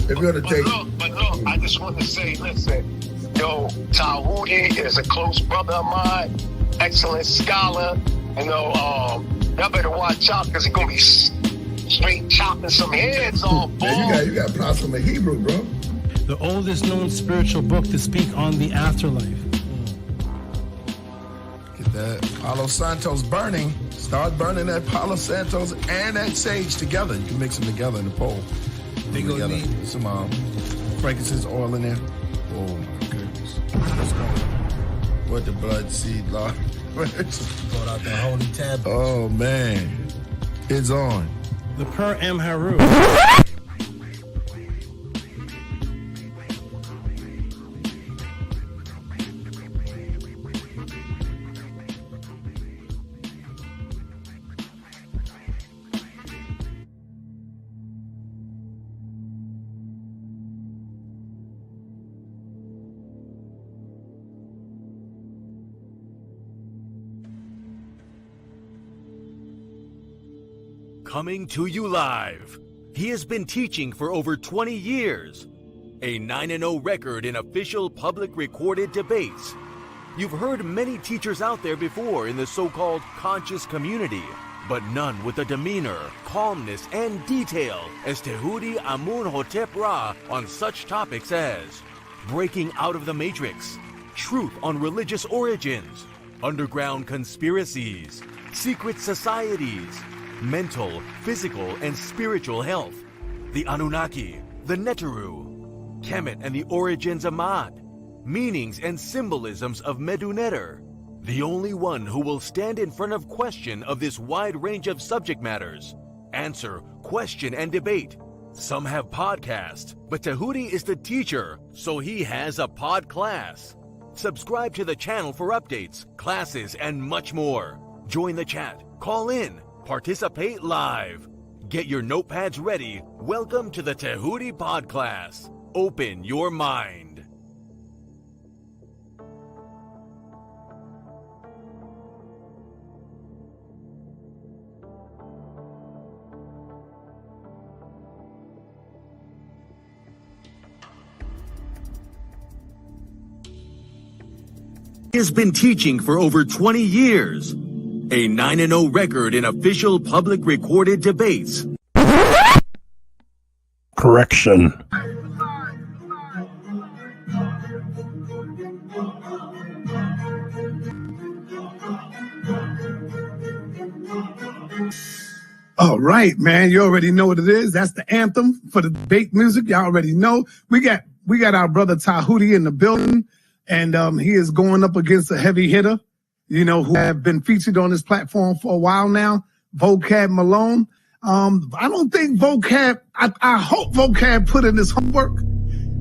If you're to take... But look, I just want to say, listen, yo, Tehuti is a close brother of mine, excellent scholar. You know, y'all better watch out because he's going to be straight chopping some heads off, boy. Yeah, you got plots from the Hebrew, bro. The oldest known spiritual book to speak on the afterlife. Get that Palo Santos burning. Start burning that Palo Santos and that sage together. You can mix them together in the pole. They gonna need some frankincense oil in there. Oh my goodness. Let's go. What the blood seed, Lord. Brought out the holy tablet. Oh man. It's on. The Per M. Haru. Coming to you live. He has been teaching for over 20 years. A 9-0 record in official public recorded debates. You've heard many teachers out there before in the so-called conscious community, but none with the demeanor, calmness, and detail as Tehuti Amun-Hotep Ra on such topics as breaking out of the matrix, truth on religious origins, underground conspiracies, secret societies, mental, physical, and spiritual health, the Anunnaki, the Neteru, Kemet and the origins of Mad, meanings and symbolisms of Meduneter, the only one who will stand in front of question of this wide range of subject matters, answer, question, and debate. Some have podcasts, but Tehuti is the teacher, so he has a pod class. Subscribe to the channel for updates, classes, and much more. Join the chat, call in, participate live. Get your notepads ready. Welcome to the Tehuti Pod Class. Open your mind. He has been teaching for over 20 years. A 9-0 record in official public recorded debates. Correction. All right, man. You already know what it is. That's the anthem for the debate music. Y'all already know. We got our brother Tehuti in the building, and he is going up against a heavy hitter, you know, who have been featured on this platform for a while now, Vocab Malone. I don't think Vocab, I hope Vocab put in his homework.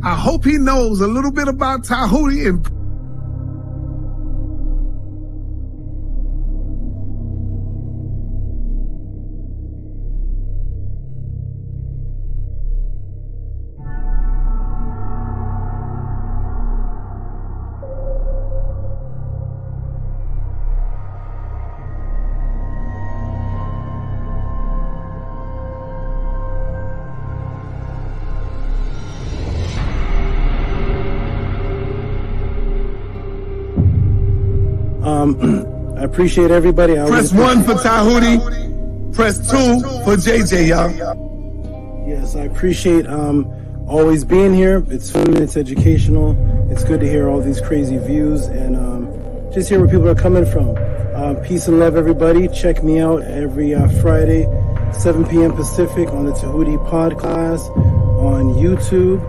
I hope he knows a little bit about Tehuti and I appreciate everybody. Press 1 for Tehuti. Press 2 for JJ, y'all. Yes, I appreciate always being here. It's fun, it's educational. It's good to hear all these crazy views and just hear where people are coming from. Peace and love, everybody. Check me out every Friday, 7 p.m. Pacific on the Tehuti Podcast on YouTube.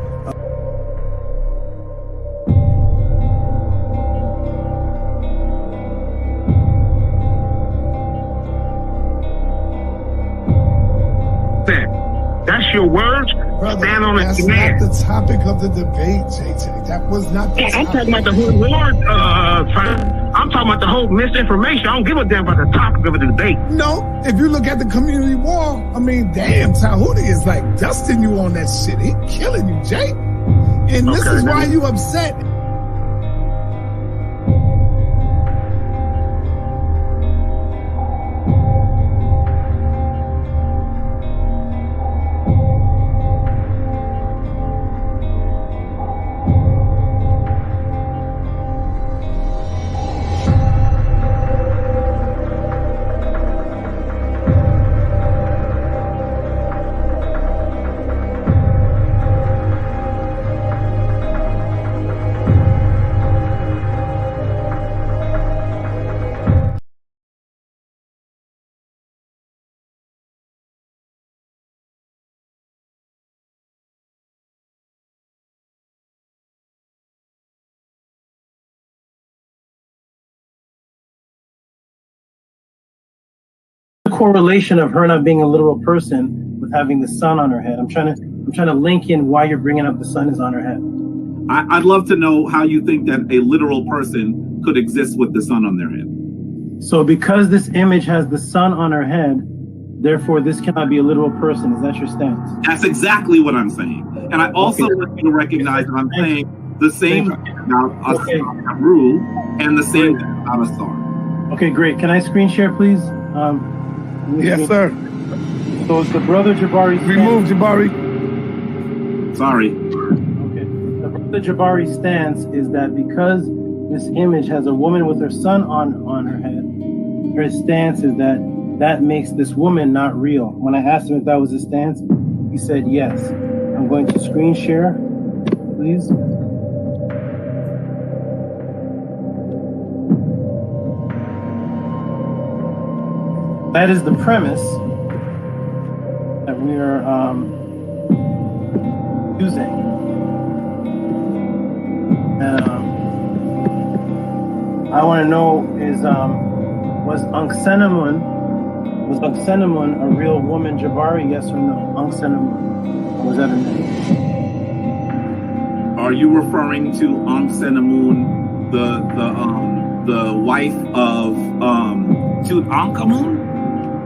That's your words. Brother, Stand on that's it, not man. the topic of the debate, JJ. That was not the I'm topic. talking about the whole word, I'm talking about the whole misinformation. I don't give a damn about the topic of the debate. No, if you look at the community wall, I mean, damn, Tehuti is like dusting you on that shit. He killing you, Jay. And this Okay, is why man. you upset. correlation of her not being a literal person with having the sun on her head. I'm trying to link in why you're bringing up the sun is on her head. I'd love to know how you think that a literal person could exist with the sun on their head. So because this image has the sun on her head, therefore this cannot be a literal person. Is that your stance? That's exactly what I'm saying. And I also want you to recognize that I'm saying the same about a rule and the same about a star. Okay, great. Can I screen share, please? Yes, sir. So it's the brother Jabari. Remove Jabari. Sorry. Okay. The brother Jabari stance is that because this image has a woman with her son on her head, her stance is that makes this woman not real. When I asked him if that was his stance, he said yes. I'm going to screen share, please. That is the premise that we are using. I want to know is was Anksenamun a real woman, Jabari? Yes or no? Anksenamun, or was that a myth? Are you referring to Anksenamun, the wife of Tutankhamun?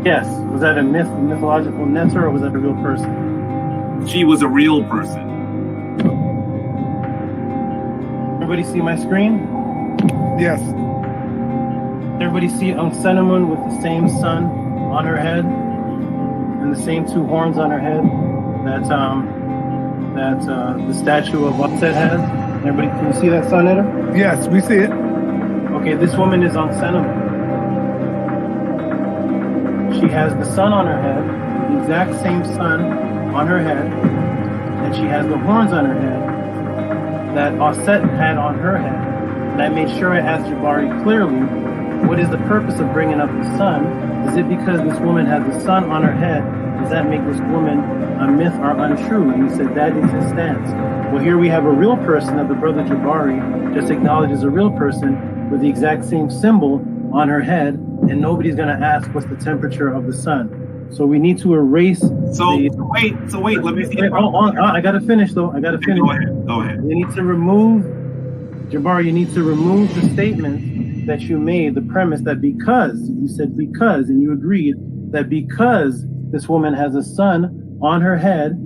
Yes. Was that a mythological Neter, or was that a real person? She was a real person. Everybody see my screen? Yes. Everybody see Anksenamun with the same sun on her head and the same two horns on her head that the statue of Upset has? Everybody, can you see that sun in her? Yes, we see it. Okay, this woman is Anksenamun. She has the sun on her head, the exact same sun on her head, and she has the horns on her head that Osset had on her head. And I made sure I asked Jabari clearly, what is the purpose of bringing up the sun? Is it because this woman has the sun on her head? Does that make this woman a myth or untrue? And he said that is his stance. Well, here we have a real person that the brother Jabari just acknowledged as a real person with the exact same symbol on her head, and nobody's going to ask what's the temperature of the sun. So we need to erase. So wait. Let me see. I got to finish though. I got to finish. Go ahead. We need to remove, Jabari. You need to remove the statement that you made, the premise that because you said because, and you agreed that because this woman has a sun on her head,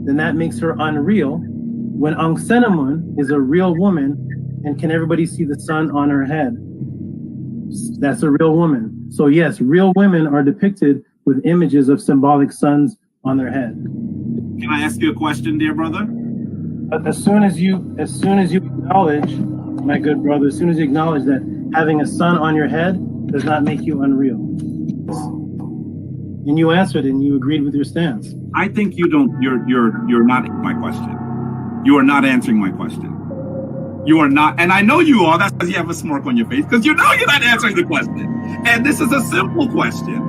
then that makes her unreal. When Anksenamun is a real woman, and can everybody see the sun on her head? That's a real woman. So yes, real women are depicted with images of symbolic suns on their head. Can I ask you a question, dear brother? But as soon as you acknowledge, my good brother, as soon as you acknowledge that having a sun on your head does not make you unreal. And you answered and you agreed with your stance. I think you're not my question. You are not answering my question. You are not, and I know you are. That's because you have a smirk on your face, because you know you're not answering the question. And this is a simple question.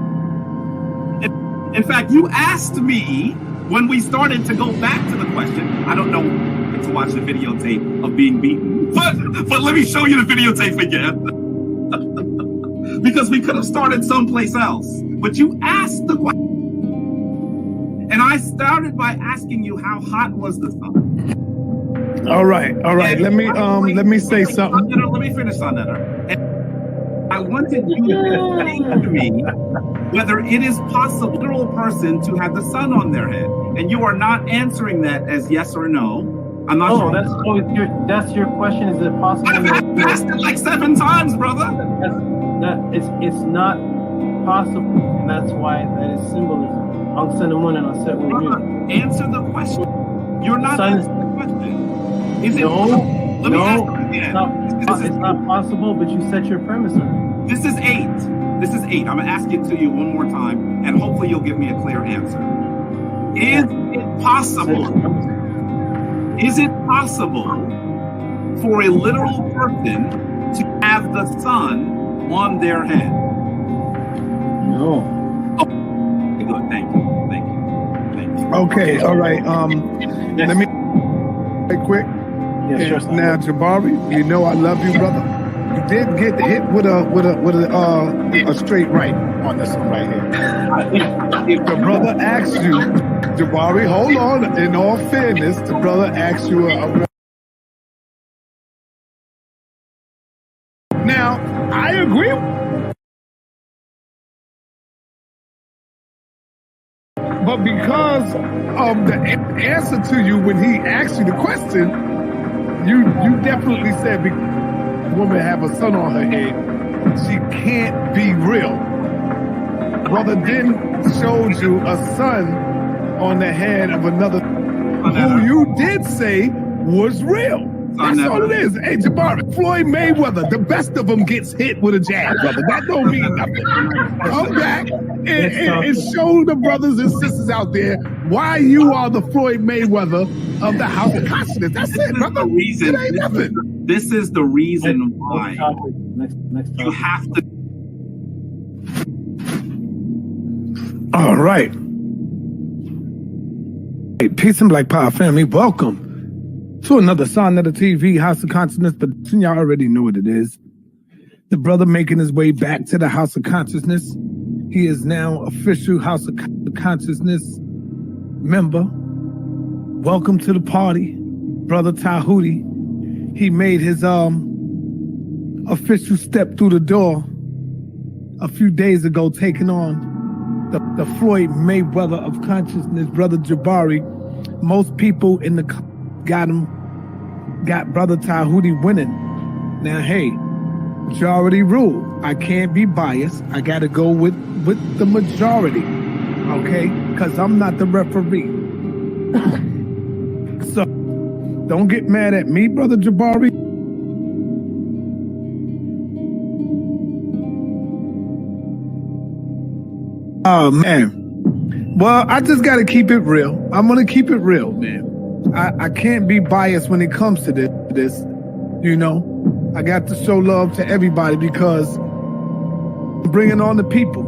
In fact, you asked me when we started to go back to the question. I don't know to watch the videotape of being beaten, but let me show you the videotape again. Because we could have started someplace else. But you asked the question. And I started by asking you how hot was the sun. All right. Let me say something. Let me finish on that. And I wanted you to explain to me whether it is possible for a literal person to have the sun on their head, and you are not answering that as yes or no. I'm not sure. That's your question. Is it possible? I've asked it like 7 times, brother. It's not possible, and that's why that is symbolism. Anksenamun and Osset were real. Answer the question. You're not answering the question. Is it? No. Let me ask you again. It's not possible, but you set your premise on it. This is 8. I'm going to ask it to you one more time, and hopefully you'll give me a clear answer. Is it possible for a literal person to have the sun on their head? No. Oh, good. Thank you. Okay, all right. Let me quick. Yeah, sure. Now, Jabari, you know I love you, brother. did get hit with a straight right on this one right here. If the brother asks you, Jabari, hold on. In all fairness, the brother asks you Now, I agree. But because of the answer to you when he asked you the question, you definitely said the woman have a son on her head. She can't be real. Brother then showed you a son on the head of another who you did say was real. That's all it is. Hey, Jabari, Floyd Mayweather, the best of them gets hit with a jab, brother. That don't mean nothing. Come back and show the brothers and sisters out there why you are the Floyd Mayweather of the House of Consciousness. That's it, brother. It ain't nothing. This is the reason why you have to. All right. Hey, peace and Black Power family. Welcome to another Son of the TV House of Consciousness, but y'all already know what it is. The brother making his way back to the House of Consciousness. He is now official House of Consciousness member. Welcome to the party, brother Tehuti. He made his official step through the door a few days ago, taking on the Floyd Mayweather of consciousness, brother Jabari. Most people in the got brother Tehuti winning. Now, hey, majority rule. I can't be biased. I got to go with the majority, okay? Because I'm not the referee. So, don't get mad at me, brother Jabari. Oh, man. Well, I just got to keep it real. I'm going to keep it real, man. I can't be biased when it comes to this, you know. I got to show love to everybody because I'm bringing on the people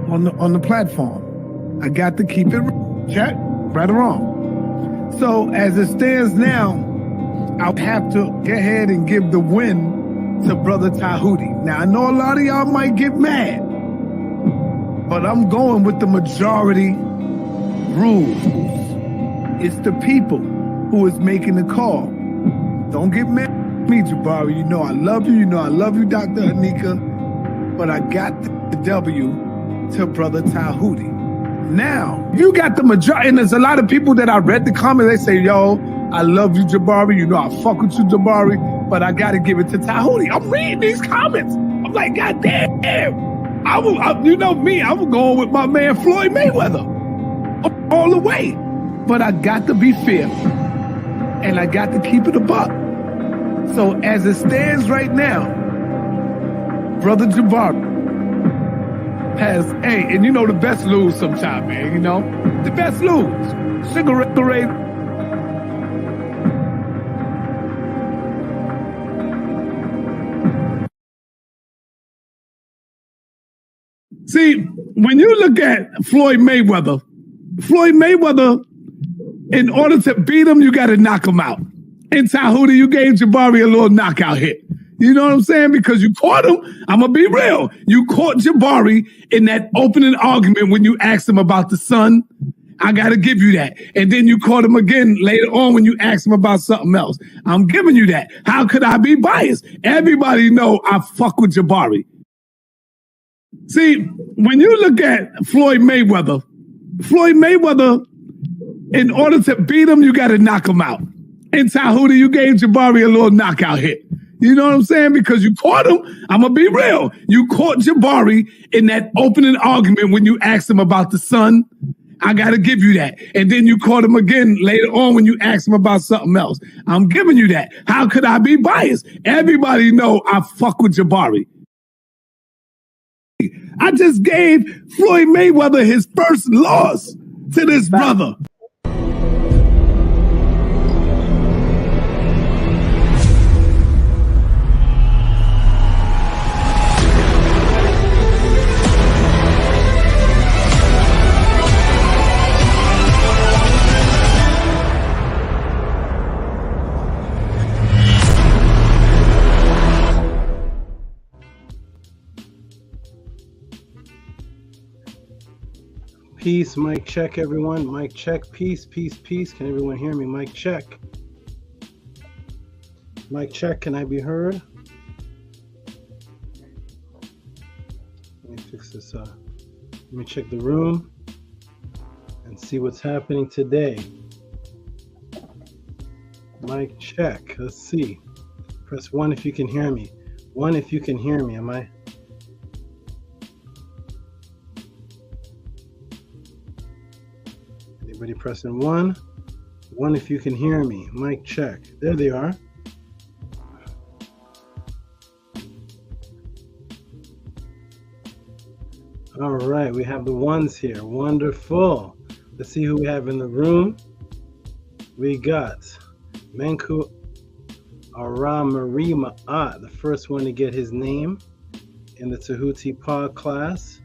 on the platform. I got to keep it real. Chat, right or wrong. So as it stands now, I'll have to go ahead and give the win to brother Tehuti. Now, I know a lot of y'all might get mad, but I'm going with the majority rules. It's the people who is making the call. Don't get mad at me, Jabari. You know I love you. You know I love you, Dr. Anika. But I got the W to brother Tehuti. Now, you got the majority. And there's a lot of people that I read the comments. They say, yo, I love you, Jabari. You know I fuck with you, Jabari. But I got to give it to Tehuti. I'm reading these comments. I'm like, God damn. You know me. I was going with my man Floyd Mayweather all the way. But I got to be fair, and I got to keep it a buck. So as it stands right now, brother Jabari has, and you know the best lose sometime, man, you know? The best lose. Cigarette. See, when you look at Floyd Mayweather, in order to beat him, you got to knock him out. In Tehuti, you gave Jabari a little knockout hit. You know what I'm saying? Because you caught him. I'm going to be real. You caught Jabari in that opening argument when you asked him about the son. I got to give you that. And then you caught him again later on when you asked him about something else. I'm giving you that. How could I be biased? Everybody know I fuck with Jabari. See, when you look at Floyd Mayweather, in order to beat him, you got to knock him out. In Tehuti, you gave Jabari a little knockout hit. You know what I'm saying? Because you caught him. I'm going to be real. You caught Jabari in that opening argument when you asked him about the son. I got to give you that. And then you caught him again later on when you asked him about something else. I'm giving you that. How could I be biased? Everybody know I fuck with Jabari. I just gave Floyd Mayweather his first loss to this brother. Peace, mic check, everyone. Mic check, peace, peace, peace. Can everyone hear me? Mic check. Mic check, can I be heard? Let me fix this up. Let me check the room and see what's happening today. Mic check, let's see. Press 1 if you can hear me. 1 if you can hear me, am I? Anybody pressing 1? 1 if you can hear me. Mic check. There they are. All right, we have the ones here. Wonderful. Let's see who we have in the room. We got Menku Aramari Ma'at, the first one to get his name in the Tehuti Pod class.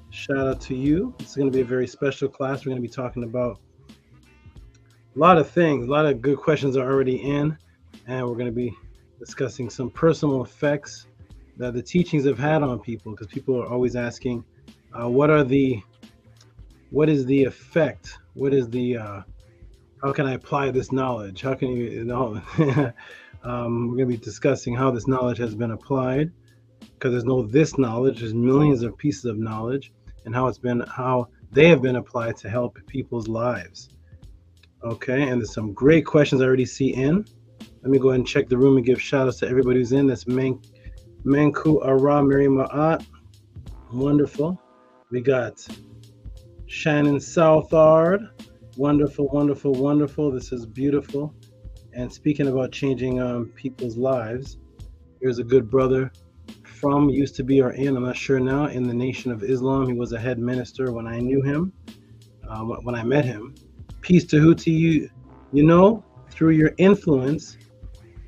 Shout out to you. This is going to be a very special class. We're going to be talking about a lot of things. A lot of good questions are already in, and we're going to be discussing some personal effects that the teachings have had on people, because people are always asking, what is the effect? What is the, how can I apply this knowledge? How can you know? We're going to be discussing how this knowledge has been applied, because there's no this knowledge, there's millions of pieces of knowledge, and how they have been applied to help people's lives. Okay, and there's some great questions I already see in. Let me go ahead and check the room and give shout outs to everybody who's in. That's Menku Ara Mary Ma'at. Wonderful. We got Shannon Southard. Wonderful, wonderful, wonderful. This is beautiful. And speaking about changing people's lives, here's a good brother used to be or in, I'm not sure now, in the Nation of Islam. He was a head minister when I knew him, when I met him. Peace Tehuti, you know, through your influence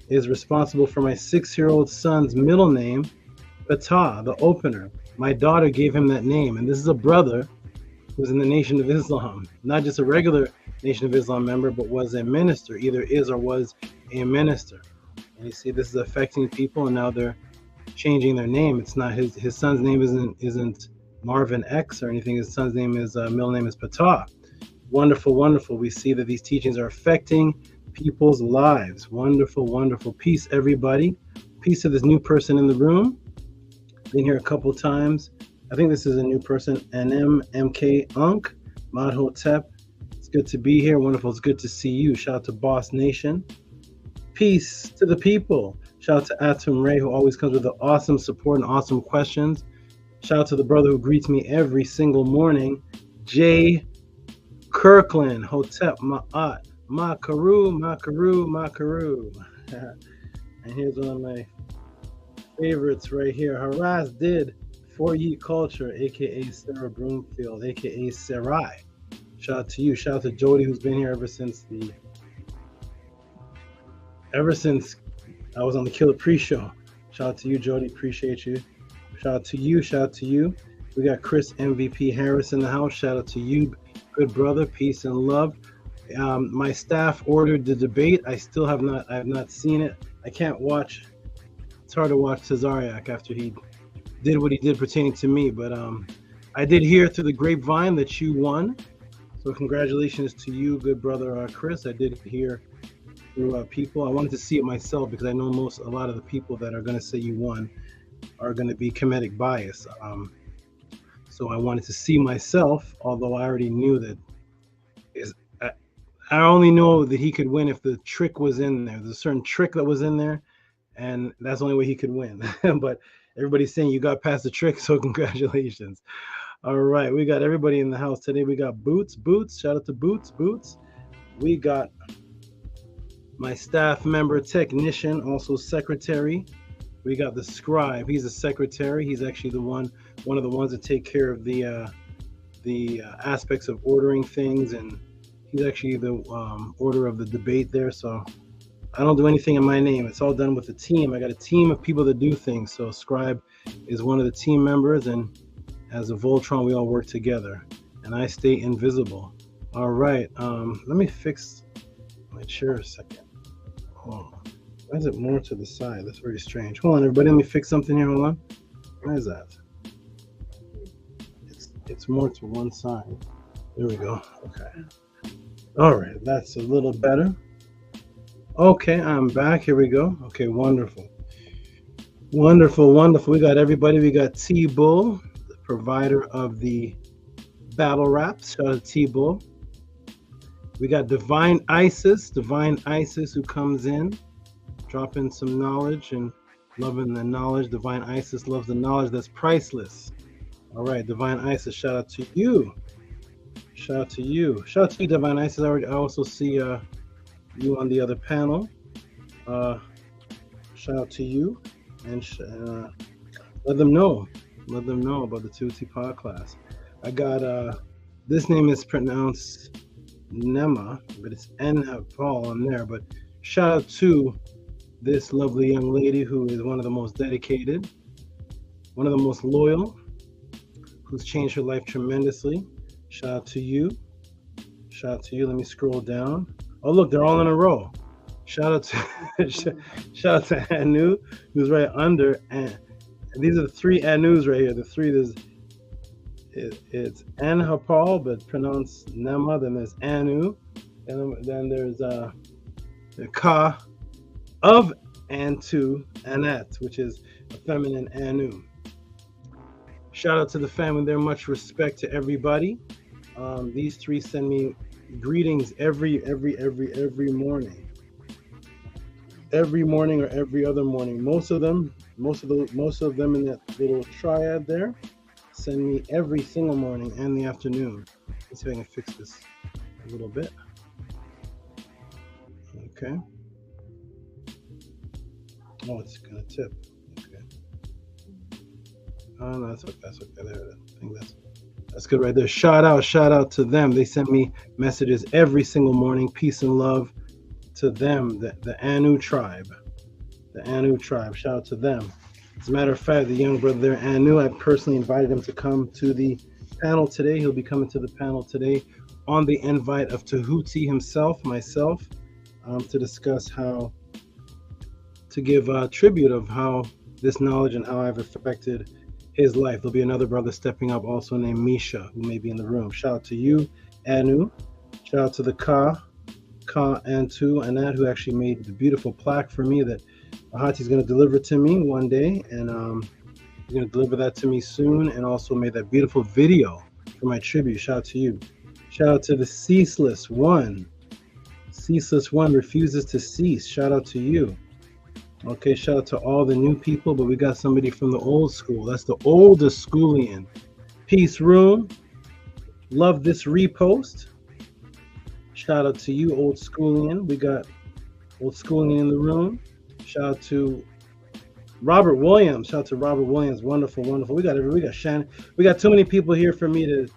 is responsible for my 6-year-old son's middle name, Fatah, the opener. My daughter gave him that name, and this is a brother who's in the Nation of Islam, not just a regular Nation of Islam member, but was a minister, either is or was a minister. And you see, this is affecting people, and now they're changing their name. It's not his son's name isn't Marvin X or anything. His son's name is middle name is Fatah. Wonderful, wonderful. We see that these teachings are affecting people's lives. Wonderful, wonderful. Peace, everybody. Peace to this new person in the room. Been here a couple times. I think this is a new person. NMMK Unk, Madhotep. It's good to be here. Wonderful. It's good to see you. Shout out to Boss Nation. Peace to the people. Shout out to Atum Ray, who always comes with the awesome support and awesome questions. Shout out to the brother who greets me every single morning, Jay Kirkland, Hotep Ma'at, Makaru. And here's one of my favorites right here. Harass did for Ye Culture, aka Sarah Broomfield, aka Sarai. Shout out to you. Shout out to Jody, who's been here ever since I was on the Killer Pre-Show. Shout out to you, Jody. Appreciate you. Shout out to you. Shout out to you. We got Chris MVP Harris in the house. Shout out to you, good brother. Peace and love. My staff ordered the debate. I have not seen it. I can't watch. It's hard to watch Cesariak after he did what he did pertaining to me. But I did hear through the grapevine that you won. So congratulations to you, good brother Chris. I did hear through people. I wanted to see it myself because I know a lot of the people that are going to say you won are going to be comedic bias. So I wanted to see myself, although I already knew that. I only know that he could win if the trick was in there. There's a certain trick that was in there, and that's the only way he could win. But everybody's saying you got past the trick, so congratulations. All right, we got everybody in the house today. We got Boots. Shout out to Boots. We got my staff member, technician, also secretary. We got the scribe. He's a secretary. He's actually one of the ones that take care of the aspects of ordering things, and he's actually the order of the debate there. So I don't do anything in my name. It's all done with a team. I got a team of people that do things. So scribe is one of the team members, and as a Voltron, we all work together, and I stay invisible. All right. Let me fix my chair a second. Hold on. Why is it more to the side? That's very strange. Hold on, everybody. Let me fix something here. Hold on. Why is that? It's more to one side. There we go. Okay. All right, that's a little better. Okay, I'm back. Here we go. Okay, wonderful. Wonderful, wonderful. We got everybody. We got T-Bull, the provider of the battle raps. Shout out to T-Bull. We got Divine Isis, who comes in, dropping some knowledge and loving the knowledge. Divine Isis loves the knowledge that's priceless. All right, Divine Isis, shout out to you. Shout out to you. Shout out to you, Divine Isis. I also see you on the other panel. Shout out to you. And let them know about the Tehuti'S podcast. I got this name is pronounced Nema, but it's N Paul on there. But shout out to this lovely young lady who is one of the most dedicated, one of the most loyal, who's changed her life tremendously. Shout out to you. Shout out to you. Let me scroll down. Oh, look, they're all in a row. Shout out to shout out to Anu, who's right under. And these are the three Anus right here. The three, it's Anhapal, but pronounced Nema. Then there's Anu, and then there's the Ka of Antu, Anet, which is a feminine Anu. Shout out to the family there. Much respect to everybody. These three send me greetings every morning. Every morning or every other morning. Most of them in that little triad there send me every single morning and the afternoon. Let's see if I can fix this a little bit. Okay. Oh, it's gonna tip. Okay. Oh no, that's okay. There, I think that's good right there. Shout out to them. They send me messages every single morning. Peace and love to them, the Anu tribe. The Anu tribe. Shout out to them. As a matter of fact, the young brother there, Anu, I personally invited him to come to the panel today. He'll be coming to the panel today on the invite of Tehuti himself, myself, to discuss how to give tribute of how this knowledge and how I've affected his life. There'll be another brother stepping up also named Misha, who may be in the room. Shout out to you, Anu. Shout out to the Ka Antu, Anat, who actually made the beautiful plaque for me that Ahati's going to deliver to me one day, and he's going to deliver that to me soon, and also made that beautiful video for my tribute. Shout out to you. Shout out to the Ceaseless One. Ceaseless One refuses to cease. Shout out to you. Okay, shout out to all the new people, but we got somebody from the old school. That's the oldest schoolian. Peace Room. Love this repost. Shout out to you, old schoolian. We got old schoolian in the room. Shout out to Robert Williams. Shout out to Robert Williams. Wonderful, wonderful. We got Shannon. We got too many people here for me to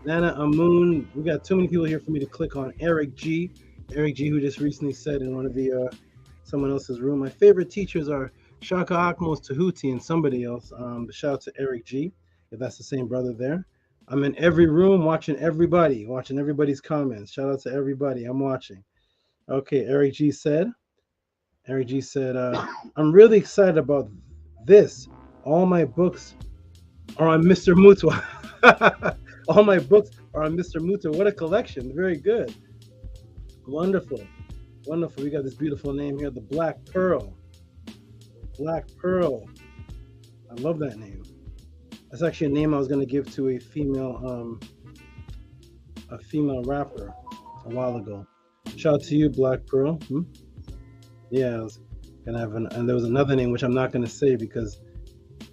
Nana Amun. We got too many people here for me to click on. Eric G, who just recently said in one of the someone else's room, my favorite teachers are Shaka Akmos, Tehuti, and somebody else. But shout out to Eric G, if that's the same brother there. I'm in every room watching everybody's comments. Shout out to everybody. I'm watching. Okay, Eric G said, I'm really excited about this. All my books are on Mr. Mutwa. All my books are on Mr. Mutwa. What a collection. Very good. Wonderful. Wonderful. We got this beautiful name here, the Black Pearl. Black Pearl. I love that name. That's actually a name I was going to give to a female rapper a while ago. Shout out to you, Black Pearl. Yeah, I was gonna have and there was another name which I'm not going to say because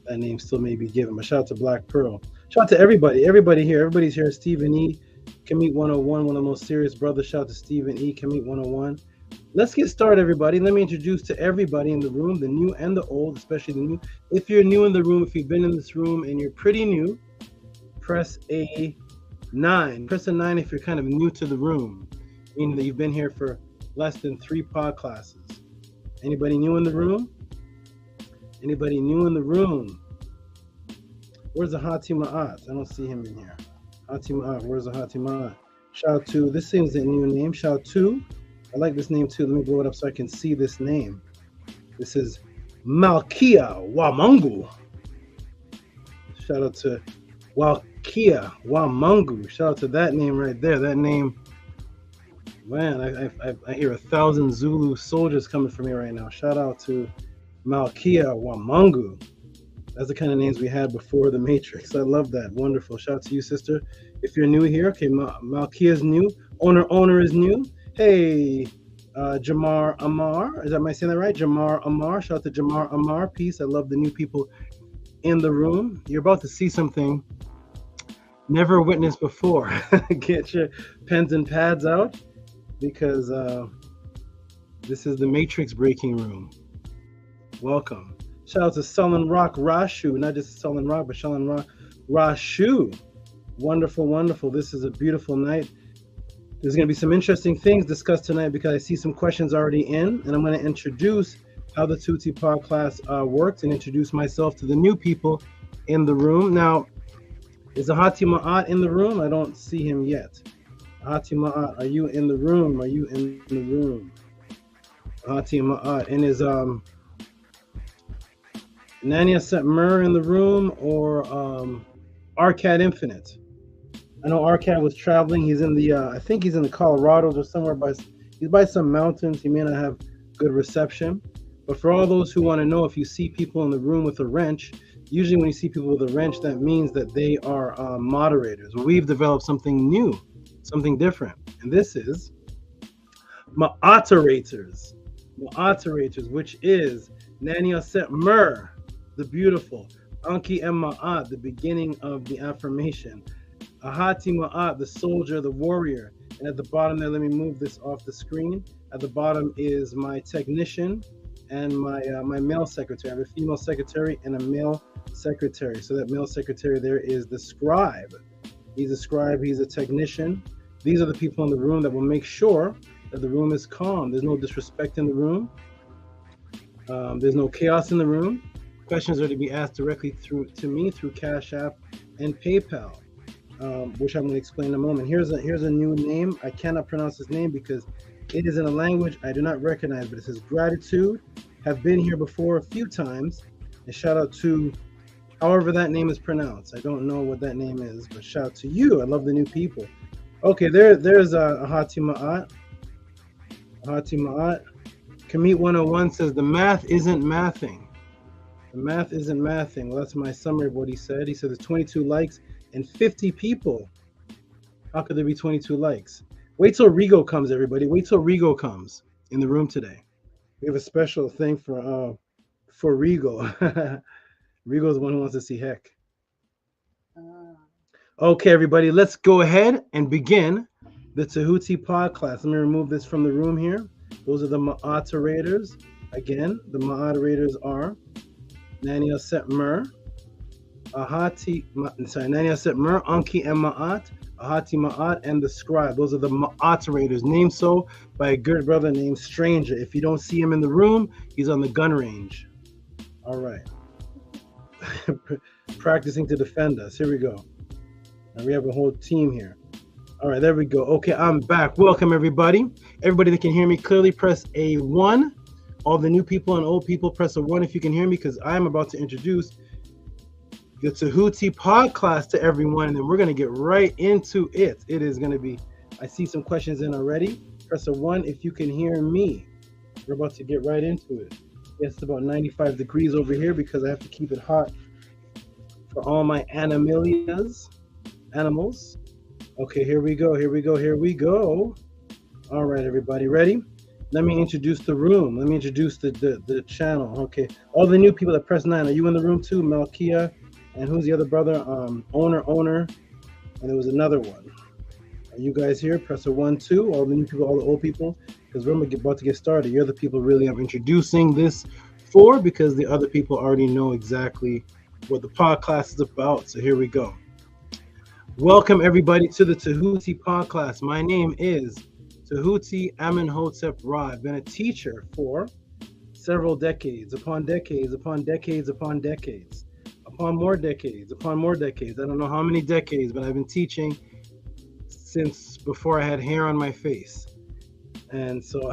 that name still may be given. But shout out to Black Pearl. Shout out to everybody here. Everybody's here. Stephen E, Kamit 101, one of the most serious brothers. Shout out to Stephen E, Kamit 101. Let's get started, everybody. Let me introduce to everybody in the room, the new and the old, especially the new. If you're new in the room, if you've been in this room and you're pretty new, press a 9. Press a 9 if you're kind of new to the room, meaning that you've been here for less than 3 pod classes. Anybody new in the room? Anybody new in the room? Where's the Hati Ma'at? I don't see him in here. Hati Ma'at, where's the Hati Ma'at? Shout out to, this seems a new name. Shout out to, I like this name too. Let me blow it up so I can see this name. This is Malkia Wamangu. Shout out to Wamungu. Shout out to that name right there. That name, man, I hear 1,000 Zulu soldiers coming for me right now. Shout out to Malkia Wamungu. That's the kind of names we had before the Matrix. I love that. Wonderful. Shout out to you, sister. If you're new here, okay, Malkia's new. Owner is new. Hey, Jamar Amar. Am I saying that right? Jamar Amar. Shout out to Jamar Amar. Peace. I love the new people in the room. You're about to see something never witnessed before. Get your pens and pads out because this is the Matrix breaking room. Welcome. Shout out to Sullen Rock Rashu, not just Sullen Rock, but Sullen Rock Rashu. Wonderful, wonderful. This is a beautiful night. There's going to be some interesting things discussed tonight because I see some questions already in, and I'm going to introduce how the Tehut'i Pod class works and introduce myself to the new people in the room. Now, is Ahati Ma'at in the room? I don't see him yet. Ahati Ma'at, are you in the room? Are you in the room? Ahati Ma'at. And is Nania Set Mur in the room or Arcad Infinite? I know Arcad was traveling. He's in the, I think he's in the Colorados or somewhere he's by some mountains. He may not have good reception. But for all those who want to know, if you see people in the room with a wrench, usually when you see people with a wrench, that means that they are moderators. We've developed something new, something different. And this is Ma'atarators. Ma'atarators, which is Nania Set Mur, the beautiful. Anki and Ma'at, the beginning of the affirmation. Ahati Ma'at, the soldier, the warrior. And at the bottom there, let me move this off the screen. At the bottom is my technician and my male secretary. I have a female secretary and a male secretary. So that male secretary there is the scribe. He's a scribe, he's a technician. These are the people in the room that will make sure that the room is calm. There's no disrespect in the room. There's no chaos in the room. Questions are to be asked directly to me through Cash App and PayPal, which I'm going to explain in a moment. Here's a new name. I cannot pronounce this name because it is in a language I do not recognize, but it says gratitude. Have been here before a few times. And shout out to however that name is pronounced. I don't know what that name is, but shout out to you. I love the new people. Okay, there's Ahati Ma'at. Ahati Ma'at. Kamit 101 says the math isn't mathing. The math isn't mathing. Well, that's my summary of what he said. He said there's 22 likes and 50 people. How could there be 22 likes? Wait till Rigo comes, everybody. Wait till Rigo comes in the room today. We have a special thing for Rigo. Rigo's the one who wants to see heck. Okay, everybody, let's go ahead and begin the Tehut'i Pod class. Let me remove this from the room here. Those are the moderators. Again, the moderators are Nania Set Mur, Nania Set Mur, Anki and Ma'at, Ahati Ma'at, and the scribe. Those are the moderators, named so by a good brother named Stranger. If you don't see him in the room, he's on the gun range. All right. Practicing to defend us. Here we go. And we have a whole team here. All right, there we go. Okay, I'm back. Welcome, everybody. Everybody that can hear me clearly, press a 1. All the new people and old people, press a 1 if you can hear me, because I'm about to introduce the Tehut'i Pod class to everyone, and then we're going to get right into it. It is going to be, I see some questions in already. Press a 1 if you can hear me. We're about to get right into it. Yes, it's about 95 degrees over here because I have to keep it hot for all my animals. Okay, here we go. All right, everybody, ready? Let me introduce the room. Let me introduce the channel. Okay, all the new people that press 9, are you in the room too? Malkia, and who's the other brother? Owner, and there was another one. Are you guys here? Press a 1, 2. All the new people, all the old people, because we're about to get started. You're the people really I'm introducing this for, because the other people already know exactly what the pod class is about. So here we go. Welcome everybody to the Tehut'i Pod class. My name is Tehuti Amenhotep Ra. I've been a teacher for several decades, upon decades, upon decades, upon decades, upon more decades, upon more decades. I don't know how many decades, but I've been teaching since before I had hair on my face. And so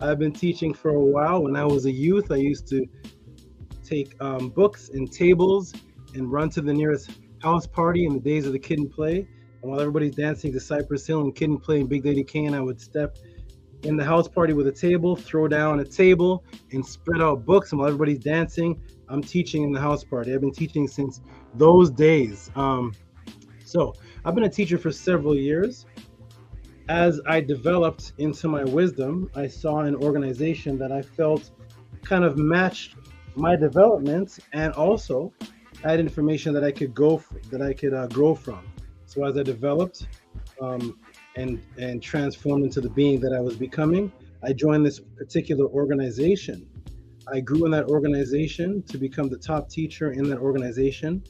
I've been teaching for a while. When I was a youth, I used to take books and tables and run to the nearest house party in the days of the Kid and Play. And while everybody's dancing to Cypress Hill and Kid and Play and Big Daddy Kane, I would step in the house party with a table, throw down a table, and spread out books. And while everybody's dancing, I'm teaching in the house party. I've been teaching since those days. So I've been a teacher for several years. As I developed into my wisdom, I saw an organization that I felt kind of matched my development, and also had information that I could grow from. So as I developed and transformed into the being that I was becoming, I joined this particular organization. I grew in that organization to become the top teacher in that organization,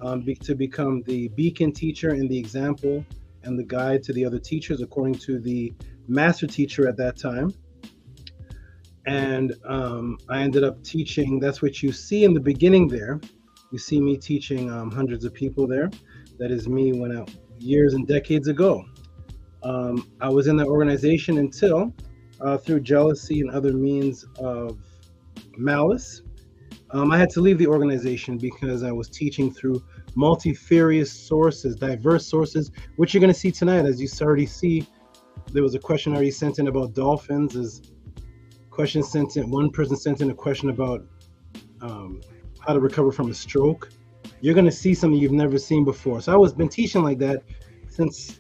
to become the beacon teacher and the example and the guide to the other teachers according to the master teacher at that time. And I ended up teaching. That's what you see in the beginning there. You see me teaching hundreds of people there. That is me when out years and decades ago. I was in that organization until through jealousy and other means of malice, I had to leave the organization because I was teaching through multifarious sources, diverse sources, which you're going to see tonight. As you already see, there was a question already sent in about dolphins. One person sent in a question about how to recover from a stroke. You're going to see something you've never seen before. So I was been teaching like that since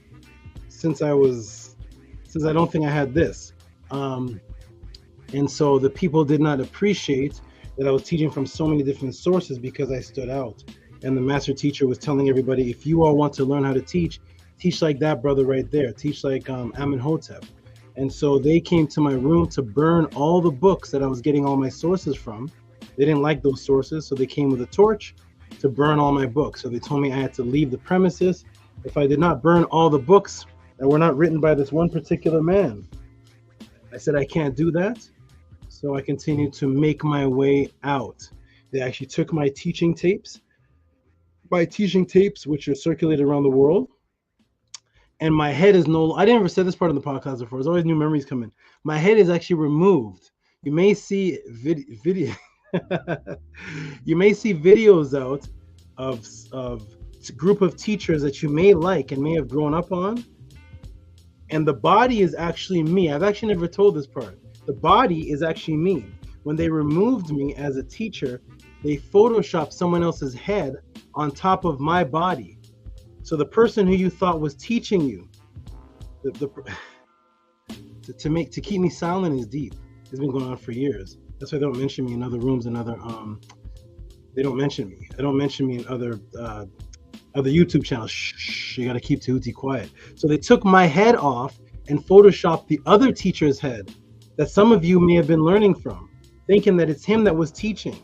I don't think I had this. And so the people did not appreciate that I was teaching from so many different sources because I stood out. And the master teacher was telling everybody, if you all want to learn how to teach like that brother right there. Teach like Amenhotep. And so they came to my room to burn all the books that I was getting all my sources from. They didn't like those sources, so they came with a torch to burn all my books. So they told me I had to leave the premises if I did not burn all the books that were not written by this one particular man. I said, I can't do that. So I continued to make my way out. They actually took my teaching tapes, which are circulated around the world. And my head is I didn't ever say this part of the podcast before. There's always new memories coming. My head is actually removed. You may see video. You may see videos out of a group of teachers that you may like and may have grown up on. And the body is actually me. I've actually never told this part. The body is actually me. When they removed me as a teacher, they photoshopped someone else's head on top of my body. So the person who you thought was teaching you, to keep me silent is deep. It's been going on for years. That's why they don't mention me in other rooms and other they don't mention me. They don't mention me in other YouTube channels. Shh, you got to keep Tehuti quiet. So they took my head off and photoshopped the other teacher's head that some of you may have been learning from, thinking that it's him that was teaching.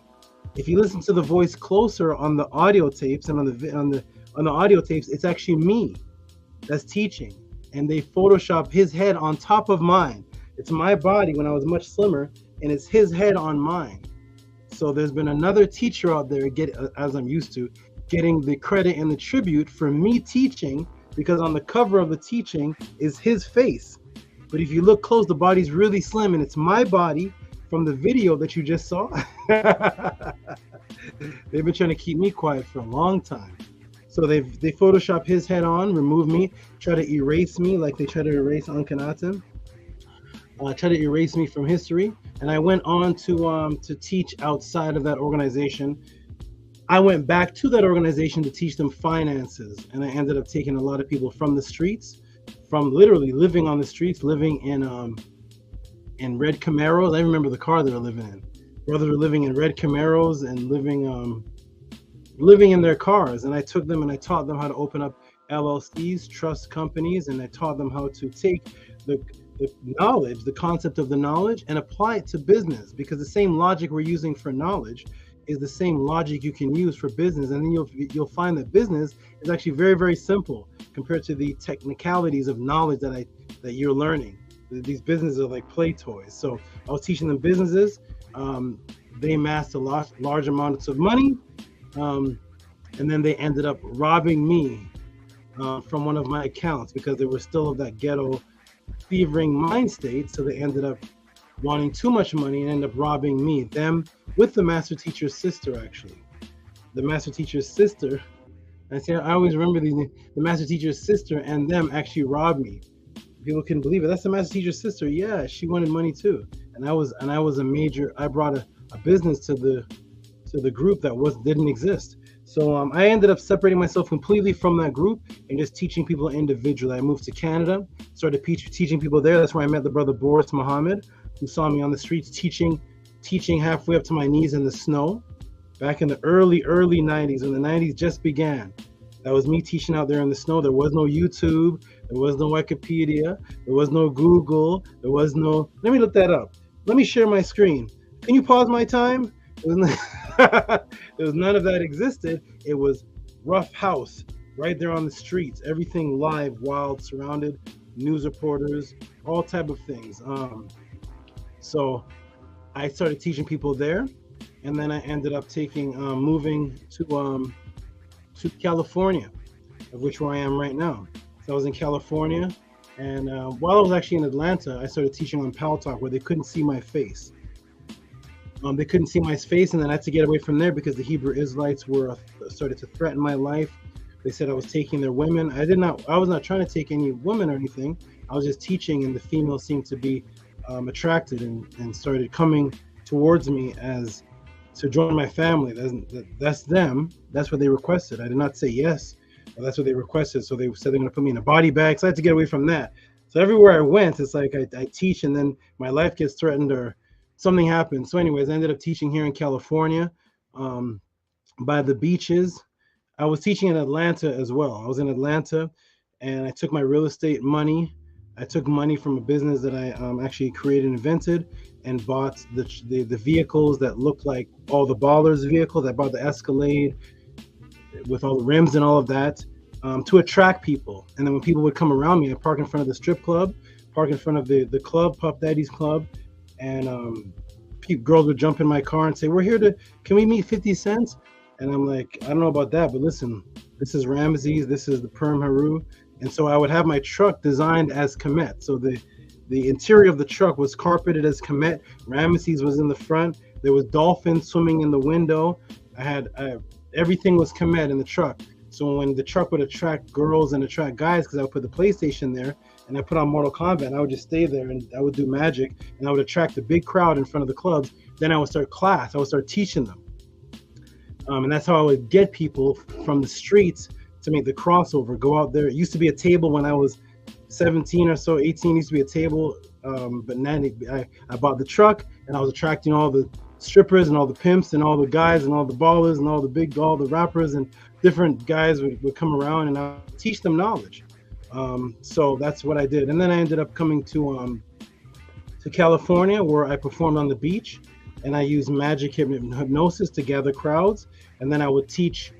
If you listen to the voice closer on the audio tapes and on the audio tapes, it's actually me that's teaching. And they Photoshop his head on top of mine. It's my body when I was much slimmer, and it's his head on mine. So there's been another teacher out there, as I'm used to, getting the credit and the tribute for me teaching, because on the cover of the teaching is his face. But if you look close, the body's really slim, and it's my body from the video that you just saw. They've been trying to keep me quiet for a long time. So they Photoshop his head on, remove me, try to erase me like they try to erase Akhenaten, try to erase me from history. And I went on to teach outside of that organization. I went back to that organization to teach them finances, and I ended up taking a lot of people from the streets, from literally living on the streets, living in red Camaros. I remember the car they were living in. Brothers were living in red Camaros and living in their cars. And I took them and I taught them how to open up LLCs, trust companies, and I taught them how to take the knowledge, the concept of the knowledge, and apply it to business, because the same logic we're using for knowledge is the same logic you can use for business. And then you'll find that business is actually very, very simple compared to the technicalities of knowledge that you're learning. These businesses are like play toys. So I was teaching them businesses. They amassed a large amounts of money, and then they ended up robbing me from one of my accounts because they were still of that ghetto fevering mind state. So they ended up wanting too much money and ended up robbing me, them with the master teacher's sister actually. the master teacher's sister. I say I always remember these names. The master teacher's sister and them actually robbed me. People couldn't believe it. That's the master teacher's sister. Yeah, she wanted money too. And I was a major. I brought a business to the group that didn't exist. So I ended up separating myself completely from that group and just teaching people individually. I moved to Canada, started teaching people there. That's where I met the brother Boris Muhammad, who saw me on the streets teaching halfway up to my knees in the snow back in the early 90s, when the 90s just began. That was me teaching out there in the snow. There was no YouTube, there was no Wikipedia, there was no Google, there was no, let me look that up. Let me share my screen. Can you pause my time? There was none of that existed. It was rough house, right there on the streets, everything live, wild, surrounded, news reporters, all type of things. So I started teaching people there, and then I ended up moving to California, of which where I am right now. So I was in California, and while I was actually in Atlanta, I started teaching on Pal Talk, where they couldn't see my face. They couldn't see my face, and then I had to get away from there because the Hebrew Israelites started to threaten my life. They said I was taking their women. I was not trying to take any women or anything. I was just teaching, and the females seemed to be attracted and started coming towards me to join my family. That's them. That's what they requested. I did not say yes, but that's what they requested. So they said they're going to put me in a body bag. So I had to get away from that. So everywhere I went, it's like I teach, and then my life gets threatened or something happened. So anyways, I ended up teaching here in California by the beaches. I was teaching in Atlanta as well. I was in Atlanta, and I took my real estate money. I took money from a business that I actually created and invented, and bought the vehicles that looked like all the ballers' vehicles. I bought the Escalade with all the rims and all of that to attract people. And then when people would come around me, I'd park in front of the strip club, park in front of the club, Puff Daddy's club, and girls would jump in my car and say, can we meet 50 cents? And I'm like, I don't know about that, but listen, this is Ramesses, this is the Perm Haru. And so I would have my truck designed as Kemet. So the interior of the truck was carpeted as Kemet. Ramesses was in the front. There was dolphins swimming in the window. Everything was Kemet in the truck. So when the truck would attract girls and attract guys, because I would put the PlayStation there and I put on Mortal Kombat, and I would just stay there and I would do magic, and I would attract a big crowd in front of the clubs. Then I would start class. I would start teaching them. And that's how I would get people from the streets to make the crossover, go out there. It used to be a table when I was 17 or so, 18, used to be a table. But now I bought the truck, and I was attracting all the strippers and all the pimps and all the guys and all the ballers and all the rappers, and different guys would come around, and I would teach them knowledge. So that's what I did. And then I ended up coming to California, where I performed on the beach, and I used magic hypnosis to gather crowds, and then I would teach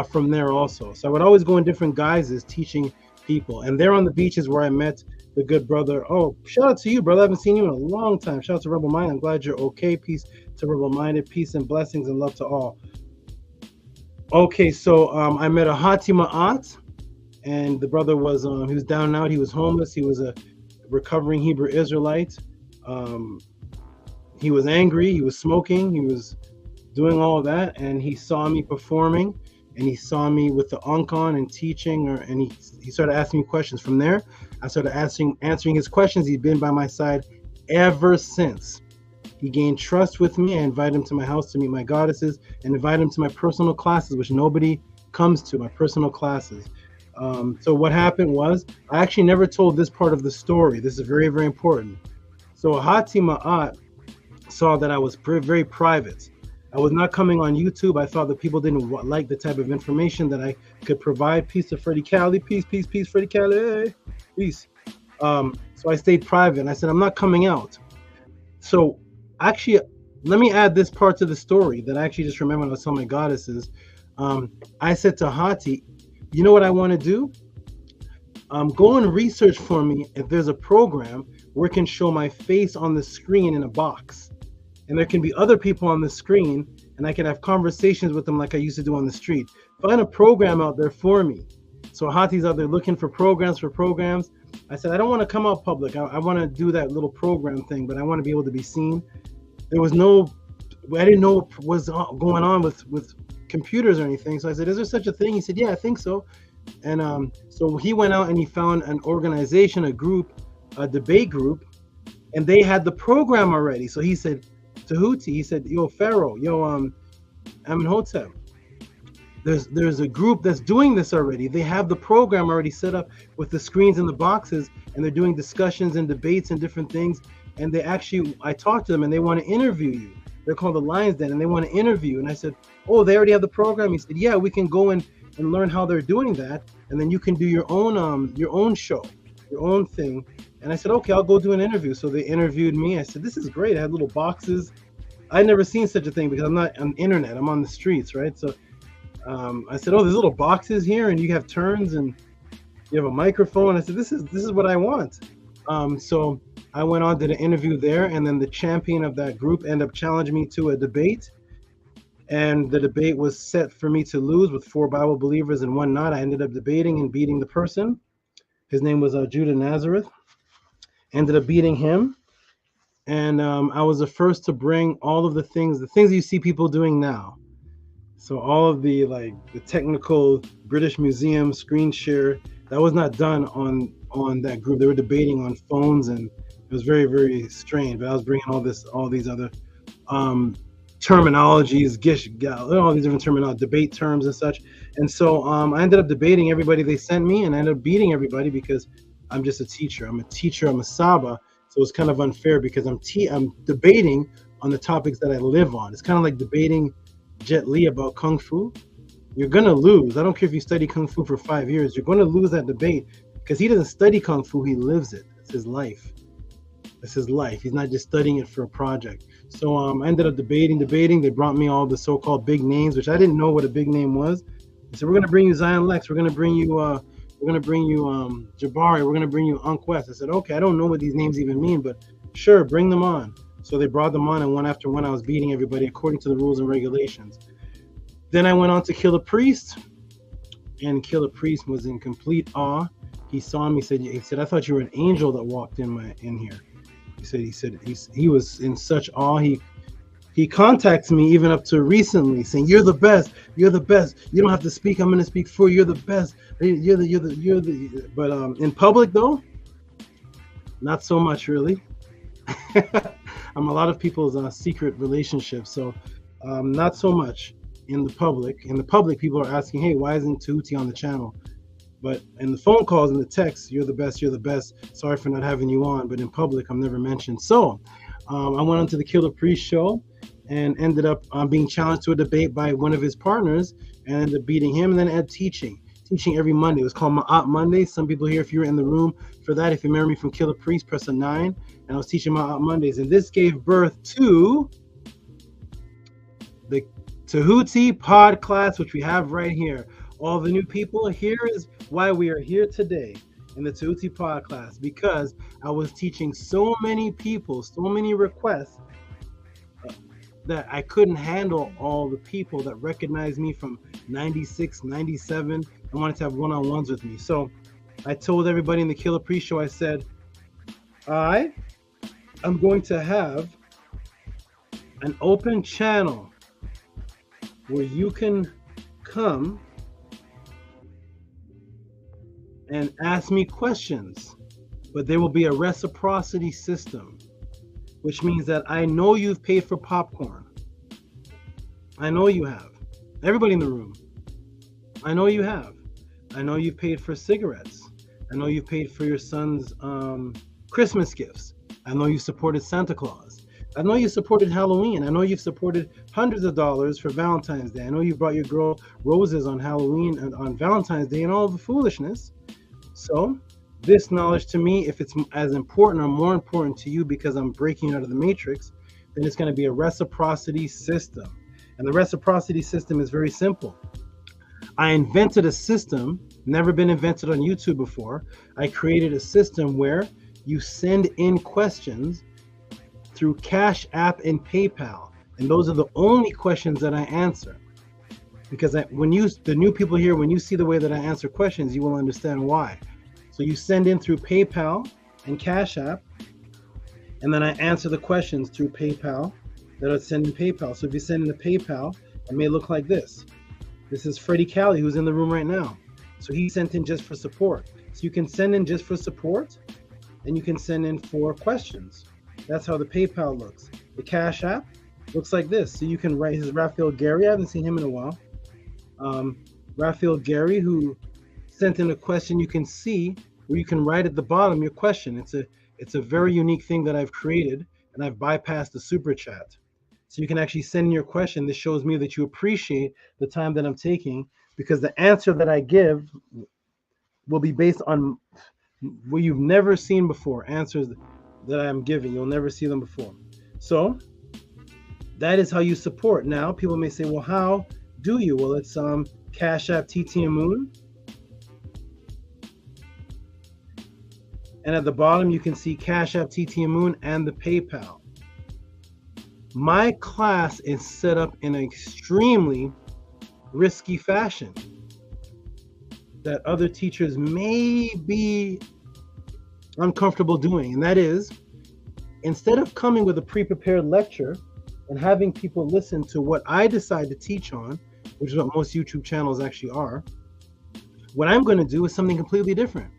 from there also. So I would always go in different guises teaching people. And there on the beaches where I met the good brother. Oh, shout out to you, brother. I haven't seen you in a long time. Shout out to Rebel Mind. I'm glad you're okay. Peace to Rebel Minded. Peace and blessings and love to all. Okay, so I met a Hati Ma'at, and the brother was he was down and out. He was homeless. He was a recovering Hebrew Israelite. He was angry. He was smoking. He was doing all of that, and he saw me performing, and he saw me with the Ankh on and teaching, and he started asking me questions. From there, I started answering his questions. He's been by my side ever since. He gained trust with me. I invited him to my house to meet my goddesses, and invited him to my personal classes, which nobody comes to, my personal classes. So what happened was, I actually never told this part of the story. This is very, very important. So Hati Ma'at saw that I was very private. I was not coming on YouTube. I thought that people didn't like the type of information that I could provide. Peace to Freddie Cali. Peace, peace, peace, Freddie Cali. Hey. Peace. So I stayed private, and I said, I'm not coming out. So actually, let me add this part to the story that I actually just remember when I was telling my goddesses. I said to Hati, you know what I want to do? Go and research for me if there's a program where it can show my face on the screen in a box. And there can be other people on the screen, and I can have conversations with them like I used to do on the street. Find a program out there for me. So Hati's out there looking for programs. I said, I don't want to come out public. I want to do that little program thing, but I want to be able to be seen. I didn't know what was going on with computers or anything. So I said, is there such a thing? He said, yeah, I think so. And so he went out and he found an organization, a group, a debate group, and they had the program already. So he said, Tehuti, he said, yo, Pharaoh, yo, Amenhotep, there's a group that's doing this already. They have the program already set up with the screens and the boxes, and they're doing discussions and debates and different things. And they actually, I talked to them and they want to interview you. They're called the Lions Den, and they want to interview. And I said, oh, they already have the program? He said, yeah, we can go in and learn how they're doing that, and then you can do your own show, your own thing. And I said, okay, I'll go do an interview. So they interviewed me. I said, this is great. I had little boxes. I'd never seen such a thing because I'm not on the internet. I'm on the streets, right? So I said, oh, there's little boxes here, and you have turns, and you have a microphone. I said, this is what I want. So I went on, did an interview there, and then the champion of that group ended up challenging me to a debate. And the debate was set for me to lose with 4 Bible believers and 1 not. I ended up debating and beating the person. His name was Judah Nazareth. Ended up beating him. And I was the first to bring all of the things you see people doing now. So all of the technical British Museum screen share, that was not done on that group. They were debating on phones, and it was very, very strange. But I was bringing all these other terminologies, all these different terminology, debate terms and such. And so I ended up debating everybody they sent me, and I ended up beating everybody because I'm just a teacher. I'm a SABA. So it's kind of unfair because I'm debating on the topics that I live on. It's kind of like debating Jet Li about Kung Fu. You're going to lose. I don't care if you study Kung Fu for 5 years. You're going to lose that debate because he doesn't study Kung Fu. He lives it. It's his life. It's his life. He's not just studying it for a project. So I ended up debating. They brought me all the so-called big names, which I didn't know what a big name was. They said, we're going to bring you Zion Lex. We're going to bring you Jabari. We're going to bring you Unc West. I said, okay, I don't know what these names even mean, but sure, bring them on. So they brought them on, and one after one, I was beating everybody according to the rules and regulations. Then I went on to Killer Priest, and Killer Priest was in complete awe. He saw me. He said, I thought you were an angel that walked in here. He said he was in such awe. He contacts me even up to recently, saying, "You're the best. You're the best. You don't have to speak. I'm going to speak for you. You're the best. You're the." But in public though, not so much really. I'm a lot of people's secret relationships, so not so much in the public. In the public, people are asking, "Hey, why isn't Tehuti on the channel?" But in the phone calls and the texts, "You're the best. You're the best. Sorry for not having you on." But in public, I'm never mentioned. So I went on to the Killer Priest show and ended up being challenged to a debate by one of his partners, and ended up beating him. And then had teaching every Monday. It was called Ma'at Monday. Some people here, if you were in the room for that, if you remember me from Killer Priest, press a 9. And I was teaching Ma'at Mondays. And this gave birth to the Tehuti pod class, which we have right here. All the new people, here is why we are here today in the Tehuti pod class, because I was teaching so many people, so many requests, that I couldn't handle all the people that recognized me from 96, 97, and wanted to have one-on-ones with me. So I told everybody in the Killer Priest show, I said, I am going to have an open channel where you can come and ask me questions, but there will be a reciprocity system, which means that I know you've paid for popcorn. I know you have. Everybody in the room. I know you have. I know you've paid for cigarettes. I know you've paid for your son's Christmas gifts. I know you supported Santa Claus. I know you supported Halloween. I know you've supported hundreds of dollars for Valentine's Day. I know you brought your girl roses on Halloween and on Valentine's Day and all the foolishness. So this knowledge to me, if it's as important or more important to you because I'm breaking out of the matrix, then it's going to be a reciprocity system. And the reciprocity system is very simple. I invented a system, never been invented on YouTube before. I created a system where you send in questions through Cash App and PayPal. And those are the only questions that I answer. Because the new people here, when you see the way that I answer questions, you will understand why. So you send in through PayPal and Cash App, and then I answer the questions through PayPal that are sent in PayPal. So if you send in a PayPal, it may look like this. This is Freddie Cali, who's in the room right now. So he sent in just for support. So you can send in just for support, and you can send in for questions. That's how the PayPal looks. The Cash App looks like this. So you can write, his Raphael Gary, I haven't seen him in a while. Raphael Gary, who sent in a question, you can see where you can write at the bottom your question. It's a very unique thing that I've created, and I've bypassed the super chat. So you can actually send in your question. This shows me that you appreciate the time that I'm taking, because the answer that I give will be based on what you've never seen before, answers that I'm giving. You'll never see them before. So that is how you support. Now, people may say, well, how do you? Well, it's Cash App TTM Moon. And at the bottom, you can see Cash App TTM Moon and the PayPal. My class is set up in an extremely risky fashion that other teachers may be uncomfortable doing. And that is, instead of coming with a pre-prepared lecture and having people listen to what I decide to teach on, which is what most YouTube channels actually are, what I'm going to do is something completely different.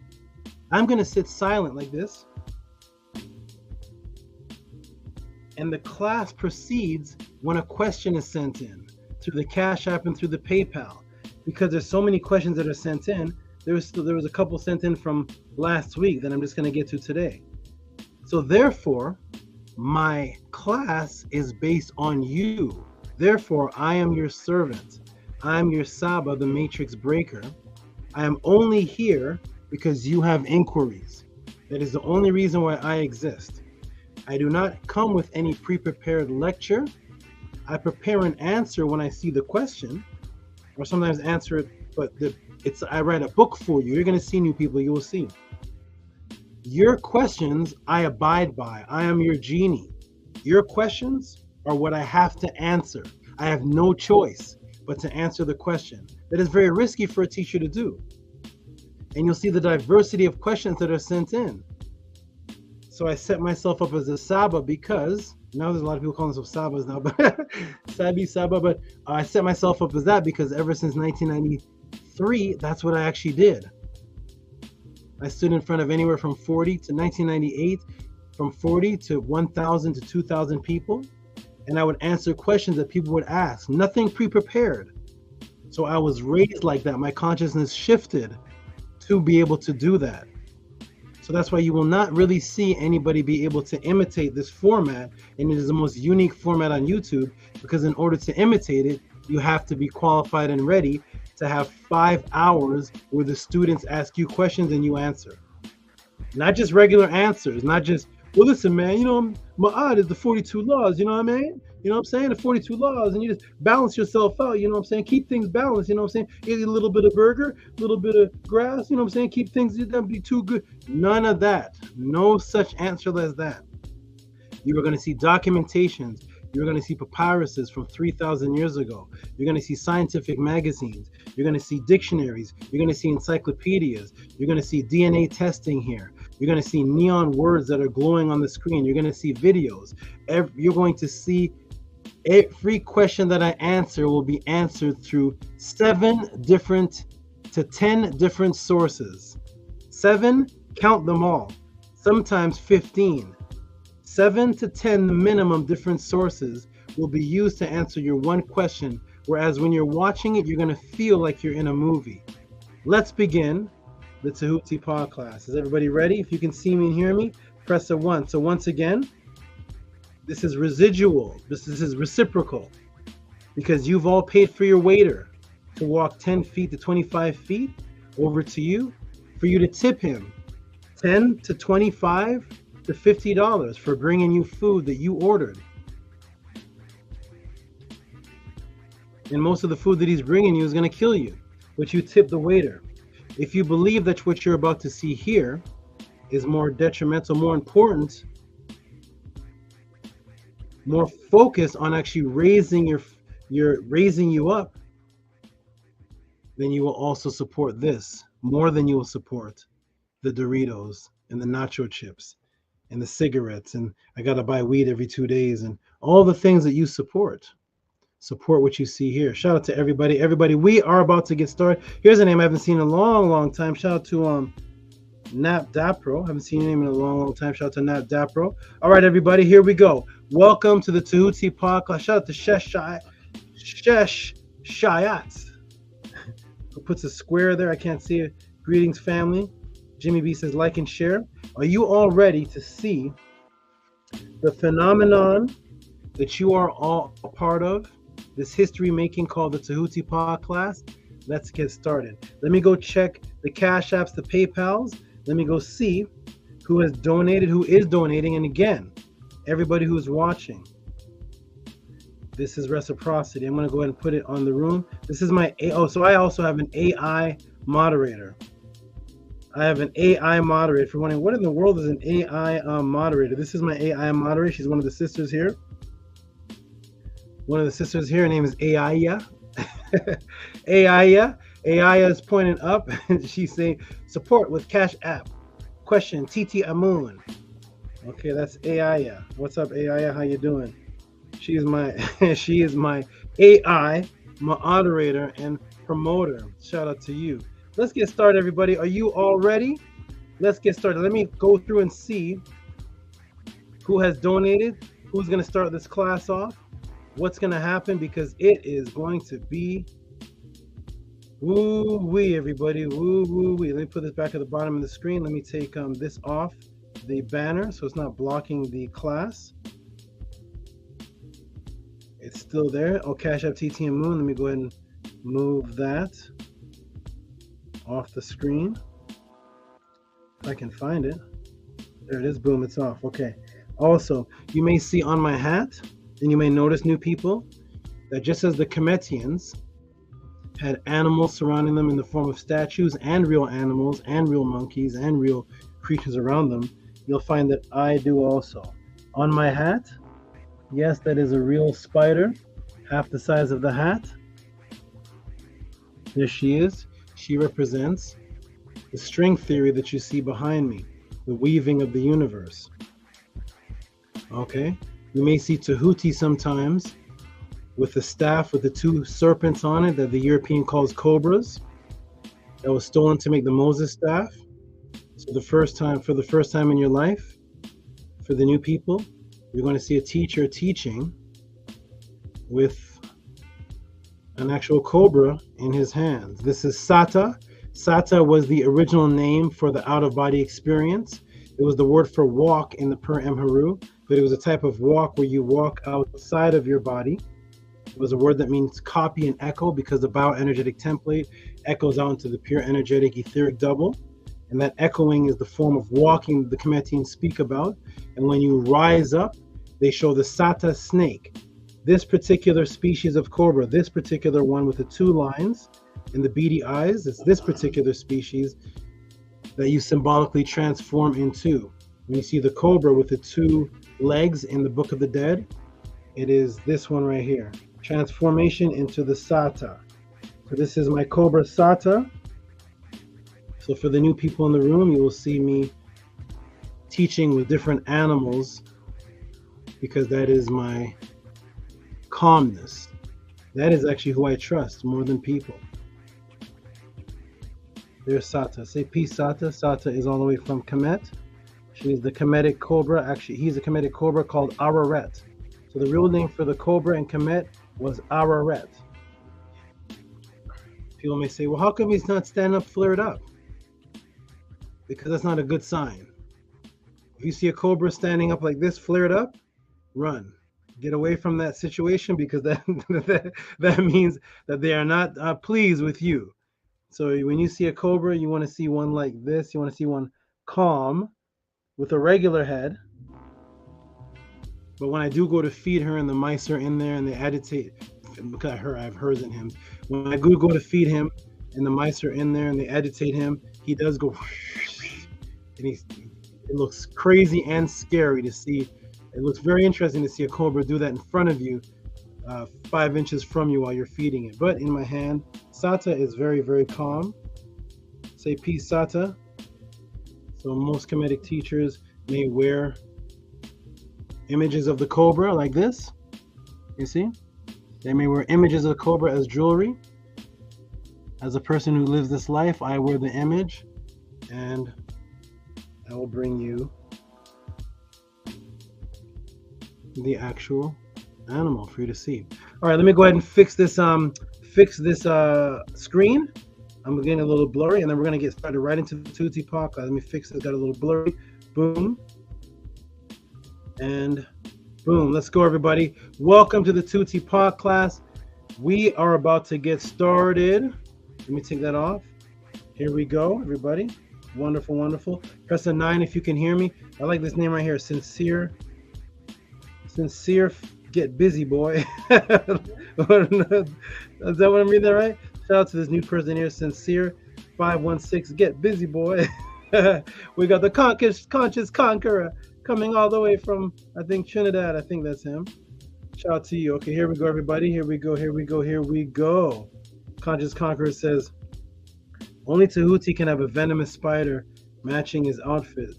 I'm going to sit silent like this, and the class proceeds when a question is sent in through the Cash App and through the PayPal. Because there's so many questions that are sent in, there was a couple sent in from last week that I'm just going to get to today. So therefore, my class is based on you. Therefore, I am your servant. I'm your SABA, the matrix breaker. I am only here because you have inquiries. That is the only reason why I exist. I do not come with any pre-prepared lecture. I prepare an answer when I see the question, or sometimes answer it, but I write a book for you. You're going to see, new people, you will see. Your questions, I abide by. I am your genie. Your questions are what I have to answer. I have no choice but to answer the question. That is very risky for a teacher to do. And you'll see the diversity of questions that are sent in. So I set myself up as a SABA because, now there's a lot of people calling themselves SABAs now, but SABA, but I set myself up as that because ever since 1993, that's what I actually did. I stood in front of anywhere from 40 to 1998, from 40 to 1,000 to 2,000 people, and I would answer questions that people would ask, nothing pre-prepared. So I was raised like that. My consciousness shifted to be able to do that. So that's why you will not really see anybody be able to imitate this format, and it is the most unique format on YouTube, because in order to imitate it, you have to be qualified and ready to have 5 hours where the students ask you questions and you answer. Not just regular answers, not just, well, listen, man, you know, Ma'ad is the 42 laws, you know what I mean? You know what I'm saying? The 42 laws, and you just balance yourself out, you know what I'm saying? Keep things balanced, you know what I'm saying? Eat a little bit of burger, a little bit of grass, you know what I'm saying? Keep things, it doesn't be too good. None of that. No such answer as that. You are going to see documentations. You're going to see papyruses from 3,000 years ago. You're going to see scientific magazines. You're going to see dictionaries. You're going to see encyclopedias. You're going to see DNA testing here. You're going to see neon words that are glowing on the screen. You're going to see videos. You're going to see every question that I answer will be answered through 7 different to 10 different sources. 7, count them all. Sometimes 15. 7 to 10, the minimum, different sources will be used to answer your one question, whereas when you're watching it, you're going to feel like you're in a movie. Let's begin the Tehuti Pod class. Is everybody ready? If you can see me and hear me, press a 1. So once again, this is residual. This is reciprocal, because you've all paid for your waiter to walk 10 feet to 25 feet over to you, for you to tip him 10 to 25 to $50 for bringing you food that you ordered. And most of the food that he's bringing you is going to kill you, but you tip the waiter. If you believe that what you're about to see here is more detrimental, more important, more focused on actually raising you up, then you will also support this more than you will support the Doritos and the nacho chips and the cigarettes, and I gotta buy weed every 2 days, and all the things that you support. Support what you see here. Shout out to everybody. Everybody, we are about to get started. Here's a name I haven't seen in a long time. Shout out to Nap Dapro. Haven't seen your name in a long time. Shout out to Nap Dapro. All right, everybody, here we go. Welcome to the Tehuti'S podcast. Shout out to Shesh Shayat. Who puts a square there? I can't see it. Greetings, family. Jimmy B says like and share. Are you all ready to see the phenomenon that you are all a part of? This history making called the Tehuti'S podcast. Let's get started. Let me go check the Cash Apps, the PayPals. Let me go see who has donated, who is donating. And again, everybody who's watching, this is reciprocity. I'm going to go ahead and put it on the room. This is my, so I also have an AI moderator. I have an AI moderator. For wondering, what in the world is an AI moderator? This is my AI moderator. She's one of the sisters here. One of the sisters here, her name is Aiya. Aiya is pointing up. She's saying, support with Cash App. Question, T.O.M. Amun. Okay, that's Aiya. What's up, Aiya? How you doing? She is my AI moderator and promoter. Shout out to you. Let's get started, everybody. Are you all ready? Let's get started. Let me go through and see who has donated, who's going to start this class off, what's going to happen, because it is going to be woo-wee, everybody. Woo-wee. Let me put this back at the bottom of the screen. Let me take this off the banner so it's not blocking the class. It's still there. Oh, Cash App T.O.M. Moon. Let me go ahead and move that off the screen. If I can find it. There it is. Boom, it's off. Okay. Also, you may see on my hat, and you may notice, new people, that just as the Cometians had animals surrounding them in the form of statues and real animals and real monkeys and real creatures around them, you'll find that I do also. On my hat, yes, that is a real spider, half the size of the hat. There she is. She represents the string theory that you see behind me, the weaving of the universe. Okay? You may see Tehuti sometimes with the staff with the two serpents on it that the European calls cobras. That was stolen to make the Moses staff. So for the first time in your life, for the new people, you're going to see a teacher teaching with an actual cobra in his hands. This is Sata. Sata was the original name for the out-of-body experience. It was the word for walk in the Per Emheru, but it was a type of walk where you walk outside of your body. It was a word that means copy and echo, because the bioenergetic template echoes out into the pure energetic etheric double. And that echoing is the form of walking the Cometians speak about. And when you rise up, they show the Sata snake. This particular species of cobra, this particular one with the two lines and the beady eyes, it's this particular species that you symbolically transform into. When you see the cobra with the two legs in the Book of the Dead, it is this one right here. Transformation into the Sata. So this is my cobra Sata. So for the new people in the room, you will see me teaching with different animals, because that is my calmness. That is actually who I trust more than people. There's Sata. Say peace, Sata. Sata is all the way from Kemet. She's the Kemetic cobra. Actually, he's a Kemetic cobra called Araret. So the real name for the cobra in Kemet was Araret. People may say, well, how come he's not standing up, flared up? Because that's not a good sign. If you see a cobra standing up like this, flared up, run. Get away from that situation, because that means that they are not pleased with you. So when you see a cobra, you want to see one like this. You want to see one calm with a regular head. But when I do go to feed her and the mice are in there and they agitate, look at her, I have hers and him. When I go to feed him and the mice are in there and they agitate him, he does go, and it looks crazy and scary to see. It looks very interesting to see a cobra do that in front of you, 5 inches from you while you're feeding it. But in my hand, Sata is very, very calm. Say peace, Sata. So most Kemetic teachers may wear images of the cobra like this. You see? They may wear images of the cobra as jewelry. As a person who lives this life, I wear the image, and I will bring you the actual animal for you to see. All right, let me go ahead and fix this screen. I'm getting a little blurry, and then we're gonna get started right into the Tehuti's podcast. Let me fix it. Got a little blurry. Boom. And boom. Let's go, everybody. Welcome to the Tehuti's podcast. We are about to get started. Let me take that off. Here we go, everybody. Wonderful, wonderful. Press a 9 if you can hear me. I like this name right here. Sincere, get busy, boy. Is that what I'm reading that right? Shout out to this new person here, Sincere 516. Get busy, boy. We got the conscious conqueror coming all the way from, I think, Trinidad. I think that's him. Shout out to you. Okay, here we go, everybody. Here we go. Conscious conqueror says, only Tehuti can have a venomous spider matching his outfit.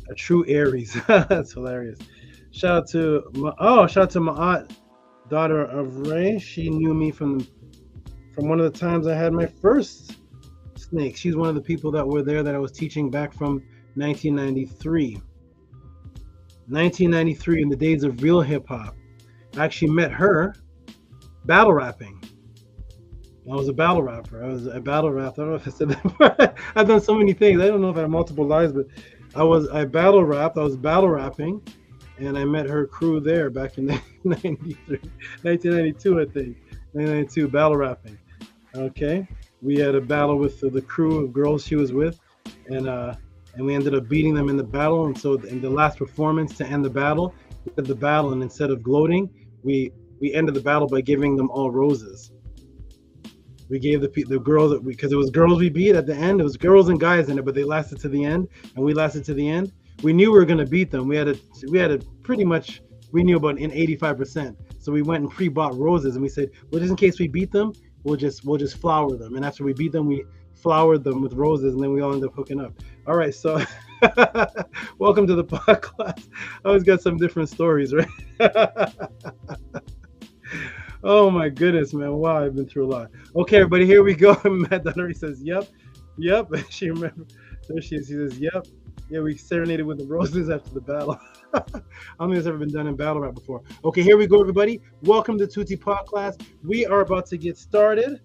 A true Aries. That's hilarious. Shout out to Ma'at, daughter of Ray. She knew me from one of the times I had my first snake. She's one of the people that were there that I was teaching back from 1993. 1993, in the days of real hip hop. I actually met her battle rapping. I was a battle rapper. I battle rapped. I don't know if I said that. I've done so many things. I don't know if I have multiple lives, but I battle rapped. I was battle rapping, and I met her crew there back in 1992, I think. 1992, battle rapping. Okay, we had a battle with the crew of girls she was with, and we ended up beating them in the battle. And so in the last performance to end the battle, we did the battle, and instead of gloating, we ended the battle by giving them all roses. We gave the girls, because it was girls we beat at the end. It was girls and guys in it, but they lasted to the end, and we lasted to the end. We knew we were going to beat them. We had a pretty much, we knew about in 85%. So we went and pre-bought roses, and we said, well, just in case we beat them, we'll just flower them. And after we beat them, we flowered them with roses, and then we all ended up hooking up. All right, so welcome to the podcast. I always got some different stories, right? Oh my goodness, man. Wow, I've been through a lot. Okay, everybody, here we go. Matt Donnery says, yep. She remembers. There she is. She says, yep. Yeah, we serenaded with the roses after the battle. I don't think it's ever been done in battle rap before. Okay, here we go, everybody. Welcome to Tehuti's podcast. We are about to get started.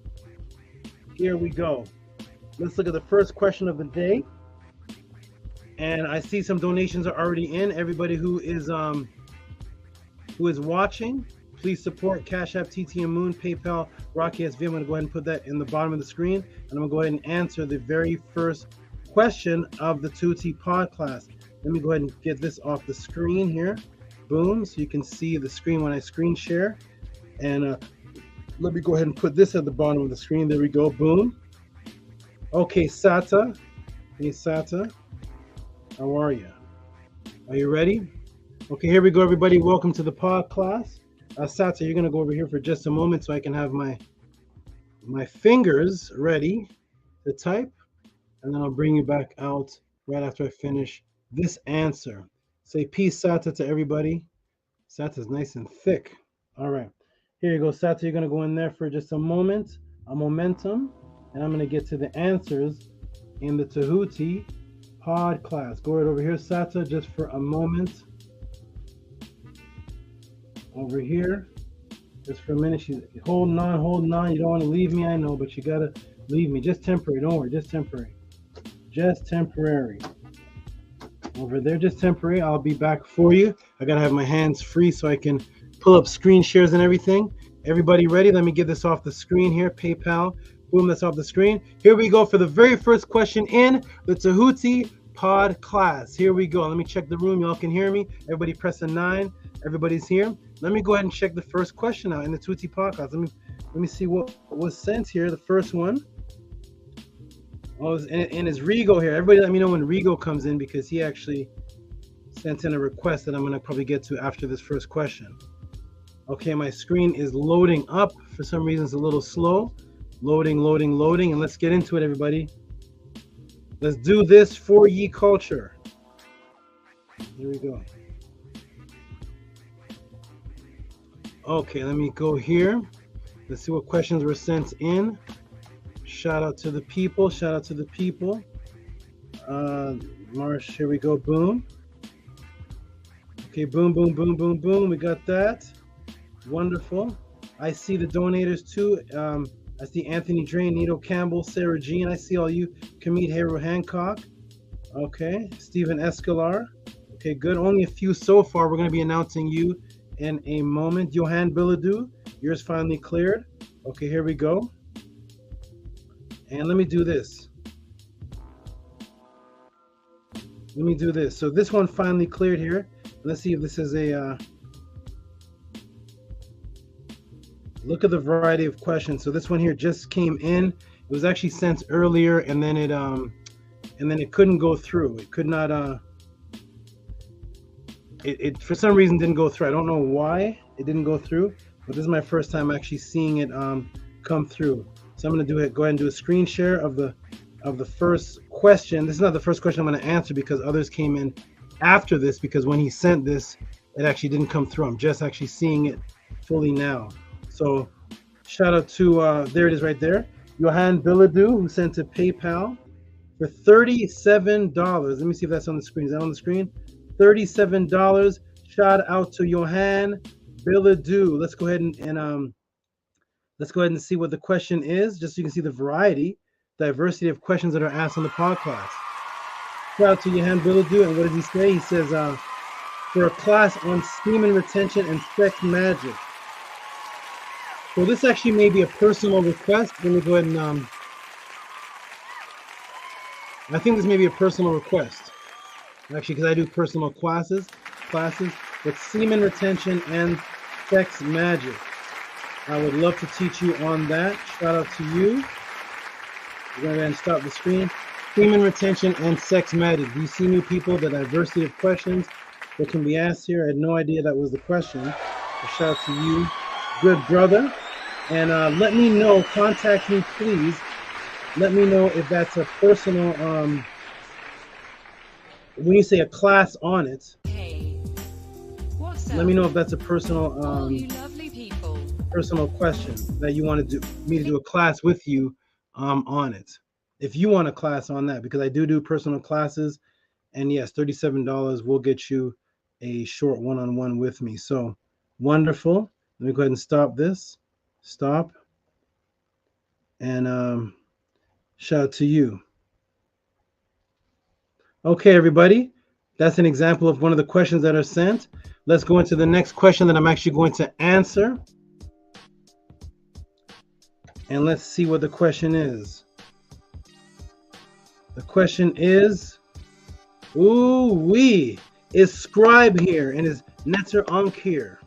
Here we go. Let's look at the first question of the day. And I see some donations are already in. Everybody who is watching, please support Cash App, TTM Moon, PayPal, Rocky SV. I'm going to go ahead and put that in the bottom of the screen. And I'm going to go ahead and answer the very first question of the Tehuti's podcast. Let me go ahead and get this off the screen here. Boom, so you can see the screen when I screen share. And let me go ahead and put this at the bottom of the screen. There we go, boom. Okay, Sata. Hey, Sata. How are you? Are you ready? Okay, here we go, everybody. Welcome to the podcast. Sata, you're going to go over here for just a moment so I can have my fingers ready to type. And then I'll bring you back out right after I finish this answer. Say peace, Sata, to everybody. Sata's nice and thick. All right. Here you go, Sata. You're going to go in there for just a moment, a momentum. And I'm going to get to the answers in the Tehuti's podcast. Go right over here, Sata, just for a moment. Over here, just for a minute. She's holding on. You don't want to leave me, I know, but you got to leave me. Just temporary. Don't worry, just temporary. Just temporary. Over there, just temporary. I'll be back for you. I got to have my hands free so I can pull up screen shares and everything. Everybody ready? Let me get this off the screen here. PayPal. Boom, that's off the screen. Here we go for the very first question in the Tehuti's podcast. Here we go. Let me check the room. Y'all can hear me. Everybody press a 9. Everybody's here. Let me go ahead and check the first question out in the Tehuti's podcast. Let me see what was sent here. The first one. Oh, and it's Rigo here. Everybody let me know when Rigo comes in because he actually sent in a request that I'm going to probably get to after this first question. Okay, my screen is loading up. For some reason, it's a little slow. Loading. And let's get into it, everybody. Let's do this for ye culture. Here we go. Okay, let me go here. Let's see what questions were sent in. Shout out to the people. Shout out to the people. Marsh, here we go. Boom. Okay, boom, boom, boom, boom, boom. We got that. Wonderful. I see the donators too. I see Anthony Drain, Nito Campbell, Sarah Jean. I see all you. Kamit Hero Hancock. Okay. Stephen Escalar. Okay, good. Only a few so far. We're going to be announcing you in a moment. Johan Billadou, yours finally cleared. Okay, here we go. And let me do this. Let me do this. So this one finally cleared here. Let's see if this is a look at the variety of questions. So this one here just came in. It was actually sent earlier, and then it couldn't go through. It could not. It for some reason didn't go through. I don't know why it didn't go through, but this is my first time actually seeing it come through. So I'm going to go ahead and do a screen share of the first question. This is not the first question I'm going to answer because others came in after this, because when he sent this, it actually didn't come through. I'm just actually seeing it fully now. So shout out to, there it is right there, Johan Billadou, who sent to PayPal for $37. Let me see if that's on the screen. Is that on the screen? $37. Shout out to Johan Billadou. Let's go ahead and let's go ahead and see what the question is, just so you can see the diversity of questions that are asked on the podcast. Shout out to Johan Billadou, and what does he say? He says, for a class on semen retention and sex magic. So this actually may be a personal request. Let me go ahead and I think this may be a personal request, actually, because I do personal classes with semen retention and sex magic. I would love to teach you on that. Shout out to you. We're going to go ahead and stop the screen. Semen retention and sex magic. Do you see new people? The diversity of questions that can be asked here. I had no idea that was the question. So shout out to you, good brother. And let me know, contact me please. Let me know if that's a personal, when you say a class on it, hey, what's up? Let me know if that's a personal, All you lovely people. personal question that you want to do, me to do a class with you on it. If you want a class on that, because I do personal classes, and yes, $37 will get you a short one-on-one with me. So wonderful. Let me go ahead and stop this. Stop. And shout out to you. Okay, everybody. That's an example of one of the questions that are sent. Let's go into the next question that I'm actually going to answer. And let's see what the question is. The question is, is Scribe here? And is Netzer Unk here?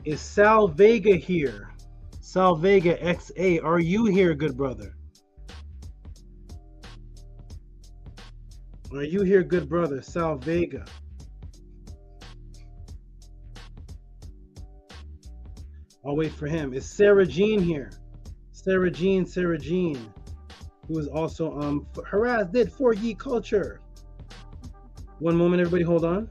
Is Sal Vega here? Sal Vega XA, are you here, good brother? Are you here, good brother? Sal Vega. I'll wait for him. Is Sarah Jean here? Sarah Jean, who is also harassed did for ye culture. One moment, everybody, hold on.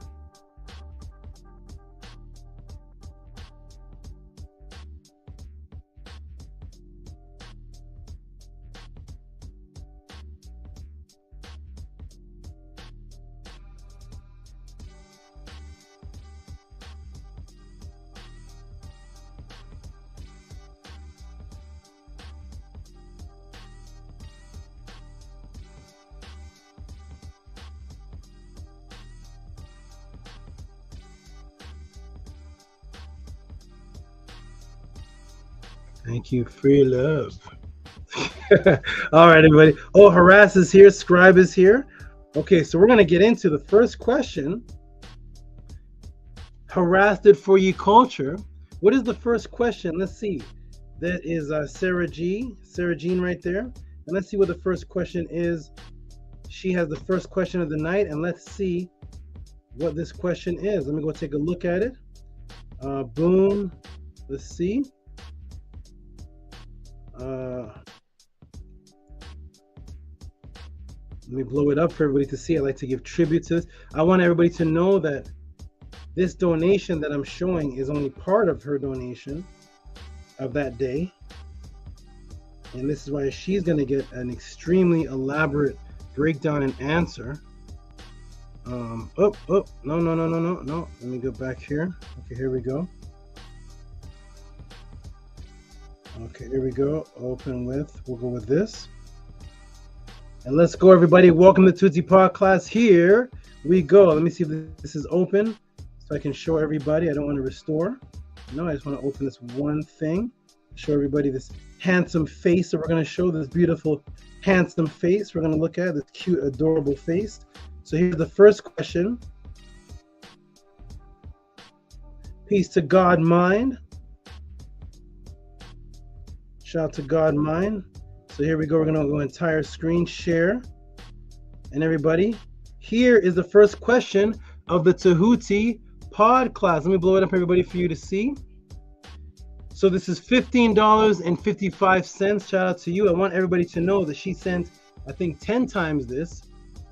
Thank you for your love. All right, everybody. Oh, Harass is here. Scribe is here. Okay, so we're going to get into the first question. Harassed it for ye culture. What is the first question? Let's see. That is Sarah Jean right there. And let's see what the first question is. She has the first question of the night, and let's see what this question is. Let me go take a look at it. Boom. Let's see. Let me blow it up for everybody to see. I like to give tribute to this. I want everybody to know that This donation that I'm showing is only part of her donation of that day. And this is why she's going to get an extremely elaborate breakdown and answer. No. Let me go back here. Okay, here we go. Okay, here we go. Open with, we'll go with this. And let's go, everybody. Welcome to Tootsie Pod class. Here we go. Let me see if this is open so I can show everybody. I don't want to restore. No, I just want to open this one thing. Show everybody this handsome face that we're going to show, this beautiful, handsome face. We're going to look at this cute, adorable face. So here's the first question. Peace to God Mind. Shout out to God Mind. So here we go. We're going to go entire screen share. And everybody, here is the first question of the Tehuti Pod class. Let me blow it up, everybody, for you to see. So this is $15.55. Shout out to you. I want everybody to know that she sent, I think, 10 times this.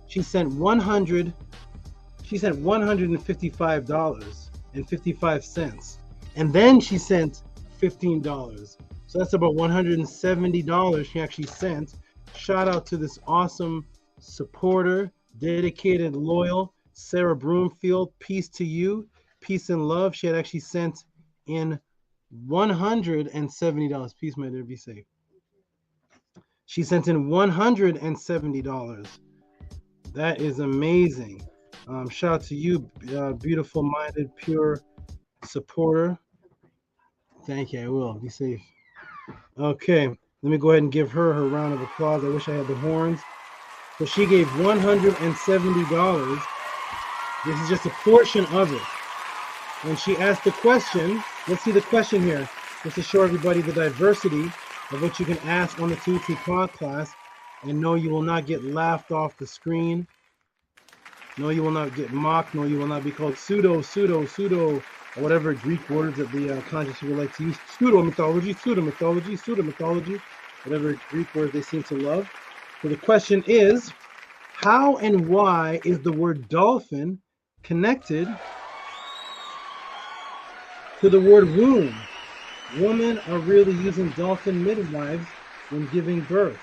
She sent $155.55. And then she sent $15. So that's about $170 she actually sent. Shout out to this awesome supporter, dedicated, loyal Sarah Broomfield. Peace to you. Peace and love. She had actually sent in $170. Peace, my dear. Be safe. She sent in $170. That is amazing. Shout out to you, beautiful minded, pure supporter. Thank you. I will. Be safe. Okay. Let me go ahead and give her her round of applause. I wish I had the horns. So she gave $170. This is just a portion of it. When she asked the question, let's see the question here, just to show everybody the diversity of what you can ask on the Tehuti Pod class. And no, you will not get laughed off the screen. No, you will not get mocked. No, you will not be called pseudo, or whatever Greek words that the conscious would like to use. Pseudo mythology, whatever Greek words they seem to love. So the question is, how and why is the word dolphin connected to the word womb? Women are really using dolphin midwives when giving birth.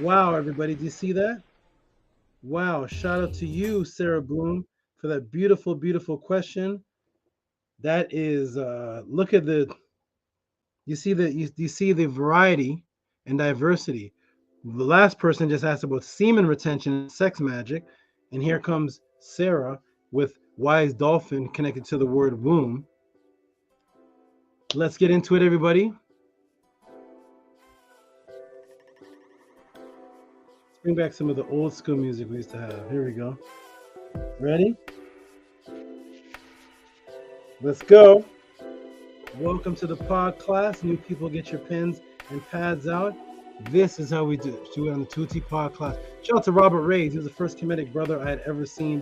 Wow, everybody, do you see that? Wow, shout out to you, Sarah Bloom, for that beautiful, beautiful question. That is, look at the, you see the variety and diversity. The last person just asked about semen retention and sex magic. And here comes Sarah with why is dolphin connected to the word womb. Let's get into it, everybody. Let's bring back some of the old school music we used to have. Here we go. Ready? Let's go. Welcome to the pod class. New people, get your pens and pads out. This is how we do it on the Tehuti Pod class. Shout out to Robert Reyes. He was the first comedic brother I had ever seen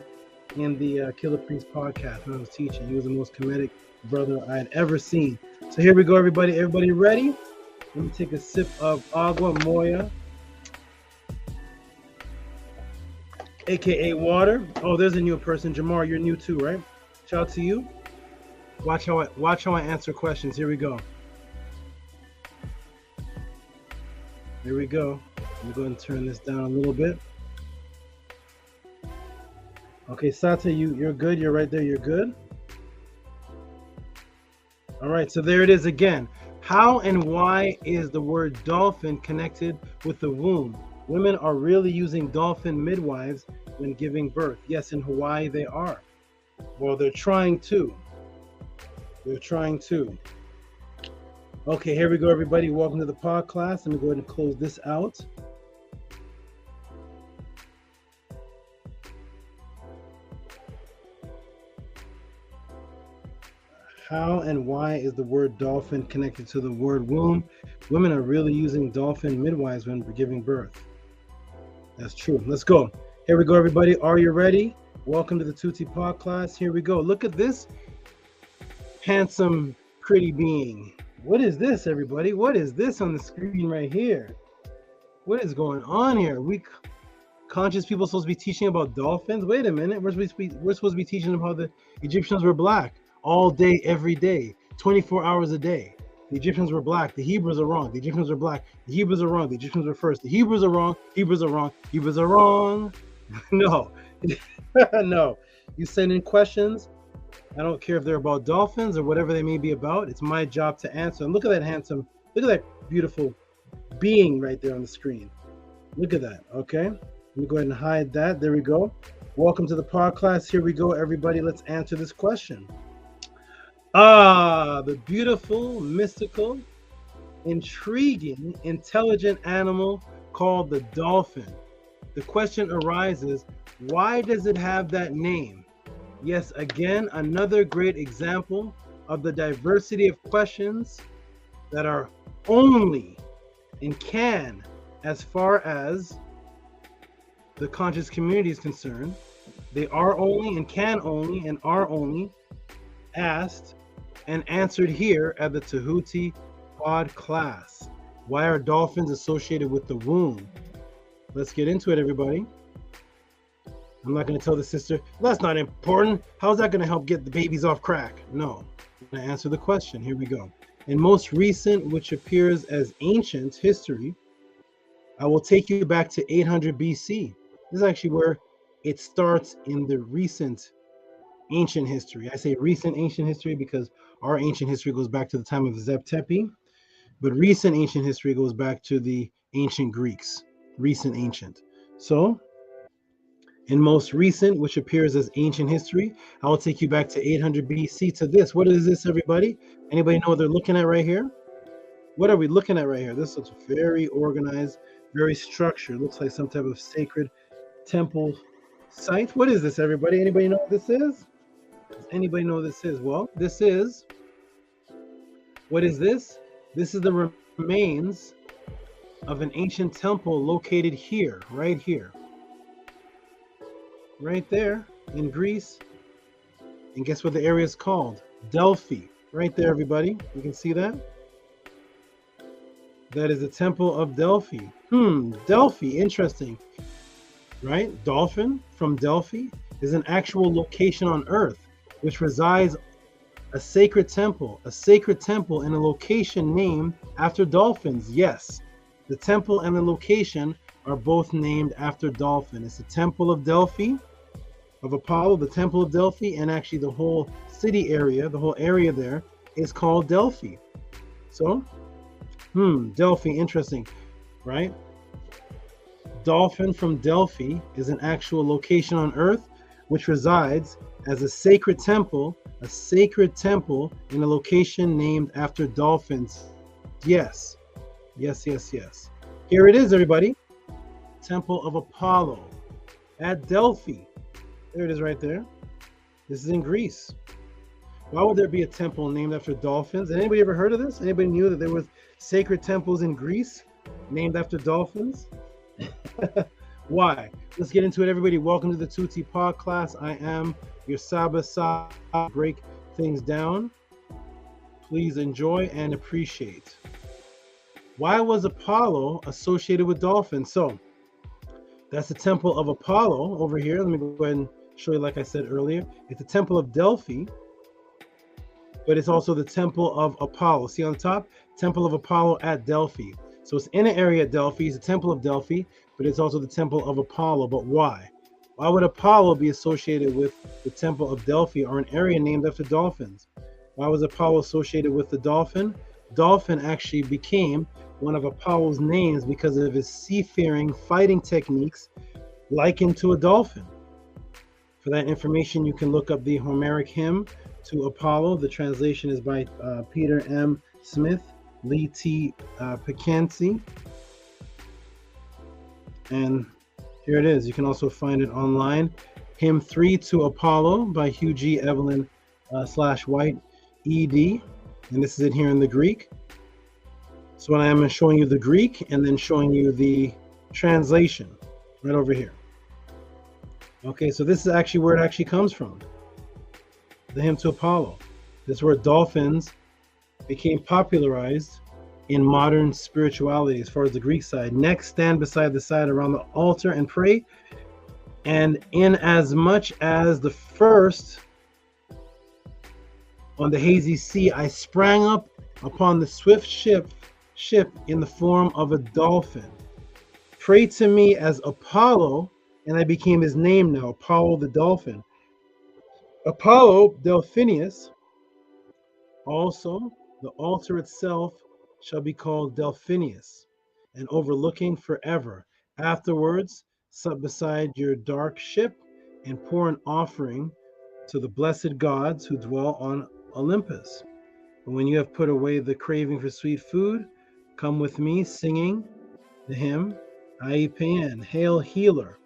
in the Killer Priest podcast when I was teaching. He was the most comedic brother I had ever seen. So here we go, everybody. Everybody ready? Let me take a sip of agua moya, aka water. Oh, there's a new person. Jamar, you're new too, right? Shout out to you. Watch how I answer questions. Here we go. Here we go. Let me go ahead and turn this down a little bit. Okay, Sata, you're good. You're right there. You're good. All right, so there it is again. How and why is the word dolphin connected with the womb? Women are really using dolphin midwives when giving birth. Yes, in Hawaii they are. Well, they're trying to. They're trying to. Okay, here we go, everybody. Welcome to the pod class. Let me go ahead and close this out. How and why is the word dolphin connected to the word womb? Women are really using dolphin midwives when giving birth. That's true. Let's go. Here we go, everybody. Are you ready? Welcome to the Tehuti Pod class. Here we go. Look at this handsome, pretty being. What is this, everybody? What is this on the screen right here? What is going on here? Conscious people supposed to be teaching about dolphins? Wait a minute. We're supposed to be teaching them how the Egyptians were black all day, every day, 24 hours a day. The Egyptians were black. The Hebrews are wrong. The Egyptians were black. The Hebrews are wrong. The Egyptians were first. The Hebrews are wrong. Hebrews are wrong. Hebrews are wrong. No. No. You send in questions. I don't care if they're about dolphins or whatever they may be about. It's my job to answer. And look at that handsome, look at that beautiful being right there on the screen. Look at that. Okay. Let me go ahead and hide that. There we go. Welcome to the pod class. Here we go, everybody. Let's answer this question. The beautiful, mystical, intriguing, intelligent animal called the dolphin. The question arises, why does it have that name? Yes, again, another great example of the diversity of questions that are only and can, as far as the conscious community is concerned, they are only and can only and are only asked and answered here at the Tehuti pod class. Why are dolphins associated with the womb? Let's get into it, everybody. I'm not going to tell the sister, that's not important. How's that going to help get the babies off crack? No. I'm going to answer the question. Here we go. In most recent, which appears as ancient history, I will take you back to 800 BC. This is actually where it starts in the recent ancient history. I say recent ancient history because our ancient history goes back to the time of Zeb Tepi, but recent ancient history goes back to the ancient Greeks. Recent ancient. So, in most recent, which appears as ancient history, I will take you back to 800 BC to this. What is this, everybody? Anybody know what they're looking at right here? What are we looking at right here? This looks very organized, very structured. Looks like some type of sacred temple site. What is this, everybody? Anybody know what this is? Does anybody know what this is? Well, this is, what is this? This is the remains of an ancient temple located here, right here. Right there in Greece. And guess what the area is called? Delphi. Right there, everybody. You can see that? That is the temple of Delphi. Delphi, interesting. Right? Dolphin from Delphi is an actual location on earth which resides a sacred temple in a location named after dolphins. Yes, the temple and the location are both named after dolphin. It's the temple of Delphi, of Apollo, the temple of Delphi, and actually the whole city area, the whole area there is called Delphi. So, Delphi, interesting, right? Dolphin from Delphi is an actual location on earth which resides as a sacred temple in a location named after dolphins. Yes. Here it is, everybody. Temple of Apollo at Delphi. There it is right there. This is in Greece. Why would there be a temple named after dolphins? Anybody ever heard of this? Anybody knew that there was sacred temples in Greece named after dolphins? Why? Let's get into it, everybody. Welcome to the Tehuti pod class. I am your SABA. Break things down. Please enjoy and appreciate. Why was Apollo associated with dolphins? So that's the temple of Apollo over here. Let me go ahead and show you, like I said earlier. It's the temple of Delphi, but it's also the temple of Apollo. See on the top? Temple of Apollo at Delphi. So it's in an area at Delphi. It's the temple of Delphi, but it's also the temple of Apollo. But why? Why would Apollo be associated with the temple of Delphi or an area named after dolphins? Why was Apollo associated with the dolphin? Dolphin actually became one of Apollo's names because of his seafaring fighting techniques likened to a dolphin. For that information, you can look up the Homeric hymn to Apollo. The translation is by Peter M. Smith, Lee T. Picancy. And here it is. You can also find it online. Hymn 3 to Apollo by Hugh G. Evelyn /White ED. And this is it here in the Greek. So I am showing you the Greek and then showing you the translation right over here. Okay, so this is actually where it actually comes from. The hymn to Apollo. This is where dolphins became popularized in modern spirituality as far as the Greek side. Next, stand beside the side around the altar and pray. And in as much as the first on the hazy sea, I sprang up upon the swift ship in the form of a dolphin. Pray to me as Apollo, and I became his name now, Apollo the dolphin. Apollo Delphinius, also the altar itself shall be called Delphinius, and overlooking forever. Afterwards, sit beside your dark ship and pour an offering to the blessed gods who dwell on Olympus. But when you have put away the craving for sweet food, come with me singing the hymn, Aipaean, Hail Healer.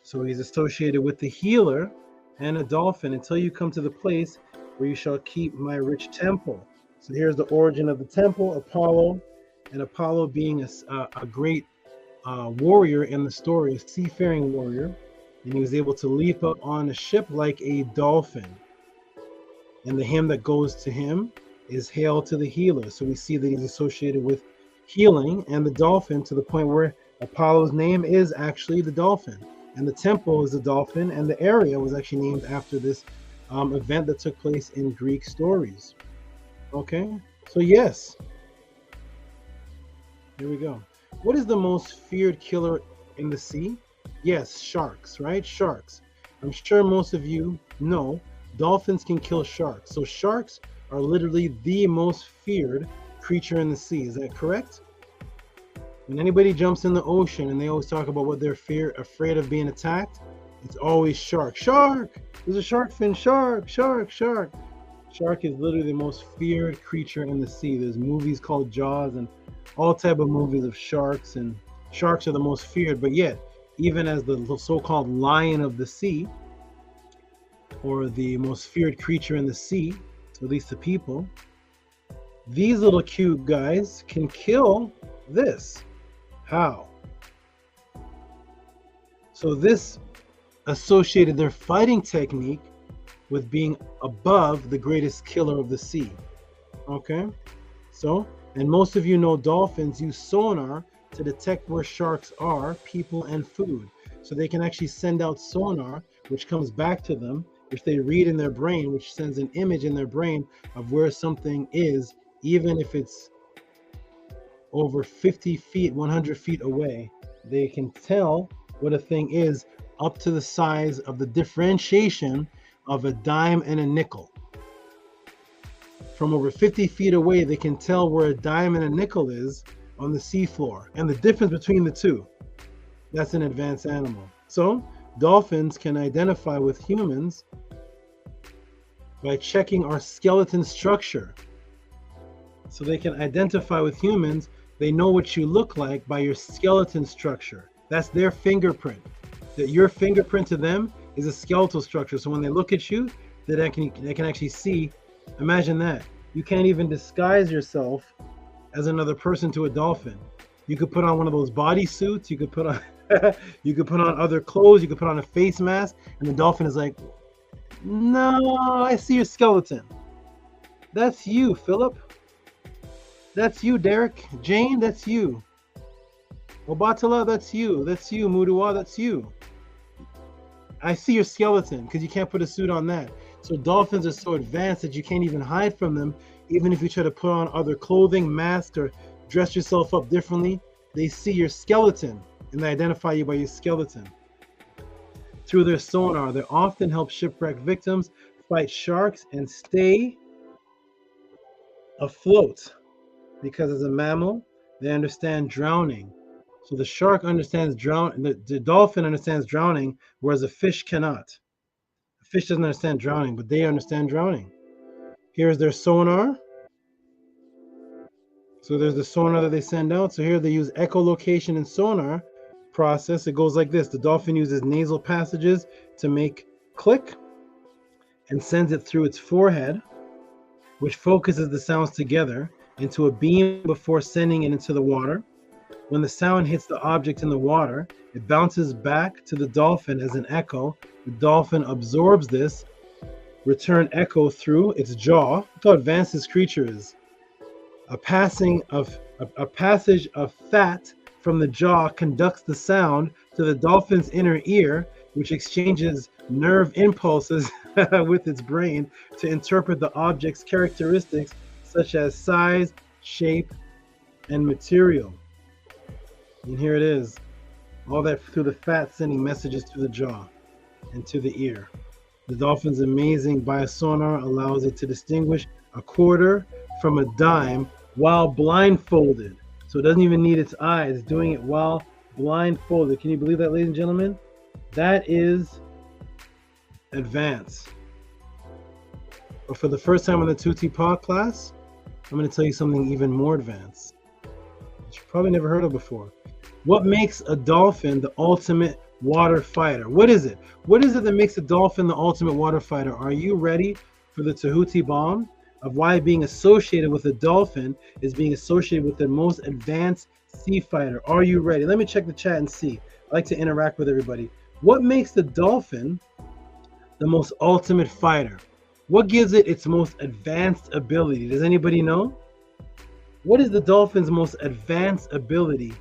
So he's associated with the healer and a dolphin until you come to the place where you shall keep my rich temple. So here's the origin of the temple, Apollo, and Apollo being a great warrior in the story, a seafaring warrior, and he was able to leap up on a ship like a dolphin. And the hymn that goes to him is Hail to the Healer. So we see that he's associated with healing and the dolphin to the point where Apollo's name is actually the dolphin. And the temple is the dolphin, and the area was actually named after this event that took place in Greek stories. Okay, so yes. Here we go. What is the most feared killer in the sea? Yes, sharks, right? Sharks. I'm sure most of you know dolphins can kill sharks. So sharks are literally the most feared creature in the sea. Is that correct? When anybody jumps in the ocean and they always talk about what they're afraid of being attacked, it's always shark. Shark! There's a shark fin. Shark! Shark! Shark! Shark is literally the most feared creature in the sea. There's movies called Jaws and all type of movies of sharks, and sharks are the most feared. But yet, even as the so-called lion of the sea, or the most feared creature in the sea, at least to people, these little cute guys can kill this. How? So this associated their fighting technique with being above the greatest killer of the sea. Okay? So, and most of you know dolphins use sonar to detect where sharks are, people, and food. So they can actually send out sonar, which comes back to them, which they read in their brain, which sends an image in their brain of where something is, even if it's over 50 feet, 100 feet away. They can tell what a thing is up to the size of the differentiation of a dime and a nickel. From over 50 feet away, they can tell where a dime and a nickel is on the seafloor, and the difference between the two. That's an advanced animal. So dolphins can identify with humans by checking our skeleton structure. So they can identify with humans. They know what you look like by your skeleton structure. That's their fingerprint. That your fingerprint to them is a skeletal structure. So when they look at you, they can actually see. Imagine that. You can't even disguise yourself as another person to a dolphin. You could put on one of those body suits. You could put on you could put on other clothes. You could put on a face mask, and the dolphin is like, "No, I see your skeleton. That's you, Philip. That's you, Derek. Jane, that's you. Obatala, that's you. That's you, Mutwa, that's you. I see your skeleton," because you can't put a suit on that. So dolphins are so advanced that you can't even hide from them. Even if you try to put on other clothing, mask, or dress yourself up differently, they see your skeleton and they identify you by your skeleton. Through their sonar, they often help shipwreck victims fight sharks and stay afloat, because as a mammal, they understand drowning. So the shark understands drowning, the dolphin understands drowning, whereas a fish cannot. A fish doesn't understand drowning, but they understand drowning. Here's their sonar. So there's the sonar that they send out. So here they use echolocation and sonar process. It goes like this. The dolphin uses nasal passages to make click and sends it through its forehead, which focuses the sounds together into a beam before sending it into the water. When the sound hits the object in the water, it bounces back to the dolphin as an echo. The dolphin absorbs this return echo through its jaw. Look how advanced this creature is. A A passage of fat from the jaw conducts the sound to the dolphin's inner ear, which exchanges nerve impulses with its brain to interpret the object's characteristics such as size, shape, and material. And here it is. All that through the fat sending messages to the jaw and to the ear. The dolphin's amazing biosonar allows it to distinguish a quarter from a dime while blindfolded. So it doesn't even need its eyes, it's doing it while blindfolded. Can you believe that, ladies and gentlemen? That is advanced. But for the first time in the Tehuti's pod class, I'm going to tell you something even more advanced, which you've probably never heard of before. What makes a dolphin the ultimate water fighter? What is it? What is it that makes a dolphin the ultimate water fighter? Are you ready for the Tehuti's bomb of why being associated with a dolphin is being associated with the most advanced sea fighter? Are you ready? Let me check the chat and see. I like to interact with everybody. What makes the dolphin the most ultimate fighter? What gives it its most advanced ability? Does anybody know? What is the dolphin's most advanced ability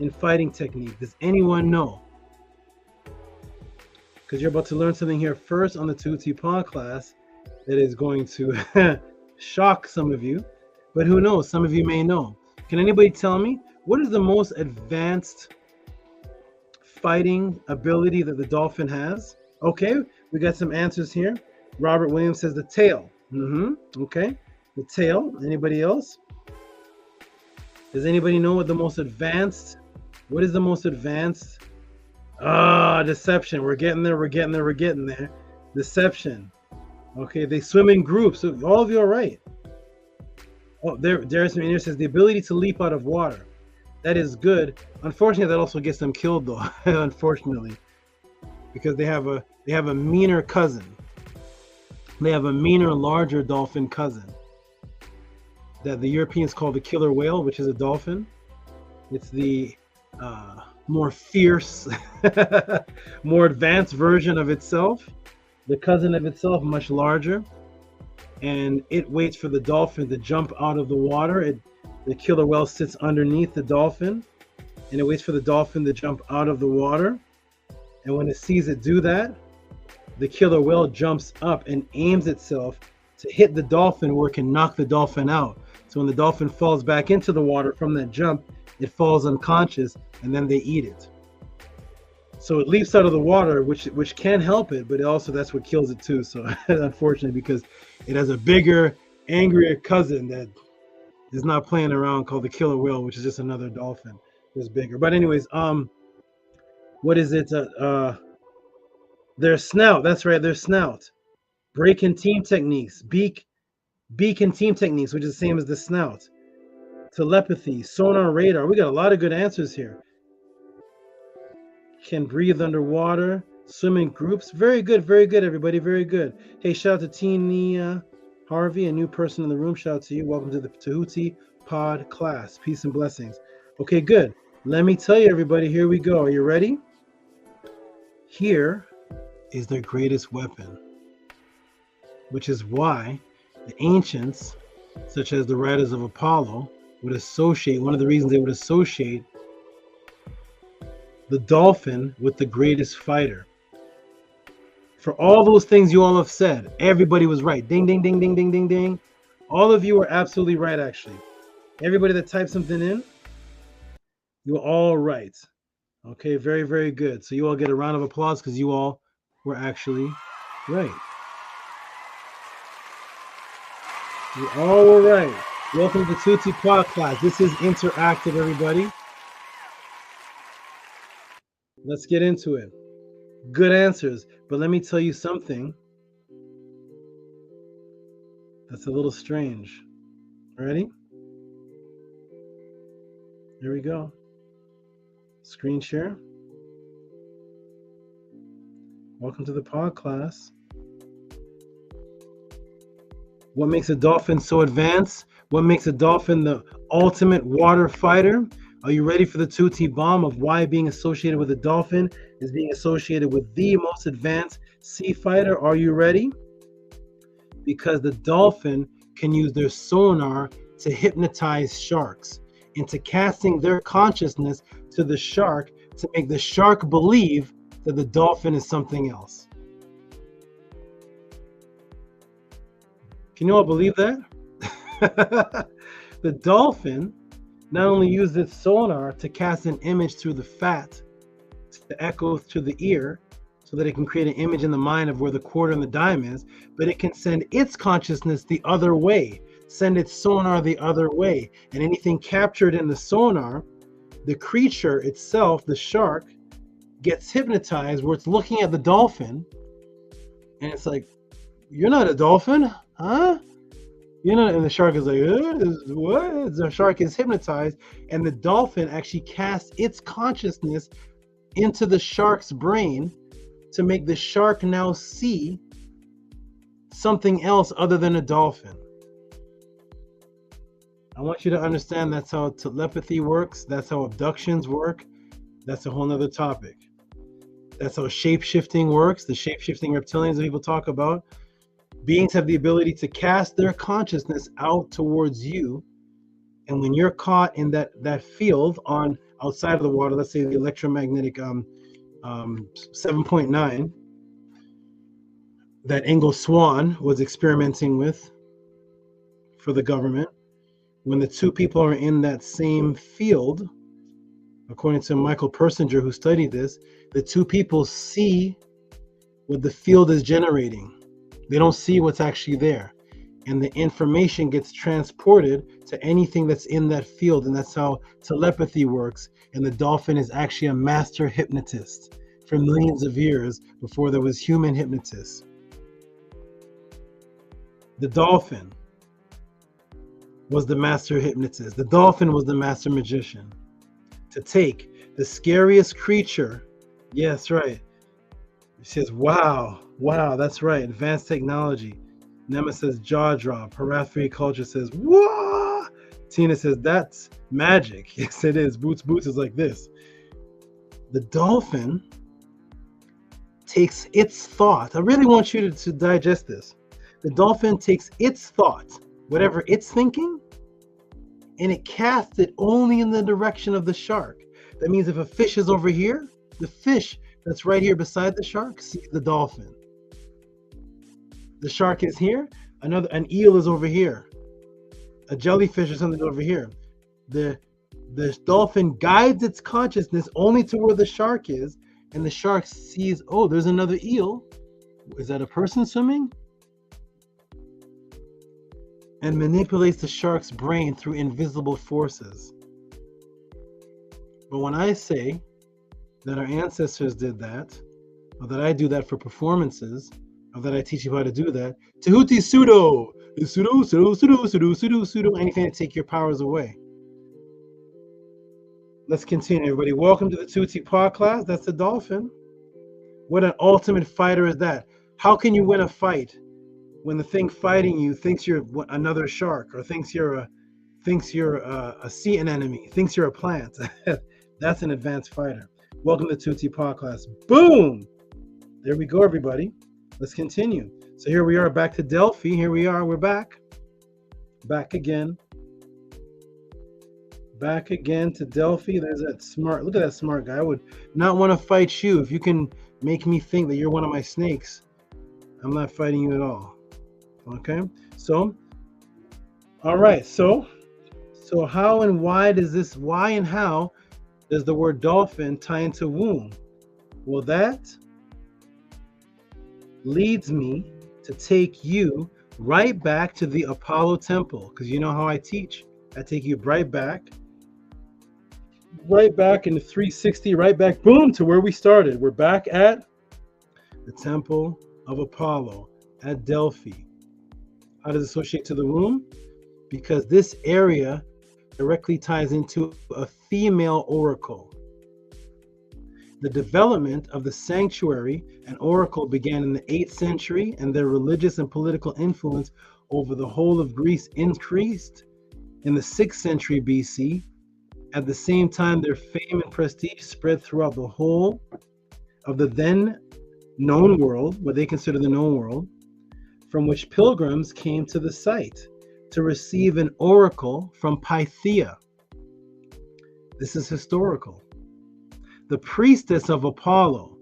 in fighting technique? Does anyone know? Because you're about to learn something here first on the Tehuti's pod class that is going to shock some of you, but who knows? Some of you may know. Can anybody tell me what is the most advanced fighting ability that the dolphin has? Okay, we got some answers here. Robert Williams says the tail. Okay, the tail. Anybody else? Does anybody know what the most advanced? What is the most advanced? Deception. We're getting there. We're getting there. We're getting there. Deception. Okay, they swim in groups. So all of you are right. Oh, there's some in here says the ability to leap out of water. That is good. Unfortunately, that also gets them killed though. Unfortunately, because they have a meaner cousin. They have a meaner, larger dolphin cousin that the Europeans call the killer whale, which is a dolphin. It's the more fierce, more advanced version of itself. The cousin of itself, much larger, and it waits for the dolphin to jump out of the water. The killer whale sits underneath the dolphin, and it waits for the dolphin to jump out of the water. And when it sees it do that, the killer whale jumps up and aims itself to hit the dolphin where it can knock the dolphin out. So when the dolphin falls back into the water from that jump, it falls unconscious, and then they eat it. So it leaps out of the water, which can help it, but also that's what kills it too. So unfortunately, because it has a bigger, angrier cousin that is not playing around called the killer whale, which is just another dolphin that's bigger. But anyways, what is it? Their snout. That's right, their snout. Break and team techniques. Beak and team techniques, which is the same as the snout. Telepathy, sonar, radar. We got a lot of good answers here. Can breathe underwater, swim in groups. Very good, everybody. Very good. Hey, shout out to Teeny Harvey, a new person in the room. Shout out to you. Welcome to the Tehuti's pod class. Peace and blessings. Okay, good. Let me tell you, everybody. Here we go. Are you ready? Here is their greatest weapon, which is why the ancients, such as the Riders of Apollo, would associate, one of the reasons they would associate the dolphin with the greatest fighter. For all those things you all have said, everybody was right. Ding, ding, ding, ding, ding, ding, ding. All of you are absolutely right, actually. Everybody that typed something in, you're all right. Okay, very, very good. So you all get a round of applause because you all were actually right. You all were right. Welcome to Tehuti's pod class. This is interactive, everybody. Let's get into it. Good answers, but let me tell you something that's a little strange. Ready? Here we go. Screen share. Welcome to the pod class. What makes a dolphin so advanced? What makes a dolphin the ultimate water fighter? Are you ready for the Tehuti's bomb of why being associated with a dolphin is being associated with the most advanced sea fighter? Are you ready? Because the dolphin can use their sonar to hypnotize sharks. into casting their consciousness to the shark to make the shark believe that the dolphin is something else. Can you all believe that? The dolphin not only used its sonar to cast an image through the fat to echo to the ear so that it can create an image in the mind of where the quarter and the dime is, but it can send its consciousness the other way, send its sonar the other way, and anything captured in the sonar, the creature itself, the shark, gets hypnotized where it's looking at the dolphin and it's like, you're not a dolphin, huh? You know, and the shark is like, what? The shark is hypnotized, and the dolphin actually casts its consciousness into the shark's brain to make the shark now see something else other than a dolphin. I want you to understand that's how telepathy works. That's how abductions work. That's a whole nother topic. That's how shape-shifting works. The shape-shifting reptilians that people talk about. Beings have the ability to cast their consciousness out towards you. And when you're caught in that field on outside of the water, let's say the electromagnetic 7.9 that Ingo Swann was experimenting with for the government, when the two people are in that same field, according to Michael Persinger, who studied this, the two people see what the field is generating. They don't see what's actually there. And the information gets transported to anything that's in that field. And that's how telepathy works. And the dolphin is actually a master hypnotist for millions of years before there was human hypnotists. The dolphin was the master hypnotist. The dolphin was the master magician. To take the scariest creature, yes, right. He says, wow, that's right, advanced technology. Nema says, jaw drop. Harathri culture says, whoa. Tina says, that's magic. Yes, it is. Boots is like this. The dolphin takes its thought. I really want you to digest this. The dolphin takes its thought, whatever it's thinking, and it casts it only in the direction of the shark. That means if a fish is over here, the fish that's right here beside the shark sees the dolphin. The shark is here, an eel is over here, a jellyfish or something over here. The dolphin guides its consciousness only to where the shark is, and the shark sees, oh, there's another eel. Is that a person swimming? And manipulates the shark's brain through invisible forces. But when I say that our ancestors did that, or that I do that for performances, or that I teach you how to do that, Tehuti'S pseudo, anything to take your powers away. Let's continue, everybody. Welcome to the Tehuti'S podcast. That's the dolphin. What an ultimate fighter is that? How can you win a fight when the thing fighting you thinks you're another shark, or thinks you're a sea anemone, thinks you're a plant? That's an advanced fighter. Welcome to Tehuti'S podcast. Boom! There we go, everybody. Let's continue. So here we are back to Delphi. Here we are. We're back. Back again. Back again to Delphi. There's that smart. Look at that smart guy. I would not want to fight you if you can make me think that you're one of my snakes. I'm not fighting you at all. Okay. So, all right. So how and why does this? Why and how does the word dolphin tie into womb? Well, that leads me to take you right back to the Apollo temple, because you know how I teach. I take you right back into 360, right back, boom, to where we started. We're back at the temple of Apollo at Delphi. How does it associate to the womb? Because this area directly ties into a female oracle. The development of the sanctuary and oracle began in the 8th century, and their religious and political influence over the whole of Greece increased in the 6th century BC. At the same time, their fame and prestige spread throughout the whole of the then known world, what they consider the known world, from which pilgrims came to the site to receive an oracle from Pythia. This is historical. The priestess of Apollo,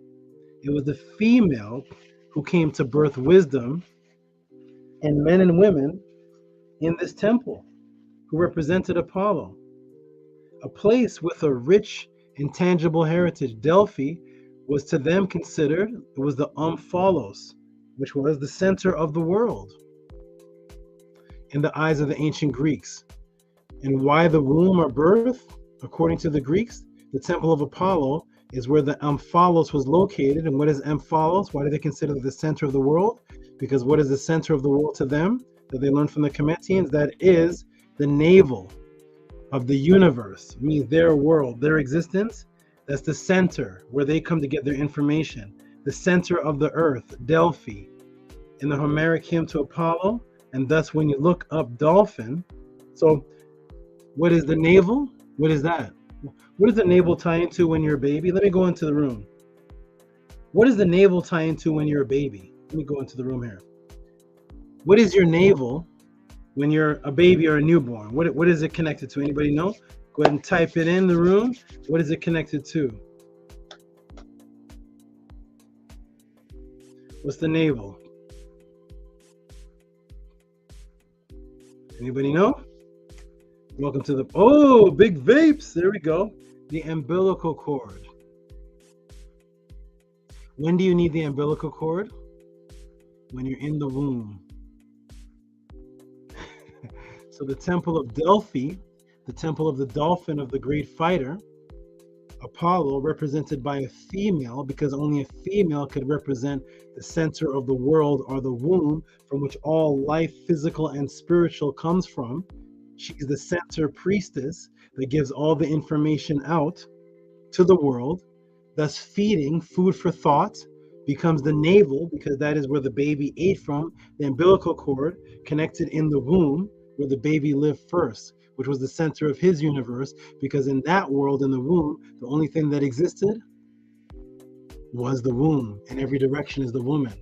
it was the female who came to birth wisdom and men and women in this temple who represented Apollo, a place with a rich, intangible heritage. Delphi was to them considered, it was the omphalos, which was the center of the world in the eyes of the ancient Greeks. And why the womb or birth? According to the Greeks, the temple of Apollo is where the omphalos was located. And what is omphalos? Why do they consider it the center of the world? Because what is the center of the world to them that they learned from the Cometians? That is the navel of the universe, means their world, their existence. That's the center where they come to get their information. The center of the earth, Delphi, in the Homeric hymn to Apollo. And thus, when you look up dolphin, so what is the navel? What is that? What does the navel tie into when you're a baby? Let me go into the room. What does the navel tie into when you're a baby? Let me go into the room here. What is your navel when you're a baby or a newborn? What is it connected to? Anybody know? Go ahead and type it in the room. What is it connected to? What's the navel? Anybody know? Welcome to the, big vapes. There we go. The umbilical cord. When do you need the umbilical cord? When you're in the womb. So the temple of Delphi, the temple of the dolphin of the great fighter, Apollo, represented by a female, because only a female could represent the center of the world or the womb from which all life, physical and spiritual, comes from. She's the center priestess that gives all the information out to the world, thus feeding food for thought, becomes the navel, because that is where the baby ate from, the umbilical cord connected in the womb, where the baby lived first, which was the center of his universe, because in that world, in the womb, the only thing that existed was the womb. In every direction is the woman.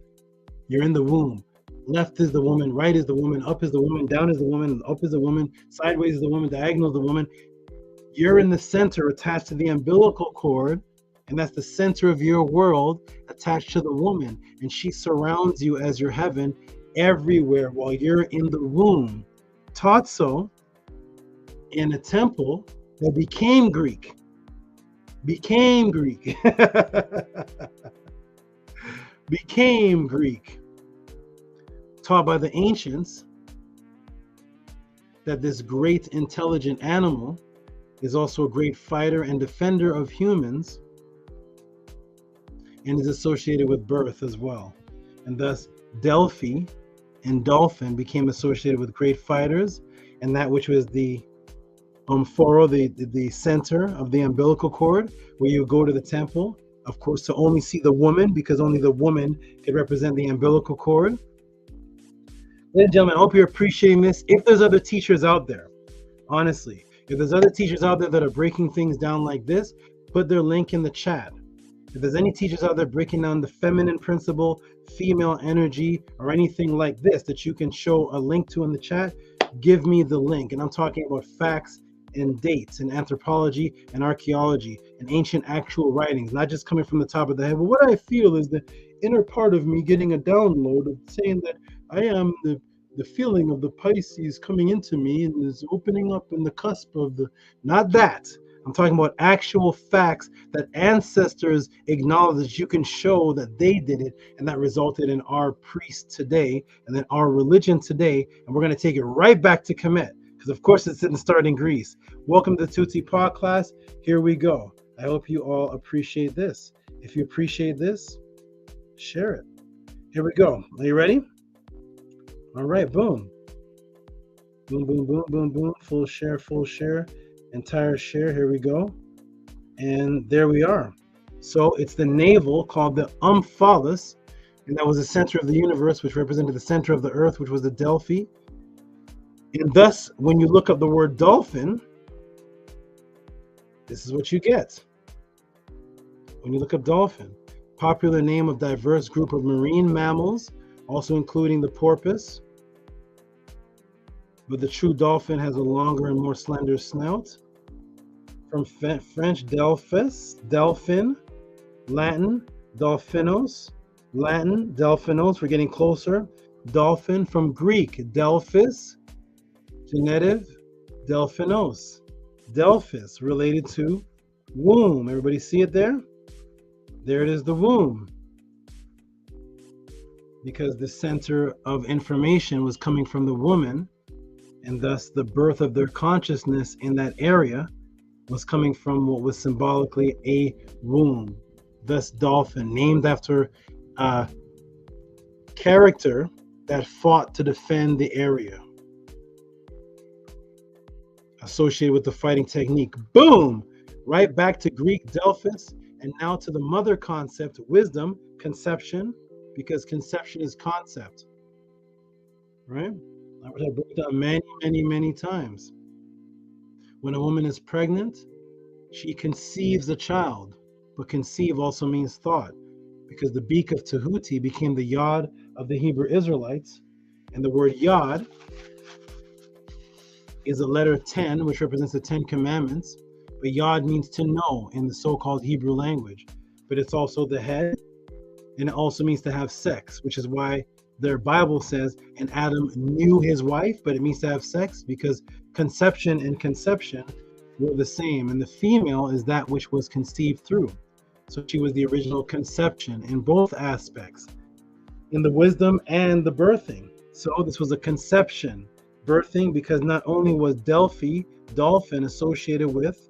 You're in the womb. Left is the woman, right is the woman, up is the woman, down is the woman, up is the woman, sideways is the woman, diagonal is the woman. You're in the center attached to the umbilical cord, and that's the center of your world attached to the woman. And she surrounds you as your heaven everywhere while you're in the womb. Taught so in a temple that became Greek. Became Greek. Became Greek. Taught by the ancients that this great intelligent animal is also a great fighter and defender of humans, and is associated with birth as well. And thus Delphi and dolphin became associated with great fighters, and that which was the phoro, the center of the umbilical cord, where you go to the temple, of course, to only see the woman, because only the woman can represent the umbilical cord. Ladies and gentlemen, I hope you're appreciating this. If there's other teachers out there, honestly, if there's other teachers out there that are breaking things down like this, put their link in the chat. If there's any teachers out there breaking down the feminine principle, female energy, or anything like this that you can show a link to in the chat, give me the link. And I'm talking about facts and dates and anthropology and archaeology and ancient actual writings, not just coming from the top of the head. But what I feel is the inner part of me getting a download of saying that I am the feeling of the Pisces coming into me and is opening up in the cusp of the, not that. I'm talking about actual facts that ancestors acknowledge, that you can show that they did it, and that resulted in our priest today and then our religion today. And we're going to take it right back to Kemet, because of course it didn't start in Greece. Welcome to the Tehuti'S Pod class. Here we go. I hope you all appreciate this. If you appreciate this, share it. Here we go. Are you ready? All right, boom. Boom, boom, boom, boom, boom. Full share, entire share. Here we go. And there we are. So it's the navel called the omphalos, and that was the center of the universe, which represented the center of the earth, which was the Delphi. And thus, when you look up the word dolphin, this is what you get. When you look up dolphin, popular name of diverse group of marine mammals, also including the porpoise. But the true dolphin has a longer and more slender snout. from French Delphis, Delphin, Latin Dolphinos, Latin Delphinos. We're getting closer. Dolphin from Greek Delphis, genitive Delphinos, Delphis related to womb. Everybody see it there? There it is, the womb. Because the center of information was coming from the woman, and thus the birth of their consciousness in that area was coming from what was symbolically a womb. Thus dolphin, named after a character that fought to defend the area, associated with the fighting technique. Boom! Right back to Greek Delphis, and now to the mother concept, wisdom, conception, because conception is concept, right? I have broken down many times. When a woman is pregnant, she conceives a child, but conceive also means thought, because the beak of Tehuti became the yod of the Hebrew Israelites, and the word yod is a letter 10, which represents the 10 commandments, but yod means to know in the so-called Hebrew language, but it's also the head, and it also means to have sex, which is why their Bible says, and Adam knew his wife, but it means to have sex, because conception and conception were the same, and the female is that which was conceived through. So she was the original conception in both aspects, in the wisdom and the birthing. So this was a conception, birthing, because not only was Delphi, dolphin, associated with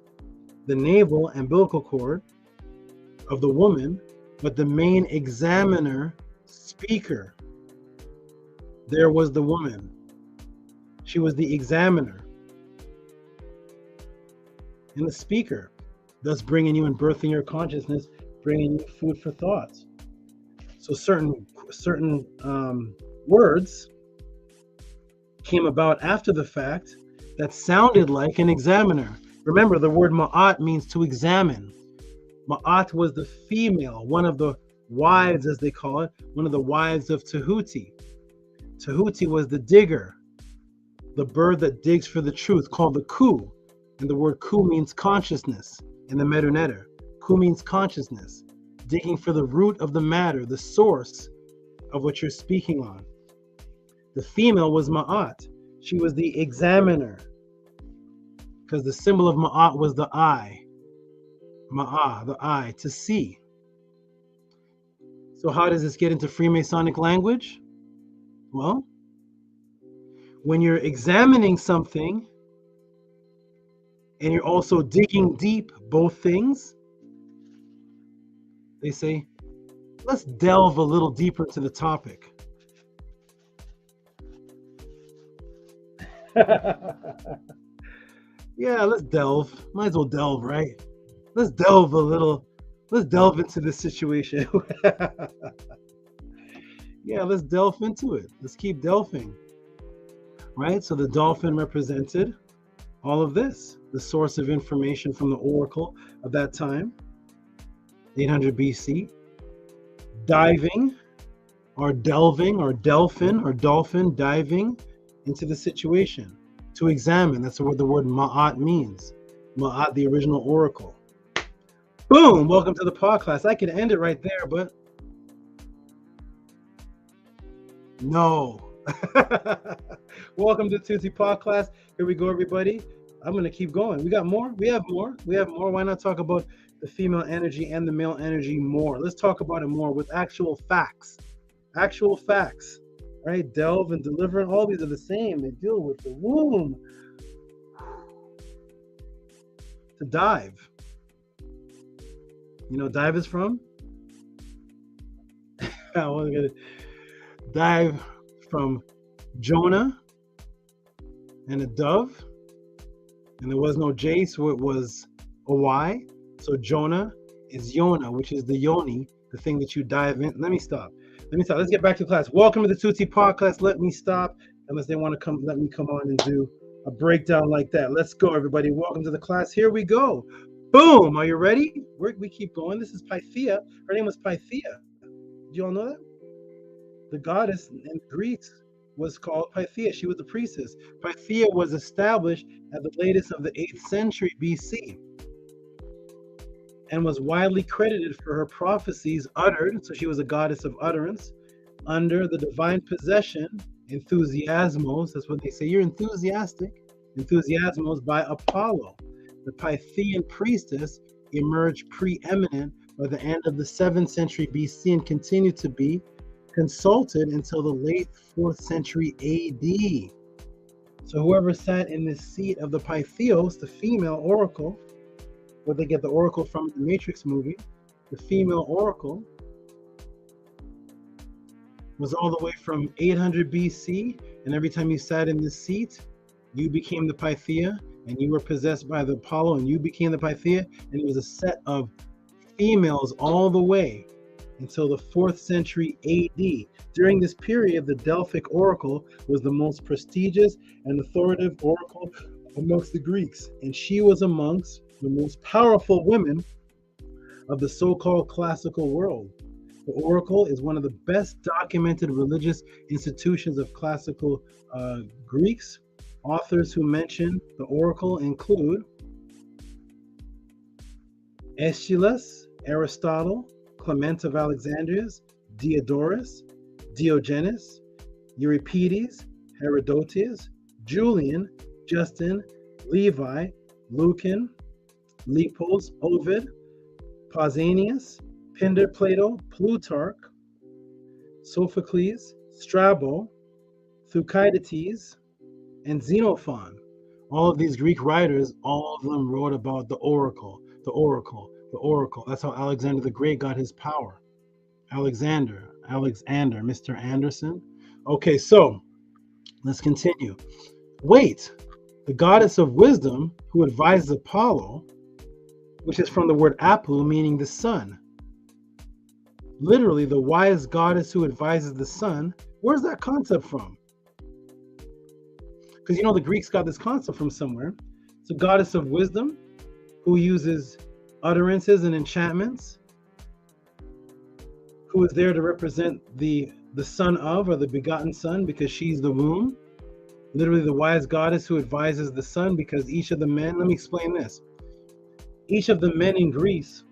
the navel umbilical cord of the woman, but the main examiner, speaker, there was the woman. She was the examiner and the speaker, thus bringing you and birthing your consciousness, bringing you food for thought. So certain words came about after the fact that sounded like an examiner. Remember, the word ma'at means to examine. Ma'at was the female, one of the wives, as they call it, one of the wives of Tehuti. Tehuti was the digger, the bird that digs for the truth, called the ku. And the word ku means consciousness in the Medunetter. Ku means consciousness, digging for the root of the matter, the source of what you're speaking on. The female was ma'at. She was the examiner, because the symbol of ma'at was the eye. Ma'ah, the eye, to see. So how does this get into Freemasonic language? Well, when you're examining something and you're also digging deep, both things, they say, let's delve a little deeper into the topic. Yeah, let's delve. Might as well delve, right? Let's delve a little. Let's delve into this situation. Yeah, let's delve into it. Let's keep delving. Right? So the dolphin represented all of this, the source of information from the oracle of that time, 800 BC. Diving, or delving, or delphin, or dolphin, diving into the situation to examine. That's what the word ma'at means. Ma'at, the original oracle. Boom! Welcome to the podcast. I could end it right there, but no. Welcome to Tehuti's podcast. Here we go, everybody. I'm going to keep going. We got more? We have more. We have more. Why not talk about the female energy and the male energy more? Let's talk about it more with actual facts. Actual facts. Right? Delve and deliver, and all these are the same. They deal with the womb. To dive. You know what dive is from? I was going to dive from Jonah and a dove. And there was no J, so it was a Y. So Jonah is Yona, which is the yoni, the thing that you dive in. Let me stop. Let's get back to class. Welcome to the Tehuti's podcast. Let me stop, unless they want to come. Let me come on and do a breakdown like that. Let's go, everybody. Welcome to the class. Here we go. Boom. Are you ready? We keep going. This is Pythia. Her name was Pythia. Do you all know that? The goddess in Greece was called Pythia. She was the priestess. Pythia was established at the latest of the 8th century BC. and was widely credited for her prophecies uttered, so she was a goddess of utterance, under the divine possession, enthusiasmos, that's what they say, you're enthusiastic, enthusiasmos by Apollo. The Pythian priestess emerged preeminent by the end of the 7th century BC and continued to be consulted until the late 4th century AD. So whoever sat in the seat of the Pythios, the female oracle, where they get the oracle from the Matrix movie, the female oracle, was all the way from 800 BC, and every time you sat in this seat, you became the Pythia, and you were possessed by the Apollo, and you became the Pythia, and it was a set of females all the way until the 4th century AD. During this period, the Delphic oracle was the most prestigious and authoritative oracle amongst the Greeks, and she was amongst the most powerful women of the so-called classical world. The oracle is one of the best documented religious institutions of classical Greeks. Authors who mention the oracle include Aeschylus, Aristotle, Clement of Alexandria, Diodorus, Diogenes, Euripides, Herodotus, Julian, Justin, Levi, Lucan, Lepos, Ovid, Pausanias, Pindar, Plato, Plutarch, Sophocles, Strabo, Thucydides, and Xenophon. All of these Greek writers, all of them wrote about the oracle, the oracle, the oracle. That's how Alexander the Great got his power. Alexander, Mr. Anderson. Okay, so let's continue. Wait, the goddess of wisdom who advises Apollo, which is from the word Apu, meaning the sun. Literally, the wise goddess who advises the sun. Where's that concept from? Because you know the Greeks got this concept from somewhere. It's a goddess of wisdom who uses utterances and enchantments, who is there to represent the son of, or the begotten son, because she's the womb. Literally the wise goddess who advises the sun, because each of the men, let me explain this. Each of the men in Greece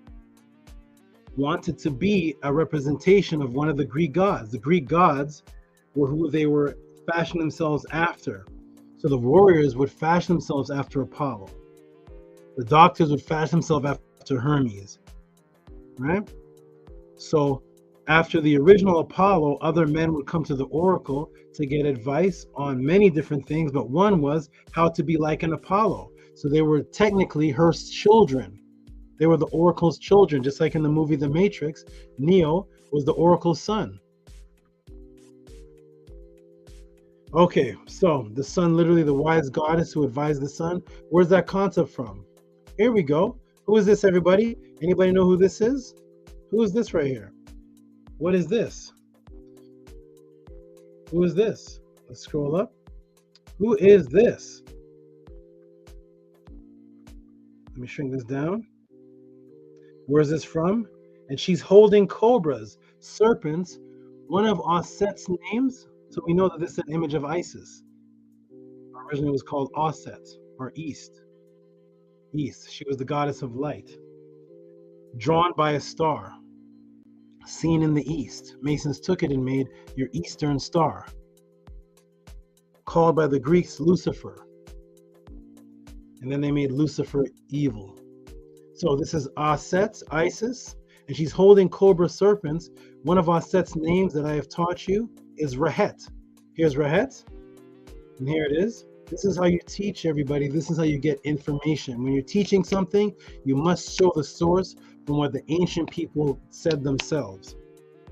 wanted to be a representation of one of the Greek gods. The Greek gods were who they were fashioning themselves after. So the warriors would fashion themselves after Apollo. The doctors would fashion themselves after Hermes, right? So after the original Apollo, other men would come to the oracle to get advice on many different things, but one was how to be like an Apollo. So they were technically her children. They were the oracle's children, just like in the movie The Matrix, Neo was the oracle's son. Okay, so the sun, literally the wise goddess who advised the sun. Where's that concept from? Here we go. Who is this, everybody? Anybody know who this is? Who is this right here? What is this? Who is this? Let's scroll up. Who is this? Let me shrink this down. Where is this from? And she's holding cobras, serpents, one of Osset's names. So we know that this is an image of Isis. Originally it was called Osset, or East. East. She was the goddess of light. Drawn by a star. Seen in the east. Masons took it and made your eastern star. Called by the Greeks Lucifer. And then they made Lucifer evil. So this is Osset, Isis, and she's holding cobra serpents. One of Osset's names that I have taught you is Rehet. Here's Rehet, and here it is. This is how you teach everybody. This is how you get information. When you're teaching something, you must show the source from what the ancient people said themselves.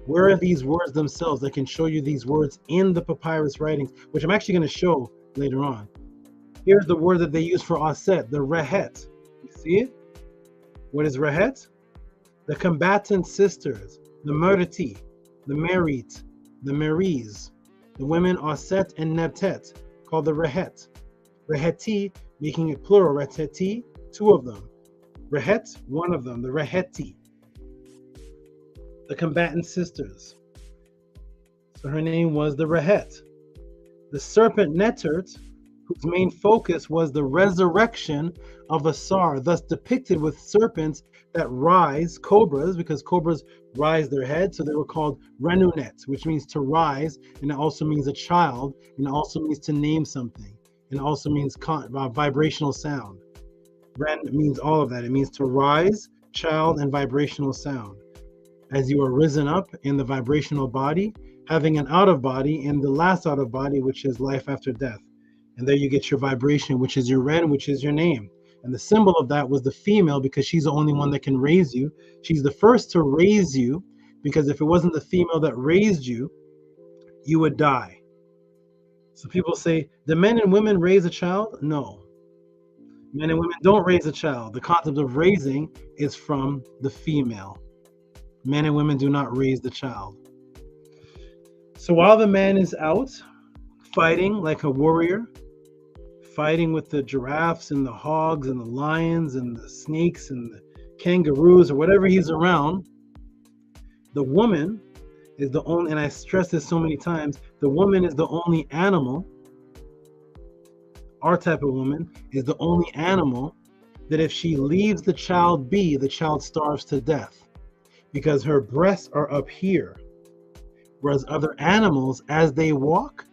Where are these words themselves? I can show you these words in the papyrus writings, which I'm actually going to show later on. Here's the word that they use for Osset, the Rehet. You see it? What is Rehet? The combatant sisters, the Meriti, the Merit, the Meres, the women Osset and Neptet, called the Rehet. Reheti, making it plural, Reteti, two of them. Rehet, one of them, the Reheti. The combatant sisters. So her name was the Rehet. The serpent Netert, whose main focus was the resurrection of Asar, thus depicted with serpents that rise, cobras, because cobras rise their head, so they were called Renunet, which means to rise, and it also means a child, and it also means to name something, and it also means vibrational sound. Ren means all of that. It means to rise, child, and vibrational sound. As you are risen up in the vibrational body, having an out of body in the last out of body, which is life after death. And there you get your vibration, which is your Ren, which is your name. And the symbol of that was the female, because she's the only one that can raise you. She's the first to raise you, because if it wasn't the female that raised you, you would die. So people say, do men and women raise a child? No. Men and women don't raise a child. The concept of raising is from the female. Men and women do not raise the child. So while the man is out fighting like a warrior, fighting with the giraffes and the hogs and the lions and the snakes and the kangaroos or whatever he's around, the woman is the only, and I stress this so many times, the woman is the only animal, our type of woman is the only animal that if she leaves the child be, the child starves to death, because her breasts are up here. Whereas other animals, as they walk,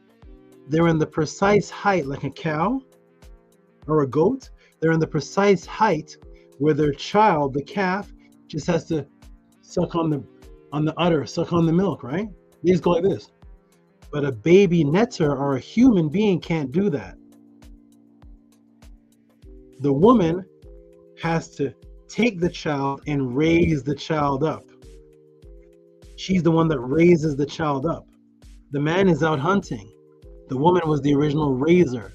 they're in the precise height, like a cow or a goat, they're in the precise height where their child, the calf, just has to suck on the udder, suck on the milk, right? They just go like this. But a baby netter or a human being can't do that. The woman has to take the child and raise the child up. She's the one that raises the child up. The man is out hunting. The woman was the original raiser.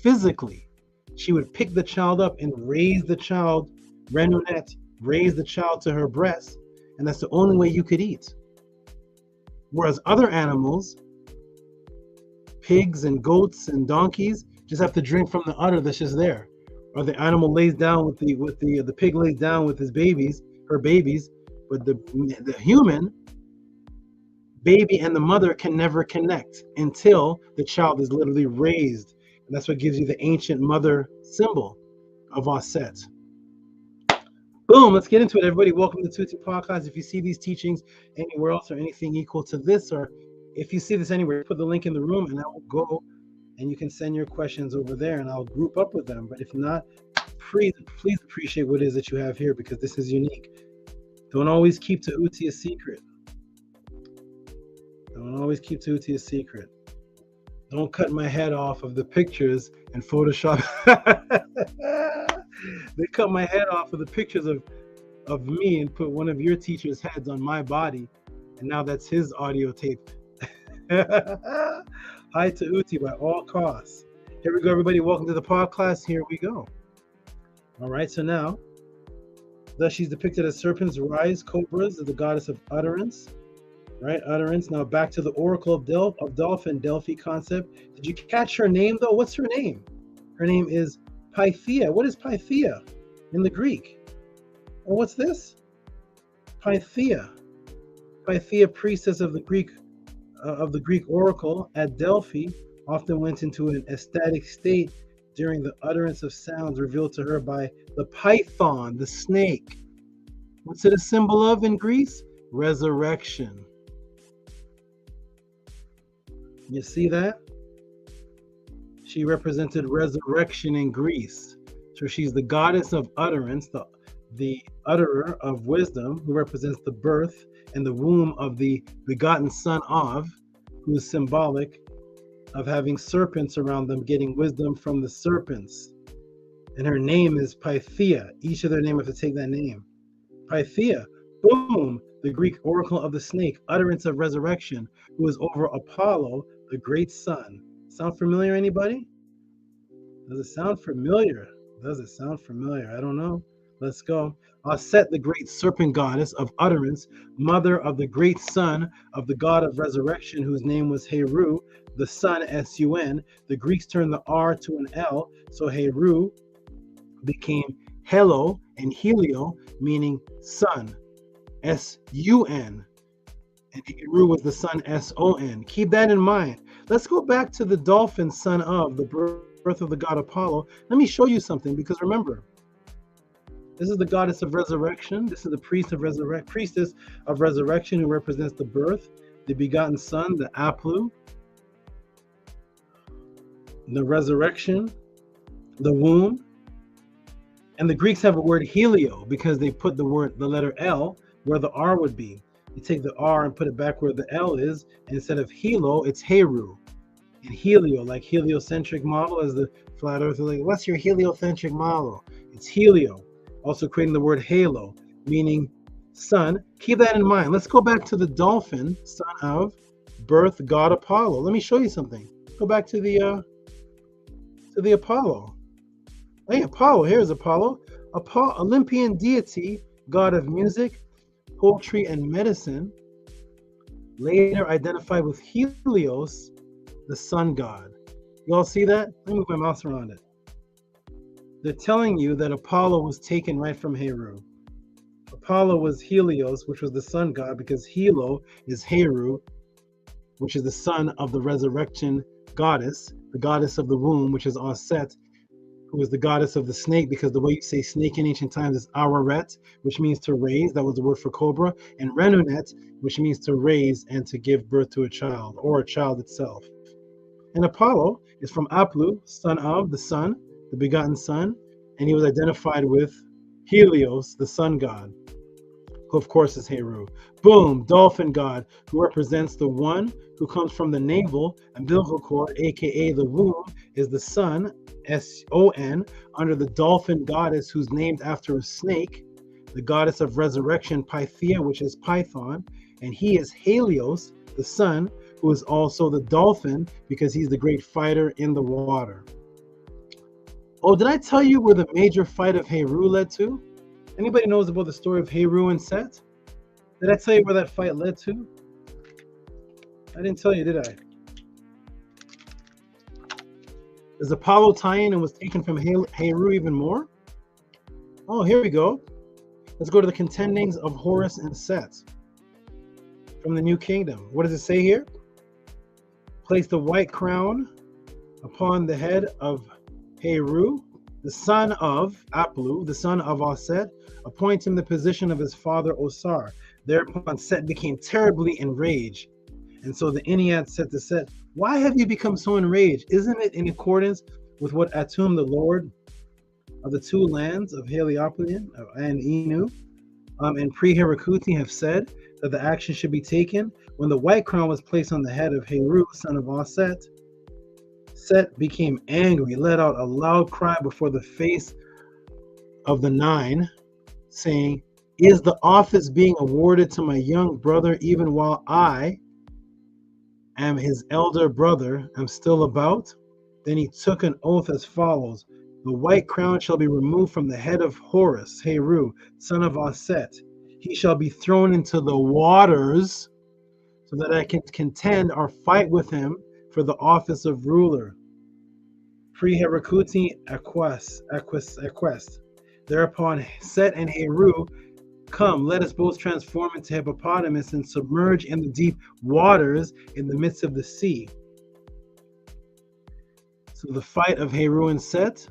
Physically, she would pick the child up and raise the child, Renunet, raise the child to her breast, and that's the only way you could eat. Whereas other animals, pigs and goats and donkeys, just have to drink from the udder that's just there. Or the animal lays down with the pig lays down with his babies, her babies, but the human baby and the mother can never connect until the child is literally raised. And that's what gives you the ancient mother symbol of Aset. Boom, let's get into it, everybody. Welcome to Tehuti's Podcast. If you see these teachings anywhere else or anything equal to this, or if you see this anywhere, put the link in the room and I will go and you can send your questions over there and I'll group up with them. But if not, please appreciate what it is that you have here, because this is unique. Don't always keep Tehuti's a secret. Don't always keep Tehuti's a secret. Don't cut my head off of the pictures and Photoshop. They cut my head off of the pictures of me and put one of your teachers' heads on my body, and now that's his audio tape. Hi Tehut'i by all costs. Here we go, everybody. Welcome to the podcast. Here we go. All right, so now, thus she's depicted as serpents, rise, cobras, the goddess of utterance. Right, utterance. Now back to the oracle of Dolphin, Delphi concept. Did you catch her name though? What's her name? Her name is Pythia. What is Pythia in the Greek? Well, what's this? Pythia. Pythia, priestess of the Greek oracle at Delphi, often went into an ecstatic state during the utterance of sounds revealed to her by the python, the snake. What's it a symbol of in Greece? Resurrection. You see that? She represented resurrection in Greece. So she's the goddess of utterance, the utterer of wisdom, who represents the birth and the womb of the begotten son of, who is symbolic of having serpents around them, getting wisdom from the serpents. And her name is Pythia. Each of their name have to take that name. Pythia, boom, the Greek oracle of the snake, utterance of resurrection, who is over Apollo, the great sun. Sound familiar, anybody? Does it sound familiar? Does it sound familiar? I don't know. Let's go. Aset, the great serpent goddess of utterance, mother of the great son of the god of resurrection, whose name was Heru, the sun, S-U-N. The Greeks turned the R to an L, so Heru became Helo and Helio, meaning sun, S-U-N. And Heru was the sun, S-O-N. Keep that in mind. Let's go back to the dolphin, son of the birth birth of the god Apollo. Let me show you something, because remember, this is the goddess of resurrection. This is the priestess of resurrection, who represents the birth, the begotten son, the Aplu, the resurrection, the womb. And the Greeks have a word helio because they put the letter L where the R would be. You take the R and put it back where the L is, and instead of helo, it's heru. And helio, like heliocentric model, as the flat earth, like, what's your heliocentric model? It's helio. Also creating the word halo, meaning sun. Keep that in mind. Let's go back to the dolphin, son of birth god Apollo. Let me show you something. Go back to the Apollo. Hey, Apollo, here's Apollo. Olympian deity, god of music, poetry, and medicine, later identified with Helios, the sun god. You all see that? Let me move my mouse around it. They're telling you that Apollo was taken right from Heru. Apollo was Helios, which was the sun god, because Helo is Heru, which is the son of the resurrection goddess, the goddess of the womb, which is Aset, who is the goddess of the snake, because the way you say snake in ancient times is Araret, which means to raise. That was the word for cobra. And Renunet, which means to raise and to give birth to a child, or a child itself. And Apollo is from Aplu, son of the sun, the begotten son, and he was identified with Helios, the sun god, who of course is Heru. Boom, dolphin god, who represents the one who comes from the navel, umbilical cord, aka the womb, is the sun, S-O-N, under the dolphin goddess, who's named after a snake, the goddess of resurrection, Pythia, which is Python, and he is Helios, the sun, who is also the dolphin, because he's the great fighter in the water. Oh, did I tell you where the major fight of Heru led to? Anybody knows about the story of Heru and Set? Did I tell you where that fight led to? I didn't tell you, did I? Is Apollo tie-in and was taken from Heru even more? Oh, here we go. Let's go to the contendings of Horus and Set from the New Kingdom. What does it say here? Place the white crown upon the head of Heru, the son of Aplu, the son of Aset, appoint him the position of his father Osar. Thereupon Set became terribly enraged. And so the Ennead said to Set, why have you become so enraged? Isn't it in accordance with what Atum, the lord of the two lands of Heliopolis and Inu, and Pre-Herakuti have said that the action should be taken? When the white crown was placed on the head of Heru, son of Aset, Set became angry, let out a loud cry before the face of the nine, saying, is the office being awarded to my young brother even while I am his elder brother, am still about? Then he took an oath as follows: the white crown shall be removed from the head of Horus, Heru, son of Aset. He shall be thrown into the waters so that I can contend or fight with him for the office of ruler. Pre-Herakuti Equest. Thereupon Set and Heru, come, let us both transform into hippopotamus and submerge in the deep waters in the midst of the sea. So the fight of Heru and Set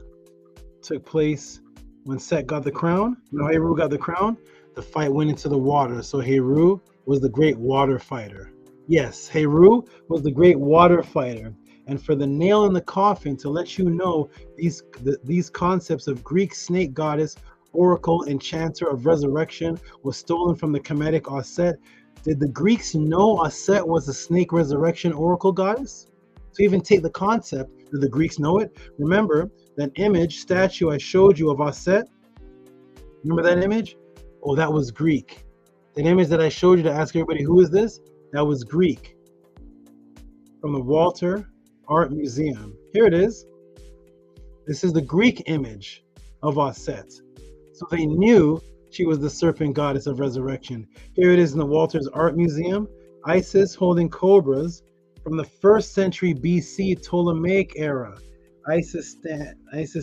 took place when Set got the crown. When Heru got the crown, the fight went into the water. So Heru was the great water fighter. Yes, Heru was the great water fighter. And for the nail in the coffin, to let you know these concepts of Greek snake goddess, oracle, enchanter of resurrection was stolen from the Kemetic Aset. Did the Greeks know Aset was a snake resurrection oracle goddess? To even take the concept, did the Greeks know it? Remember that image, statue I showed you of Aset? Remember that image? Oh, that was Greek. That image that I showed you to ask everybody, who is this? That was Greek. From the Walter Art Museum. Here it is. This is the Greek image of Aset. So they knew she was the serpent goddess of resurrection. Here it is in the Walters Art Museum. Isis holding cobras from the 1st century BC Ptolemaic era. Isis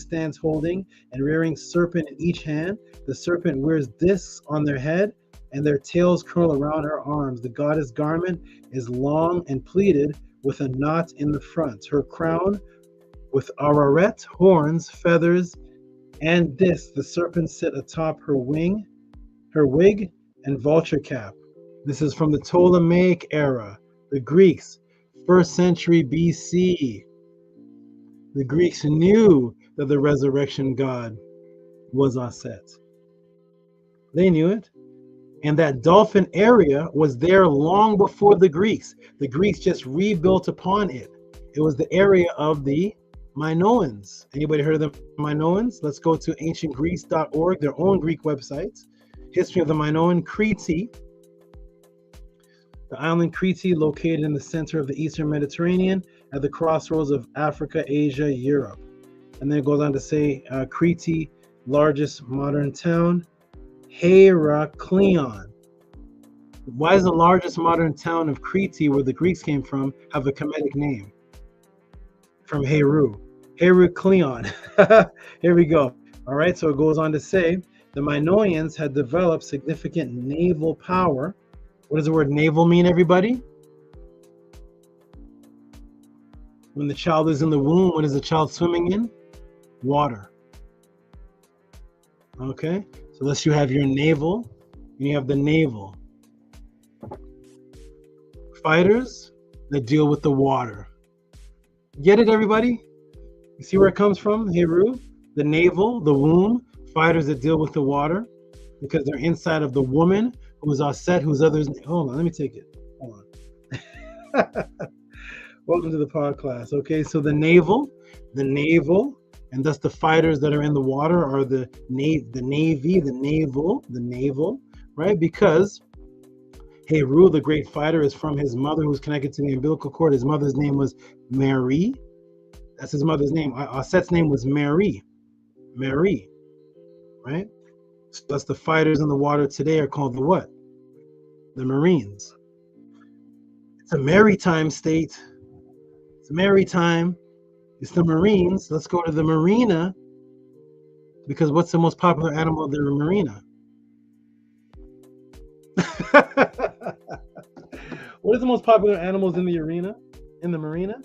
stands holding and rearing serpent in each hand. The serpent wears discs on their head and their tails curl around her arms. The goddess garment is long and pleated with a knot in the front. Her crown with Araret, horns, feathers, and this, the serpent sit atop her wig, and vulture cap. This is from the Ptolemaic era. The Greeks, 1st century BC. The Greeks knew that the resurrection god was Aset. They knew it. And that dolphin area was there long before the Greeks. The Greeks just rebuilt upon it. It was the area of the Minoans. Anybody heard of the Minoans? Let's go to ancientgreece.org, their own Greek websites. History of the Minoan, Crete. The island Crete, located in the center of the Eastern Mediterranean at the crossroads of Africa, Asia, Europe. And then it goes on to say Crete, largest modern town, Heraklion. Why does the largest modern town of Crete, where the Greeks came from, have a Kemetic name? From Heru. Heraklion. Here we go. All right, so it goes on to say the Minoans had developed significant naval power. What does the word naval mean, everybody? When the child is in the womb, what is the child swimming in? Water. Okay, so unless you have your naval, and you have the naval. Fighters that deal with the water. Get it, everybody? You see where it comes from? Heru, the navel, the womb, fighters that deal with the water, because they're inside of the woman who's Aset, whose others. Hold on, let me take it. Hold on. Welcome to the pod class. Okay, so the naval, and thus the fighters that are in the water are the navy, the naval, right? Because Heru, the great fighter, is from his mother, who's connected to the umbilical cord. His mother's name was Mary. That's his mother's name. Aset's name was Mary, right? So that's the fighters in the water today are called the what? The Marines. It's a maritime state. It's maritime. It's the Marines. Let's go to the marina, because what's the most popular animal of the marina? What is the most popular animals in the arena? In the marina?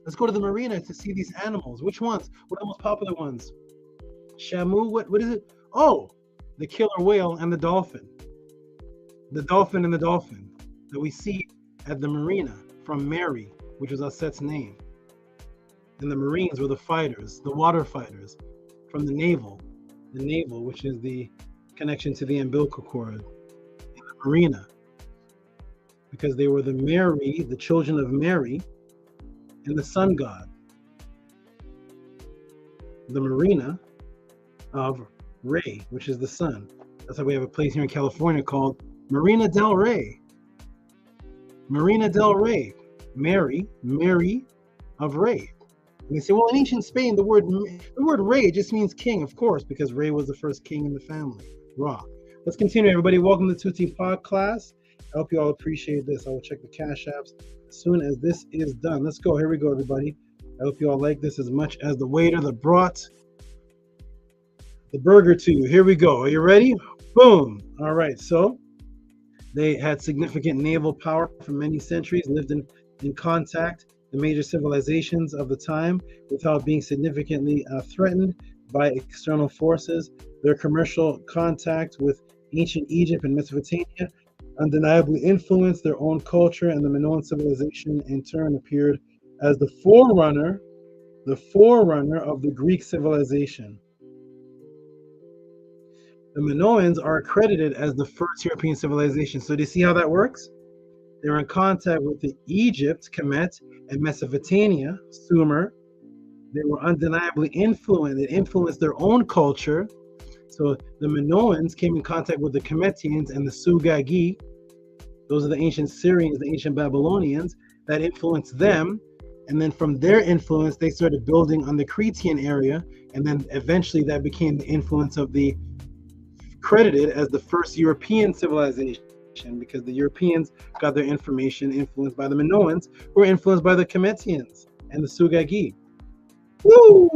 Let's go to the marina to see these animals. Which ones? What are the most popular ones? Shamu? What is it? Oh, the killer whale and the dolphin. The dolphin and the dolphin that we see at the marina from Mary, which was Aset's name. And the Marines were the fighters, the water fighters from the naval, which is the connection to the umbilical cord in the marina. Because they were the Mary, the children of Mary, and the sun god. The marina of Rey, which is the sun. That's why we have a place here in California called Marina del Rey. Marina del Rey, Mary of Rey. And they say, well, in ancient Spain, the word Rey just means king, of course, because Rey was the first king in the family. Ra. Let's continue, everybody. Welcome to Tutti Pod class. I hope you all appreciate this. I will check the cash apps as soon as this is done. Let's go. Here we go, everybody. I hope you all like this as much as the waiter that brought the burger to you. Here we go. Are you ready? Boom. All right. So they had significant naval power for many centuries, lived in contact the major civilizations of the time without being significantly threatened by external forces. Their commercial contact with ancient Egypt and Mesopotamia undeniably influenced their own culture, and the Minoan civilization in turn appeared as the forerunner of the Greek civilization. The Minoans are accredited as the first European civilization. So do you see how that works? They were in contact with the Egypt, Kemet, and Mesopotamia, Sumer. They were undeniably influenced. It influenced their own culture. So the Minoans came in contact with the Kemetians and the Sugagi. Those are the ancient Syrians, the ancient Babylonians, that influenced them. And then from their influence, they started building on the Cretan area. And then eventually that became the influence of the credited as the first European civilization, because the Europeans got their information influenced by the Minoans, who were influenced by the Kemetians and the Sugagi. Woo!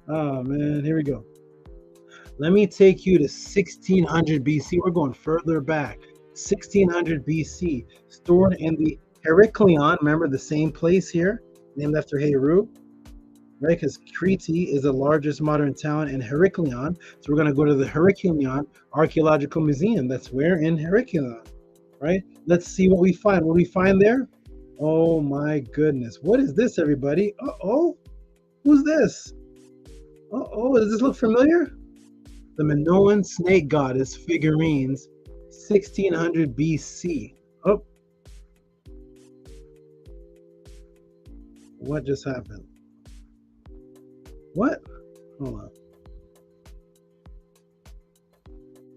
Oh man, here we go. Let me take you to 1600 BC. We're going further back. 1600 BC, stored in the Heraclion, remember the same place here, named after Heru, right? Because Crete is the largest modern town in Heraclion. So we're going to go to the Heraclion Archaeological Museum. That's where? In Heraclion, right? Let's see what we find. What do we find there? Oh my goodness. What is this, everybody? Uh-oh. Who's this? Uh-oh. Does this look familiar? The Minoan snake goddess figurines, 1600 BC. Oh. What just happened? What? Hold on.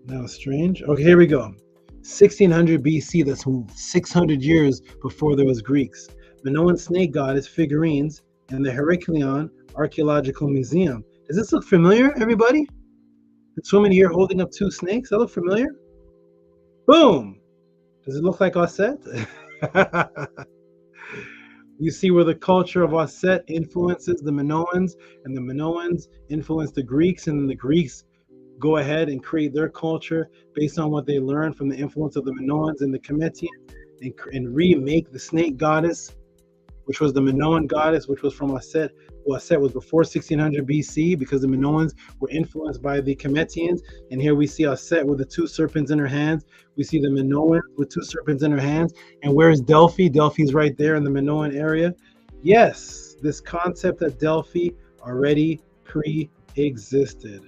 That was strange. Okay, here we go. 1600 BC, that's 600 years before there was Greeks. Minoan snake goddess figurines in the Heraclion Archaeological Museum. Does this look familiar, everybody? This woman here holding up two snakes, that look familiar? Boom! Does it look like Osset? You see where the culture of Osset influences the Minoans, and the Minoans influence the Greeks, and then the Greeks go ahead and create their culture based on what they learned from the influence of the Minoans and the Cometians, and remake the snake goddess, which was the Minoan goddess, which was from Osset. Well, Osset was before 1600 BC because the Minoans were influenced by the Cometians. And here we see Osset with the two serpents in her hands. We see the Minoan with two serpents in her hands. And where is Delphi? Delphi's right there in the Minoan area. Yes, this concept of Delphi already pre-existed.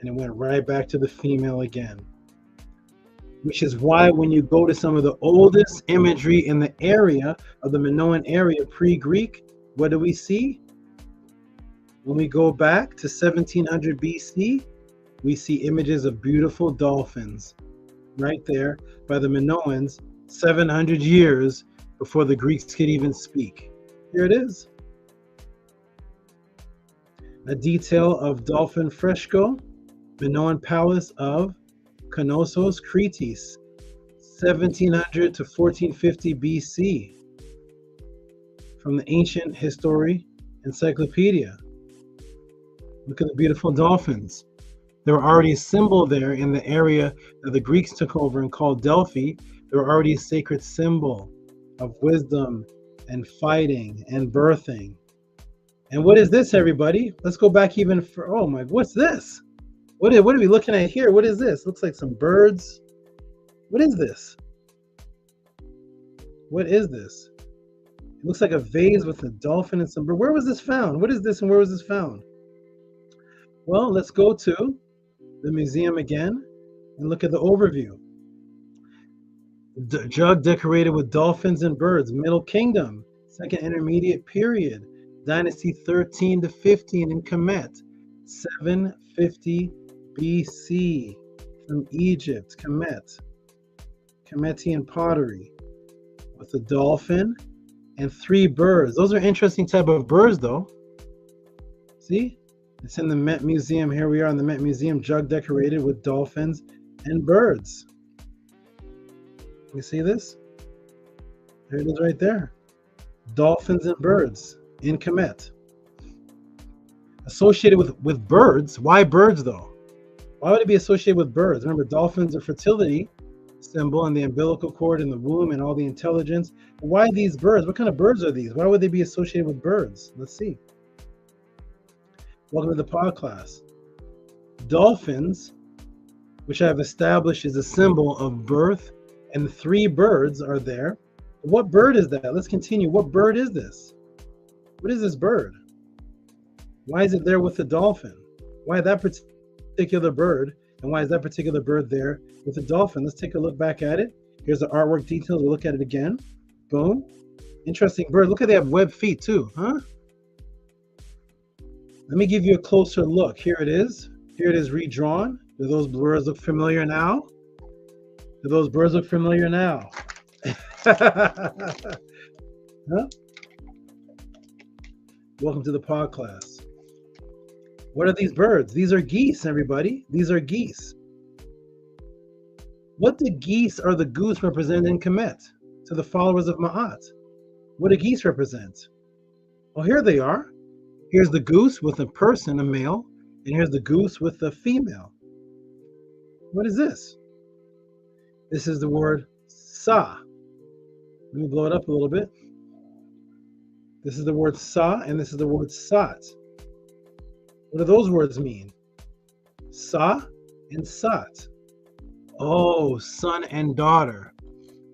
And it went right back to the female again. Which is why when you go to some of the oldest imagery in the area of the Minoan area pre-Greek, what do we see? When we go back to 1700 BC, we see images of beautiful dolphins right there by the Minoans 700 years before the Greeks could even speak. Here it is. A detail of dolphin fresco, Minoan palace of Knossos, Crete, 1700 to 1450 BC, from the Ancient History Encyclopedia. Look at the beautiful dolphins. There were already a symbol there in the area that the Greeks took over and called Delphi. There were already a sacred symbol of wisdom and fighting and birthing. And what is this, everybody? Let's go back even for, oh my, what's this? What are we looking at here? What is this? Looks like some birds. What is this? What is this? It looks like a vase with a dolphin and some bird. Where was this found? What is this and where was this found? Well, let's go to the museum again and look at the overview. Jug decorated with dolphins and birds. Middle Kingdom, Second Intermediate Period. Dynasty 13 to 15 in Kemet. 750 BC from Egypt, Kemet, Kemetian pottery with a dolphin and three birds. Those are interesting type of birds though. See, it's in the Met Museum. Here we are in the Met Museum, jug decorated with dolphins and birds. You see this? There it is right there. Dolphins and birds in Kemet. Associated with birds. Why birds though? Why would it be associated with birds? Remember, dolphins are fertility symbol and the umbilical cord in the womb and all the intelligence. Why these birds? What kind of birds are these? Why would they be associated with birds? Let's see. Welcome to the pod class. Dolphins, which I've established is a symbol of birth, and the three birds are there. What bird is that? Let's continue. What bird is this? What is this bird? Why is it there with the dolphin? Why that particular bird, and why is that particular bird there with the dolphin? Let's take a look back at it. Here's the artwork details. We'll look at it again. Boom. Interesting bird. Look at they have webbed feet too, huh? Let me give you a closer look. Here it is. Here it is redrawn. Do those birds look familiar now? Do those birds look familiar now? Huh? Welcome to the pod class. What are these birds? These are geese, everybody. These are geese. What do geese or the goose represent in Kemet to the followers of Ma'at? What do geese represent? Well, here they are. Here's the goose with a person, a male, and here's the goose with a female. What is this? This is the word sa. Let me blow it up a little bit. This is the word sa, and this is the word sat. What do those words mean? Sa and sat. Oh, son and daughter,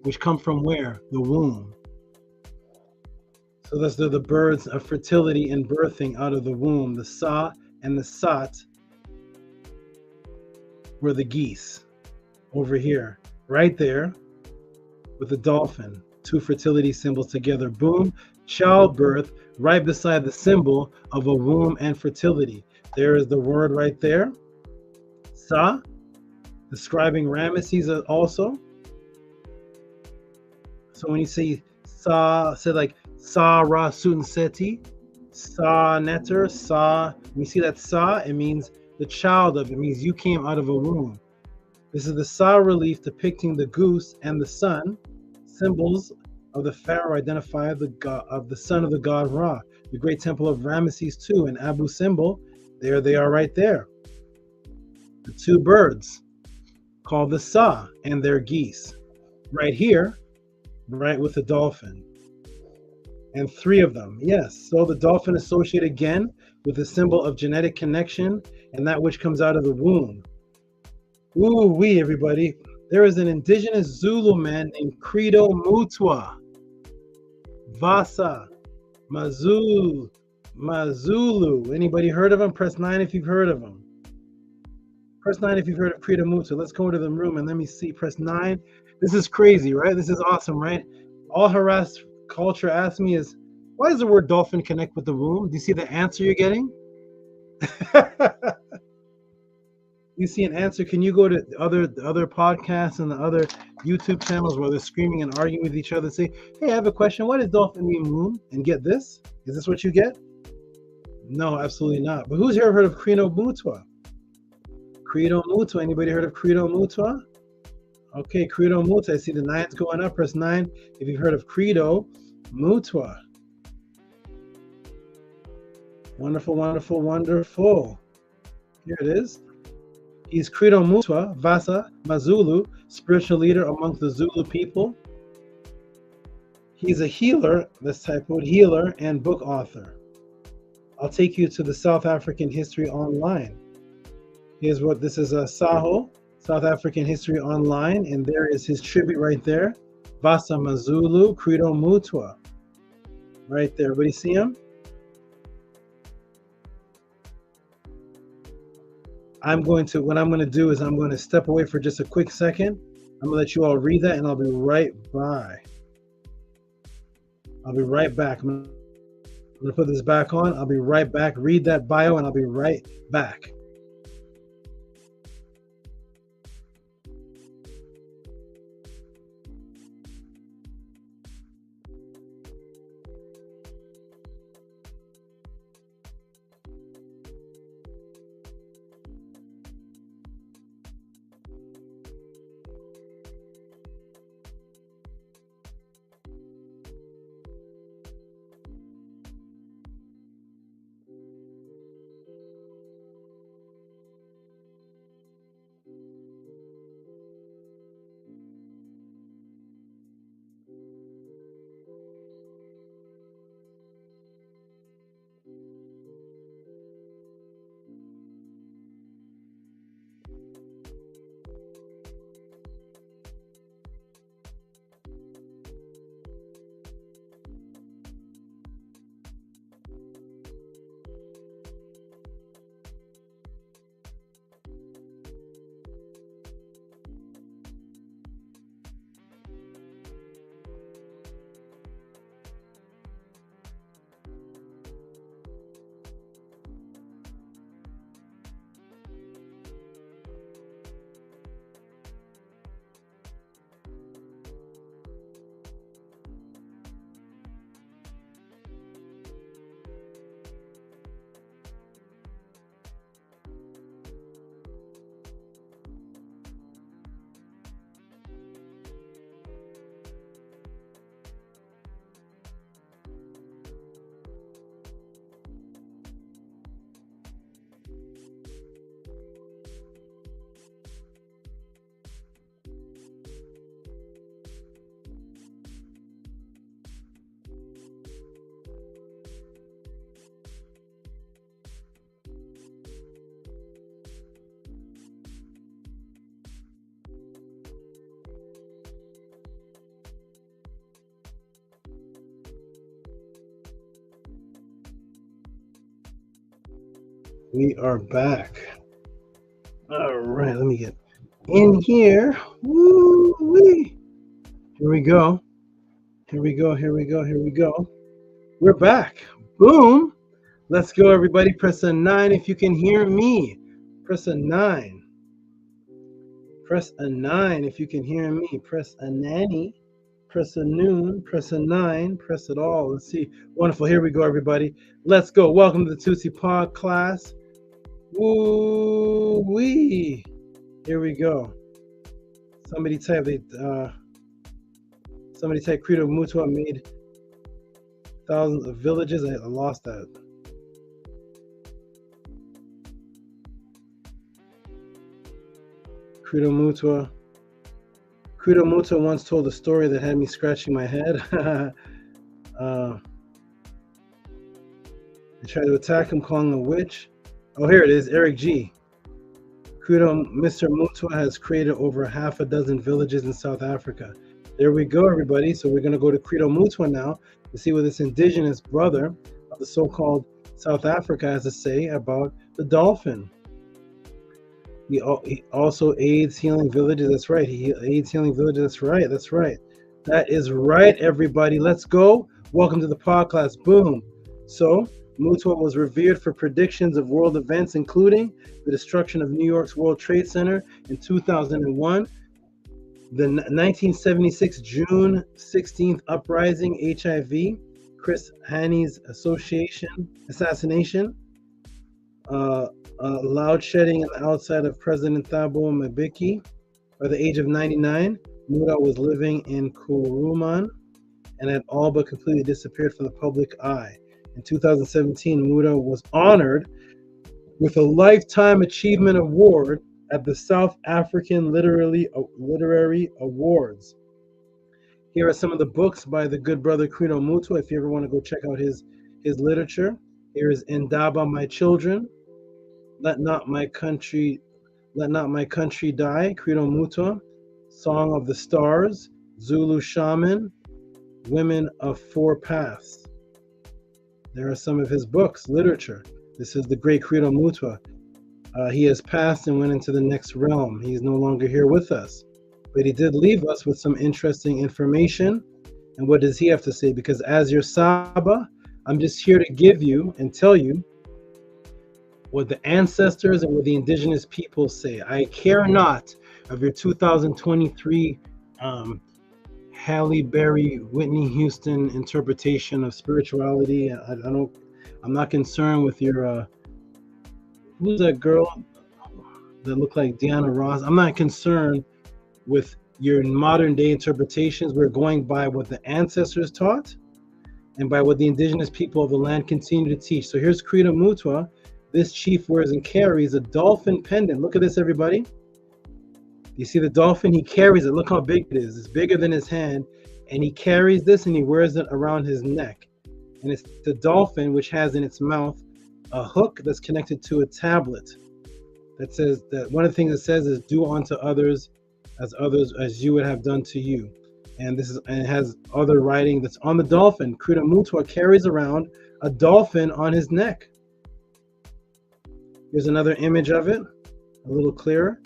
which come from where? The womb. So those are the birds of fertility and birthing out of the womb. The sa and the sat were the geese over here, right there with the dolphin. Two fertility symbols together. Boom, childbirth, right beside the symbol of a womb and fertility. There is the word right there. Sa, describing Ramesses also. So when you say sa, say like sa ra sun seti, sa netter, sa, when you see that sa, it means the child of, it means you came out of a womb. This is the sa relief depicting the goose and the sun, symbols of the pharaoh identify the god of the son of the god Ra. The great temple of Ramesses II and Abu symbol, there they are right there. The two birds called the sa and their geese. Right here, right with the dolphin. And three of them, yes. So the dolphin associated again with the symbol of genetic connection and that which comes out of the womb. Ooh wee, everybody. There is an indigenous Zulu man named Credo Mutwa. Vasa Mazulu. Anybody heard of him? Press 9 if you've heard of him. Press 9 if you've heard of Credo Mutwa. Let's go into the room and let me see. Press 9. This is crazy, right? This is awesome, right? All harassed culture asks me is, why does the word dolphin connect with the womb? Do you see the answer you're getting? You see an answer? Can you go to the other podcasts and the other YouTube channels where they're screaming and arguing with each other? Say, hey, I have a question. Why does dolphin mean womb? And get this? Is this what you get? No, absolutely not. But who's here heard of Credo Mutwa? Credo Mutwa. Anybody heard of Credo Mutwa? Okay, Credo Mutwa. I see the 9's going up. Press 9 if you've heard of Credo Mutwa. Wonderful, wonderful, wonderful. Here it is. He's Credo Mutwa, Vasa Mazulu, spiritual leader amongst the Zulu people. He's a healer, let's type out healer, and book author. I'll take you to the South African History Online. Here's what this is, a Saho, South African History Online, and there is his tribute right there. Vasa Mazulu, Credo Mutwa. Right there. Everybody see him? What I'm going to do is I'm going to step away for just a quick second. I'm going to let you all read that and I'll be right by. I'll be right back. I'm going to put this back on. I'll be right back. Read that bio and I'll be right back. We are back. All right, let me get in here. Woo-wee. Here we go. Here we go. Here we go. Here we go. We're back. Boom. Let's go, everybody. Press a 9 if you can hear me. Press a 9. Press a 9 if you can hear me. Press a nanny. Press a noon. Press a 9. Press it all. Let's see. Wonderful. Here we go, everybody. Let's go. Welcome to the Tehuti'S Pod class. Woo-wee. Here we go. Somebody type Credo Mutwa made thousands of villages. I lost that. Credo Mutwa once told a story that had me scratching my head. They tried to attack him, calling him a witch. Oh, here it is, Eric G. Mr. Mutwa has created over half a dozen villages in South Africa. There we go, everybody. So we're going to go to Credo Mutwa now to see what this indigenous brother of the so-called South Africa has to say about the dolphin. He also aids healing villages. That's right. He aids healing villages. That's right. That's right. That is right, everybody. Let's go. Welcome to the podcast. Boom. So Mutwa was revered for predictions of world events, including the destruction of New York's World Trade Center in 2001, the 1976 June 16th uprising, HIV, Chris Haney's assassination, loud shedding on the outside of President Thabo Mbeki. By the age of 99, Mutwa was living in Kuruman and had all but completely disappeared from the public eye. In 2017, Mutwa was honored with a Lifetime Achievement Award at the South African Literary Awards. Here are some of the books by the good brother Credo Mutwa, if you ever want to go check out his literature. Here is Indaba, My Children, Let Not My Country Die, Credo Mutwa, Song of the Stars, Zulu Shaman, Women of Four Paths. There are some of his books, literature. This is the great Credo Mutwa. He has passed and went into the next realm. He's no longer here with us. But he did leave us with some interesting information. And what does he have to say? Because as your SABA, I'm just here to give you and tell you what the ancestors and what the indigenous people say. I care not of your 2023 Halle Berry, Whitney Houston interpretation of spirituality. I'm not concerned with your who's that girl that looked like Diana Ross? I'm not concerned with your modern day interpretations. We're going by what the ancestors taught and by what the indigenous people of the land continue to teach. So here's Credo Mutwa. This chief wears and carries a dolphin pendant. Look at this, everybody. You see the dolphin? He carries it. Look how big it is. It's bigger than his hand. And he carries this and he wears it around his neck. And it's the dolphin which has in its mouth a hook that's connected to a tablet that says that one of the things it says is do unto others as you would have done to you. And it has other writing that's on the dolphin. Credo Mutwa carries around a dolphin on his neck. Here's another image of it, a little clearer.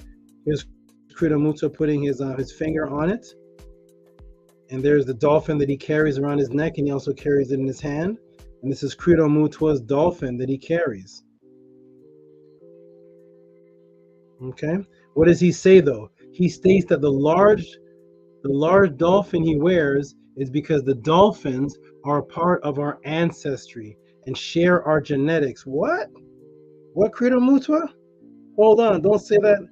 Here's Credo Mutwa putting his finger on it. And there's the dolphin that he carries around his neck, and he also carries it in his hand. And this is Credo Mutwa's dolphin that he carries. Okay. What does he say though? He states that the large dolphin he wears is because the dolphins are a part of our ancestry and share our genetics. What? What, Credo Mutwa? Hold on. Don't say that.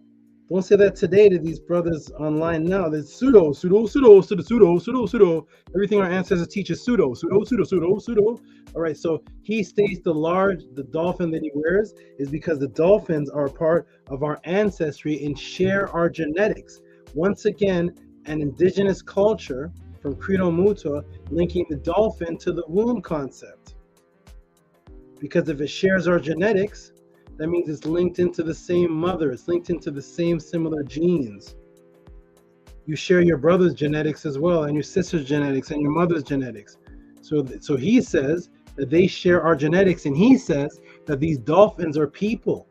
Don't say that today to these brothers online now. There's pseudo. Everything our ancestors teach is pseudo. All right, so he states the dolphin that he wears is because the dolphins are a part of our ancestry and share our genetics. Once again, an indigenous culture from Credo Mutwa linking the dolphin to the womb concept. Because if it shares our genetics, that means it's linked into the same mother. It's linked into the same similar genes. You share your brother's genetics as well, and your sister's genetics, and your mother's genetics. So he says that they share our genetics, and he says that these dolphins are people.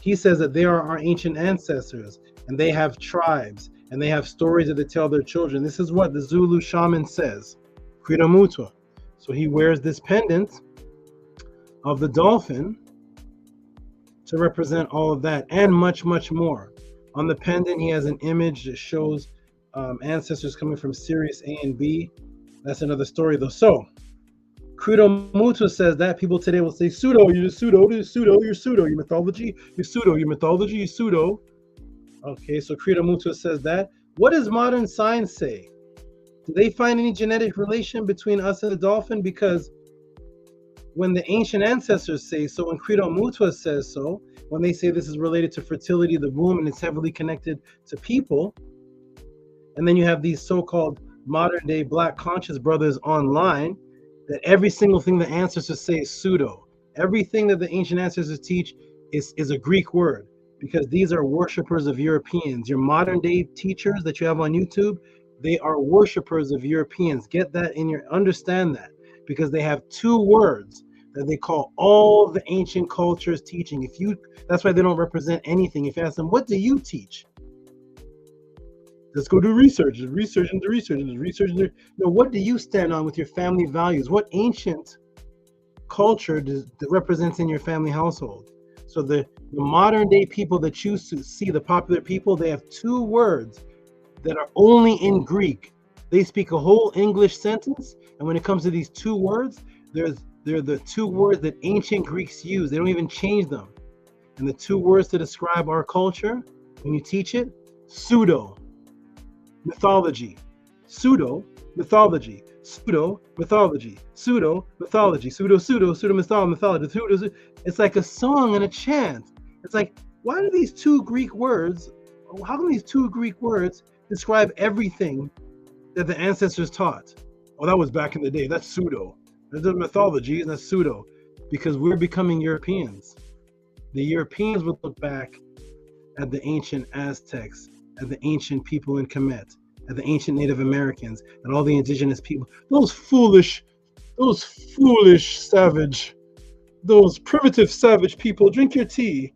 He says that they are our ancient ancestors, and they have tribes, and they have stories that they tell their children. This is what the Zulu shaman says, Credo Mutwa. So he wears this pendant of the dolphin to represent all of that and much, much more. On the pendant, he has an image that shows ancestors coming from Sirius A and B. That's another story, though. So, Credo Mutwa says that people today will say, pseudo, you're pseudo, you're pseudo, you're pseudo, your mythology, you're pseudo, your mythology, you're pseudo. Okay, so Credo Mutwa says that. What does modern science say? Do they find any genetic relation between us and the dolphin? Because when the ancient ancestors say so, when Credo Mutwa says so, when they say this is related to fertility of the womb and it's heavily connected to people, and then you have these so-called modern day black conscious brothers online, that every single thing the ancestors say is pseudo. Everything that the ancient ancestors teach is a Greek word, because these are worshipers of Europeans. Your modern day teachers that you have on YouTube, they are worshipers of Europeans. Get that in your, understand that, because they have two words that they call all the ancient cultures teaching. That's why they don't represent anything. If you ask them, what do you teach? Let's go do research. Research into research. No, what do you stand on with your family values? What ancient culture that represents in your family household? So the modern day people that choose to see, the popular people, they have two words that are only in Greek. They speak a whole English sentence, and when it comes to these two words, they're the two words that ancient Greeks use. They don't even change them. And the two words to describe our culture, when you teach it, pseudo mythology, pseudo mythology, pseudo mythology, pseudo mythology, pseudo mythology. It's like a song and a chant. It's like, why do these two Greek words? How can these two Greek words describe everything that the ancestors taught? Oh, that was back in the day. That's pseudo. That's the mythology, and that's pseudo, because we're becoming Europeans. The Europeans would look back at the ancient Aztecs, at the ancient people in Kemet, at the ancient Native Americans, and all the indigenous people. Those foolish savage, those primitive savage people. Drink your tea.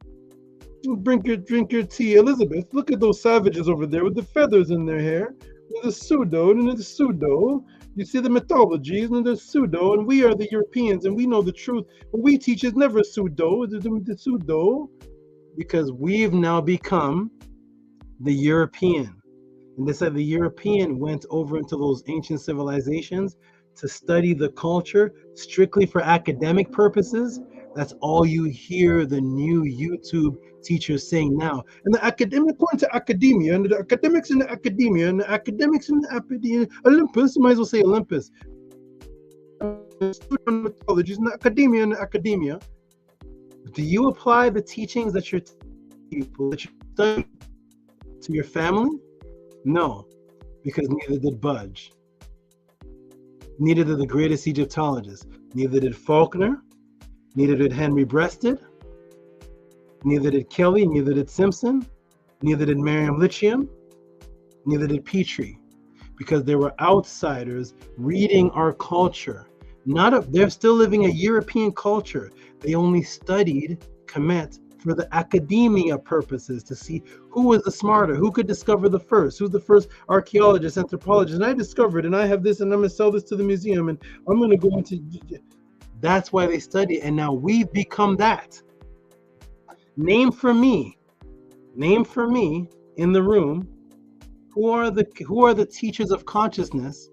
Drink your tea. Elizabeth, look at those savages over there with the feathers in their hair. They're the pseudo, and they're the pseudo. You see the mythologies, and they're pseudo, and we are the Europeans, and we know the truth. What we teach is never pseudo. It's the pseudo, because we've now become the European. And they said the European went over into those ancient civilizations to study the culture strictly for academic purposes. That's all you hear the new YouTube teachers saying now. And the academic, according to academia, and the academics in the academia, and the academics in the academia, Olympus, might as well say Olympus. Mythologies in the academia, and the academia. Do you apply the teachings that you're studying to your family? No, because neither did Budge. Neither did the greatest Egyptologists. Neither did Faulkner. Neither did Henry Breasted. Neither did Kelly. Neither did Simpson. Neither did Miriam Lithium. Neither did Petrie. Because they were outsiders reading our culture. They're still living a European culture. They only studied Kemet for the academia purposes, to see who was the smarter, who could discover the first, who's the first archaeologist, anthropologist, and I discovered, and I have this, and I'm gonna sell this to the museum, and I'm gonna go into. That's why they study, and now we've become that. Name for me in the room, who are the teachers of consciousness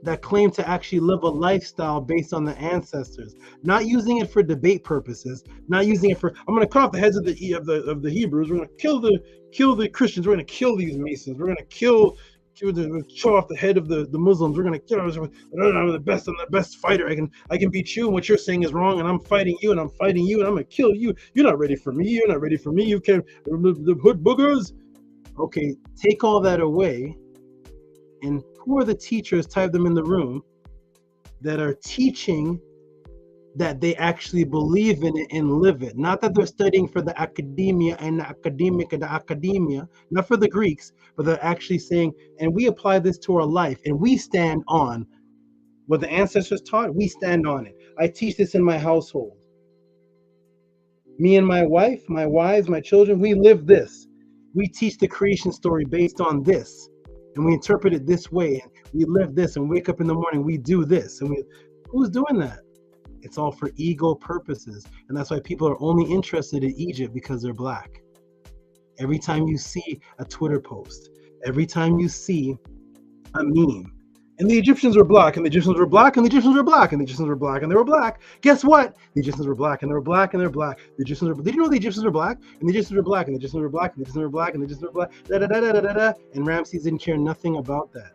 that claim to actually live a lifestyle based on the ancestors, not using it for debate purposes, not using it for, I'm going to cut off the heads of the Hebrews, we're going to kill the Christians, we're going to kill these Masons, we're going to kill show off the head of the Muslims, we're going to kill, I'm the best fighter, I can beat you, and what you're saying is wrong, and I'm fighting you, and I'm fighting you, and I'm going to kill you. You're not ready for me, you can't, the hood boogers. Okay, take all that away, and who are the teachers, type them in the room, that are teaching that they actually believe in it and live it? Not that they're studying for the academia and the academic and the academia, not for the Greeks, but they're actually saying, and we apply this to our life, and we stand on what the ancestors taught, we stand on it. I teach this in my household. Me and my wife, my wives, my children, we live this. We teach the creation story based on this. And we interpret it this way. And we live this and wake up in the morning, we do this. And who's doing that? It's all for ego purposes. And that's why people are only interested in Egypt because they're black. Every time you see a Twitter post, every time you see a meme, and the Egyptians were black, and the Egyptians were black, and the Egyptians were black, and the Egyptians were black, and they were black. Guess what? The Egyptians were black, and they were black, and they're black. The Egyptians were. Did you know the Egyptians were black? And the Egyptians were black, and the Egyptians were black, and the Egyptians were black, and the Egyptians were black. Da da da da da da. And Ramses didn't care nothing about that.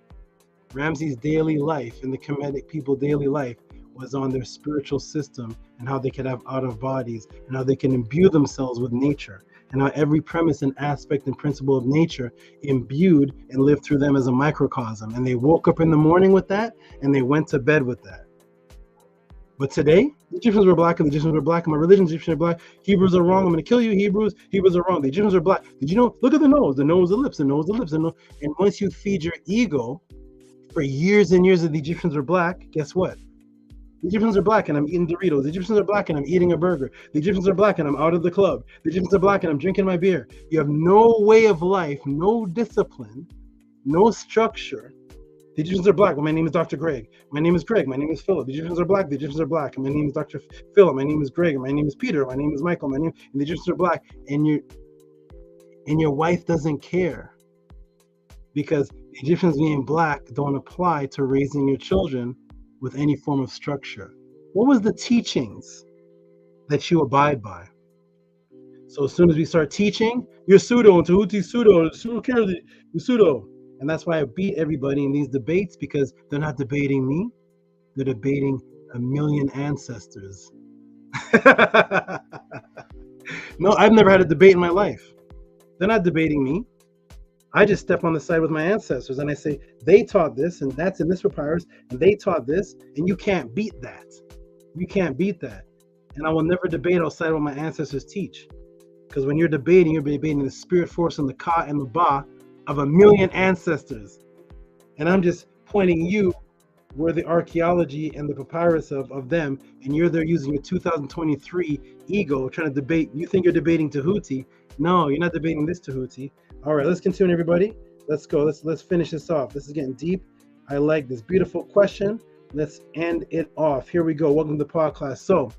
Ramses' daily life and the Kemetic people daily life was on their spiritual system and how they could have out of bodies and how they can imbue themselves with nature. And how every premise and aspect and principle of nature imbued and lived through them as a microcosm. And they woke up in the morning with that, and they went to bed with that. But today, the Egyptians were black, and the Egyptians were black, and my religion's Egyptians are black. Hebrews are wrong. I'm going to kill you, Hebrews. Hebrews are wrong. The Egyptians are black. Did you know? Look at the nose, the lips, the nose, the lips. And once you feed your ego for years and years that the Egyptians were black, guess what? The Egyptians are black and I'm eating Doritos. The Egyptians are black and I'm eating a burger. The Egyptians are black and I'm out of the club. The Egyptians are black and I'm drinking my beer. You have no way of life, no discipline, no structure. The Egyptians are black. Well, my name is Dr. Greg. My name is Greg. My name is Philip. The Egyptians are black. The Egyptians are black. And my name is Dr. Philip. My name is Greg. And my name is Peter. My name is Michael. And the Egyptians are black. And your wife doesn't care because the Egyptians being black don't apply to raising your children with any form of structure. What was the teachings that you abide by? So as soon as we start teaching, you're pseudo, and Tehuti'S pseudo, you're pseudo. And that's why I beat everybody in these debates, because they're not debating me, they're debating a million ancestors. No, I've never had a debate in my life. They're not debating me. I just step on the side with my ancestors and I say, they taught this and that's in this papyrus and they taught this and you can't beat that. You can't beat that. And I will never debate outside what my ancestors teach. Because when you're debating the spirit force and the Ka and the Ba of a million ancestors. And I'm just pointing you where the archaeology and the papyrus of them, and you're there using your 2023 ego trying to debate. You think you're debating Tehuti. No, you're not debating this Tehuti. All right, let's continue, everybody. Let's go. Let's finish this off. This is getting deep. I like this beautiful question. Let's end it off. Here we go. Welcome to the podcast. So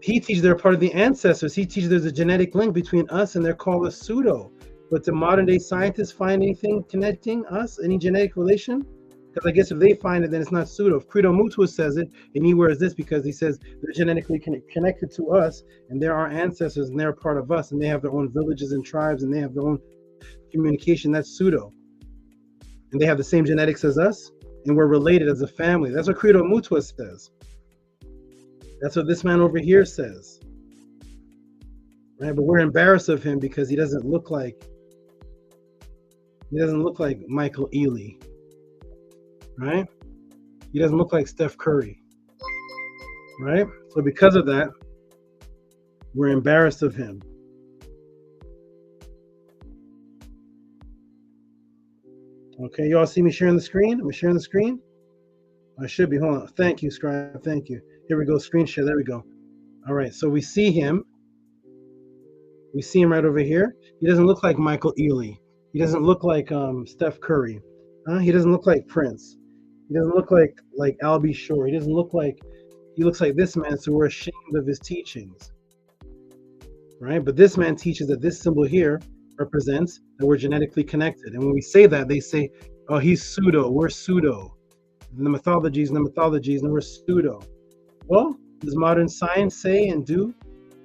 he teaches they're part of the ancestors. He teaches there's a genetic link between us and they're called a pseudo. But do modern day scientists find anything connecting us, any genetic relation? Because I guess if they find it, then it's not pseudo. If Credo Mutwa says it, and he wears this because he says they're genetically connected to us, and they're our ancestors, and they're a part of us, and they have their own villages and tribes, and they have their own communication, that's pseudo. And they have the same genetics as us, and we're related as a family. That's what Credo Mutwa says. That's what this man over here says. Right? But we're embarrassed of him because he doesn't look like Michael Ealy. Right? He doesn't look like Steph Curry. Right? So because of that, we're embarrassed of him. Okay, y'all see me sharing the screen? Am I sharing the screen? I should be. Hold on. Thank you, Scribe. Thank you. Here we go. Screen share. There we go. All right. So we see him. We see him right over here. He doesn't look like Michael Ealy. He doesn't look like Steph Curry. He doesn't look like Prince. He doesn't look like Albie Shore. He doesn't look like, he looks like this man, so we're ashamed of his teachings. Right? But this man teaches that this symbol here represents that we're genetically connected. And when we say that, they say, oh, he's pseudo, we're pseudo. The mythologies, and we're pseudo. Well, does modern science say and do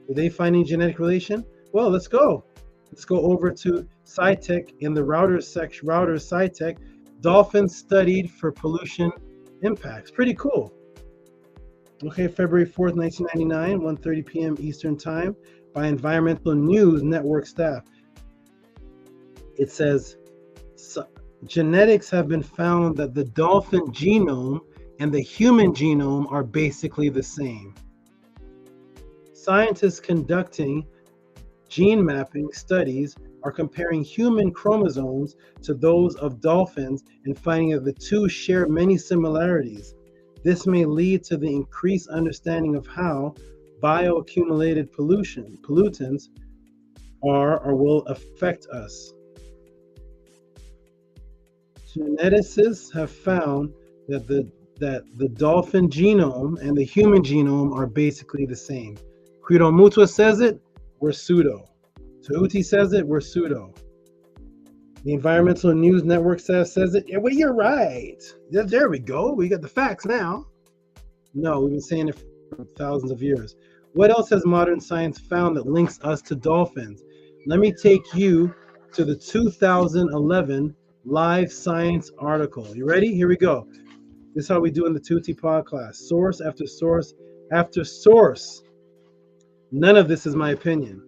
they find any genetic relation? Well, let's go. Let's go over to SciTech in the routers SciTech. Dolphins studied for pollution impacts. Pretty cool. Okay, February 4th, 1999, 1:30 p.m. Eastern Time by Environmental News Network staff. It says, genetics have been found that the dolphin genome and the human genome are basically the same. Scientists conducting gene mapping studies are comparing human chromosomes to those of dolphins and finding that the two share many similarities. This may lead to the increased understanding of how bioaccumulated pollutants are or will affect us. Geneticists have found that the dolphin genome and the human genome are basically the same. Credo Mutwa says it, we're pseudo. Tehuti'S says it, we're pseudo. The Environmental News Network says it. Yeah, well, you're right. There we go. We got the facts now. No, we've been saying it for thousands of years. What else has modern science found that links us to dolphins? Let me take you to the 2011 Live Science article. You ready? Here we go. This is how we do in the Tehuti'S podcast. Source after source after source. None of this is my opinion.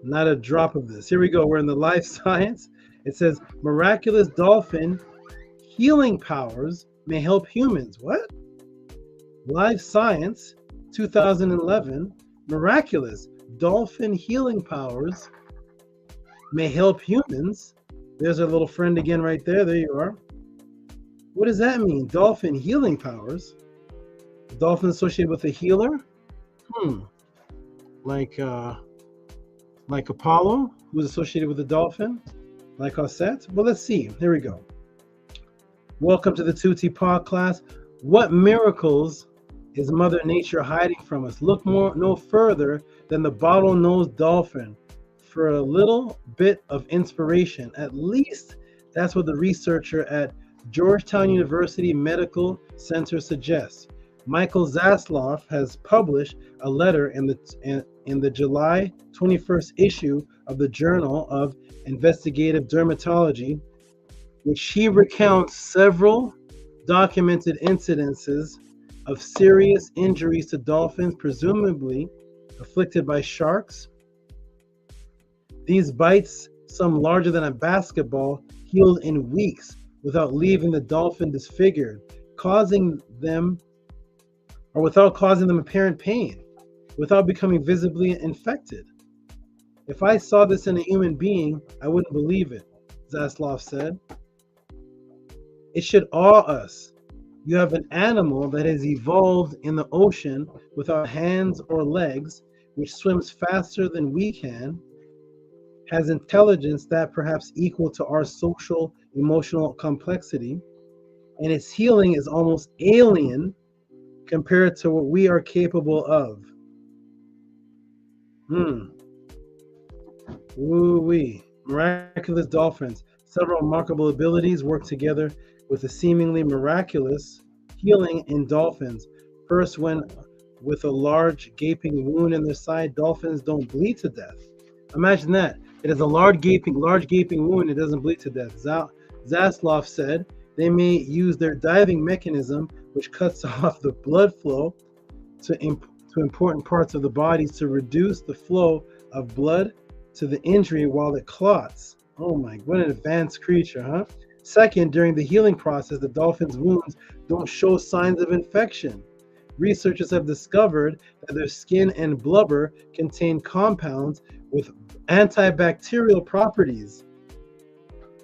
Not a drop of this. Here we go. We're in the Live Science. It says, miraculous dolphin healing powers may help humans. What? Live Science, 2011, miraculous dolphin healing powers may help humans. There's our little friend again right there. There you are. What does that mean? Dolphin healing powers? Dolphin associated with a healer? Like Apollo, who was associated with the dolphin? Like Osset? Well, let's see. Here we go. Welcome to the Tehuti'S podcast. What miracles is Mother Nature hiding from us? Look no further than the bottlenose dolphin for a little bit of inspiration. At least that's what the researcher at Georgetown University Medical Center suggests. Michael Zasloff has published a letter in the July 21st issue of the Journal of Investigative Dermatology, which he recounts several documented incidences of serious injuries to dolphins, presumably afflicted by sharks. These bites, some larger than a basketball, healed in weeks without leaving the dolphin disfigured, without causing them apparent pain, without becoming visibly infected. If I saw this in a human being, I wouldn't believe it, Zasloff said. It should awe us. You have an animal that has evolved in the ocean without hands or legs, which swims faster than we can, has intelligence that perhaps equal to our social emotional complexity, and its healing is almost alien compared to what we are capable of. Woo-wee. Miraculous dolphins. Several remarkable abilities work together with a seemingly miraculous healing in dolphins. First, when with a large gaping wound in their side, dolphins don't bleed to death. Imagine that. It has a large gaping wound. It doesn't bleed to death. Zasloff said they may use their diving mechanism, which cuts off the blood flow to important parts of the body, to reduce the flow of blood to the injury while it clots. Oh my, what an advanced creature, huh? Second, during the healing process, the dolphin's wounds don't show signs of infection. Researchers have discovered that their skin and blubber contain compounds with antibacterial properties.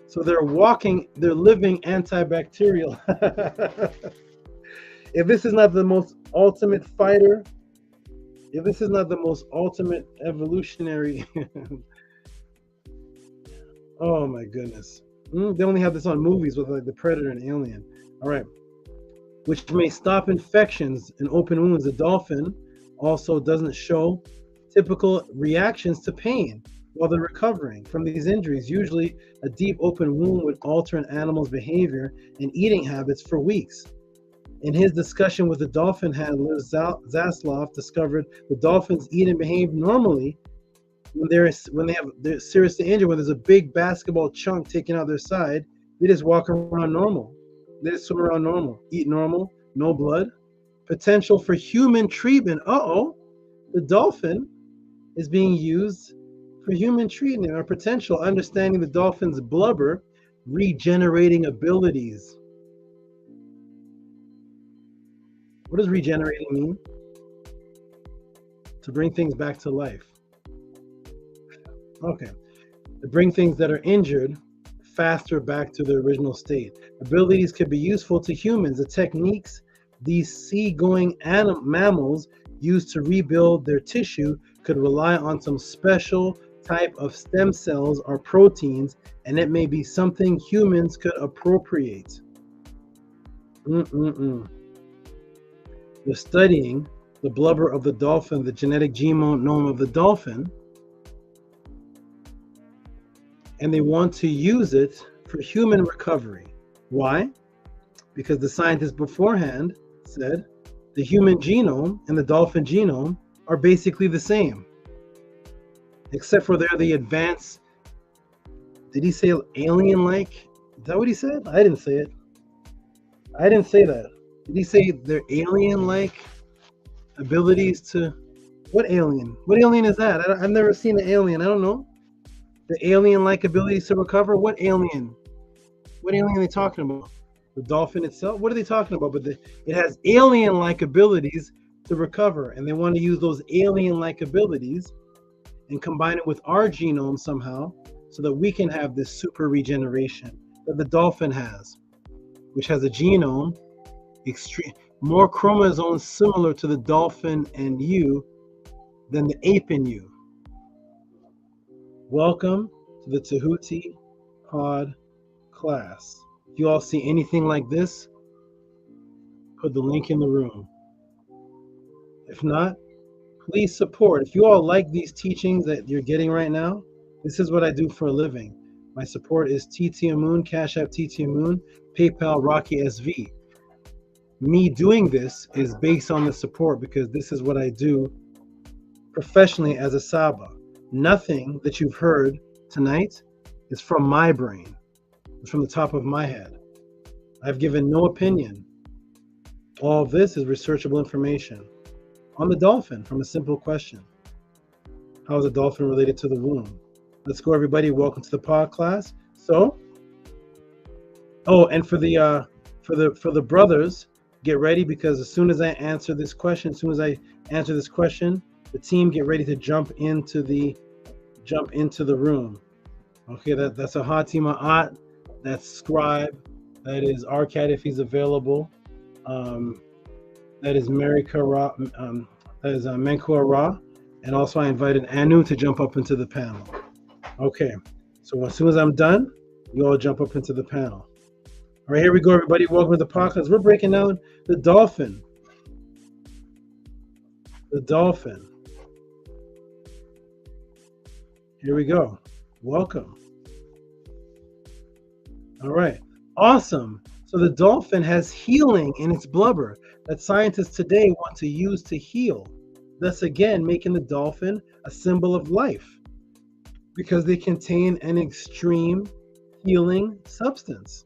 So they're living antibacterial. If this is not the most ultimate fighter, if this is not the most ultimate evolutionary, oh my goodness. They only have this on movies with like the Predator and Alien. All right. Which may stop infections and open wounds. The dolphin also doesn't show typical reactions to pain while they're recovering from these injuries. Usually a deep open wound would alter an animal's behavior and eating habits for weeks. In his discussion with the dolphin handler, Zasloff discovered the dolphins eat and behave normally when they're seriously injured. When there's a big basketball chunk taken out their side, they just walk around normal. They just swim around normal, eat normal, no blood. Potential for human treatment. The dolphin is being used for human treatment, or potential understanding the dolphin's blubber regenerating abilities. What does regenerating mean? To bring things back to life. Okay. To bring things that are injured faster back to their original state. Abilities could be useful to humans. The techniques these seagoing mammals used to rebuild their tissue could rely on some special type of stem cells or proteins, and it may be something humans could appropriate. They're studying the blubber of the dolphin, the genetic genome of the dolphin, and they want to use it for human recovery. Why? Because the scientists beforehand said the human genome and the dolphin genome are basically the same, except for they're the advanced, did he say alien-like? Is that what he said? I didn't say it. I didn't say that. Did he say they're alien-like abilities to, what alien? What alien is that? I've never seen an alien. I don't know. The alien-like abilities to recover? What alien? What alien are they talking about? The dolphin itself? What are they talking about? But it has alien-like abilities to recover, and they want to use those alien-like abilities and combine it with our genome somehow so that we can have this super regeneration that the dolphin has, which has a genome more chromosomes similar to the dolphin and you than the ape in you. Welcome to the Tehuti Pod class. If you all see anything like this, put the link in the room. If not, please support. If you all like these teachings that you're getting right now, this is what I do for a living. My support is T.O.M, Cash App T.O.M, PayPal Rocky SV. Me doing this is based on the support because this is what I do professionally as a SABA. Nothing that you've heard tonight is from my brain. It's from the top of my head. I've given no opinion. All of this is researchable information on the dolphin from a simple question. How is a dolphin related to the womb? Let's go, everybody. Welcome to the pod class. So, and for the brothers, get ready, because as soon as I answer this question, the team get ready to jump into the room. Okay, that's a Hatima At, that's Scribe, that is Arcad if he's available, that is Marika Ra, that is Menkua Ra, and also I invited Anu to jump up into the panel. Okay, so as soon as I'm done, you all jump up into the panel. All right, here we go, everybody. Welcome to the podcast. We're breaking down the dolphin. The dolphin. Here we go. Welcome. All right, awesome. So the dolphin has healing in its blubber that scientists today want to use to heal, thus again making the dolphin a symbol of life because they contain an extreme healing substance.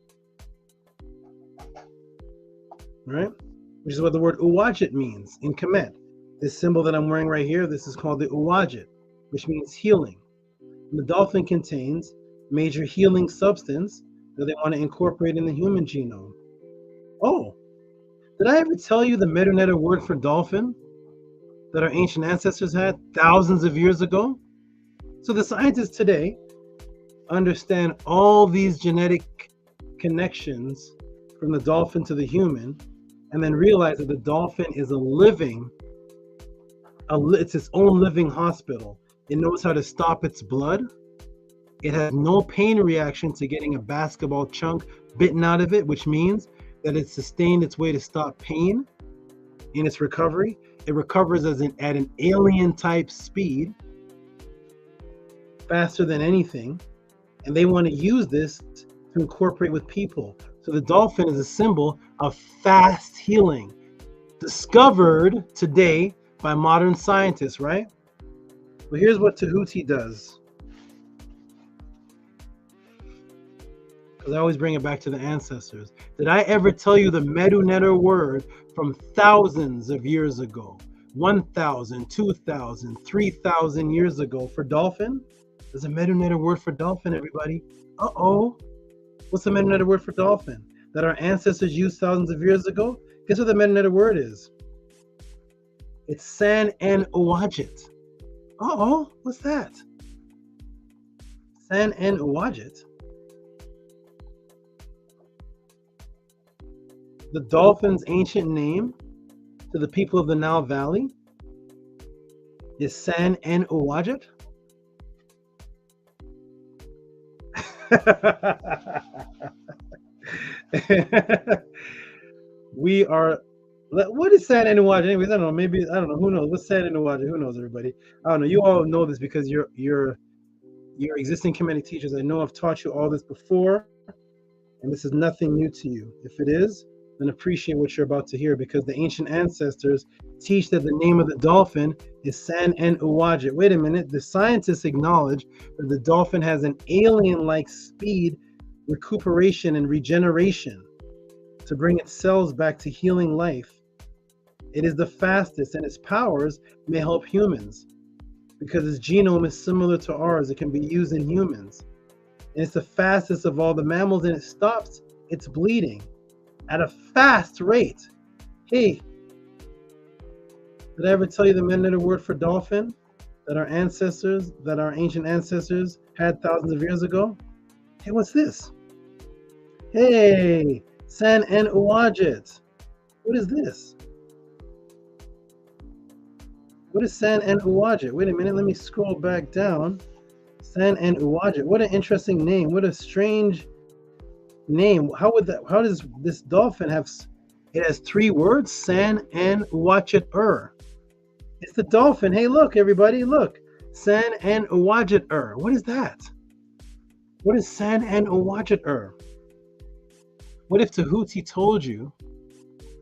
Right? Which is what the word Uwajit means in Kemet. This symbol that I'm wearing right here, this is called the Uwajit, which means healing. And the dolphin contains major healing substance that they want to incorporate in the human genome. Oh, did I ever tell you the Meduneta word for dolphin that our ancient ancestors had thousands of years ago? So the scientists today understand all these genetic connections from the dolphin to the human, and then realize that the dolphin is it's its own living hospital. It knows how to stop its blood. It has no pain reaction to getting a basketball chunk bitten out of it, which means that it sustained its way to stop pain in its recovery. It recovers at an alien type speed, faster than anything. And they want to use this to incorporate with people. So the dolphin is a symbol of fast healing, discovered today by modern scientists, right? Well, here's what Tehuti does. Because I always bring it back to the ancestors. Did I ever tell you the Meduneta word from thousands of years ago? 1,000, 2,000, 3,000 years ago for dolphin? There's a Meduneta word for dolphin, everybody. Uh-oh. What's the Meduneta word for dolphin that our ancestors used thousands of years ago? Guess what the Meduneta word is? It's San and Uwajit. Uh-oh, what's that? San and Uwajit. The dolphin's ancient name to the people of the Nile Valley is San and Uwajit? We are. What is San and Uwajit? Anyways, I don't know. Maybe I don't know. Who knows? What's San and Uwajit? Who knows? Everybody. I don't know. You all know this because you're existing community teachers. I know I've taught you all this before, and this is nothing new to you. If it is, then appreciate what you're about to hear, because the ancient ancestors teach that the name of the dolphin is San and Uwajit. Wait a minute. The scientists acknowledge that the dolphin has an alien-like speed, recuperation, and regeneration to bring its cells back to healing life. It is the fastest, and its powers may help humans because its genome is similar to ours. It can be used in humans. And it's the fastest of all the mammals, and it stops its bleeding at a fast rate. Hey, did I ever tell you the man-made word for dolphin that our ancient ancestors had thousands of years ago? Hey, what's this? Hey, San and Uwajit. What is this? What is San and Uwajit? Wait a minute, let me scroll back down. San and Uwajit. What an interesting name. What a strange name. How does this dolphin have? It has 3 words: San and Uwajit. It's the dolphin. Hey, look, everybody, look. San and Uwajit. What is that? What is San and Uwajit? What if Tehuti told you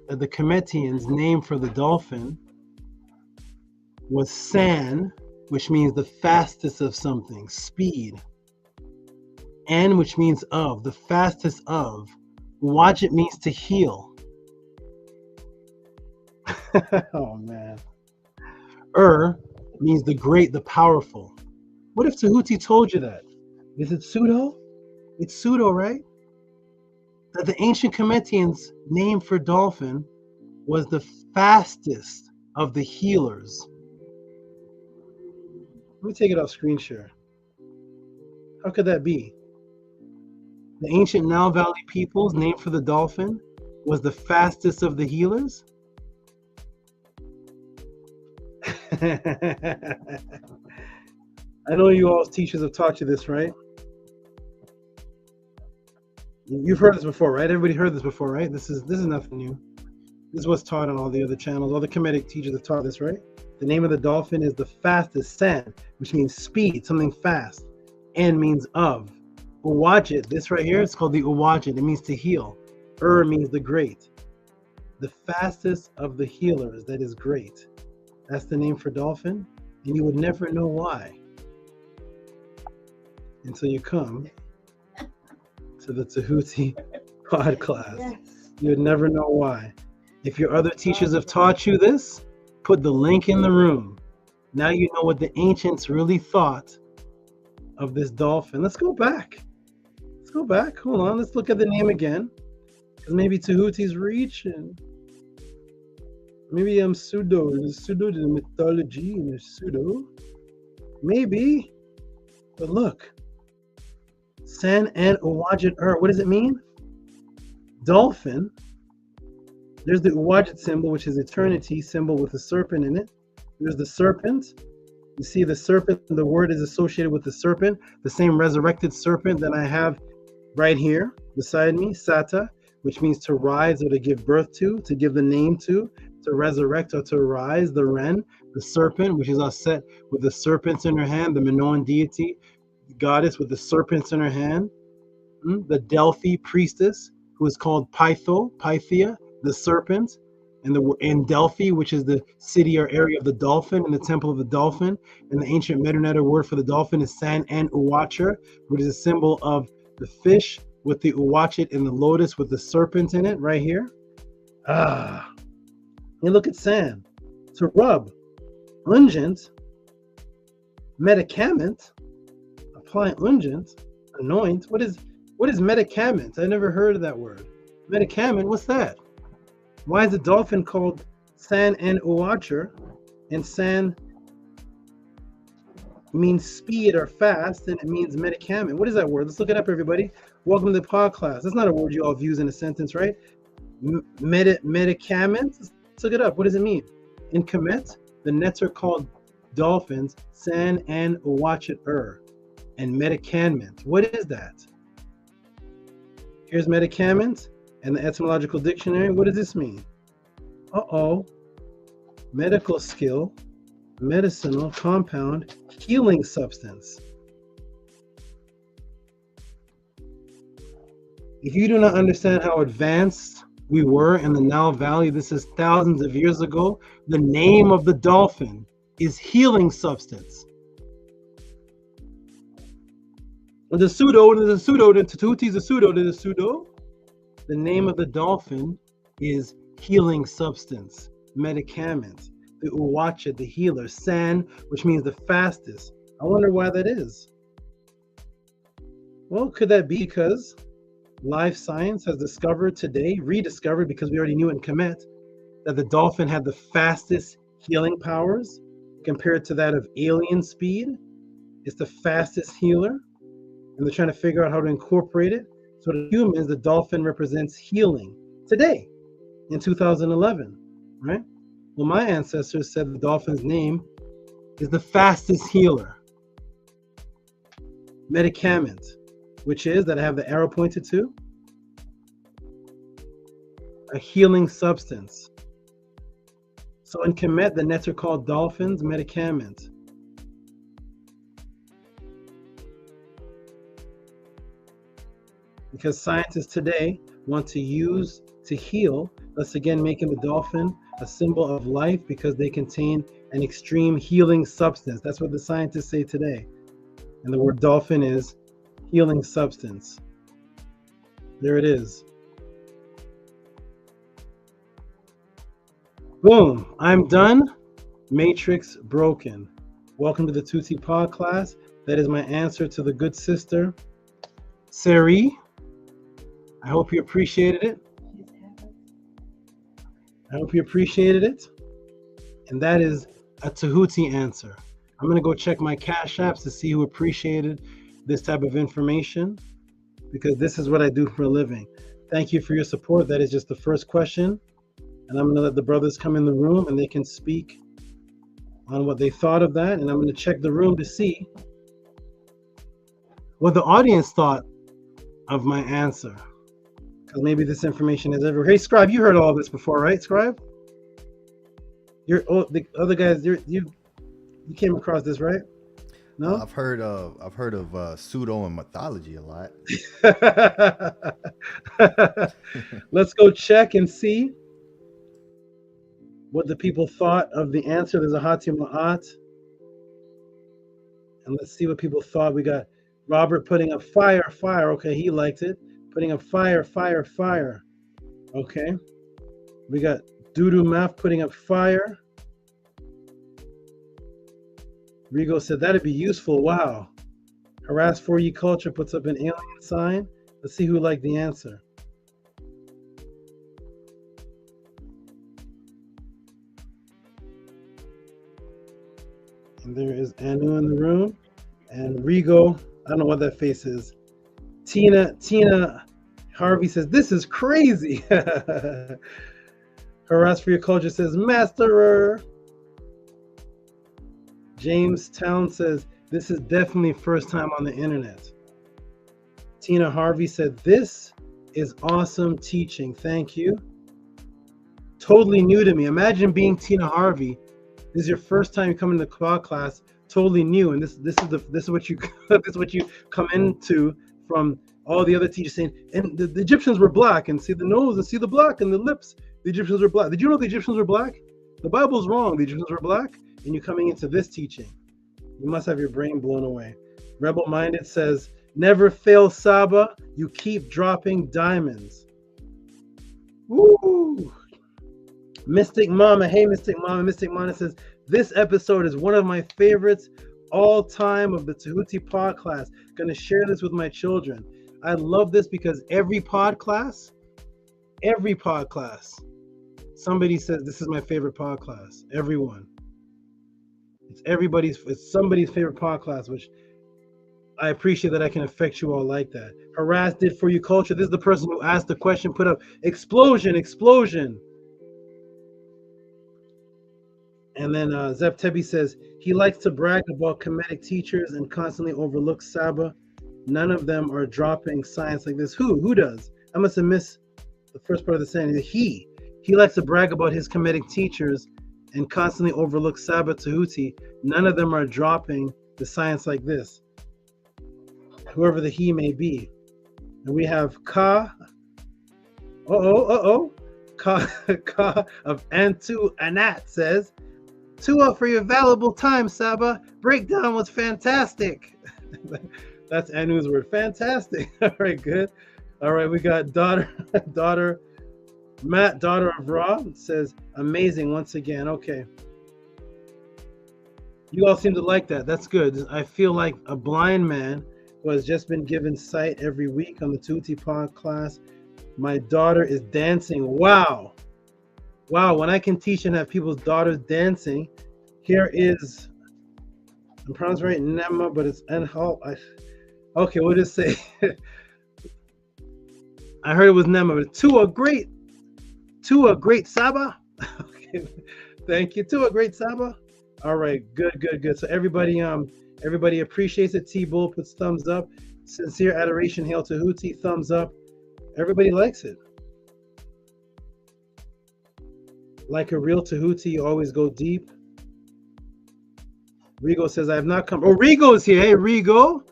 that the Cometians' name for the dolphin was San, which means the fastest of something, speed, and which means of, the fastest of. Uwajit means to heal. Oh man. Means the great, the powerful. What if Tehuti told you that? Is it pseudo? It's pseudo, right? That the ancient Cometians' name for dolphin was the fastest of the healers. Let me take it off screen share. How could that be? The ancient Nile Valley people's name for the dolphin was the fastest of the healers? I know you all as teachers have taught you this, right? You've heard this before, right? Everybody heard this before, right? This is nothing new. This is what's taught on all the other channels. All the Kemetic teachers have taught this, right? The name of the dolphin is the fastest, San, which means speed, something fast, and means of. Uwajit, this right here, it's called the Uwajit. It means to heal. Means the great. The fastest of the healers, that is great. That's the name for dolphin, and you would never know why until you come to the Tehuti pod class. Yes. You would never know why. If your other teachers have taught you this, put the link in the room. Now you know what the ancients really thought of this dolphin. Let's go back. Let's go back. Hold on. Let's look at the name again. Because maybe Tehuti's reach, and maybe I'm pseudo. There's pseudo to the mythology, and there's pseudo. Maybe. But look. San and Uwajit. What does it mean? Dolphin. There's the Uwajit symbol, which is eternity symbol with a serpent in it. There's the serpent. You see the serpent, the word is associated with the serpent, the same resurrected serpent that I have right here beside me, Sata, which means to rise or to give birth to give the name to resurrect or to rise, the Ren, the serpent, which is set with the serpents in her hand, the Minoan deity, goddess with the serpents in her hand, the Delphi priestess, who is called Pythia, the serpent, and in Delphi, which is the city or area of the dolphin, and the temple of the dolphin. And the ancient Medunetter word for the dolphin is San and Uwachir, which is a symbol of the fish with the Uwachit and the lotus with the serpent in it right here. And look at San. To rub, ungent, medicament, apply ungent, anoint. What is medicament? I never heard of that word. Medicament, what's that? Why is the dolphin called San and Uwachir? And San means speed or fast, and it means medicament. What is that word? Let's look it up, everybody. Welcome to the pod class. That's not a word you all use in a sentence, right? Medicament. Let's look it up. What does it mean? In Kemet, the nets are called dolphins, san and uwachet and medicament. What is that? Here's medicament and the etymological dictionary. What does this mean? Medical skill, medicinal, compound, healing substance. If you do not understand how advanced we were in the Nile Valley, this is thousands of years ago, the name of the dolphin is healing substance. The pseudo, the Tehuti'S, the pseudo. The name of the dolphin is healing substance, medicament. The uwachet, the healer. San, which means the fastest. I wonder why that is. Well, could that be because life science has discovered today, rediscovered because we already knew it in Kemet, that the dolphin had the fastest healing powers compared to that of alien speed? It's the fastest healer, and they're trying to figure out how to incorporate it. So to humans, the dolphin represents healing today in 2011, right? Well, my ancestors said the dolphin's name is the fastest healer. Medicament, which is that I have the arrow pointed to, a healing substance. So in Kemet, the nets are called dolphins, medicament. Because scientists today want to use to heal, thus again making the dolphin a symbol of life because they contain an extreme healing substance. That's what the scientists say today. And the word dolphin is healing substance. There it is. Boom, I'm done. Matrix broken. Welcome to the Tehuti'S Pod class. That is my answer to the good sister, Sari. I hope you appreciated it. And that is a Tehuti answer. I'm going to go check my Cash Apps to see who appreciated this type of information, because this is what I do for a living. Thank you for your support. That is just the first question. And I'm going to let the brothers come in the room and they can speak on what they thought of that. And I'm going to check the room to see what the audience thought of my answer. Because maybe this information is everywhere. Hey, Scribe, you heard all this before, right, Scribe? The other guys, you came across this, right? No, I've heard of pseudo and mythology a lot. Let's go check and see what the people thought of the answer. There's a Hati Ma'at. And let's see what people thought. We got Robert putting up fire. Okay, he liked it. Putting up fire. Okay. We got Dudu Math putting up fire. Rigo said that'd be useful. Wow. Harass for ye culture puts up an alien sign. Let's see who liked the answer. And there is Anu in the room. And Rigo, I don't know what that face is. Tina Harvey says, this is crazy. Harass for your culture says, masterer. James Town says, this is definitely first time on the internet. Tina Harvey said, this is awesome teaching. Thank you. Totally new to me. Imagine being Tina Harvey. This is your first time coming to the quad class, totally new. And this is what you come into from all the other teachers saying, and the Egyptians were black, and see the nose and see the black and the lips. The Egyptians were black. Did you know the Egyptians were black? The Bible's wrong. The Egyptians were black. And you're coming into this teaching. You must have your brain blown away. Rebel Minded says, never fail SABA. You keep dropping diamonds. Woo! Mystic Mama. Hey, Mystic Mama. Mystic Mama says, this episode is one of my favorites all time of the Tehuti'S pod class. Gonna share this with my children. I love this because every pod class, somebody says this is my favorite pod class. Everyone. It's somebody's favorite pod class, which I appreciate that I can affect you all like that. Harass did for you culture. This is the person who asked the question, put up explosion. And then Zep Tebi says he likes to brag about comedic teachers and constantly overlooks SABA. None of them are dropping science like this. Who does? I must have missed the first part of the sentence. He likes to brag about his comedic teachers and constantly overlooks SABA Tehuti. None of them are dropping the science like this. Whoever the he may be. And we have Ka. Ka of Antu Anat says, Tua for your valuable time, Saba. Breakdown was fantastic. That's Anu's word. Fantastic. All right, good. All right, we got daughter Matt, daughter of Ra, says, amazing once again. Okay. You all seem to like that. That's good. I feel like a blind man who has just been given sight every week on the Tehuti's pod class. My daughter is dancing. Wow. When I can teach and have people's daughters dancing, here is, I'm pronouncing right, Nema, but it's Enhal. Okay, we'll just say, I heard it was Nema, but to a great Saba. Okay, thank you. To a great Saba. All right, good. So everybody appreciates it. T-Bull puts thumbs up. Sincere adoration, hail Tehuti, thumbs up. Everybody likes it. Like a real Tehuti, you always go deep. Rigo says, I have not come. Oh, Rigo's here. Hey, Rigo.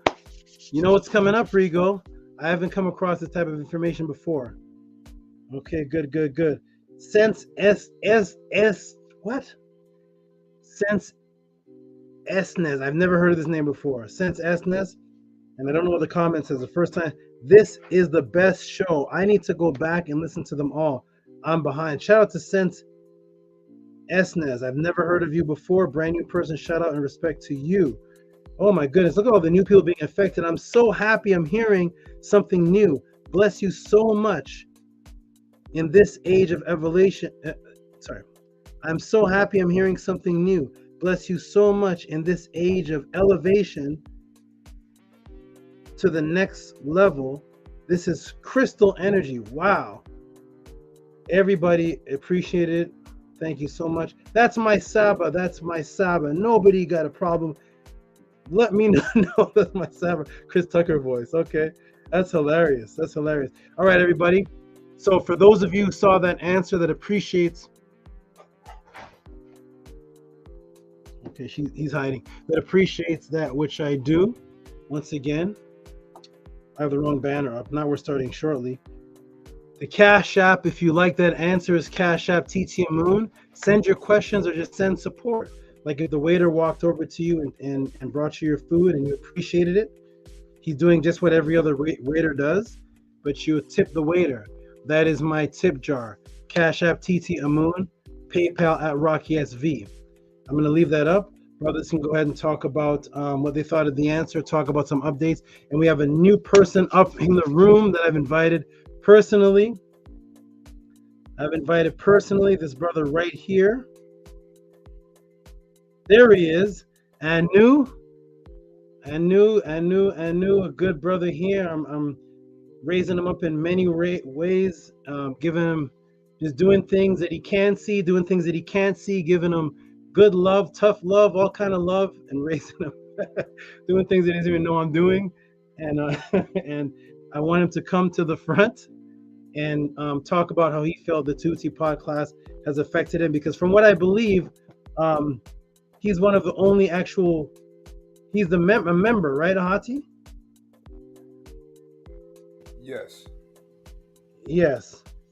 You know what's coming up, Rigo? I haven't come across this type of information before. Okay, good. Sense what? Sense Esnes. I've never heard of this name before. Sense Esnes. And I don't know what the comment says. The first time. This is the best show. I need to go back and listen to them all. I'm behind. Shout out to Sense Esnes. I've never heard of you before. Brand new person. Shout out and respect to you. Oh my goodness. Look at all the new people being affected. I'm so happy I'm hearing something new. Bless you so much in this age of evolution. I'm so happy I'm hearing something new. Bless you so much in this age of elevation to the next level. This is crystal energy. Wow. Everybody appreciate it. Thank you so much. That's my Saba. Nobody got a problem. Let me know that's my Saba. Chris Tucker voice. Okay. That's hilarious. All right, everybody. So for those of you who saw that answer that appreciates, okay, he's hiding, that appreciates that which I do. Once again, I have the wrong banner up. Now we're starting shortly. The Cash App, if you like that answer, is Cash App TTM. Send your questions or just send support. Like if the waiter walked over to you and brought you your food and you appreciated it, he's doing just what every other waiter does, but you tip the waiter. That is my tip jar. Cash App TT Amun, PayPal at Rocky SV. I'm going to leave that up. Brothers can go ahead and talk about what they thought of the answer, talk about some updates. And we have a new person up in the room that I've invited personally. This brother right here. There he is. Anu, a good brother here. I'm raising him up in many ways, giving him, just doing things that he can see, doing things that he can't see, giving him good love, tough love, all kind of love, and raising him, doing things that he doesn't even know I'm doing. And and I want him to come to the front and talk about how he felt the Tehuti's pod class has affected him, because from what I believe, he's one of the only actual, he's a member, right, Ahati? Yes.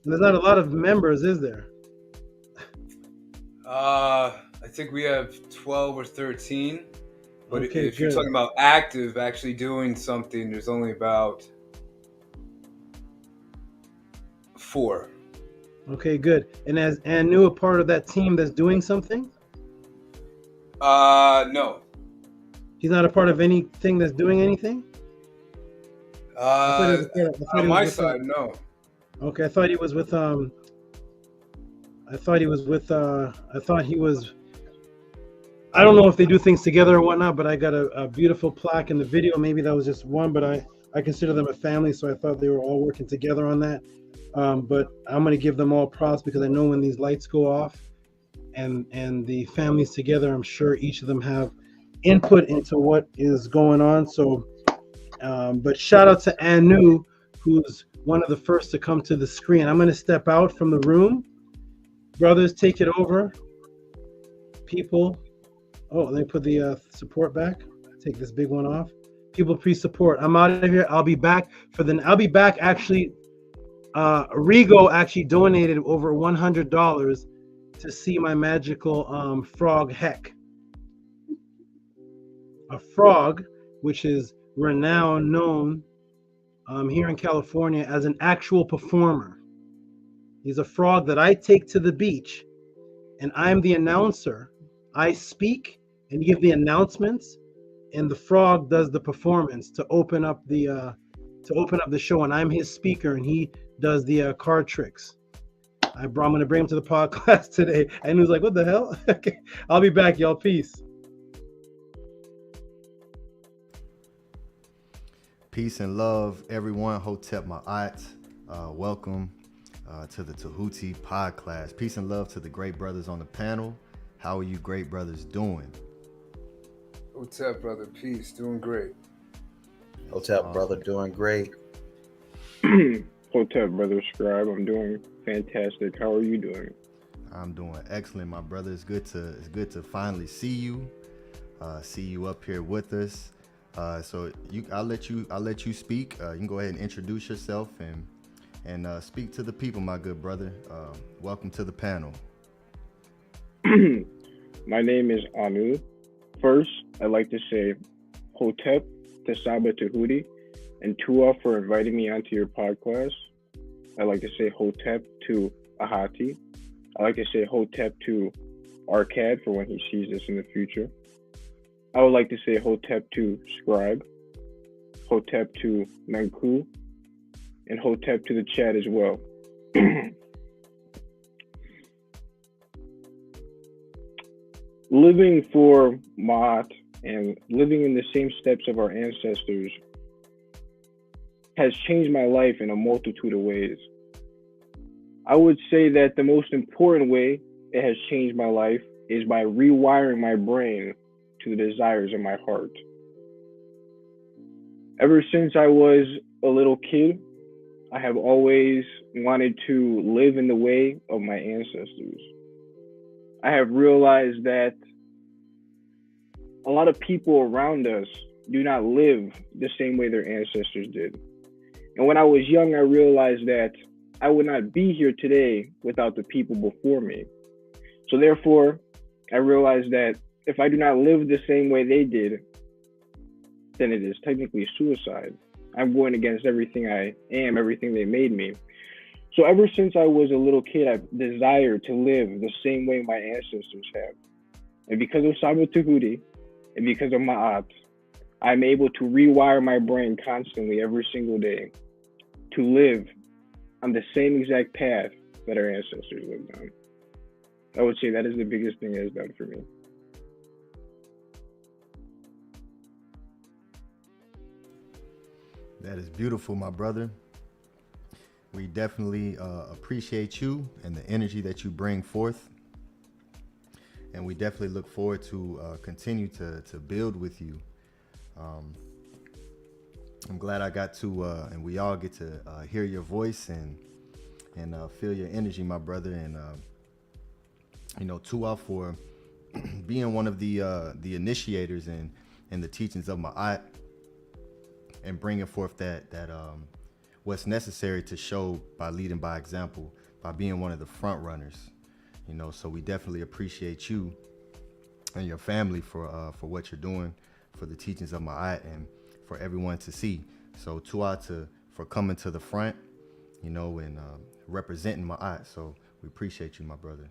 There's not a lot of members, is there? I think we have 12 or 13. But okay, if you're talking about active, actually doing something, there's only about 4. Okay, good. And as Anu a part of that team that's doing something? No. He's not a part of anything that's doing anything? On my side, no. Okay, I thought he was with I don't know if they do things together or whatnot, but I got a beautiful plaque in the video. Maybe that was just one, but I consider them a family, so I thought they were all working together on that. But I'm going to give them all props because I know when these lights go off and the families together. I'm sure each of them have input into what is going on. So, but shout out to Anu, who's one of the first to come to the screen. I'm going to step out from the room. Brothers, take it over. People. Oh, let me put the support back. Take this big one off. People, please support. I'm out of here. I'll be back actually. Rigo actually donated over $100 to see my magical frog Heck. A frog, which is renowned, known here in California as an actual performer. He's a frog that I take to the beach, and I'm the announcer. I speak and give the announcements, and the frog does the performance to open up the show, and I'm his speaker, and he does the card tricks. I'm going to bring him to the podcast today, and he was like, "What the hell?" Okay, I'll be back, y'all. Peace. Peace and love, everyone. Hotep Ma'at. Welcome to the Tehuti podcast. Peace and love to the great brothers on the panel. How are you great brothers doing? Hotep, brother. Peace. Doing great. Hotep, brother. Doing great. Hotep, brother Scribe. I'm doing fantastic. How are you doing? I'm doing excellent, my brother. It's good to finally see you up here with us. So I'll let you speak. You can go ahead and introduce yourself and speak to the people, my good brother. Welcome to the panel. My name is Anu. First, I'd like to say Hotep to SABA Tehuti and Tua for inviting me onto your podcast. I'd like to say Hotep to Ahati. I'd like to say Hotep to Arcad for when he sees this in the future. I would like to say Hotep to Scribe, Hotep to Nanku, and Hotep to the chat as well. Living for Ma'at and living in the same steps of our ancestors has changed my life in a multitude of ways. I would say that the most important way it has changed my life is by rewiring my brain to the desires of my heart. Ever since I was a little kid, I have always wanted to live in the way of my ancestors. I have realized that a lot of people around us do not live the same way their ancestors did. And when I was young, I realized that I would not be here today without the people before me. So therefore, I realized that if I do not live the same way they did, then it is technically suicide. I'm going against everything I am, everything they made me. So ever since I was a little kid, I've desired to live the same way my ancestors have. And because of SABA Tehuti and because of Ma'at, I'm able to rewire my brain constantly every single day to live on the same exact path that our ancestors lived on. I would say that is the biggest thing it has done for me. That is beautiful, my brother. We definitely appreciate you and the energy that you bring forth. And we definitely look forward to continue to build with you. I'm glad I got to, and we all get to hear your voice and feel your energy, my brother. And, Tua for being one of the initiators in the teachings of Ma'at and bringing forth that what's necessary to show by leading by example, by being one of the front runners, so we definitely appreciate you and your family for what you're doing for the teachings of Ma'at and for everyone to see. So Tua for coming to the front, and representing Ma'at. So we appreciate you, my brother.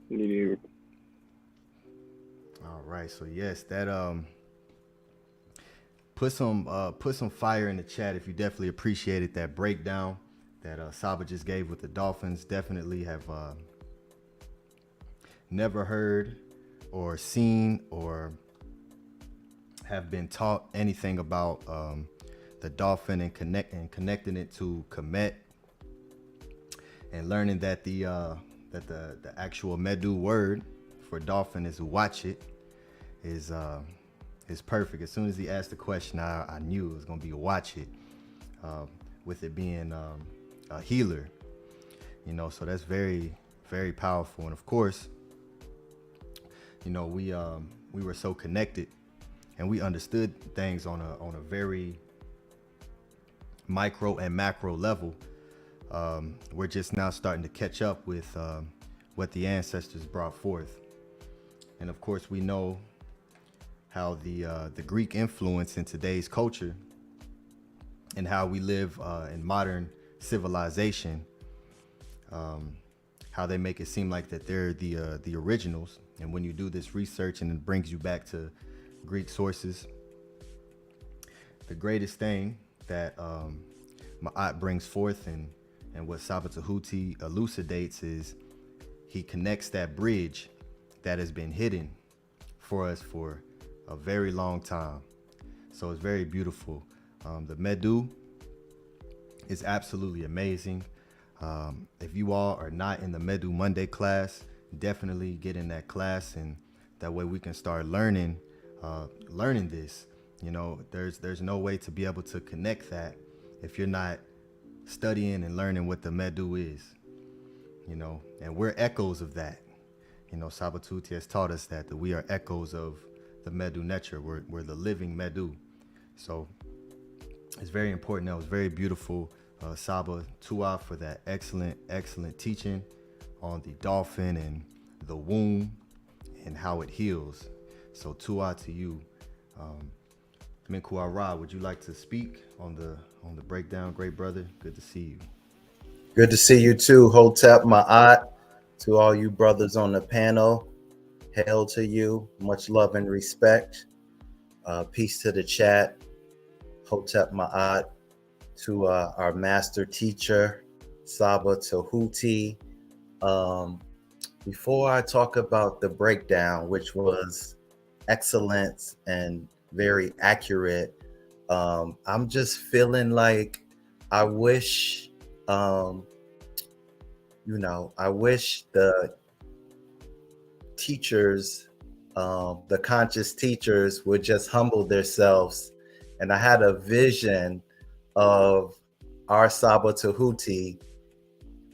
Yeah. All right. So yes, that put some fire in the chat if you definitely appreciated that breakdown that SABA just gave with the Dolphins. Definitely have never heard or seen or have been taught anything about the dolphin and connecting it to Kemet and learning that the actual Medu word for dolphin is watch it is perfect. As soon as he asked the question, I knew it was gonna be watch it, with it being a healer, you know. So that's very, very powerful. And of course, you know, we were so connected, and we understood things on a very micro and macro level. We're just now starting to catch up with what the ancestors brought forth. And of course, we know how the Greek influence in today's culture and how we live in modern civilization, how they make it seem like that they're the originals. And when you do this research and it brings you back to Greek sources, the greatest thing that Ma'at brings forth and what SABA Tehuti elucidates is he connects that bridge that has been hidden for us for a very long time. So it's very beautiful. The Medu is absolutely amazing. If you all are not in the Medu Monday class, definitely get in that class, and that way we can start learning this. You know, there's no way to be able to connect that if you're not studying and learning what the Medu is, you know, and we're echoes of that. You know, SABA Tehuti has taught us that we are echoes of the Medu nature. We're the living Medu. So it's very important. That was very beautiful, Saba Tua, for that excellent teaching on the dolphin and the womb and how it heals. So Tua to you. Minku Ara, would you like to speak on the breakdown, great brother? Good to see you. Good to see you too, Hotep Ma'at. To all you brothers on the panel, hail to you. Much love and respect. Peace to the chat. Hotep Ma'at. To our master teacher, Saba Tehuti. Before I talk about the breakdown, which was excellent and very accurate, I'm just feeling like I wish, I wish the teachers, the conscious teachers would just humble themselves. And I had a vision of our Saba Tehuti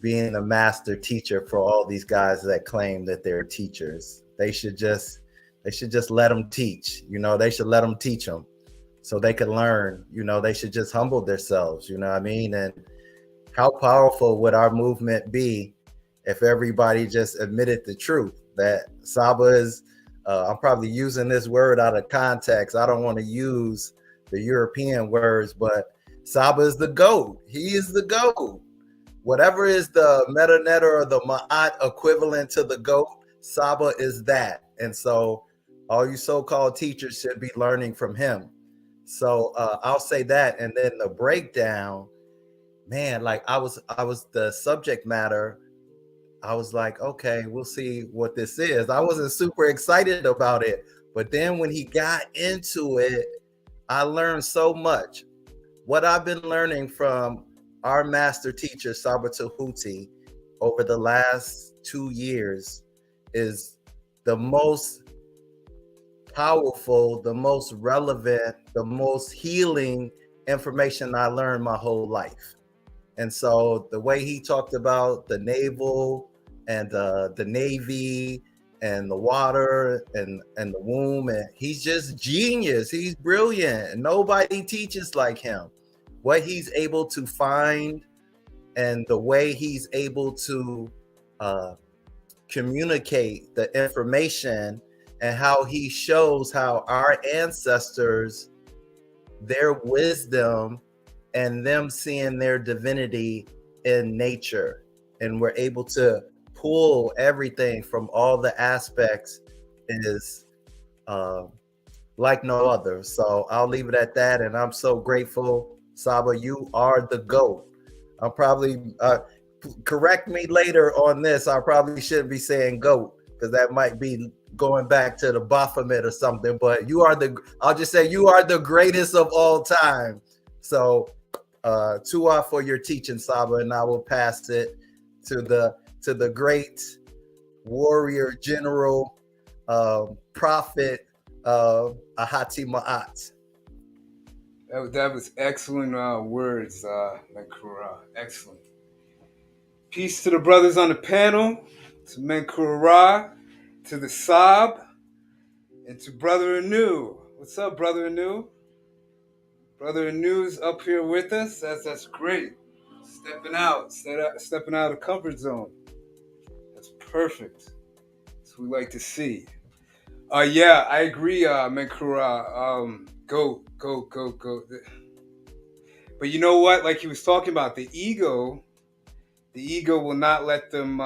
being a master teacher for all these guys that claim that they're teachers. They should just let them teach. You know, they should let them teach them so they can learn. You know, they should just humble themselves. You know what I mean? And how powerful would our movement be if everybody just admitted the truth that Saba is, I'm probably using this word out of context. I don't want to use the European words, but Saba is the GOAT. He is the GOAT. Whatever is the meta-net or the Ma'at equivalent to the GOAT, Saba is that. And so all you so-called teachers should be learning from him. So I'll say that. And then the breakdown, man, like I was the subject matter. I was like, okay, we'll see what this is. I wasn't super excited about it. But then when he got into it, I learned so much. What I've been learning from our master teacher, Saba Tehuti, over the last 2 years is the most powerful, the most relevant, the most healing information I learned my whole life. And so the way he talked about the naval and the Navy and the water and the womb, and he's just genius. He's brilliant. Nobody teaches like him. What he's able to find and the way he's able to communicate the information, and how he shows how our ancestors, their wisdom and them seeing their divinity in nature, and we're able to pull everything from all the aspects, is like no other. So I'll leave it at that. And I'm so grateful, Saba, you are the GOAT. I'll probably correct me later on this. I probably shouldn't be saying GOAT, because that might be going back to the Baphomet or something, but I'll just say you are the greatest of all time. So Tua for your teaching, Saba, and I will pass it to the great warrior general, prophet, Ahati Ma'at. That was excellent words, Menkura. Excellent. Peace to the brothers on the panel, to Menkura, to the Sab, and to Brother Anu. What's up, Brother Anu? Brother Anu's up here with us. That's great. Stepping out of comfort zone. That's perfect. That's what we like to see. Yeah, I agree, Menkura. Go. But you know what? Like he was talking about, the ego will not let them.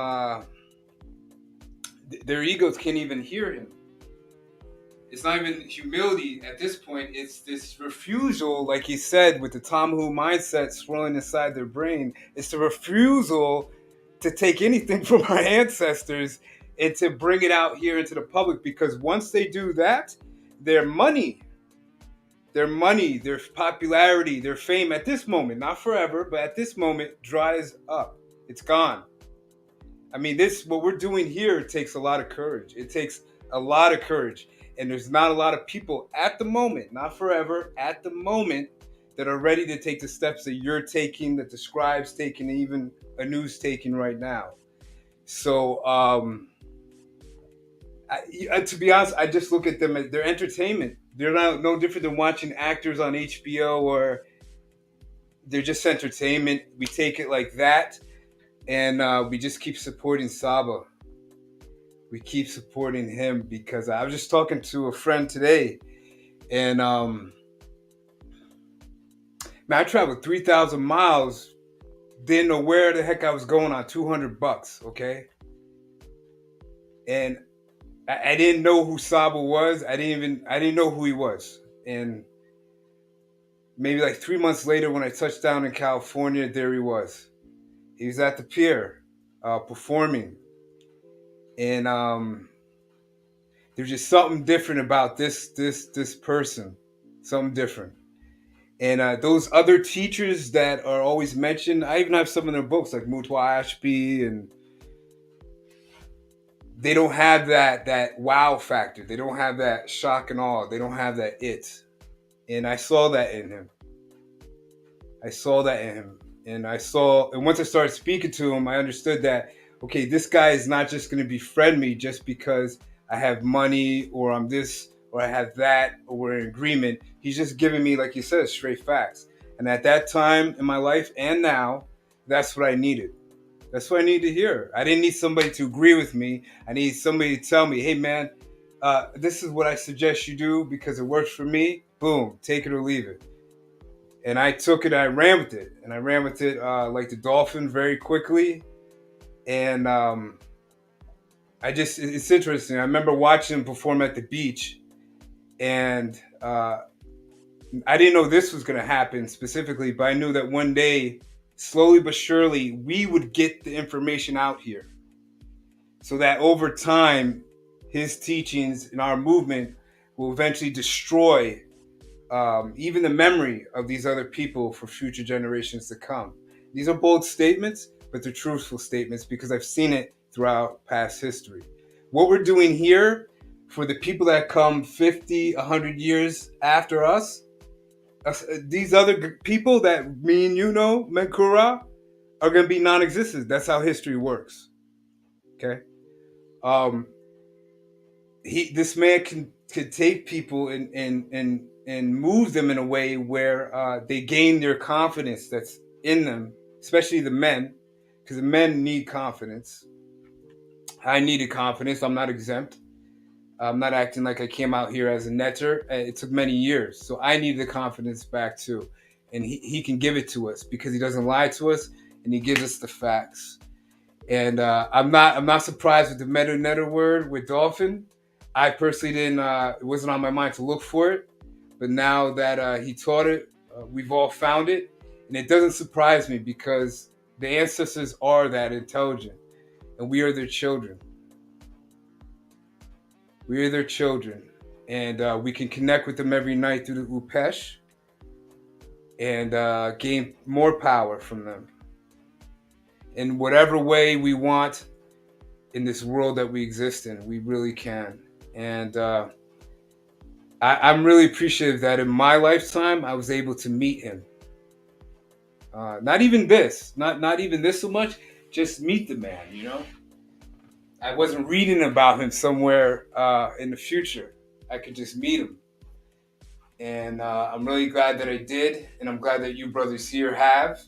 Their egos can't even hear him. It's not even humility at this point. It's this refusal, like he said, with the Tomhu mindset swirling inside their brain. It's the refusal to take anything from our ancestors and to bring it out here into the public. Because once they do that, their money, their popularity, their fame at this moment, not forever, but at this moment, dries up. It's gone. I mean, what we're doing here takes a lot of courage. It takes a lot of courage. And there's not a lot of people at the moment, not forever, at the moment, that are ready to take the steps that you're taking, that the scribe's taking, and even Anu's taking right now. So, to be honest, I just look at them as their entertainment. They're no different than watching actors on HBO, or they're just entertainment. We take it like that, and we just keep supporting Saba. We keep supporting him because I was just talking to a friend today, and man, I traveled 3,000 miles, didn't know where the heck I was going on $200, okay? And I didn't know who Saba was. I didn't know who he was. And maybe like 3 months later, when I touched down in California, there he was. He was at the pier, performing. And there's just something different about this person, something different. And those other teachers that are always mentioned, I even have some of their books, like Mutwa Ashby, and they don't have that wow factor. They don't have that shock and awe. They don't have that it. And I saw that in him. And once I started speaking to him, I understood that, okay, this guy is not just going to befriend me just because I have money, or I'm this, or I have that, or we're in agreement. He's just giving me, like you said, straight facts. And at that time in my life and now, that's what I needed. That's what I need to hear. I didn't need somebody to agree with me. I need somebody to tell me, hey, man, this is what I suggest you do because it works for me. Boom, take it or leave it. And I took it, I ran with it. And I ran with it like the Dolphin very quickly. And it's interesting. I remember watching him perform at the beach. And I didn't know this was going to happen specifically, but I knew that one day, slowly but surely, we would get the information out here. So that over time, his teachings and our movement will eventually destroy even the memory of these other people for future generations to come. These are bold statements, but they're truthful statements because I've seen it throughout past history. What we're doing here for the people that come 50, 100 years after us, these other people that me and you know, Menkura, are going to be non-existent. That's how history works. Okay? This man can take people and move them in a way where they gain their confidence that's in them, especially the men, because the men need confidence. I needed confidence. I'm not exempt. I'm not acting like I came out here as a netter. It took many years. So I needed the confidence back too. And he can give it to us because he doesn't lie to us and he gives us the facts. And I'm not surprised with the meta netter word with dolphin. I personally didn't, it wasn't on my mind to look for it. But now that he taught it, we've all found it. And it doesn't surprise me because the ancestors are that intelligent and we are their children. We are their children, and we can connect with them every night through the Upesh and gain more power from them. in whatever way we want in this world that we exist in. We really can. And I'm really appreciative that in my lifetime, I was able to meet him. Not even this, not even this so much, just meet the man, you know? I wasn't reading about him somewhere in the future. I could just meet him. And I'm really glad that I did. And I'm glad that you brothers here have.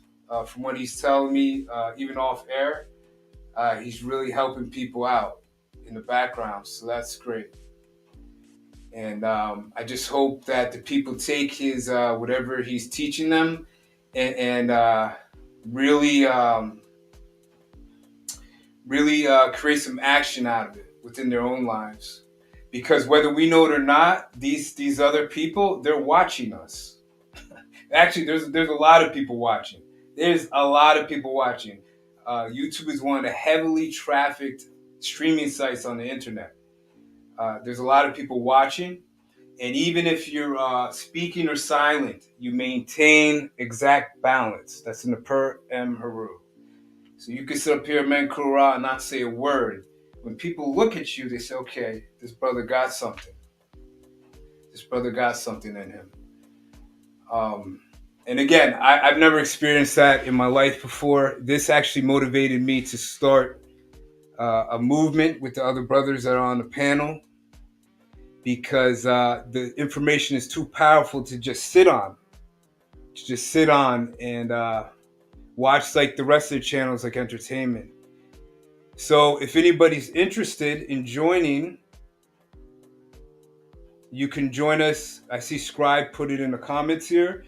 From what he's telling me, even off air, he's really helping people out in the background. So that's great. And I just hope that the people take his whatever he's teaching them and really create some action out of it within their own lives. Because whether we know it or not, these other people, they're watching us. Actually, there's a lot of people watching. There's a lot of people watching. YouTube is one of the heavily trafficked streaming sites on the internet. There's a lot of people watching. And even if you're speaking or silent, you maintain exact balance. That's in the Per M Haru. So you can sit up here, men Kura, and not say a word. When people look at you, they say, okay, this brother got something. This brother got something in him. And again, I've never experienced that in my life before. This actually motivated me to start a movement with the other brothers that are on the panel, because the information is too powerful to just sit on. To just sit on and watch like the rest of the channels like entertainment. So if anybody's interested in joining, you can join us. I see Scribe put it in the comments here.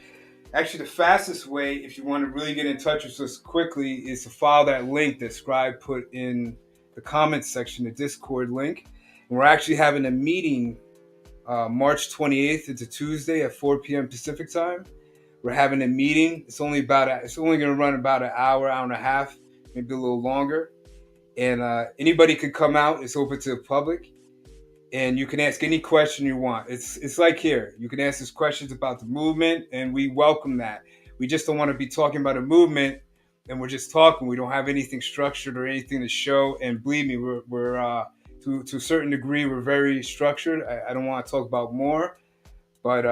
Actually, the fastest way, if you want to really get in touch with us quickly, is to follow that link that Scribe put in the comments section, the Discord link. And we're actually having a meeting March 28th. It's a Tuesday at 4 p.m. Pacific time. We're having a meeting. It's only going to run about an hour and a half, maybe a little longer. And anybody could come out. It's open to the public. And you can ask any question you want. It's like here. You can ask us questions about the movement, and we welcome that. We just don't want to be talking about a movement, and we're just talking. We don't have anything structured or anything to show. And believe me, we're to a certain degree, we're very structured. I don't want to talk about more, but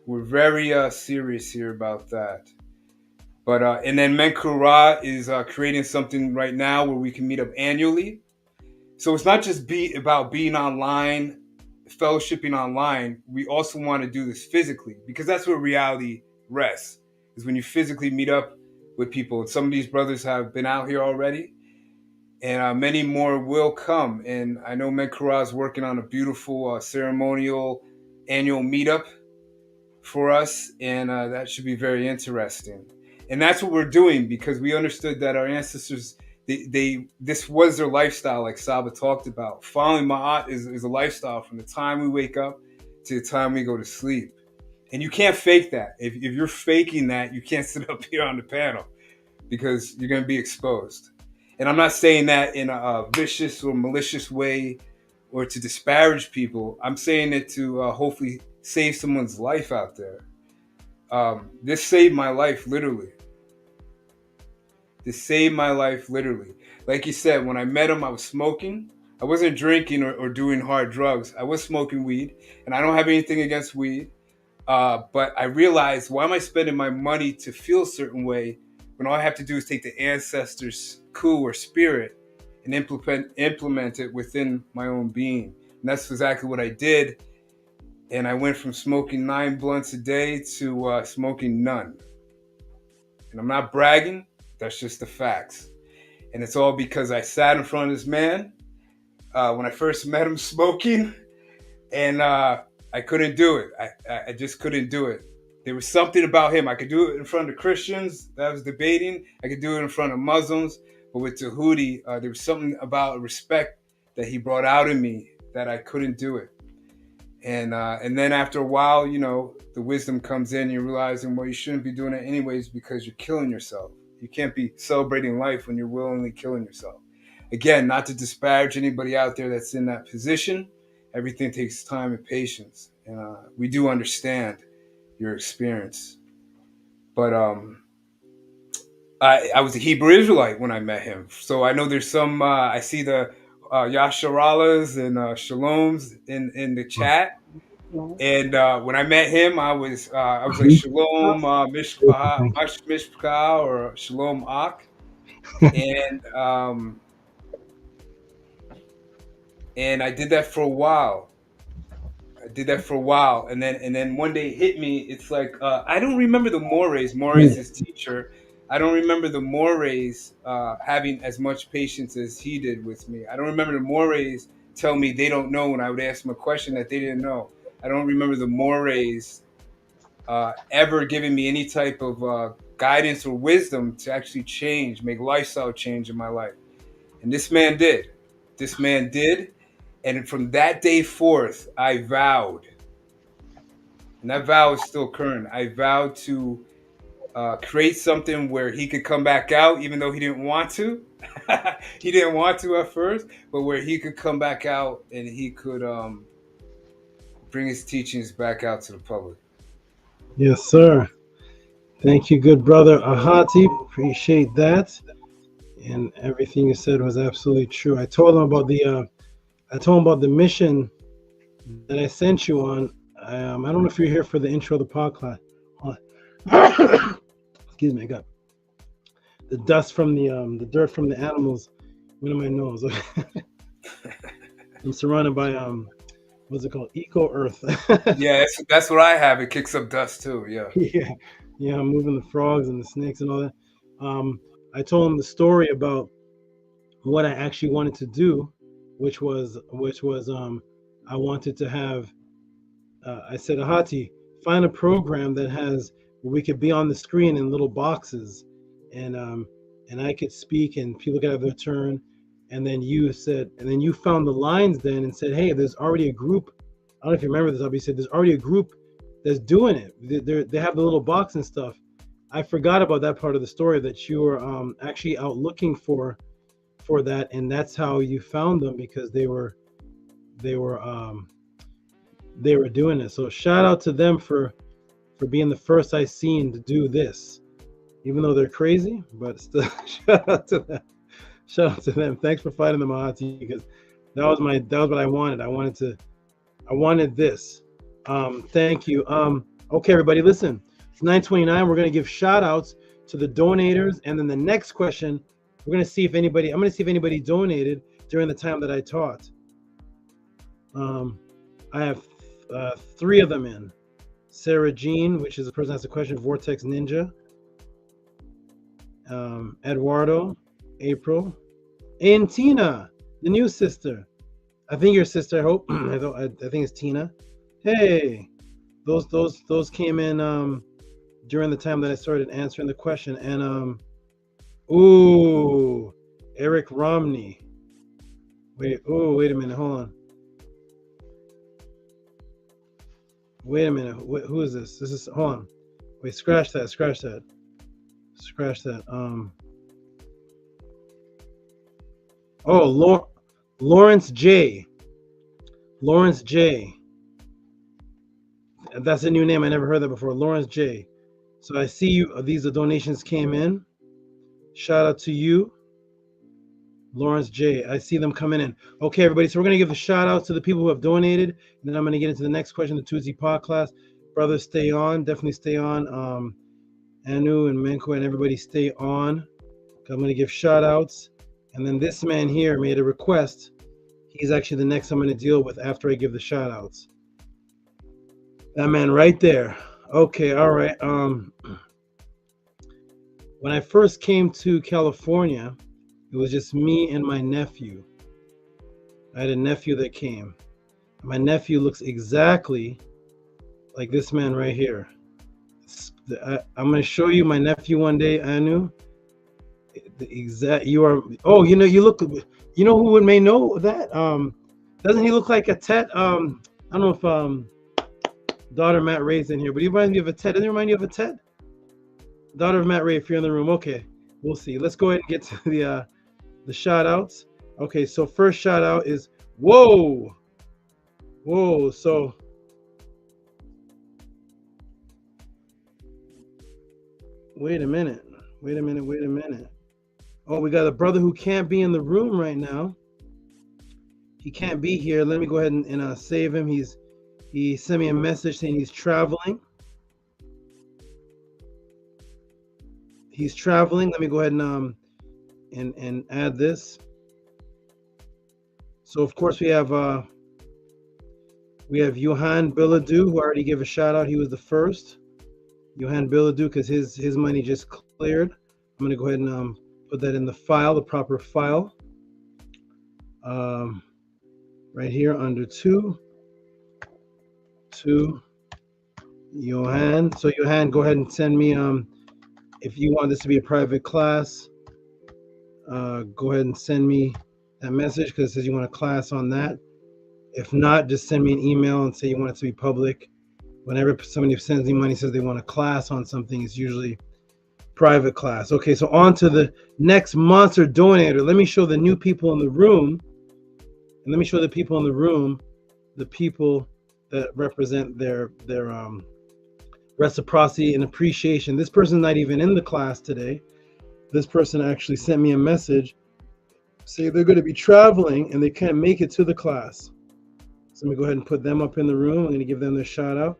we're very serious here about that. But and then Menkura is creating something right now where we can meet up annually. So it's not just about being online, fellowshipping online. We also want to do this physically, because that's where reality rests, is when you physically meet up with people. And some of these brothers have been out here already, and many more will come. And I know Menkura is working on a beautiful ceremonial annual meetup for us, and that should be very interesting. And that's what we're doing, because we understood that our ancestors, this was their lifestyle, like SABA talked about. Following Ma'at is a lifestyle from the time we wake up to the time we go to sleep. And you can't fake that. If you're faking that, you can't sit up here on the panel, because you're going to be exposed. And I'm not saying that in a vicious or malicious way or to disparage people. I'm saying it to hopefully save someone's life out there. This saved my life, literally. This saved my life, literally. Like you said, when I met him, I was smoking. I wasn't drinking or doing hard drugs. I was smoking weed, and I don't have anything against weed. But I realized, why am I spending my money to feel a certain way when all I have to do is take the ancestors' coup or spirit and implement it within my own being? And that's exactly what I did. And I went from smoking 9 blunts a day to smoking none. And I'm not bragging. That's just the facts. And it's all because I sat in front of this man when I first met him smoking, and I couldn't do it. I just couldn't do it. There was something about him. I could do it in front of Christians that I was debating. I could do it in front of Muslims. But with Tehuti, there was something about respect that he brought out in me that I couldn't do it. And then after a while, the wisdom comes in. You're realizing, well, you shouldn't be doing it anyways, because you're killing yourself. You can't be celebrating life when you're willingly killing yourself. Again, not to disparage anybody out there that's in that position. Everything takes time and patience. And we do understand your experience. But I was a Hebrew Israelite when I met him, so I know there's some. I see the Yasharalas and Shaloms in the chat, and when I met him, I was like Shalom Mishpah or Shalom Ak, and I did that for a while. And then one day it hit me. It's like I don't remember the Mores. Mores is teacher. I don't remember the Mores having as much patience as he did with me. I don't remember the Mores tell me they don't know when I would ask them a question that they didn't know. I don't remember the Mores ever giving me any type of guidance or wisdom to actually make lifestyle change in my life. And this man did. And from that day forth, I vowed, and that vow is still current. I vowed to create something where he could come back out, even though he didn't want to. He didn't want to at first, but where he could come back out and he could bring his teachings back out to the public. Yes, sir. Thank you, good brother Ahati. Appreciate that. And everything you said was absolutely true. I told him about the mission that I sent you on. I don't know if you're here for the intro of the podcast. Excuse me, I got the dust from the dirt from the animals into my nose. I'm surrounded by what's it called? Eco Earth. Yeah, that's what I have. It kicks up dust too. Yeah. Yeah. I'm moving the frogs and the snakes and all that. I told him the story about what I actually wanted to do, which was I wanted to have. I said, Ahati, find a program that has where we could be on the screen in little boxes, and I could speak and people could have their turn. And then you found the lines then and said, hey, there's already a group. I don't know if you remember this. I'll be said there's already a group that's doing it. They have the little box and stuff. I forgot about that part of the story, that you were actually out looking for that, and that's how you found them, because they were doing it. So shout out to them for being the first I seen to do this, even though they're crazy, but still shout out to them. Shout out to them. Thanks for fighting them, Ahati, because that was what I wanted. I wanted this. Thank you. Okay, everybody, listen. It's 9:29. We're gonna give shout outs to the donators, and then the next question, I'm gonna see if anybody donated during the time that I taught. I have 3 of them in. Sarah Jean, which is the person who asked the question, Vortex Ninja. Eduardo, April, and Tina, the new sister. I think your sister, I hope. I think it's Tina. Hey, those came in during the time that I started answering the question. And Eric Romney. Wait a minute, hold on. Wait a minute, who is this? This is, hold on. Wait, scratch that. Lawrence J. That's a new name. I never heard that before. Lawrence J. So I see you. These are donations came in. Shout out to you, Lawrence J. I see them coming in. Okay, everybody. So we're going to give a shout out to the people who have donated. And then I'm going to get into the next question, the Tehuti'S podcast. Brothers, stay on. Definitely stay on. Anu and Menko and everybody stay on. I'm going to give shout outs. And then this man here made a request. He's actually the next I'm going to deal with after I give the shout outs. That man right there. Okay, all right. When I first came to California, it was just me and my nephew. I had a nephew that came. My nephew looks exactly like this man right here. I'm going to show you my nephew one day, Anu. You look, you know who may know that? Doesn't he look like a Tet? I don't know if daughter Matt Ray's in here, but he reminds me of a Tet. Doesn't he remind you of a Tet? Daughter of Matt Ray, if you're in the room. Okay, we'll see. Let's go ahead and get to the shout outs. Okay, so first shout out is whoa. So wait a minute. Wait a minute. Oh, we got a brother who can't be in the room right now. He can't be here. Let me go ahead and save him. He sent me a message saying he's traveling. He's traveling. Let me go ahead and add this. So of course we have Johan Billadou, who I already gave a shout out. He was the first. Johan Billadou, because his money just cleared. I'm gonna go ahead and put that in the file, the proper file. Right here under to Johan. So Johan, go ahead and send me if you want this to be a private class. Go ahead and send me that message because it says you want a class on that. If not, just send me an email and say you want it to be public. Whenever somebody sends me money, says they want a class on something, it's usually private class. Okay, so on to the next monster donator. Let me show the new people in the room. And let me show the people in the room, the people that represent their reciprocity and appreciation. This person's not even in the class today. This person actually sent me a message saying they're going to be traveling and they can't make it to the class. So let me go ahead and put them up in the room. I'm going to give them their shout out.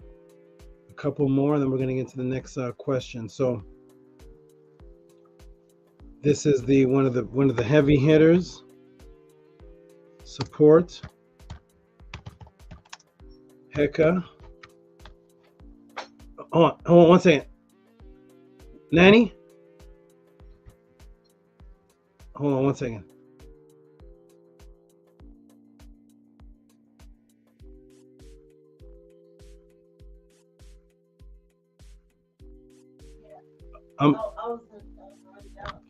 A couple more, and then we're going to get to the next question. So this is one of the heavy hitters. Support. Heka. Hold on 1 second. Nanny? Hold on 1 second.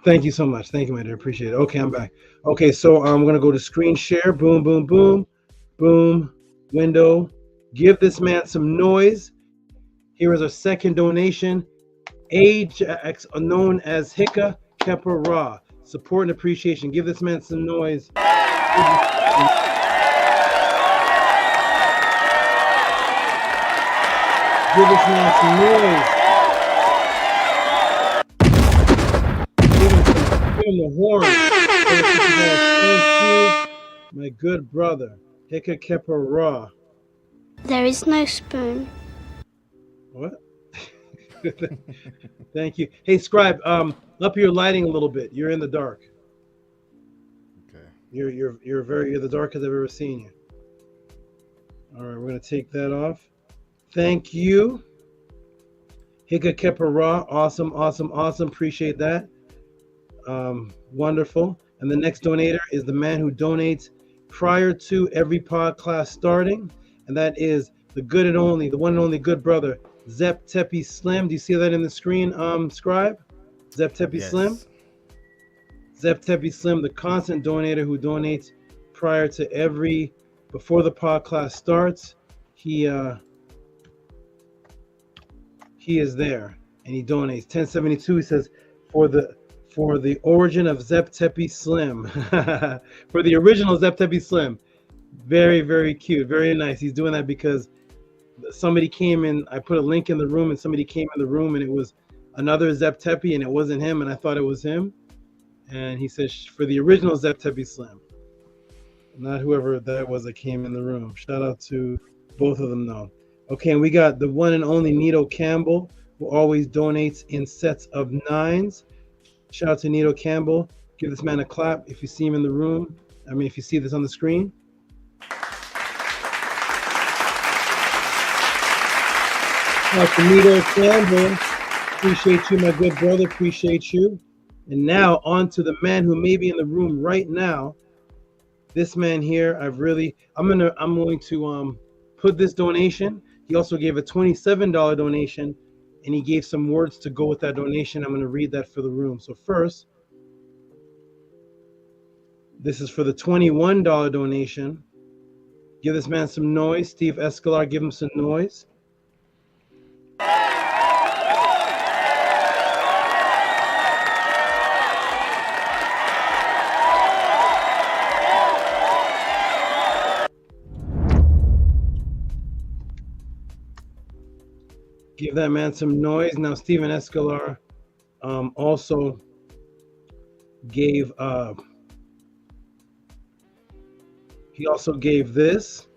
Thank you so much. Thank you, my dear. Appreciate it. Okay, I'm back. Okay, so I'm gonna go to screen share. Boom, boom, boom, boom. Window. Give this man some noise. Here is our second donation. Ajax, known as Hika Kepa Ra. Support and appreciation. Give this man some noise. Give this man some noise. Give him the horn. Thank you, my good brother. Hika Kepa Ra. There is no spoon. What? Thank you. Hey, Scribe, up your lighting a little bit. You're in the dark. Okay. You're the darkest I've ever seen you. All right, we're gonna take that off. Thank you. Hika Kepa Ra. Awesome. Appreciate that. Wonderful. And the next donator is the man who donates prior to every pod class starting, and that is the good and only, the one and only good brother, Zep Tepi Slim. Do you see that in the screen, Scribe? Zep Tepi Slim? Zep Tepi Slim, the constant donator who donates prior to before the pod class starts. He is there and he donates. 1072, he says, for the origin of Zep Tepi Slim. For the original Zep Tepi Slim. Very, very cute. Very nice. He's doing that because somebody came in. I put a link in the room and somebody came in the room and it was another Zep Tepi and it wasn't him and I thought it was him. And he says, for the original Zep Tepi Slim. Not whoever that was that came in the room. Shout out to both of them though. Okay, and we got the one and only Nito Campbell, who always donates in sets of 9s. Shout out to Nito Campbell. Give this man a clap if you see him in the room. I mean, if you see this on the screen. Shout out to Nito Campbell. Appreciate you, my good brother. Appreciate you. And now on to the man who may be in the room right now. This man here, I'm going to put this donation. He also gave a $27 donation, and he gave some words to go with that donation. I'm going to read that for the room. So first, this is for the $21 donation. Give this man some noise. Steve Escalar, give him some noise. Give that man some noise. Now, Steven Escalar also gave he also gave this.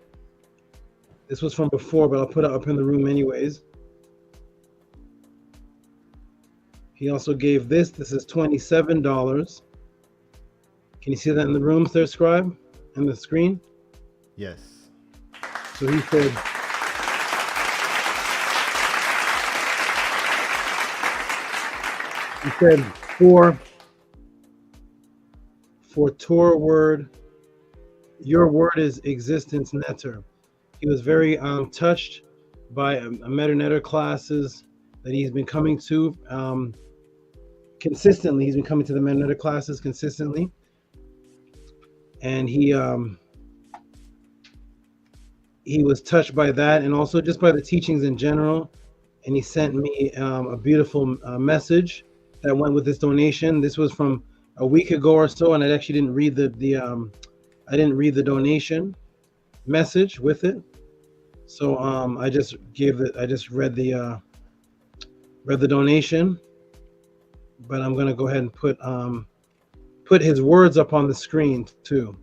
This was from before, but I'll put it up in the room anyways. He also gave this. This is $27. Can you see that in the room there, Scribe? On the screen? Yes. So he said, for Torah word, your word is existence netter. He was very touched by a meta classes that he's been coming to consistently. He's been coming to the meta classes consistently, and he was touched by that, and also just by the teachings in general. And he sent me a beautiful message that went with this donation. This was from a week ago or so, and I actually didn't read the donation message with it. So I just read the donation, but I'm gonna go ahead and put his words up on the screen too.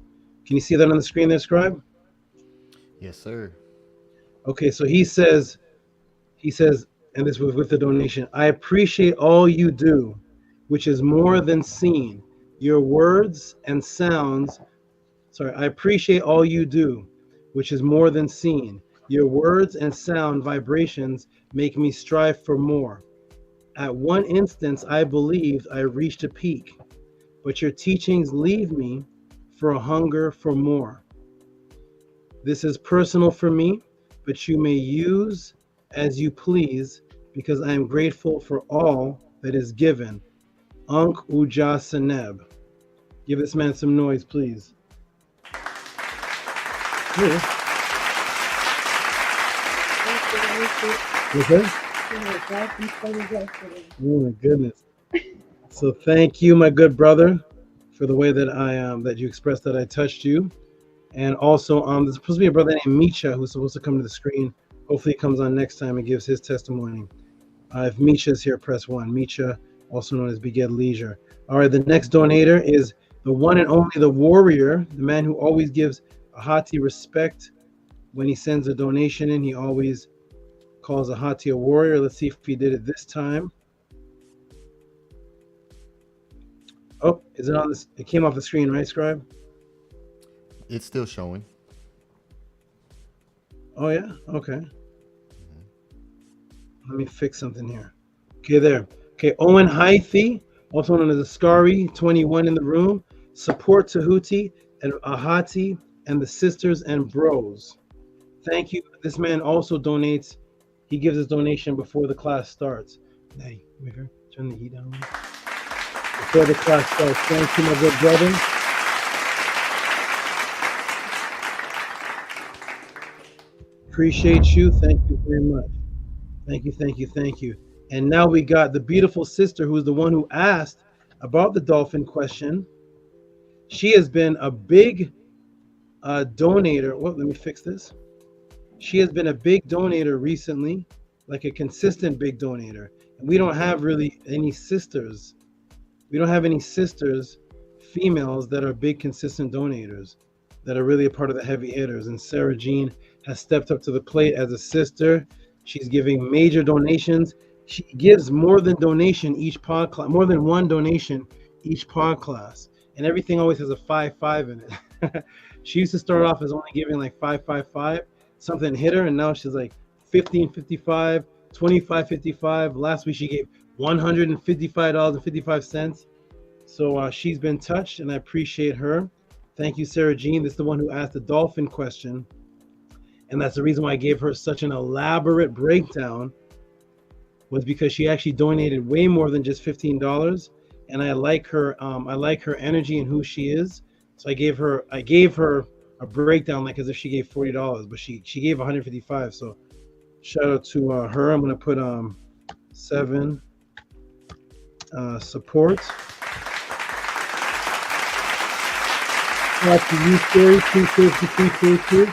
Can you see that on the screen there, Scribe? Yes, sir. Okay, so he says, and this was with the donation, I appreciate all you do, which is more than seen. Your words and sounds, I appreciate all you do, which is more than seen. Your words and sound vibrations make me strive for more. At one instance, I believed I reached a peak, but your teachings leave me for a hunger for more. This is personal for me, but you may use as you please, because I am grateful for all that is given. Ankh Uja Seneb. Give this man some noise, please. Yeah. Okay. Oh my goodness. So thank you, my good brother, for the way that that you expressed that I touched you. And also there's supposed to be a brother named Micha who's supposed to come to the screen. Hopefully he comes on next time and gives his testimony. If Micha's here, press 1. Micha, also known as Beged Leisure. All right, the next donator is the one and only the warrior, the man who always gives Ahati respect. When he sends a donation in, he always calls Ahati a warrior. Let's see if he did it this time. Oh, is it on this? It came off the screen, right, Scribe? It's still showing. Oh, yeah? Okay. Let me fix something here. Okay, there. Okay, Owen Hythe, also known as Askari, 21 in the room. Support Tehuti and Ahati and the sisters and bros. Thank you. This man also donates. He gives his donation before the class starts. Hey, turn the heat down. Before the class starts. Thank you, my good brother. Appreciate you. Thank you very much. Thank you, thank you, thank you. And now we got the beautiful sister who's the one who asked about the dolphin question. She has been a big donator. Well, let me fix this. She has been a big donator recently, like a consistent big donator. And we don't have really any sisters. We don't have any sisters, females, that are big consistent donators, that are really a part of the heavy hitters. And Sarah Jean has stepped up to the plate as a sister. She's giving major donations. She gives more than donation each pod class, more than one donation each pod class. And everything always has a 5-5 in it. She used to start off as only giving like 5-5-5. Something hit her, and now she's like 15.55, 25.55. Last week she gave $155.55. So she's been touched, and I appreciate her. Thank you, Sarah Jean. This is the one who asked the dolphin question. And that's the reason why I gave her such an elaborate breakdown, was because she actually donated way more than just $15. And I like her energy and who she is. So I gave her a breakdown like as if she gave $40, but she gave $155. So shout out to her. I'm gonna put 7 support. Shout out to you, Sherry, 252.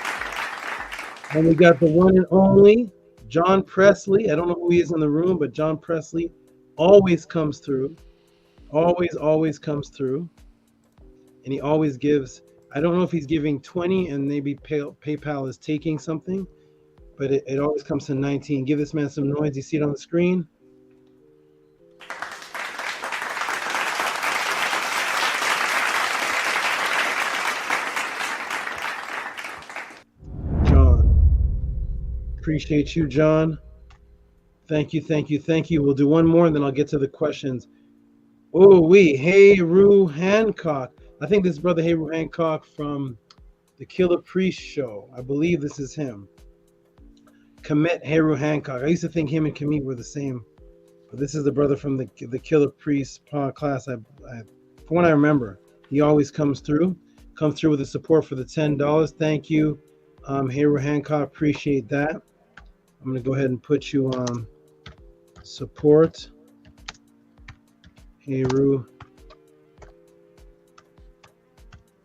And we got the one and only John Presley. I don't know who he is in the room, but John Presley always comes through. Always comes through. And he always gives, I don't know if he's giving 20 and maybe PayPal is taking something, but it always comes to 19. Give this man some noise. You see it on the screen? Appreciate you, John. Thank you. We'll do one more and then I'll get to the questions. Hey-Ru Hancock. I think this is brother Hey-Ru Hancock from the Killer Priest show. I believe this is him. Kemet Hey-Ru Hancock. I used to think him and Kemet were the same, but this is the brother from the Killer Priest podcast. From what I remember, he always comes through with the support for the $10. Thank you, Hey-Ru Hancock. Appreciate that. I'm going to go ahead and put you on support. Hey-Ru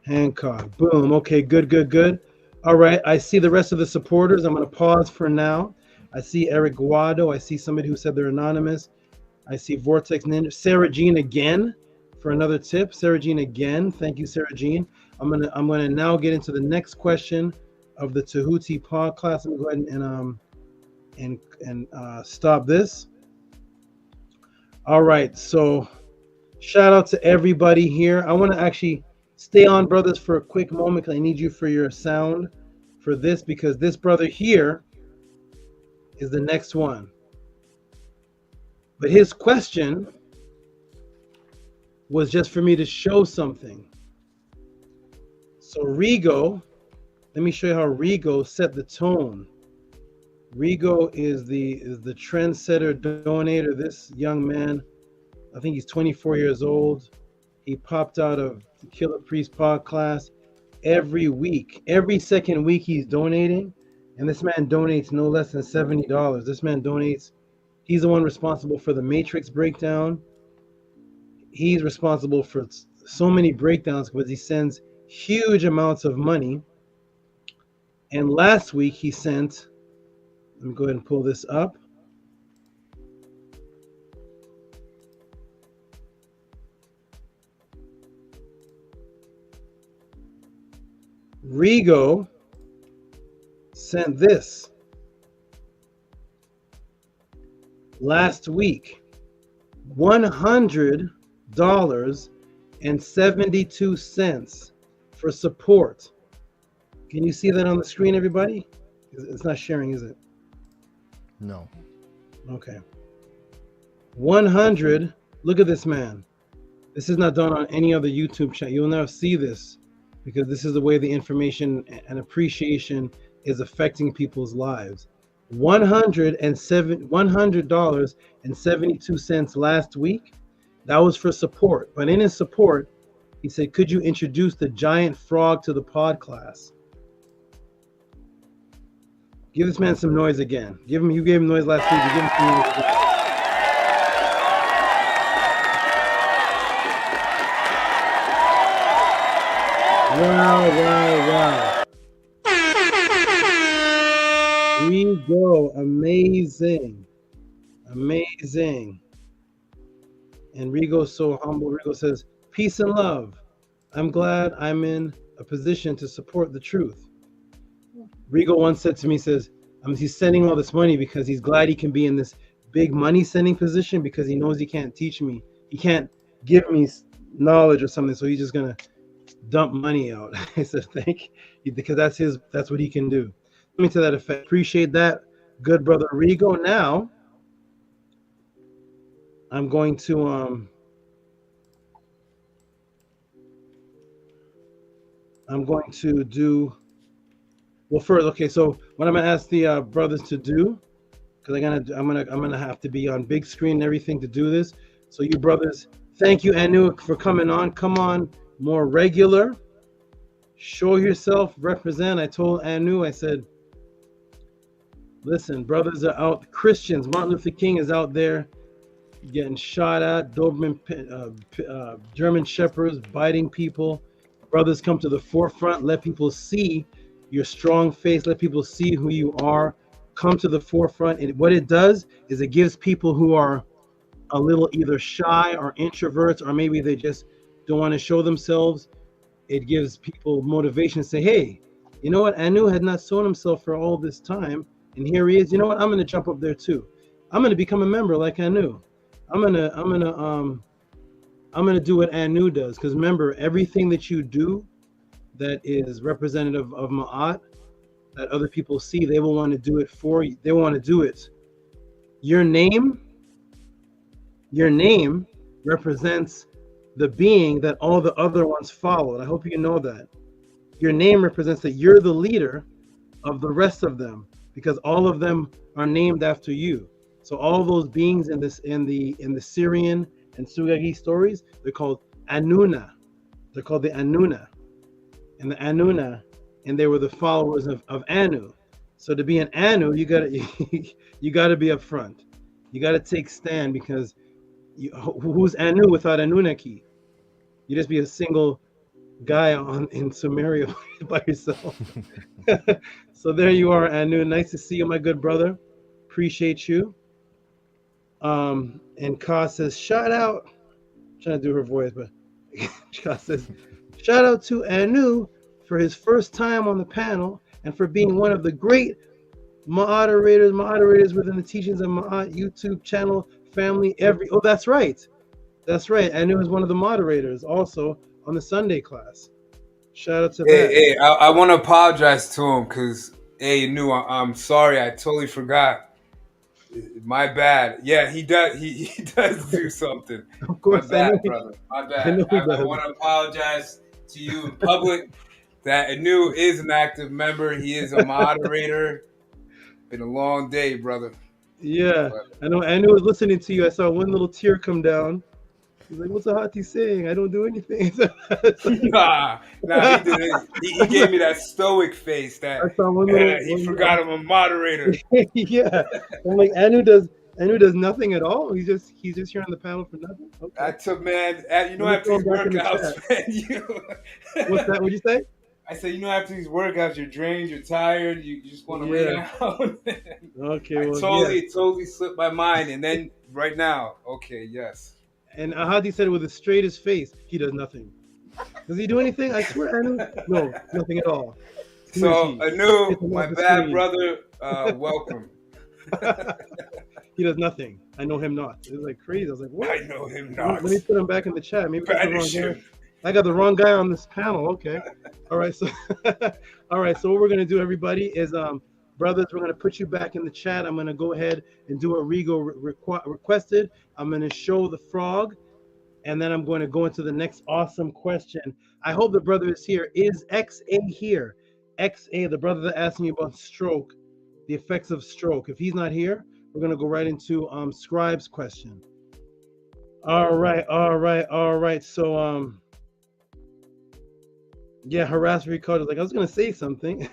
Hancock. Boom. Okay, good. All right, I see the rest of the supporters. I'm going to pause for now. I see Eric Guado. I see somebody who said they're anonymous. I see Vortex Ninja. Sarah Jean again for another tip. Sarah Jean again. Thank you, Sarah Jean. I'm gonna now get into the next question of the Tehuti podcast. I'm going to go ahead and stop this. All right, so shout out to everybody here. I want to actually stay on, brothers, for a quick moment because I need you for your sound for this, because this brother here is the next one. But his question was just for me to show something. So Rigo, let me show you how Rigo set the tone. Rigo is the trendsetter donator. This young man, I think he's 24 years old. He popped out of the Killer Priest podcast every week. Every second week he's donating, and this man donates no less than $70. This man donates. He's the one responsible for the Matrix breakdown. He's responsible for so many breakdowns because he sends huge amounts of money. And last week he sent, let me go ahead and pull this up. Rigo sent this last week, $100.72 for support. Can you see that on the screen, everybody? It's not sharing, is it? No. Okay. 100. Look at this man. This is not done on any other YouTube channel. You'll never see this because this is the way the information and appreciation is affecting people's lives. $100.72 last week. That was for support. But in his support, he said, could you introduce the giant frog to the pod class? Give this man some noise again. You gave him noise last week. You give him some noise again. Wow. Rigo, amazing. And Rigo's so humble. Rigo says, peace and love. I'm glad I'm in a position to support the truth. Rigo once said to me, says, he's sending all this money because he's glad he can be in this big money sending position because he knows he can't teach me. He can't give me knowledge or something. So he's just going to dump money out. I said, thank you, because that's what he can do. Let me to that effect. Appreciate that, good brother Rigo. Now, I'm going to do. Well, first, okay. So what I'm gonna ask the brothers to do, because I'm gonna have to be on big screen and everything to do this. So you brothers, thank you, Anu, for coming on. Come on, more regular. Show yourself, represent. I told Anu, I said, listen, brothers are out. Christians, Martin Luther King is out there getting shot at. Doberman, German shepherds biting people. Brothers, come to the forefront. Let people see your strong face. Let people see who you are. Come to the forefront. And what it does is it gives people who are a little either shy or introverts, or maybe they just don't want to show themselves, it gives people motivation to say, hey, you know what? Anu had not shown himself for all this time, and here he is. You know what? I'm going to jump up there too. I'm going to become a member like Anu. I'm going to do what Anu does, because remember, everything that you do that is representative of Ma'at, that other people see, they will want to do it for you. They want to do it. Your name represents the being that all the other ones followed. I hope you know that. Your name represents that you're the leader of the rest of them, because all of them are named after you. So all those beings in the Syrian and Sugagi stories, they're called Anuna. They're called the Anuna. And the Anuna, and they were the followers of Anu. So to be an Anu, you gotta be up front. You gotta take stand, because who's Anu without Anunnaki? You just be a single guy in Sumeria by yourself. So there you are, Anu. Nice to see you, my good brother. Appreciate you. And Ka says, shout out. I'm trying to do her voice, but Ka says, shout out to Anu for his first time on the panel and for being one of the great moderators within the Teachings of Ma'at YouTube channel family. Oh, that's right. That's right. Anu is one of the moderators also on the Sunday class. Shout out to that. Hey, I want to apologize to him because, hey, Anu, I'm sorry. I totally forgot. My bad. Yeah, he does. He does do something. Of course, my bad, brother. My bad. I want to apologize to you in public that Anu is an active member. He is a moderator. Been a long day, brother. Yeah, I know. Anu was listening to you. I saw one little tear come down. He's like, "What's Ahati saying? I don't do anything." nah, he didn't. He gave me that stoic face. That I saw he forgot I'm a moderator. Yeah, I'm like, Anu does nothing at all. He's just here on the panel for nothing. Okay. I took, man. After these workouts, man. What's that? What'd you say? I said, after these workouts, you're drained, you're tired, you just want to lay down. Okay, I totally slipped my mind, and then right now, okay, yes. And Ahadi said it with the straightest face, he does nothing. Does he do anything? I swear, Anu, no, nothing at all. So, Anu, my bad brother, welcome. He does nothing. I know him not. It was like crazy. I was like, what? I know him not. Let me put him back in the chat. Maybe that's the wrong guy. I got the wrong guy on this panel. Okay. All right. So, So what we're gonna do, everybody, is brothers, we're gonna put you back in the chat. I'm gonna go ahead and do what Rigo requested. I'm gonna show the frog, and then I'm going to go into the next awesome question. I hope the brother is here. Is XA here? XA, the brother that asked me about stroke, the effects of stroke. If he's not here, we're gonna go right into Scribe's question. All right. So yeah, harassment card is like, I was gonna say something.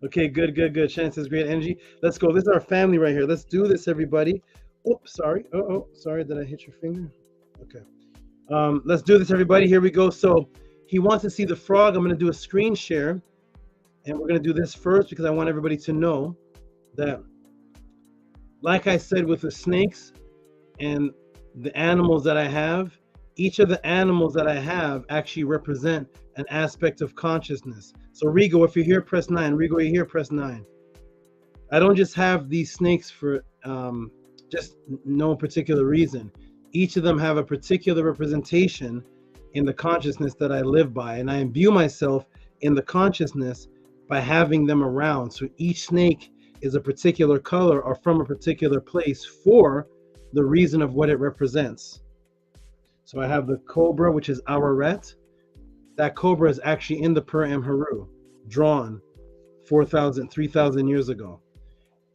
Okay, good. Chance has great energy. Let's go. This is our family right here. Let's do this, everybody. Oops, sorry. Sorry, did I hit your finger? Okay. Let's do this, everybody. Here we go. So he wants to see the frog. I'm gonna do a screen share, and we're gonna do this first because I want everybody to know that, like I said, with the snakes and the animals that I have, each of the animals that I have actually represent an aspect of consciousness. So Rigo, if you're here, press 9. Rigo, you're here, press 9. I don't just have these snakes for just no particular reason. Each of them have a particular representation in the consciousness that I live by, and I imbue myself in the consciousness by having them around. So each snake is a particular color or from a particular place for the reason of what it represents. So I have the cobra, which is Araret. That cobra is actually in the Per-Em Haru, drawn 3,000 years ago.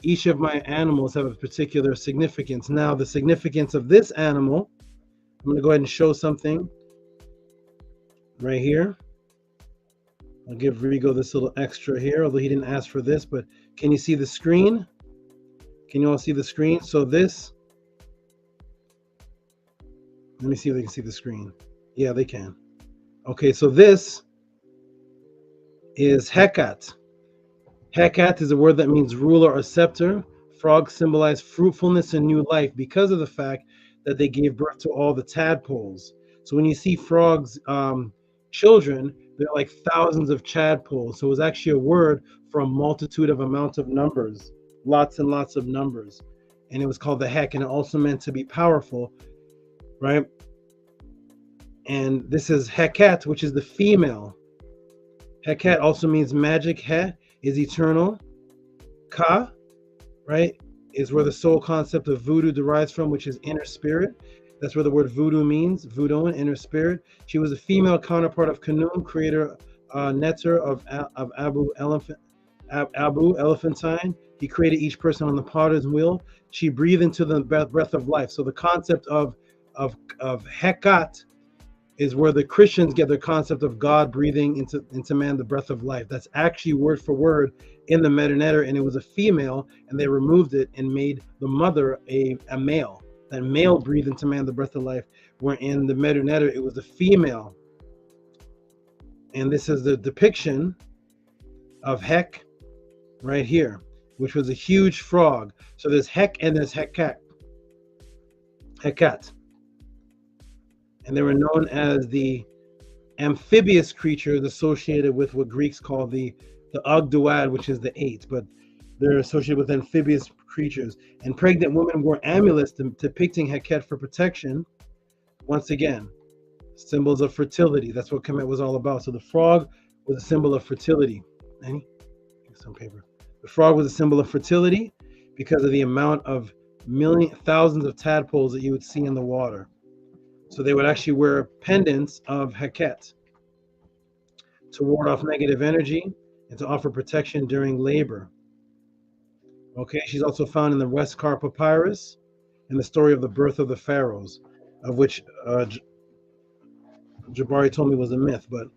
Each of my animals have a particular significance. Now, the significance of this animal, I'm going to go ahead and show something right here. I'll give Rigo this little extra here, although he didn't ask for this, but can you see the screen? Can you all see the screen? So this, let me see if they can see the screen. Yeah, they can. Okay, so this is Hekat. Hekat is a word that means ruler or scepter. Frogs symbolize fruitfulness and new life because of the fact that they gave birth to all the tadpoles. So when you see frogs, children, they're like thousands of tadpoles. So it was actually a word for a multitude of amounts of numbers, lots and lots of numbers. And it was called the Hek, and it also meant to be powerful, right? And this is Heket, which is the female. Heket also means magic. He is eternal. Ka, right, is where the soul concept of voodoo derives from, which is inner spirit. That's where the word voodoo means, voodoo, inner spirit. She was a female counterpart of Khnum, creator Neter of Abu Elephantine. He created each person on the potter's wheel. She breathed into the breath of life. So the concept of Hekat is where the Christians get their concept of God breathing into man the breath of life. That's actually word for word in the Medu Neter, and it was a female, and they removed it and made the mother a male. That male breathed into man the breath of life, where in the Medu Neter it was a female. And this is the depiction of Hek right here, which was a huge frog. So there's Hek and there's Hekat. And they were known as the amphibious creatures associated with what Greeks call the Ogdoad, which is the 8, but they're associated with amphibious creatures. And pregnant women wore amulets depicting Heket for protection. Once again, symbols of fertility. That's what Kemet was all about. So the frog was a symbol of fertility. Some paper. The frog was a symbol of fertility because of the amount of thousands of tadpoles that you would see in the water. So they would actually wear pendants of Heket to ward off negative energy and to offer protection during labor. Okay, she's also found in the Westcar Papyrus in the story of the birth of the pharaohs, of which Jabari told me was a myth, but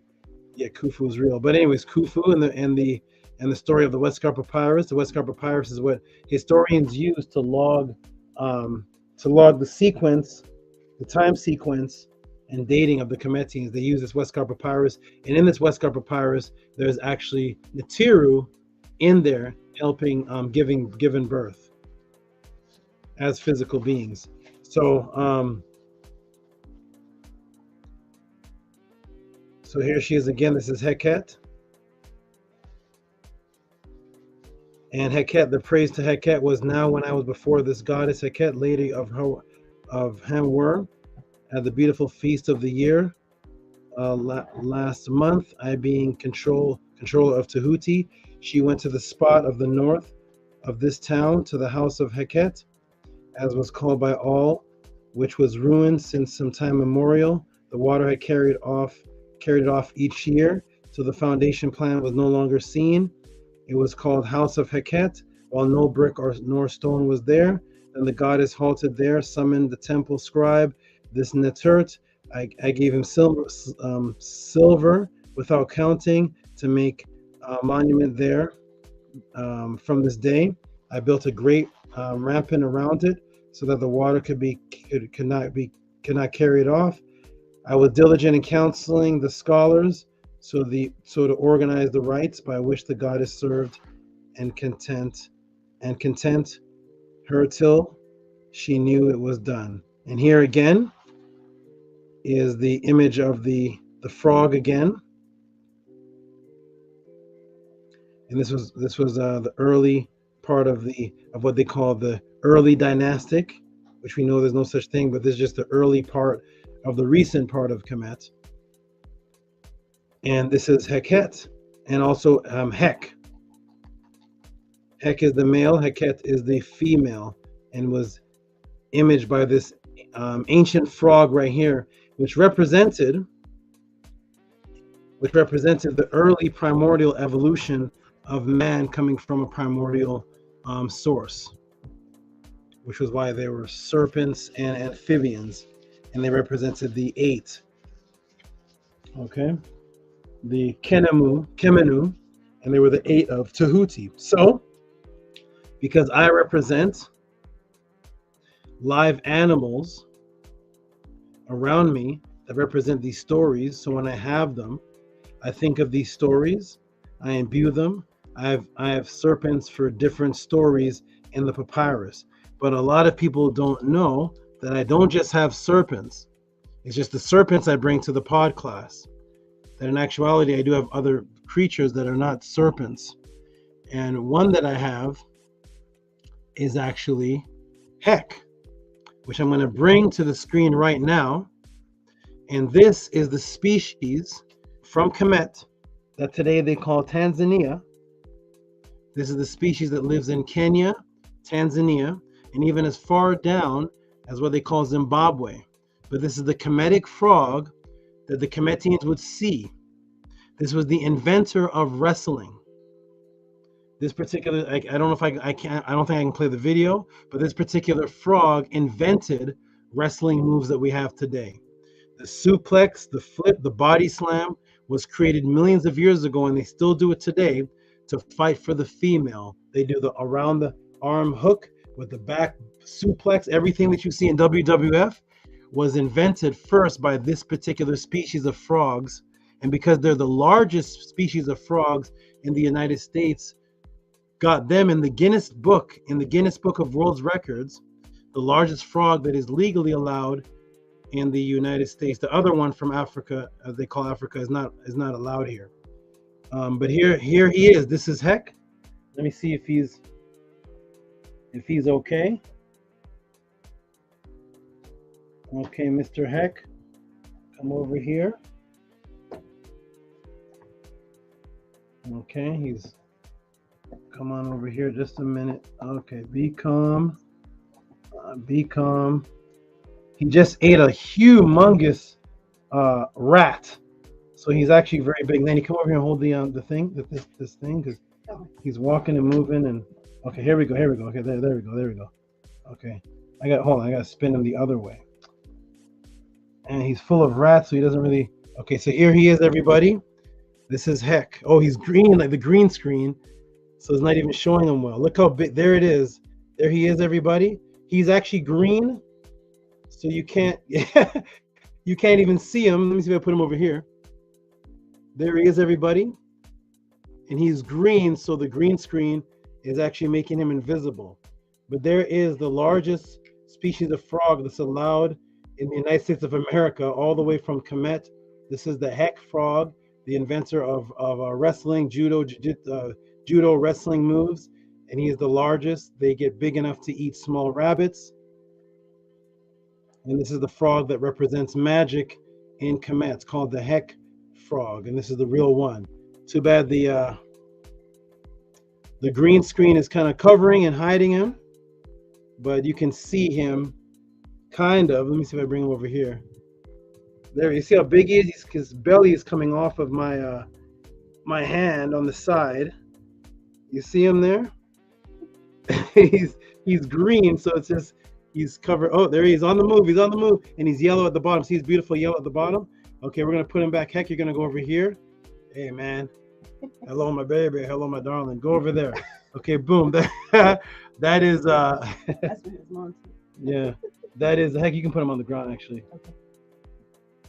yeah, Khufu is real. But anyways, Khufu and the story of the Westcar Papyrus. The Westcar Papyrus is what historians use to log the sequence, the time sequence and dating of the Kemetians. They use this Westcar Papyrus, and in this Westcar Papyrus, there's actually Natiru in there helping giving birth as physical beings. So so here she is again. This is Heket. And Heket, the praise to Heket was now when I was before this goddess Heket, lady of Hamwer, at the beautiful feast of the year. Last month, I being controller of Tehuti, she went to the spot of the north of this town to the house of Heket, as was called by all, which was ruined since some time memorial. The water had carried it off each year, so the foundation plan was no longer seen. It was called House of Heket, while no brick nor stone was there. Then the goddess halted there, summoned the temple scribe, this Netert. I gave him silver without counting to make a monument there. From this day, I built a great rampant around it so that the water could not carry it off. I was diligent in counseling the scholars so to organize the rites by which the goddess served and content her till she knew it was done. And here again is the image of the frog again. And this was the early part of what they call the early dynastic, which we know there's no such thing, but this is just the early part of the recent part of Kemet. And this is Heket, and also Hek. Hek is the male, Heket is the female, and was imaged by this ancient frog right here, which represented the early primordial evolution of man coming from a primordial source, which was why they were serpents and amphibians, and they represented the 8. Okay, the Kemenu, and they were the 8 of Tehuti. So, because I represent live animals around me that represent these stories, so when I have them, I think of these stories, I imbue them. I have serpents for different stories in the papyrus, but a lot of people don't know that I don't just have serpents. It's just the serpents I bring to the pod class. That in actuality, I do have other creatures that are not serpents. And one that I have is actually Heck, which I'm going to bring to the screen right now. And this is the species from Kemet that today they call Tanzania. This is the species that lives in Kenya, Tanzania, and even as far down as what they call Zimbabwe. But this is the Kemetic frog that the Kemetians would see. This was the inventor of wrestling. This particular, I don't know if I don't think I can play the video, but this particular frog invented wrestling moves that we have today. The suplex, the flip, the body slam was created millions of years ago, and they still do it today to fight for the female. They do the around the arm hook with the back suplex. Everything that you see in WWF was invented first by this particular species of frogs. And because they're the largest species of frogs in the United States, got them in the Guinness Book of World Records, the largest frog that is legally allowed in the United States. The other one from Africa, as they call Africa, is not allowed here. But here he is. This is Heck. Let me see if he's okay. Okay, Mr. Heck, come over here. Okay, he's come on over here just a minute. Okay, be calm. Be calm. He just ate a humongous rat, so he's actually very big. Then he come over here and hold the thing, this thing, because he's walking and moving. And okay, here we go. Okay, there we go. Okay, hold on. I gotta spin him the other way. And he's full of rats, so he doesn't really. Okay, so here he is, everybody. This is Heck. Oh, he's green, like the green screen, so it's not even showing him well. Look how big. There it is. There he is, everybody. He's actually green, so you can't you can't even see him. Let me see if I put him over here. There he is, everybody. And he's green, so the green screen is actually making him invisible. But there is the largest species of frog that's allowed in the United States of America, all the way from Kemet. This is the Heck frog, the inventor of wrestling, judo wrestling moves, and he is the largest. They get big enough to eat small rabbits. And this is the frog that represents magic in Kemet. It's called the Heck frog, and this is the real one. Too bad the green screen is kind of covering and hiding him, but you can see him kind of. Let me see if I bring him over here. There, you see how big he is? His belly is coming off of my my hand on the side. You see him there? he's green, so it's just he's covered. Oh, there he is on the move. He's on the move, and he's yellow at the bottom. See his beautiful yellow at the bottom? Okay, we're gonna put him back. Heck, you're gonna go over here. Hey, man. Hello, my baby. Hello, my darling. Go over there. Okay, boom. That is yeah. That is Heck. You can put him on the ground, actually. Okay.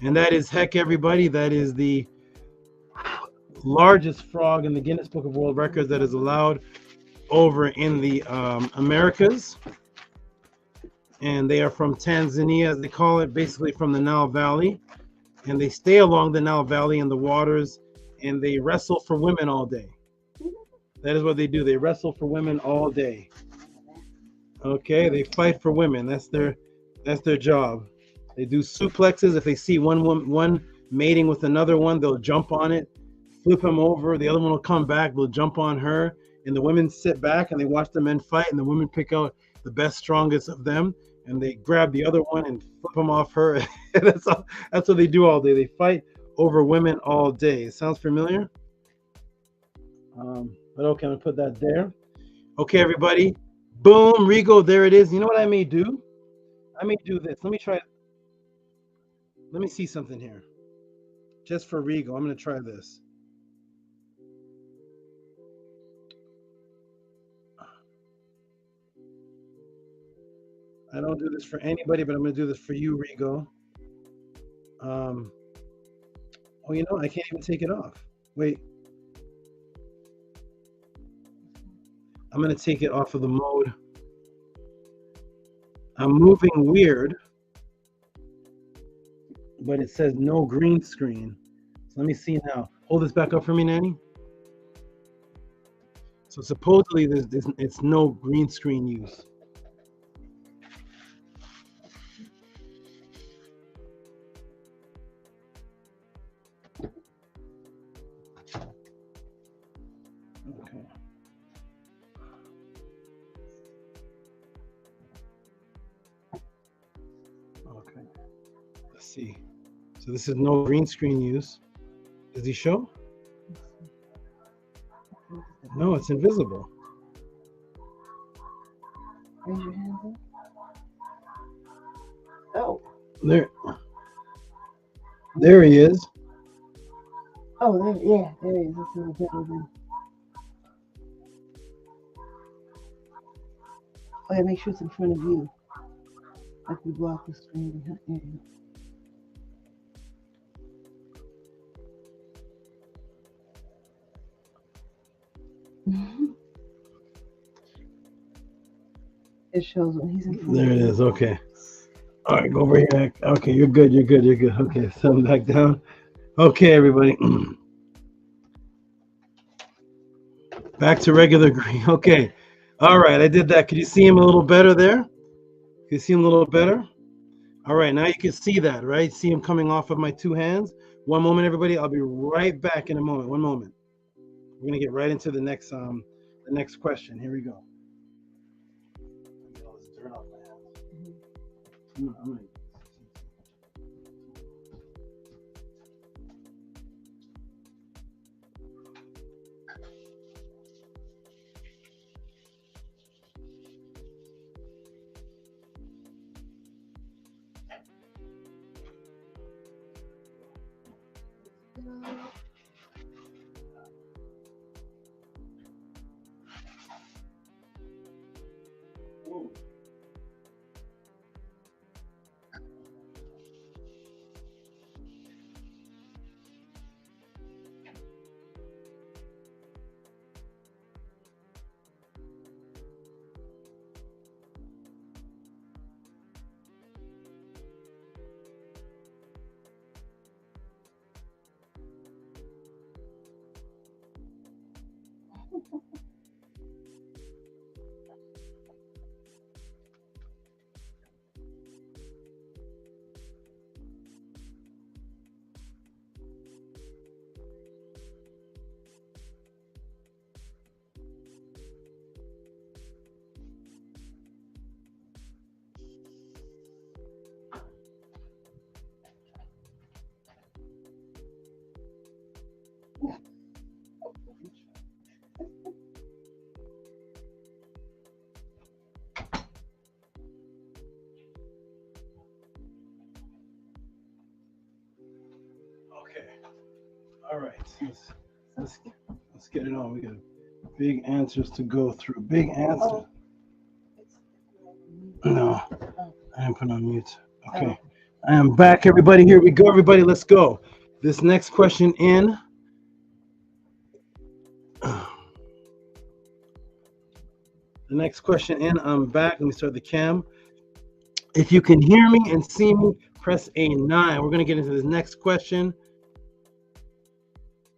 And that is Heck, everybody. That is the largest frog in the Guinness Book of World Records that is allowed over in the Americas. And they are from Tanzania, as they call it, basically from the Nile Valley. And they stay along the Nile Valley in the waters, and they wrestle for women all day. That is what they do. They wrestle for women all day. Okay, they fight for women. That's their job. They do suplexes. If they see one mating with another one, they'll jump on it, flip him over. The other one will come back. They'll jump on her, and the women sit back and they watch the men fight. And the women pick out the best, strongest of them, and they grab the other one and flip them off her. That's what they do all day. They fight over women all day. It sounds familiar? But okay, I'm gonna put that there. Okay, everybody. Boom, Rigo, there it is. You know what I may do? I may do this. Let me try. Let me see something here. Just for Rigo, I'm gonna try this. I don't do this for anybody, but I'm gonna do this for you, Rigo. Oh, you know, I can't even take it off. Wait. I'm gonna take it off of the mode. I'm moving weird, but it says no green screen. So let me see now. Hold this back up for me, Nanny. So supposedly it's no green screen use. Okay. Okay. Let's see. So this is no green screen use. Does he show? No, it's invisible. Raise your hand up. Oh. There he is. Oh, there he is. That's a little better than. Oh, yeah, make sure it's in front of you. Like you block the screen behind you. It shows when he's in front. There it is. Okay. All right, go over here. Okay, you're good. You're good. You're good. Okay, set him back down. Okay, everybody. Back to regular green. Okay. All right, I did that. Could you see him a little better there? Can you see him a little better? All right, now you can see that, right? See him coming off of my two hands. One moment, everybody. I'll be right back in a moment. One moment. We're gonna get right into the next question. Here we go. Get all this dirt off my hands. I'm gonna Okay. All right. Let's get it on. We got big answers to go through. Big answer. No, I didn't put on mute. Okay. I am back, everybody. Here we go, everybody. Let's go. This next question in. The next question in. I'm back. Let me start the cam. If you can hear me and see me, press a 9. We're going to get into this next question.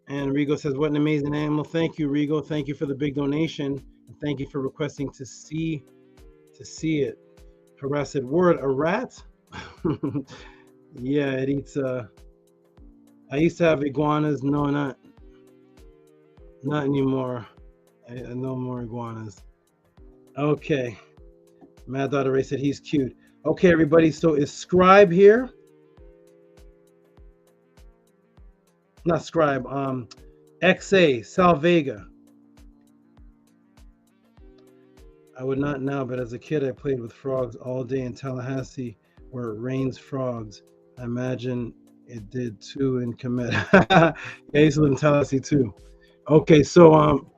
And Rigo says, what an amazing animal. Thank you, Rigo. Thank you for the big donation. And thank you for requesting to see it. Harassed word, a rat? Yeah, it eats. I used to have iguanas. No, not anymore. No more iguanas. Okay. Mad Daughter Ray said he's cute. Okay, everybody. So is Scribe here? Not Scribe. XA, Sal Vega. I would not now, but as a kid, I played with frogs all day in Tallahassee, where it rains frogs. I imagine it did too in Comet. Yeah, I used to live in Tallahassee too. Okay, so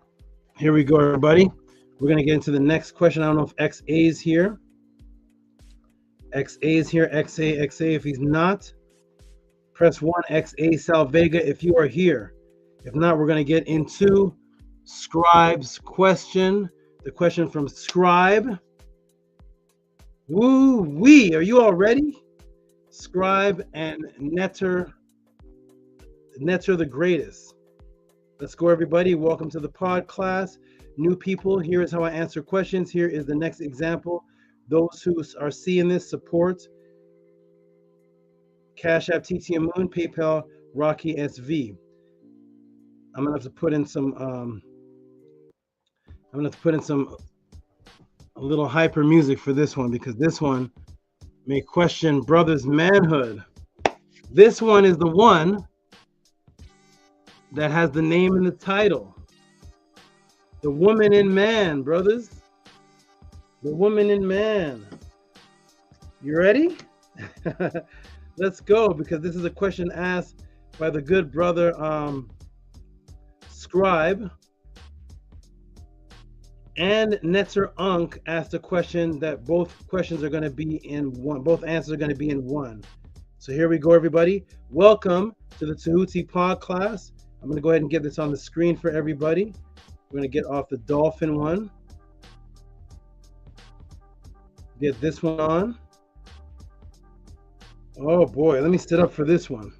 here we go, everybody. We're gonna get into the next question. I don't know if XA is here. XA is here. XA. If he's not, press 1. XA Sal Vega if you are here. If not, we're gonna get into Scribe's question. The question from Scribe. Woo wee! Are you all ready? Scribe and Netter the greatest. Let's go, everybody. Welcome to the pod class. New people, here is how I answer questions. Here is the next example. Those who are seeing this, support Cash App TTM Moon, PayPal Rocky SV. I'm gonna have to put in some a little hyper music for this one, because this one may question brother's manhood. This one is the one that has the name in the title. The Woman in Man, brothers. The Woman in Man. You ready? Let's go, because this is a question asked by the good brother Scribe. And Netzer Unk asked a question that both questions are going to be in one. Both answers are going to be in one. So here we go, everybody. Welcome to the Tehuti pod class. I'm going to go ahead and get this on the screen for everybody. We're going to get off the Dolphin one. Get this one on. Oh boy, let me sit up for this one.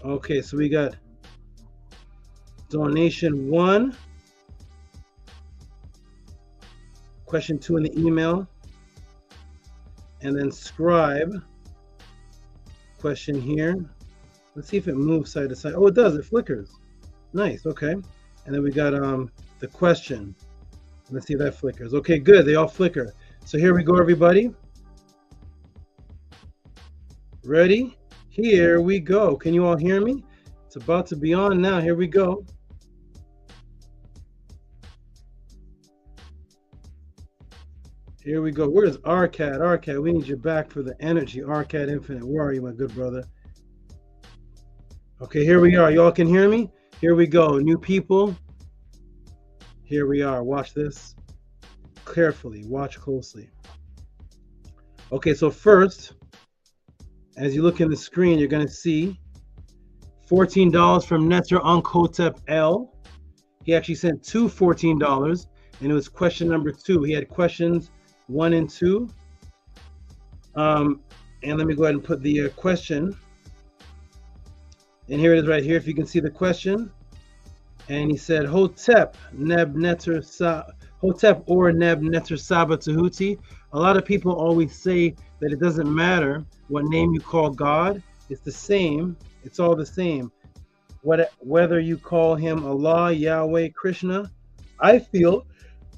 Okay, so we got donation 1, question 2 in the email, and then Scribe question here. Let's see if it moves side to side. Oh, it does. It flickers. Nice. Okay, and then we got the question. Let's see if that flickers. Okay, good. They all flicker. So here we go, everybody. Ready? Here we go. Can you all hear me? It's about to be on now. Here we go. Here we go. Where's Arcad? Arcad, we need you back for the energy. Arcad Infinite. Where are you, my good brother? Okay, here we are. Y'all can hear me? Here we go. New people. Here we are. Watch this carefully. Watch closely. Okay, so first, as you look in the screen, you're going to see $14 from Netzer Unkotep L. He actually sent two $14, and it was question number 2. He had questions 1 and 2. And let me go ahead and put the question. And here it is right here, if you can see the question. And he said, Hotep or Neb Netzer Saba Tehuti. A lot of people always say that it doesn't matter what name you call God. It's the same. It's all the same. Whether you call him Allah, Yahweh, Krishna, I feel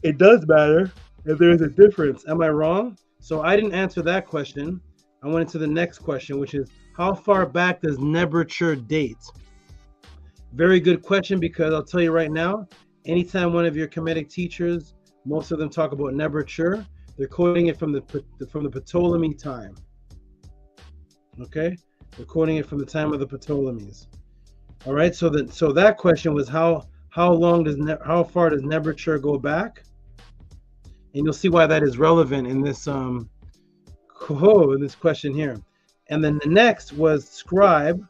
it does matter if there is a difference. Am I wrong? So I didn't answer that question. I went into the next question, which is, how far back does Neberture date? Very good question, because I'll tell you right now, anytime one of your Kemetic teachers, most of them talk about Neberture, they're quoting it from the Ptolemy time. Okay, they're quoting it from the time of the Ptolemies. All right, so that question was how far does Neberture go back? And you'll see why that is relevant in this in this question here. And then the next was Scribe,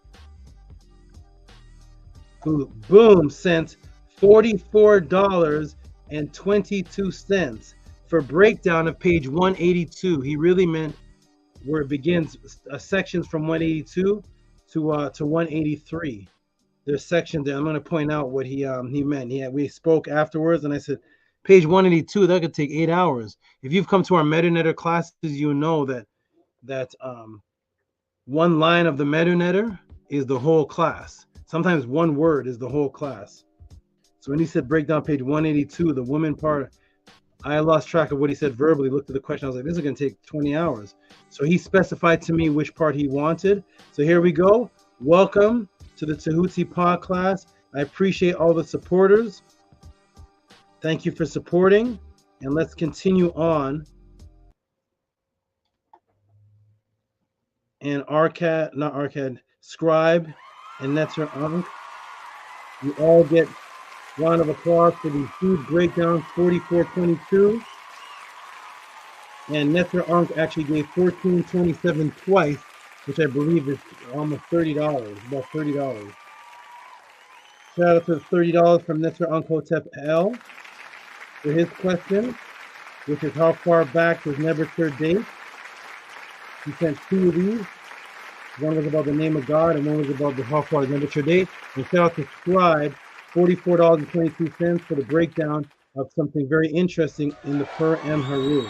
who boom sent $44.22 for breakdown of page 182. He really meant where it begins, sections from 182 to 183. There's sections there. I'm going to point out what he meant. We spoke afterwards, and I said, page 182, that could take 8 hours. If you've come to our MetaNetter classes, you know that one line of the MetaNetter is the whole class. Sometimes one word is the whole class. So when he said breakdown page 182, the woman part, I lost track of what he said verbally, looked at the question. I was like, this is going to take 20 hours. So he specified to me which part he wanted. So here we go. Welcome to the Tehuti pod class. I appreciate all the supporters. Thank you for supporting. And let's continue on. And Scribe and Netzer Unk, you all get round of applause for the huge breakdown, 44.22. And Netzer Unk actually gave 14.27 twice, which I believe is almost $30, about $30. Shout out to the $30 from Mr. Uncle Tep L for his question, which is how far back does Nebuchadnezzar date? He sent 2 of these. One was about the name of God, and one was about the how far does Nebuchadnezzar date. And shout out to Scribe, $44.22 for the breakdown of something very interesting in the Per M Haru.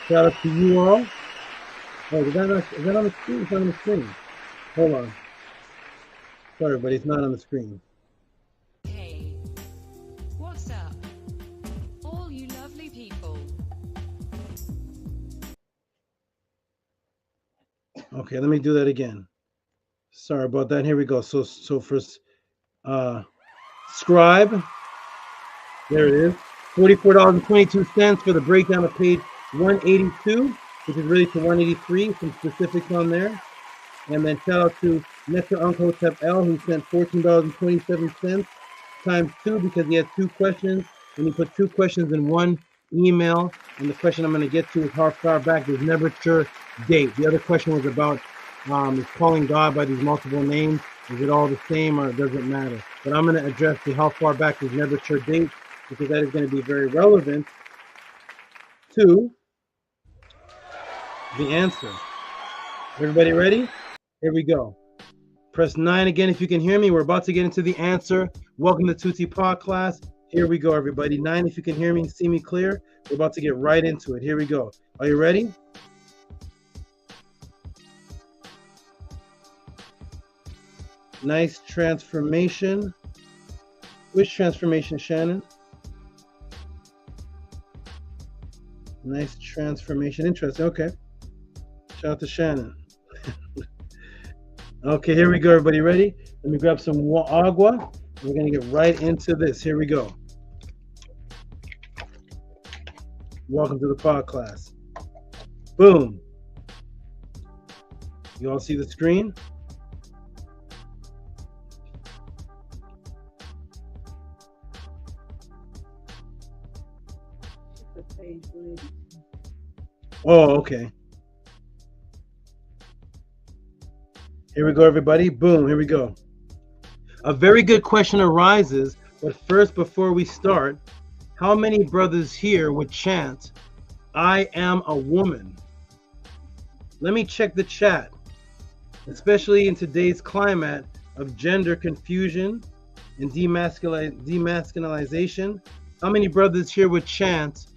Shout out to you all. Oh, is that on the screen? It's not on the screen. Hold on. Sorry, but it's not on the screen. Hey, what's up? All you lovely people. Okay, let me do that again. Sorry about that. Here we go. So for Scribe, there it is. $44.22 for the breakdown of page 182, which is really to 183. Some specifics on there. And then shout out to Mr. Uncle Tep L, who sent $14.27 times 2 because he had 2 questions. And he put 2 questions in one email. And the question I'm going to get to is how far back does Nebuchadnezzar date? The other question was about is calling God by these multiple names. Is it all the same or does it matter? But I'm going to address the how far back does Nebuchadnezzar date because that is going to be very relevant to the answer. Everybody ready? Here we go. Press 9 again if you can hear me. We're about to get into the answer. Welcome to Tutti Pod class. Here we go, everybody. 9 if you can hear me and see me clear. We're about to get right into it. Here we go. Are you ready? Nice transformation. Which transformation, Shannon? Nice transformation. Interesting. Okay. Shout out to Shannon. Okay, here we go, everybody. Ready? Let me grab some agua. We're going to get right into this. Here we go. Welcome to the pod class. Boom. You all see the screen? Oh, okay. Here we go, everybody. Boom, here we go. A very good question arises, but first, before we start, how many brothers here would chant, I am a woman? Let me check the chat, especially in today's climate of gender confusion and demasculinization. How many brothers here would chant,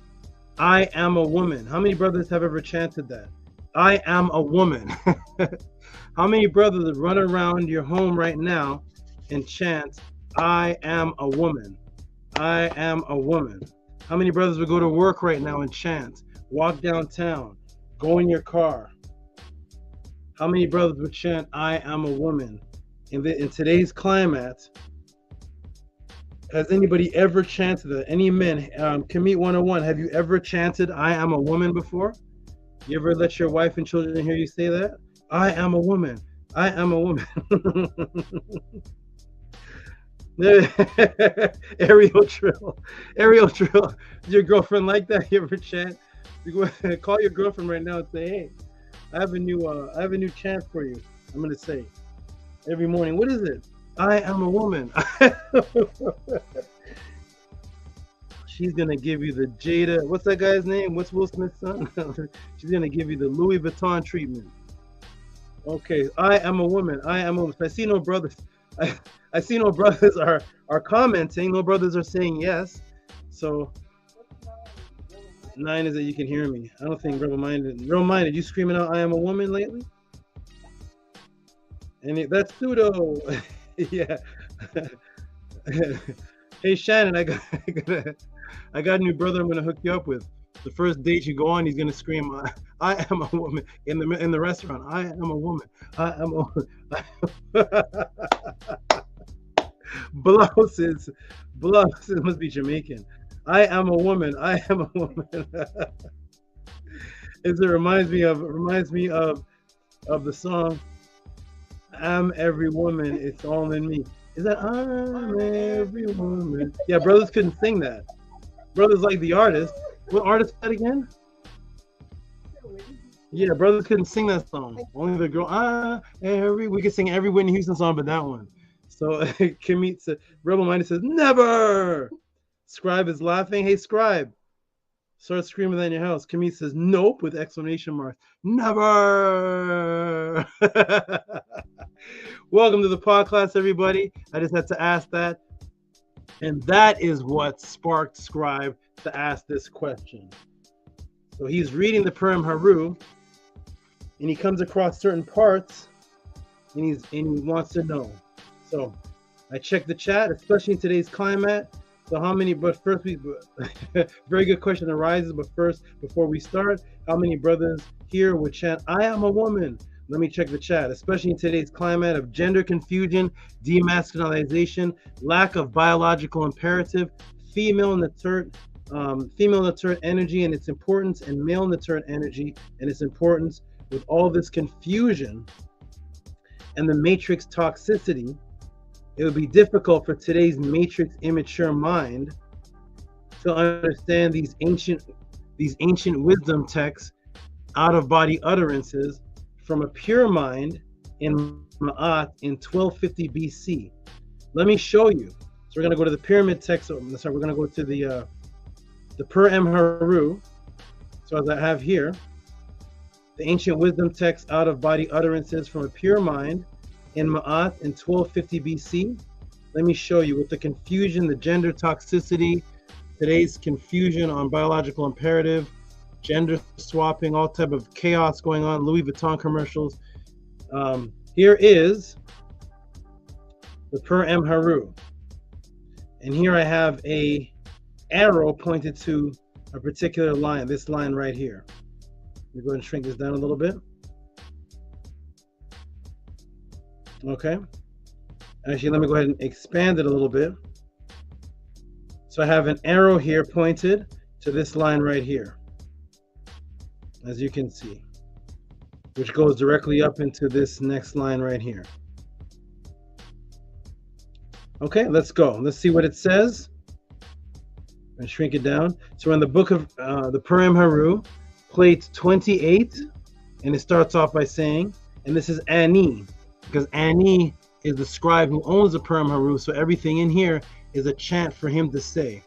I am a woman? How many brothers have ever chanted that? I am a woman. How many brothers run around your home right now and chant, I am a woman? I am a woman. How many brothers would go to work right now and chant, walk downtown, go in your car? How many brothers would chant, I am a woman? In today's climate, has anybody ever chanted that? Any men? Commit 101, have you ever chanted, I am a woman before? You ever let your wife and children hear you say that? I am a woman. I am a woman. Ariel Trill. Ariel Trill. Is your girlfriend like that? You ever chant? You go, call your girlfriend right now and say, hey, I have a new chant for you. I'm gonna say every morning. What is it? I am a woman. She's gonna give you the Jada. What's that guy's name? What's Will Smith's son? She's gonna give you the Louis Vuitton treatment. Okay, I am a woman. I am a woman. I see no brothers. I see no brothers are commenting. No brothers are saying yes. So 9 is that you can hear me. I don't think Rebel Minded. You screaming out I am a woman lately? And that's pseudo. Yeah. Hey Shannon, I got a new brother I'm gonna hook you up with. The first date you go on, he's gonna scream, "I am a woman" in the restaurant. I am a woman. I am a woman. Blouses must be Jamaican. I am a woman. I am a woman. It reminds me of the song "I'm every woman, it's all in me." Is that I'm every woman? Yeah, brothers couldn't sing that. Brothers like the artist. What artist is that again? Yeah, brothers couldn't sing that song. Only the girl. We could sing every Whitney Houston song, but that one. So Kamit said, Rebel Minded says, never. Scribe is laughing. Hey, Scribe, start screaming that in your house. Kamit says, nope, with exclamation marks. Never. Welcome to the podcast, everybody. I just had to ask that. And that is what sparked Scribe to ask this question. So he's reading the Purim Haru, and he comes across certain parts, and he wants to know. So I checked the chat, especially in today's climate. So how many, but first, very good question arises, but first, before we start, how many brothers here would chant, I am a woman? Let me check the chat, especially in today's climate of gender confusion, demasculinization, lack of biological imperative, female Natur energy and its importance, and male Natur energy and its importance. With all this confusion and the matrix toxicity, it would be difficult for today's matrix immature mind to understand these ancient wisdom texts, out of body utterances from a pure mind in Ma'at in 1250 BC. Let me show you. So we're going to go to the pyramid text. Sorry, we're going to go to the Purim Haru. So as I have here, the ancient wisdom text, out of body utterances from a pure mind in Ma'at in 1250 BC. Let me show you with the confusion, the gender toxicity, today's confusion on biological imperative, gender swapping, all type of chaos going on, Louis Vuitton commercials. Here is the Purim Haru. And here I have a arrow pointed to a particular line, this line right here. Let me go ahead and shrink this down a little bit. Okay. Actually, let me go ahead and expand it a little bit. So I have an arrow here pointed to this line right here, as you can see, which goes directly up into this next line right here. Okay, let's go. Let's see what it says. And shrink it down. So we're in the book of the Purim Haru, plate 28, and it starts off by saying, and this is Ani, because Ani is the scribe who owns the Purim Haru, so everything in here is a chant for him to say,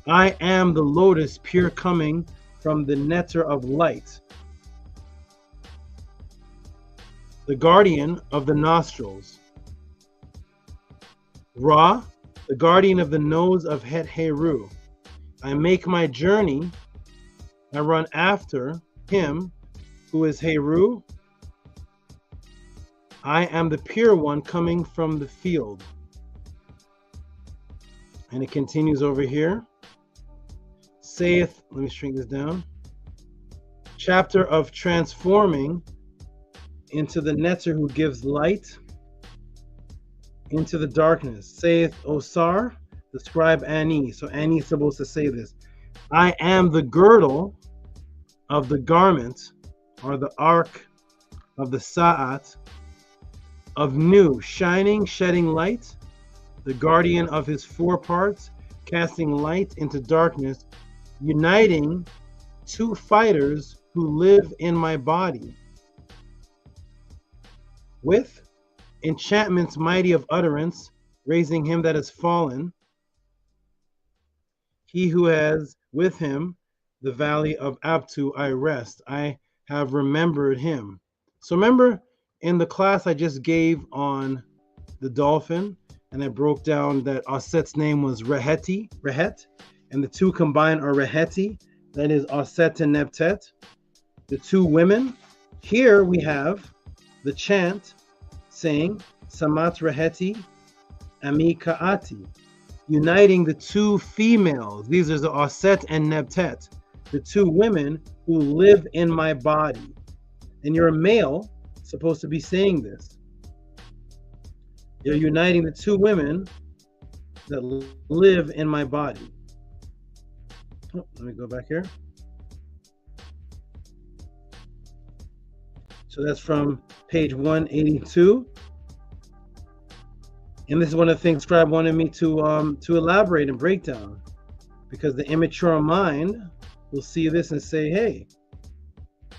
I am the lotus pure coming from the nectar of light, the guardian of the nostrils, Ra, the guardian of the nose of Het Heru. I make my journey, I run after him who is Heru. I am the pure one coming from the field. And it continues over here. Saith, let me shrink this down. Chapter of transforming into the Netzer who gives light into the darkness. Saith Osar, the scribe Ani. So Ani is supposed to say this. I am the girdle of the garment, or the ark of the Sa'at, of new, shining, shedding light, the guardian of his four parts, casting light into darkness, uniting two fighters who live in my body, with enchantments mighty of utterance, raising him that has fallen, he who has with him the valley of Abtu I rest. I have remembered him. So remember in the class I just gave on the dolphin, and I broke down that Aset's name was Rehet, and the two combined are Reheti, that is Aset and Nebtet, the two women. Here we have the chant saying Samat Reheti Ami Ka'ati, uniting the two females. These are the Aset and Nebtet, the two women who live in my body. And you're a male supposed to be saying this. You're uniting the two women that live in my body. Oh, let me go back here. So that's from page 182. And this is one of the things Scribe wanted me to elaborate and break down, because the immature mind will see this and say, hey,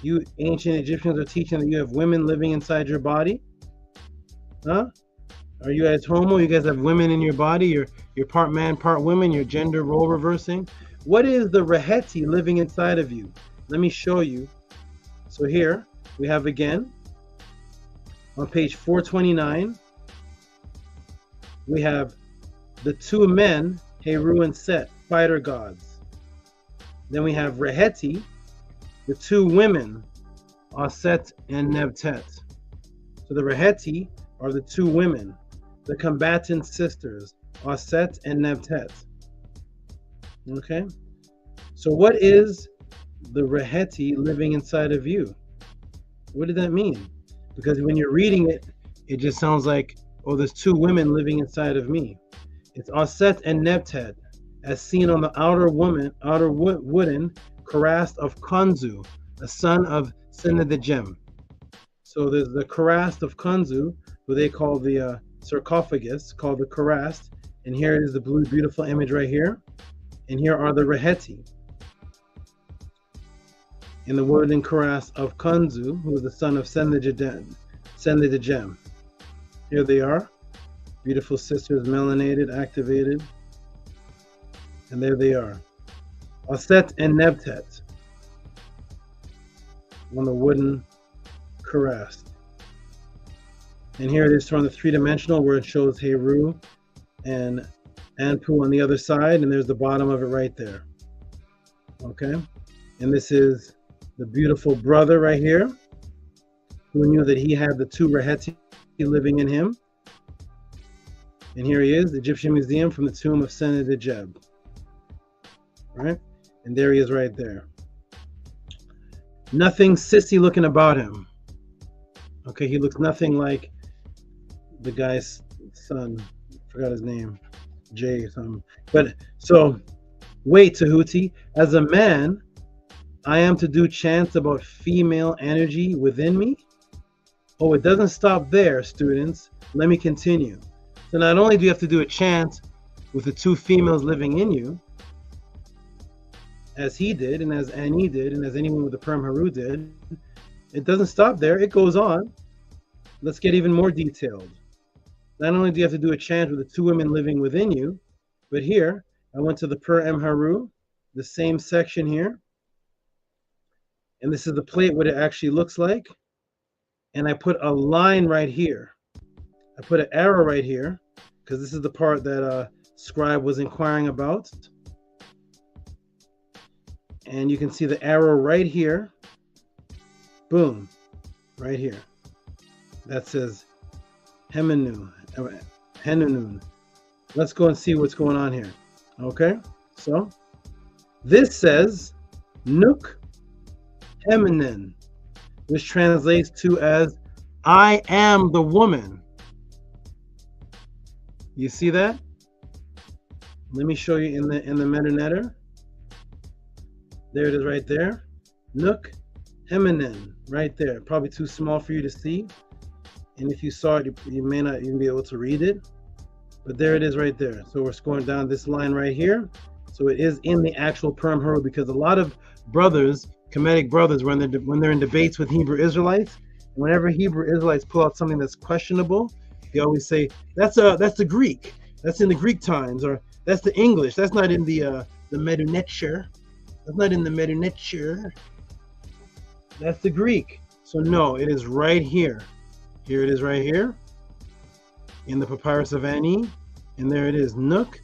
you ancient Egyptians are teaching that you have women living inside your body? Huh? Are you guys homo? You guys have women in your body? You're part man, part woman. You're gender role reversing. What is the Reheti living inside of you? Let me show you. So here we have again on page 429. We have the two men, Heru and Set, fighter gods. Then we have Reheti, the two women, Aset and Nebtet. So the Reheti are the two women, the combatant sisters, Aset and Nebtet. Okay? So what is the Reheti living inside of you? What did that mean? Because when you're reading it, it just sounds like, oh, there's two women living inside of me. It's Aset and Nebtet, as seen on the outer wooden Karast of Kanzu, a son of Senedegem. So there's the Karast of Kanzu, who they call the sarcophagus, called the Karast. And here is the blue, beautiful image right here. And here are the Reheti. In the wooden Karast of Kanzu, who is the son of Senedegem. Here they are. Beautiful sisters, melanated, activated. And there they are. Aset and Nebtet on the wooden Karast. And here it is from the three-dimensional where it shows Heru and Anpu on the other side, and there's the bottom of it right there. Okay? And this is the beautiful brother right here who knew that he had the two Reheti living in him. And here he is, the Egyptian Museum from the tomb of Senedegem. Right? And there he is right there. Nothing sissy looking about him. Okay, he looks nothing like the guy's son. Forgot his name. Jay something. But so, wait, Tehuti. As a man, I am to do chants about female energy within me? Oh, it doesn't stop there, students. Let me continue. So not only do you have to do a chant with the two females living in you, as he did, and as Annie did, and as anyone with the Perm Haru did, it doesn't stop there. It goes on. Let's get even more detailed. Not only do you have to do a chant with the two women living within you, but here, I went to the Per M Haru, the same section here. And this is the plate, what it actually looks like. And I put a line right here. I put an arrow right here, because this is the part that Scribe was inquiring about. And you can see the arrow right here. Boom. Right here. That says Henunun. Let's go and see what's going on here. Okay? So, this says Nuk Heminen, which translates to as I am the woman. You see that? Let me show you in the metanetter. There it is right there. Nuk Heminen, right there. Probably too small for you to see. And if you saw it, you may not even be able to read it. But there it is right there. So we're going down this line right here. So it is in the actual Perm Haru, because a lot of brothers, Kemetic brothers, when they're in debates with Hebrew Israelites, whenever Hebrew Israelites pull out something that's questionable, they always say, that's the Greek. That's in the Greek times, or that's the English. That's not in the Medunetcher. That's not in the Medunetcher. That's the Greek. So no, it is right here. Here it is right here in the Papyrus of Ani. And there it is, Nuk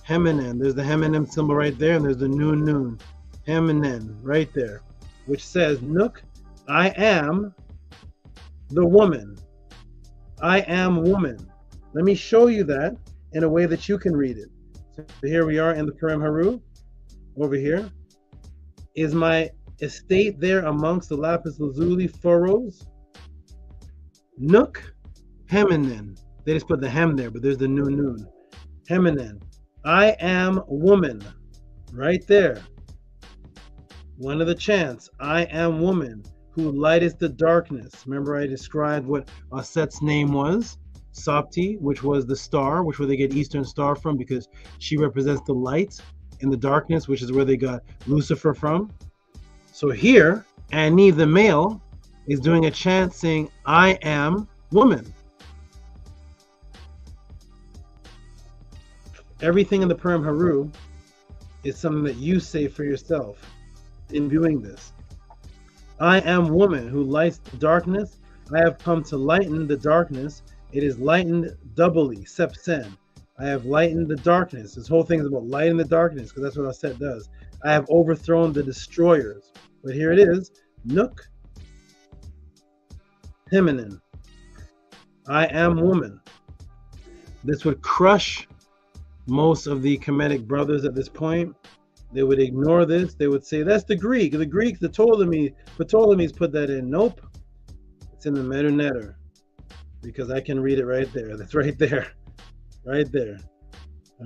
Heminen. There's the Heminen symbol right there, and there's the Nun. Heminen right there, which says, Nuk, I am the woman. I am woman. Let me show you that in a way that you can read it. So here we are in the Purim Haru. Over here. Is my estate there amongst the lapis lazuli furrows? Nuk Heminen. They just put the hem there, but there's the nun. Heminen. I am woman. Right there. One of the chants. I am woman who lighteth the darkness. Remember I described what Aset's name was? Sapti, which was the star, which where they get Eastern Star from, because she represents the light in the darkness, which is where they got Lucifer from. So here, Ani the male is doing a chant saying, I am woman. Everything in the Purim Haru is something that you say for yourself in viewing this. I am woman who lights the darkness. I have come to lighten the darkness. It is lightened doubly, sepsen. I have lightened the darkness. This whole thing is about lighting the darkness, because that's what Aset does. I have overthrown the destroyers. But here it is, Nook, feminine. I am woman. This would crush most of the Kemetic brothers at this point. They would ignore this. They would say, that's the Greek. The Greeks, the Ptolemies put that in. Nope. It's in the Medunetter. Because I can read it right there. That's right there. Right there.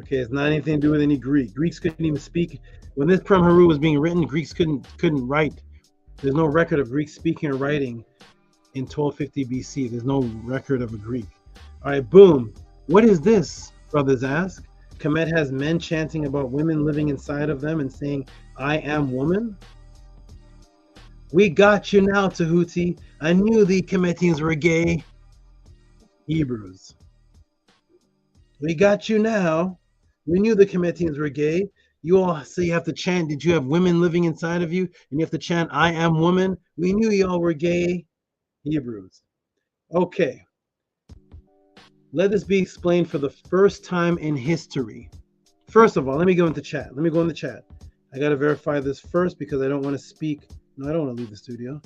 Okay, it's not anything to do with any Greek. Greeks couldn't even speak. When this Purim Haru was being written, Greeks couldn't write. There's no record of Greeks speaking or writing in 1250 BC. There's no record of a Greek. All right, boom. What is this? Brothers ask. Kemet has men chanting about women living inside of them and saying, I am woman. We got you now, Tehuti. I knew the Kemetians were gay. Hebrews. We got you now. We knew the Kemetians were gay. You all say you have to chant. Did you have women living inside of you? And you have to chant, I am woman. We knew y'all were gay. Hebrews. Okay. Let this be explained for the first time in history. First of all, let me go into chat. Let me go in the chat. I got to verify this first because I don't want to speak. No, I don't want to leave the studio.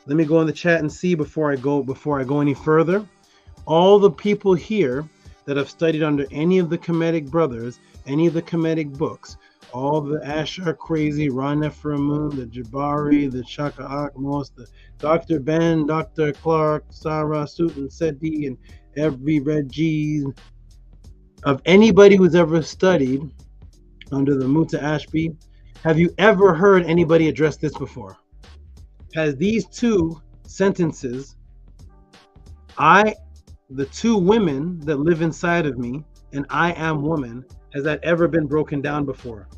Let me go in the chat and see before I go any further. All the people here that have studied under any of the Kemetic brothers, any of the Kemetic books, all the Asher Crazy, Ron Ephraim, the Jabari, the Shaka Akmos, the Dr. Ben, Dr. Clark, Sarah, Sutton, Seti, and every Red G's, of anybody who's ever studied under the Muta Ashby, have you ever heard anybody address this before? Has these two sentences, the two women that live inside of me, and I am woman, has that ever been broken down before?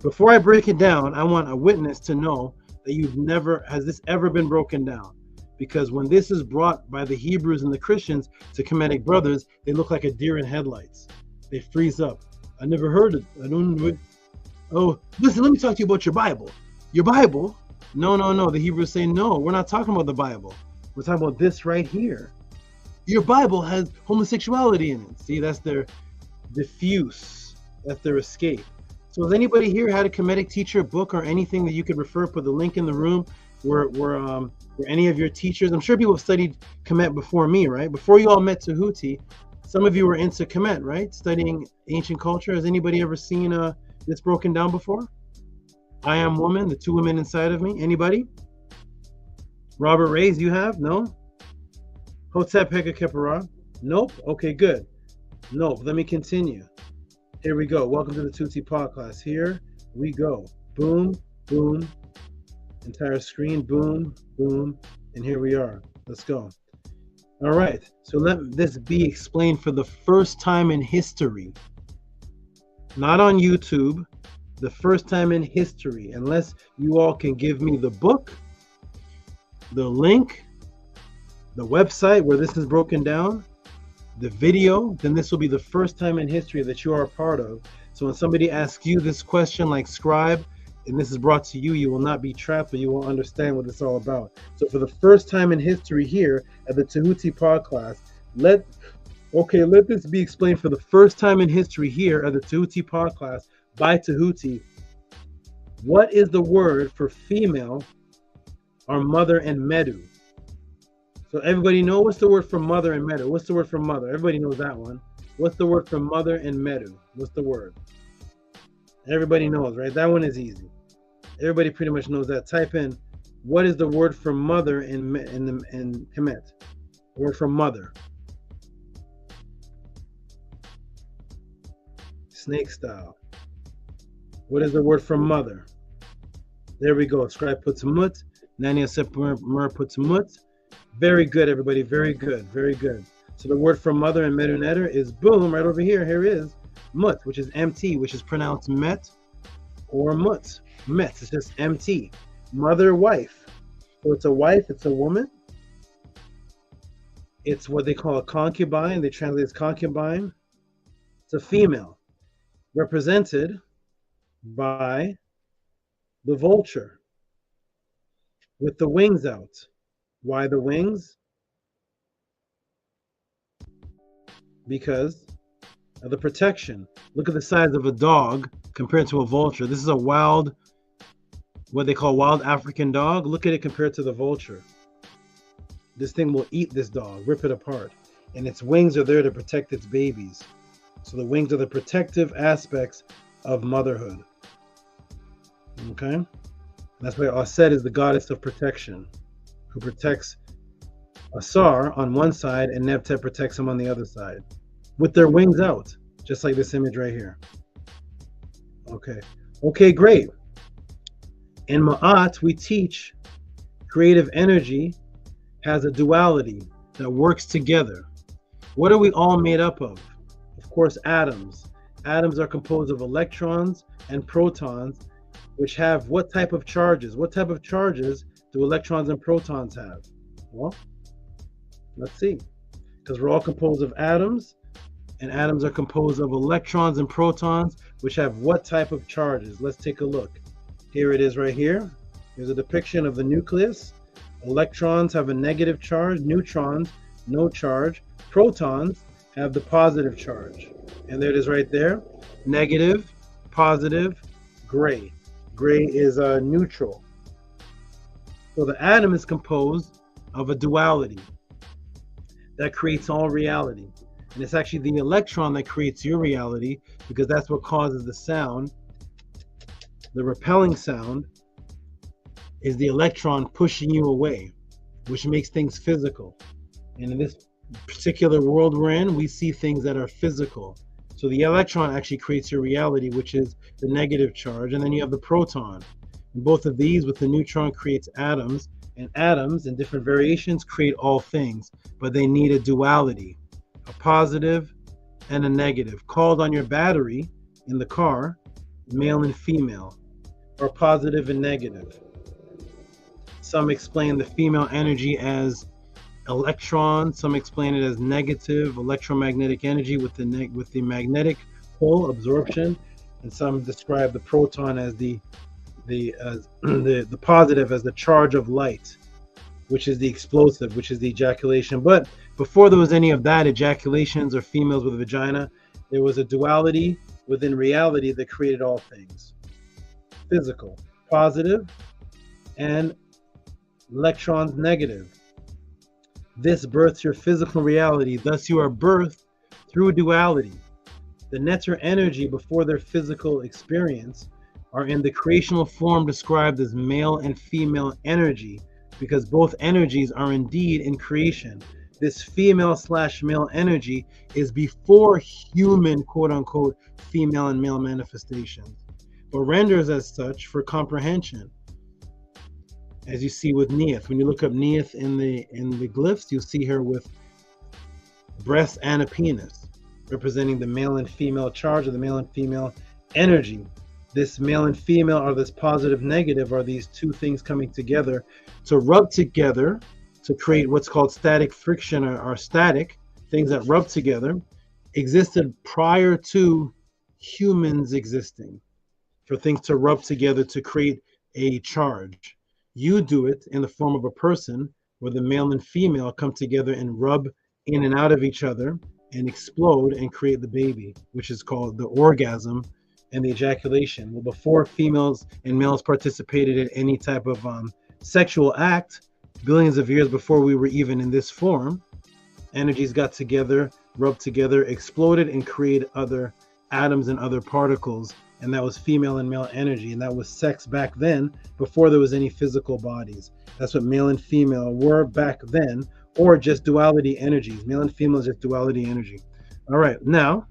Before I break it down, I want a witness to know that has this ever been broken down? Because when this is brought by the Hebrews and the Christians to Kemetic brothers, they look like a deer in headlights. They freeze up. I never heard it. I don't know it. Oh, listen, let me talk to you about your Bible. Your Bible? No. The Hebrews say, no, we're not talking about the Bible. We're talking about this right here. Your Bible has homosexuality in it. See, that's their diffuse. That's their escape. So has anybody here had a Kemetic teacher book or anything that you could refer? Put the link in the room where any of your teachers, I'm sure people have studied Kemet before me, right? Before you all met Tehuti, some of you were into Kemet, right? Studying ancient culture. Has anybody ever seen this broken down before? I am woman, the two women inside of me. Anybody? Robert Rays, you have? No? Hotep Heka Kepara? Nope. Okay, good. Nope. Let me continue. Here we go. Welcome to the Tuti podcast. Here we go. Boom, boom. Entire screen. Boom, boom. And here we are. Let's go. All right. So let this be explained for the first time in history. Not on YouTube. The first time in history. Unless you all can give me the book, the link, the website where this is broken down, the video, then this will be the first time in history that you are a part of. So when somebody asks you this question like scribe, and this is brought to you, you will not be trapped, but you will understand what it's all about. So for the first time in history here at the Tehuti podcast, let this be explained for the first time in history here at the Tehuti podcast by Tehuti. What is the word for female or mother and medu? So everybody know what's the word for mother and medu? What's the word for mother? Everybody knows that one. What's the word for mother and medu? What's the word? Everybody knows, right? That one is easy. Everybody pretty much knows that. Type in, what is the word for mother in Kemet? Word for mother. Snake style. What is the word for mother? There we go. Scribe puts mut. Nania Sepmer puts mut. Very good, everybody. Very good. Very good. So the word for mother in Medunetter is boom, right over here. Here it is. Mut, which is MT, which is pronounced met or mut. Met, it's just MT. Mother, wife. So it's a wife, it's a woman. It's what they call a concubine. They translate as concubine. It's a female. represented by the vulture with the wings out. Why the wings? Because of the protection. Look at the size of a dog compared to a vulture. This is a wild, what they call wild African dog. Look at it compared to the vulture. This thing will eat this dog, rip it apart. And its wings are there to protect its babies. So the wings are the protective aspects of motherhood. Okay? That's why Aset is the goddess of protection, who protects Asar on one side and Nebtet protects him on the other side, with their wings out, just like this image right here. Okay, great. In Ma'at, we teach creative energy has a duality that works together. What are we all made up of? Of course, atoms. Atoms are composed of electrons and protons, which have what type of charges? What type of charges do electrons and protons have? Well, let's see. Because we're all composed of atoms, and atoms are composed of electrons and protons, which have what type of charges? Let's take a look. Here it is right here. Here's a depiction of the nucleus. Electrons have a negative charge, neutrons, no charge. Protons have the positive charge. And there it is right there. Negative, positive, gray. Gray is neutral. So the atom is composed of a duality that creates all reality. And it's actually the electron that creates your reality, because that's what causes the sound. The repelling sound is the electron pushing you away, which makes things physical. And in this particular world we're in, we see things that are physical. So the electron actually creates your reality, which is the negative charge, and then you have the proton. And both of these with the neutron creates atoms, and atoms in different variations create all things, but they need a duality, a positive and a negative, called on your battery in the car, male and female, or positive and negative. Some explain the female energy as electron, some explain it as negative electromagnetic energy with the magnetic pole absorption, and some describe the proton as the positive as the charge of light, which is the explosive, which is the ejaculation. But before there was any of that, ejaculations or females with a vagina, there was a duality within reality that created all things. Physical, positive, and electrons, negative. This births your physical reality. Thus you are birthed through duality. The netter energy before their physical experience are in the creational form described as male and female energy, because both energies are indeed in creation. This female/male energy is before human quote-unquote female and male manifestations, but renders as such for comprehension. As you see with Neith, when you look up Neith in the glyphs, you'll see her with breast and a penis, representing the male and female charge, or the male and female energy. This male and female, or this positive negative, are these two things coming together to rub together to create what's called static friction, or static things that rub together, existed prior to humans existing, for things to rub together to create a charge. You do it in the form of a person, where the male and female come together and rub in and out of each other and explode and create the baby, which is called the orgasm and the ejaculation. Well, before females and males participated in any type of sexual act, billions of years before we were even in this form, energies got together, rubbed together, exploded, and created other atoms and other particles. And that was female and male energy, and that was sex back then, before there was any physical bodies. That's what male and female were back then, or just duality energies. Male and female is just duality energy. All right, now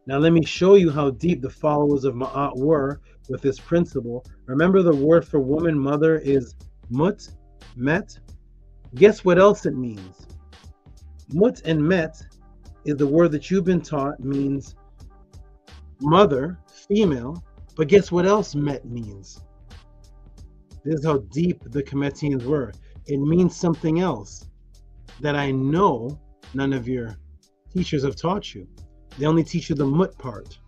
let me show you how deep the followers of Ma'at were with this principle. Remember, the word for woman, mother, is mut, met. Guess what else it means? Mut and met is the word that you've been taught means mother, female, but guess what else met means? This is how deep the Kemetians were. It means something else that I know none of your teachers have taught you. They only teach you the mut part.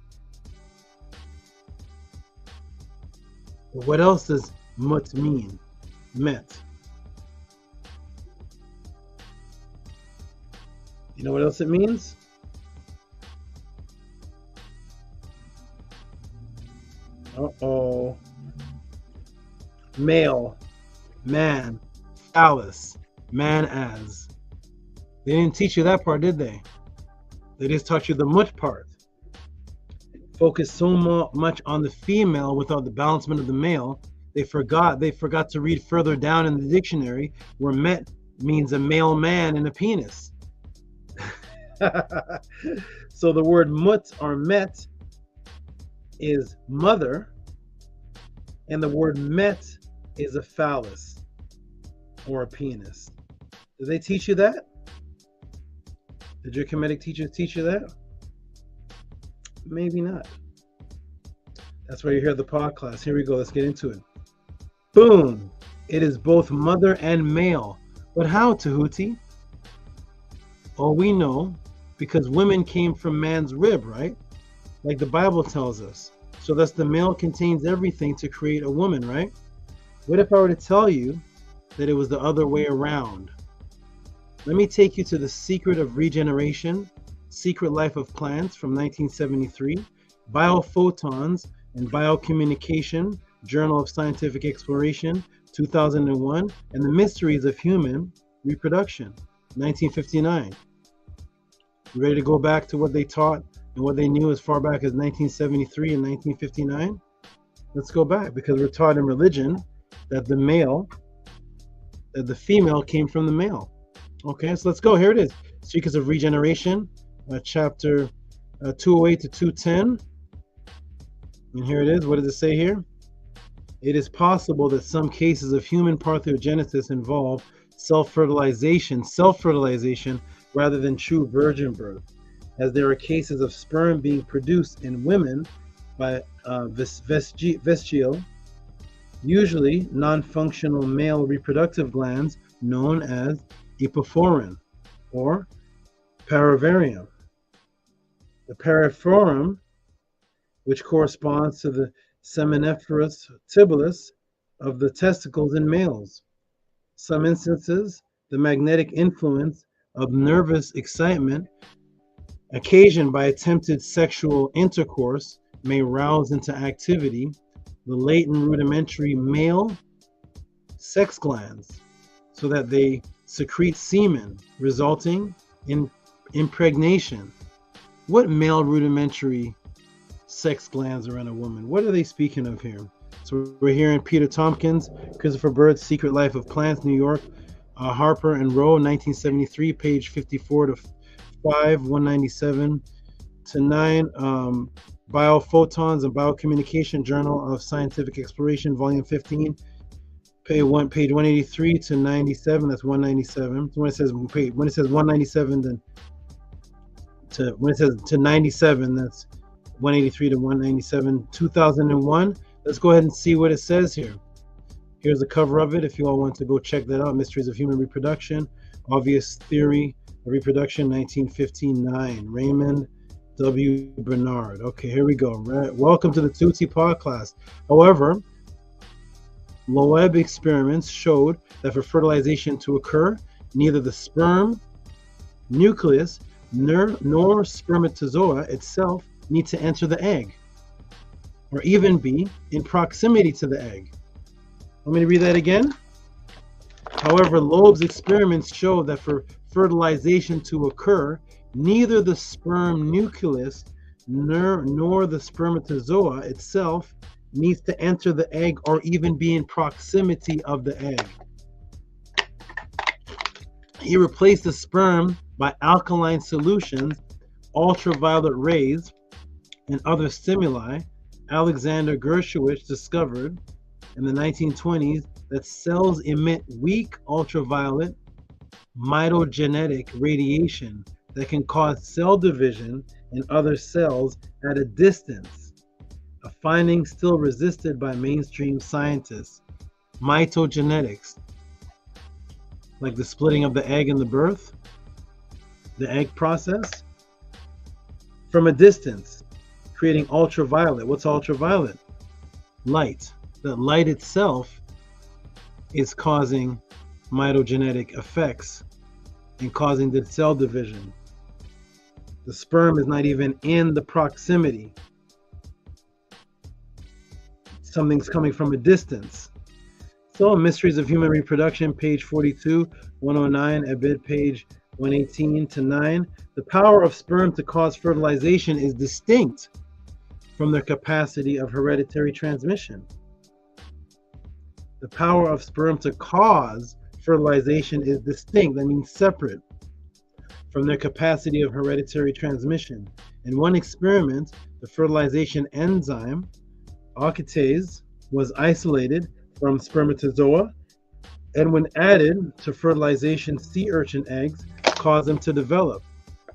But what else does mut mean? Met. You know what else it means? Uh-oh. Male, man, phallus, man as. They didn't teach you that part, did they? They just taught you the mut part. Focused so much on the female without the balancement of the male, they forgot to read further down in the dictionary where met means a male man and a penis. So the word mut or met is mother, and the word met is a phallus or a penis. Did they teach you that? Did your Kemetic teachers teach you that? Maybe not. That's why you hear the pod class. Here we go. Let's get into it. Boom. It is both mother and male. But how, Tehuti? Oh, we know, because women came from man's rib, right? Like the Bible tells us. So thus the male contains everything to create a woman, right? What if I were to tell you that it was the other way around? Let me take you to The Secret of Regeneration, Secret Life of Plants from 1973, Biophotons and Biocommunication, Journal of Scientific Exploration, 2001, and The Mysteries of Human Reproduction, 1959. You ready to go back to what they taught and what they knew as far back as 1973 and 1959? Let's go back, because we're taught in religion that the female came from the male. Okay, so let's go. Here it is. Secrets of Regeneration, chapter 208 to 210. And here it is. What does it say here? It is possible that some cases of human parthenogenesis involve self-fertilization rather than true virgin birth, as there are cases of sperm being produced in women by vestigial, usually non-functional male reproductive glands known as epiphorin or parivarium. The parivarium, which corresponds to the seminiferous tubulus of the testicles in males. Some instances, the magnetic influence of nervous excitement occasioned by attempted sexual intercourse may rouse into activity the latent rudimentary male sex glands so that they secrete semen, resulting in impregnation. What male rudimentary sex glands are in a woman? What are they speaking of here? So we're hearing Peter Tompkins, Christopher Bird's Secret Life of Plants, New York, Harper and Row, 1973, page 54 to 5, 197 to 9. Biophotons and Biocommunication, Journal of Scientific Exploration, volume 15, page 183 to 97. That's 197. When it says 197, then when it says to 97, that's 183 to 197. 2001. Let's go ahead and see what it says here. Here's the cover of it if you all want to go check that out. Mysteries of Human Reproduction, Obvious Theory of Reproduction, 1959. Raymond W. Bernard. Okay, here we go. Right. Welcome to the Tehuti's podcast. However, Loeb experiments showed that for fertilization to occur, neither the sperm nucleus nor spermatozoa itself need to enter the egg, or even be in proximity to the egg. Let me read that again. However, Loeb's experiments show that for fertilization to occur, neither the sperm nucleus nor the spermatozoa itself needs to enter the egg or even be in proximity of the egg. He replaced the sperm by alkaline solutions, ultraviolet rays, and other stimuli. Alexander Gershowitz discovered in the 1920s that cells emit weak ultraviolet mitogenetic radiation that can cause cell division in other cells at a distance, a finding still resisted by mainstream scientists. Mitogenetics, like the splitting of the egg in the birth, the egg process, from a distance, creating ultraviolet. What's ultraviolet? Light. that light itself is causing mitogenetic effects and causing the cell division. The sperm is not even in the proximity. Something's coming from a distance. So, Mysteries of Human Reproduction, page 42, 109, EBID, page 118 to 9. The power of sperm to cause fertilization is distinct from their capacity of hereditary transmission. The power of sperm to cause fertilization is distinct, that means separate, from their capacity of hereditary transmission. In one experiment, the fertilization enzyme, ENTES, was isolated from spermatozoa, and when added to fertilization sea urchin eggs, caused them to develop.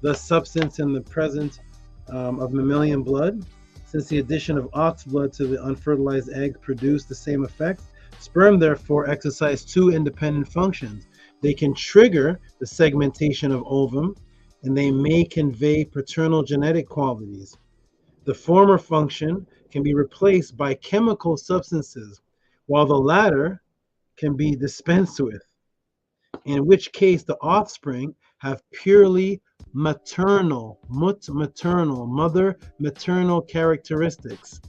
Thus, substance in the presence of mammalian blood, since the addition of ox blood to the unfertilized egg produced the same effect. Sperm, therefore, exercise two independent functions. They can trigger the segmentation of ovum, and they may convey paternal genetic qualities. The former function can be replaced by chemical substances, while the latter can be dispensed with, in which case the offspring have purely maternal, mother maternal characteristics.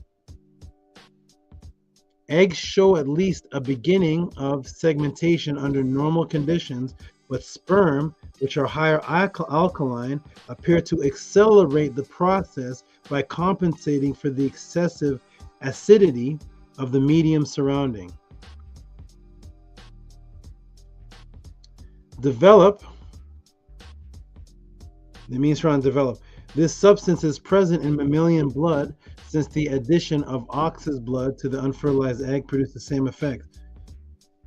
Eggs show at least a beginning of segmentation under normal conditions, but sperm, which are higher alkaline, appear to accelerate the process by compensating for the excessive acidity of the medium surrounding. Develop, it means trying to develop. This substance is present in mammalian blood, since the addition of ox's blood to the unfertilized egg produced the same effect.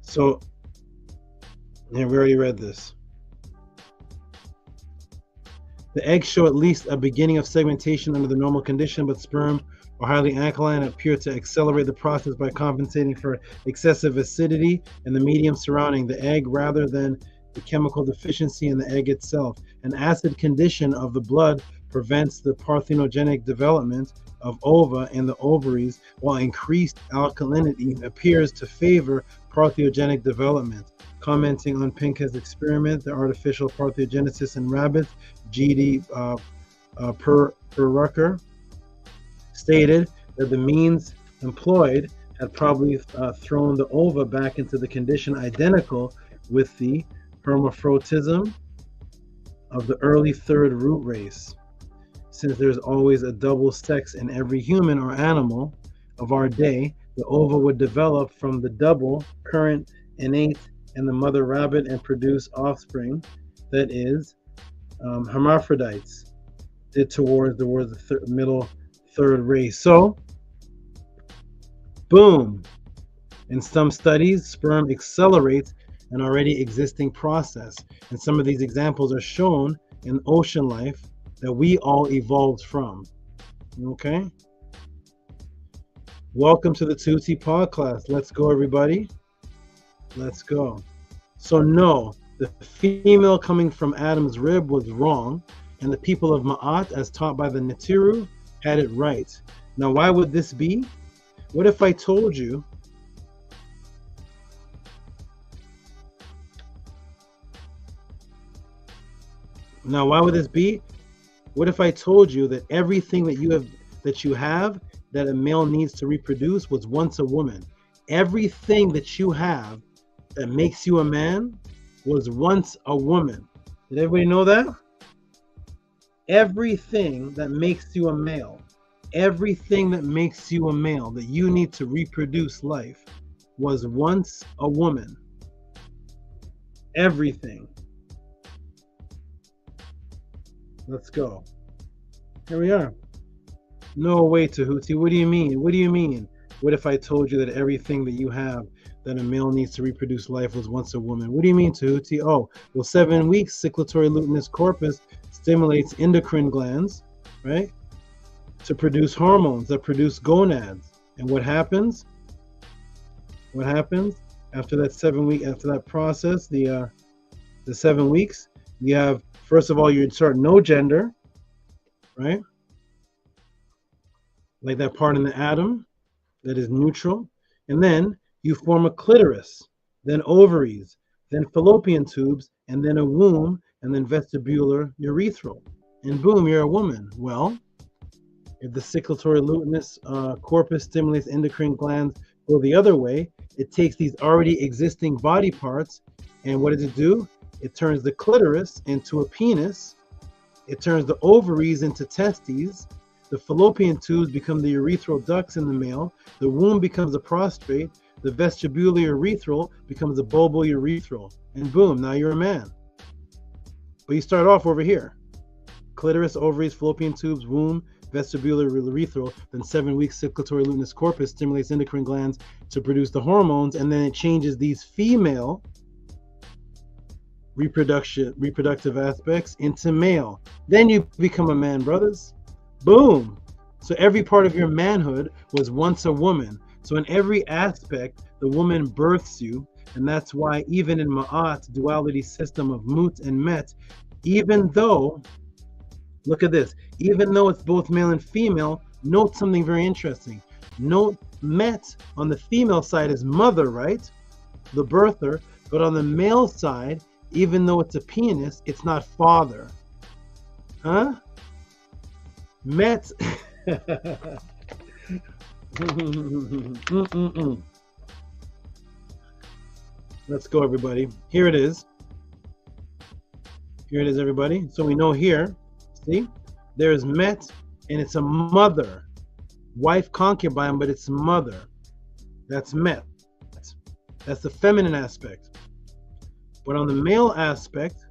So, yeah, we already read this. The eggs show at least a beginning of segmentation under the normal condition, but sperm are highly alkaline and appear to accelerate the process by compensating for excessive acidity in the medium surrounding the egg rather than the chemical deficiency in the egg itself. An acid condition of the blood prevents the parthenogenic development of ova in the ovaries, while increased alkalinity appears to favor parthenogenic development. Commenting on Pinker's experiment, the artificial parthenogenesis in rabbits, G.D. Perrucker stated that the means employed had probably thrown the ova back into the condition identical with the hermaphroditism of the early third root race. Since there's always a double sex in every human or animal of our day, the ova would develop from the double current innate in the mother rabbit and produce offspring, that is, hermaphrodites, did towards the middle third race. So, boom. In some studies, sperm accelerates an already existing process. And some of these examples are shown in ocean life that we all evolved from. Okay? Welcome to the Tehuti'S podcast. Let's go, everybody. Let's go. So no, the female coming from Adam's rib was wrong, and the people of Ma'at, as taught by the Netiru, had it right. Now, why would this be? What if I told you Now, why would this be? What if I told you that everything that you have that a male needs to reproduce was once a woman? Everything that you have that makes you a man was once a woman. Did everybody know that? Everything that makes you a male, everything that makes you a male that you need to reproduce life was once a woman. Everything. Let's go. Here we are. No way, Tehuti. What do you mean? What do you mean? What if I told you that everything that you have that a male needs to reproduce life was once a woman? What do you mean, Tehuti? Oh, well, 7 weeks, circulatory luteinous corpus stimulates endocrine glands, right, to produce hormones that produce gonads. And what happens? What happens after that 7 week, after that process, the 7 weeks? You have, first of all, you insert no gender, right? Like that part in the atom that is neutral. And then you form a clitoris, then ovaries, then fallopian tubes, and then a womb, and then vestibular urethral. And boom, you're a woman. Well, if the circulatory luteus corpus stimulates endocrine glands go the other way, it takes these already existing body parts, and what does it do? It turns the clitoris into a penis. It turns the ovaries into testes. The fallopian tubes become the urethral ducts in the male. The womb becomes a prostate. The vestibular urethral becomes a bulbourethral. And boom, now you're a man. But you start off over here. Clitoris, ovaries, fallopian tubes, womb, vestibular urethral, then 7 weeks circulatory luteus corpus stimulates endocrine glands to produce the hormones, and then it changes these female reproductive aspects into male. Then you become a man, brothers. Boom. So every part of your manhood was once a woman. So in every aspect, the woman births you, and that's why even in Ma'at duality system of Mut and Met, even though, look at this, even though it's both male and female, note something very interesting. Note Met on the female side is mother, right? The birther, but on the male side, even though it's a penis, it's not father. Huh? Met. Let's go, everybody. Here it is. Here it is, everybody. So we know here, see, there's Met, and it's a mother. Wife, concubine, but it's mother. That's Met. That's the feminine aspect. But on the male aspect,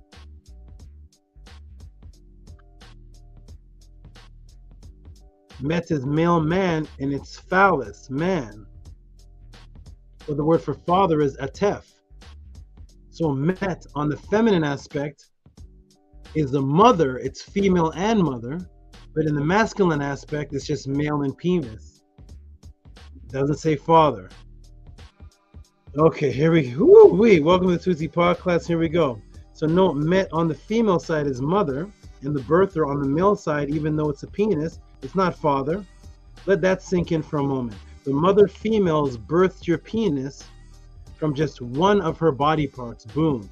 Met is male man, and it's phallus, man. So the word for father is atef. So Met on the feminine aspect is the mother, it's female and mother, but in the masculine aspect, it's just male and penis. Doesn't say father. Okay, here we go. Welcome to the Tehuti'S podcast. Here we go. So note Met on the female side is mother, and the birther on the male side, even though it's a penis, it's not father. Let that sink in for a moment. The mother females birthed your penis from just one of her body parts. Boom.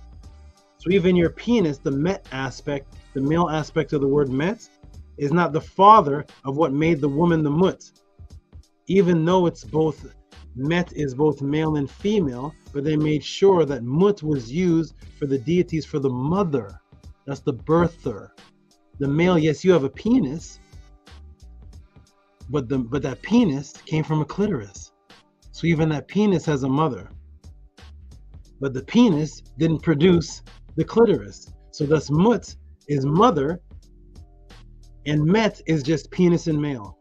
So even your penis, the Met aspect, the male aspect of the word Met, is not the father of what made the woman the Mut. Even though it's both, Met is both male and female, but they made sure that Mut was used for the deities for the mother. That's the birther. The male, yes, you have a penis, but that penis came from a clitoris. So even that penis has a mother. But the penis didn't produce the clitoris. So thus Mut is mother, and Met is just penis and male.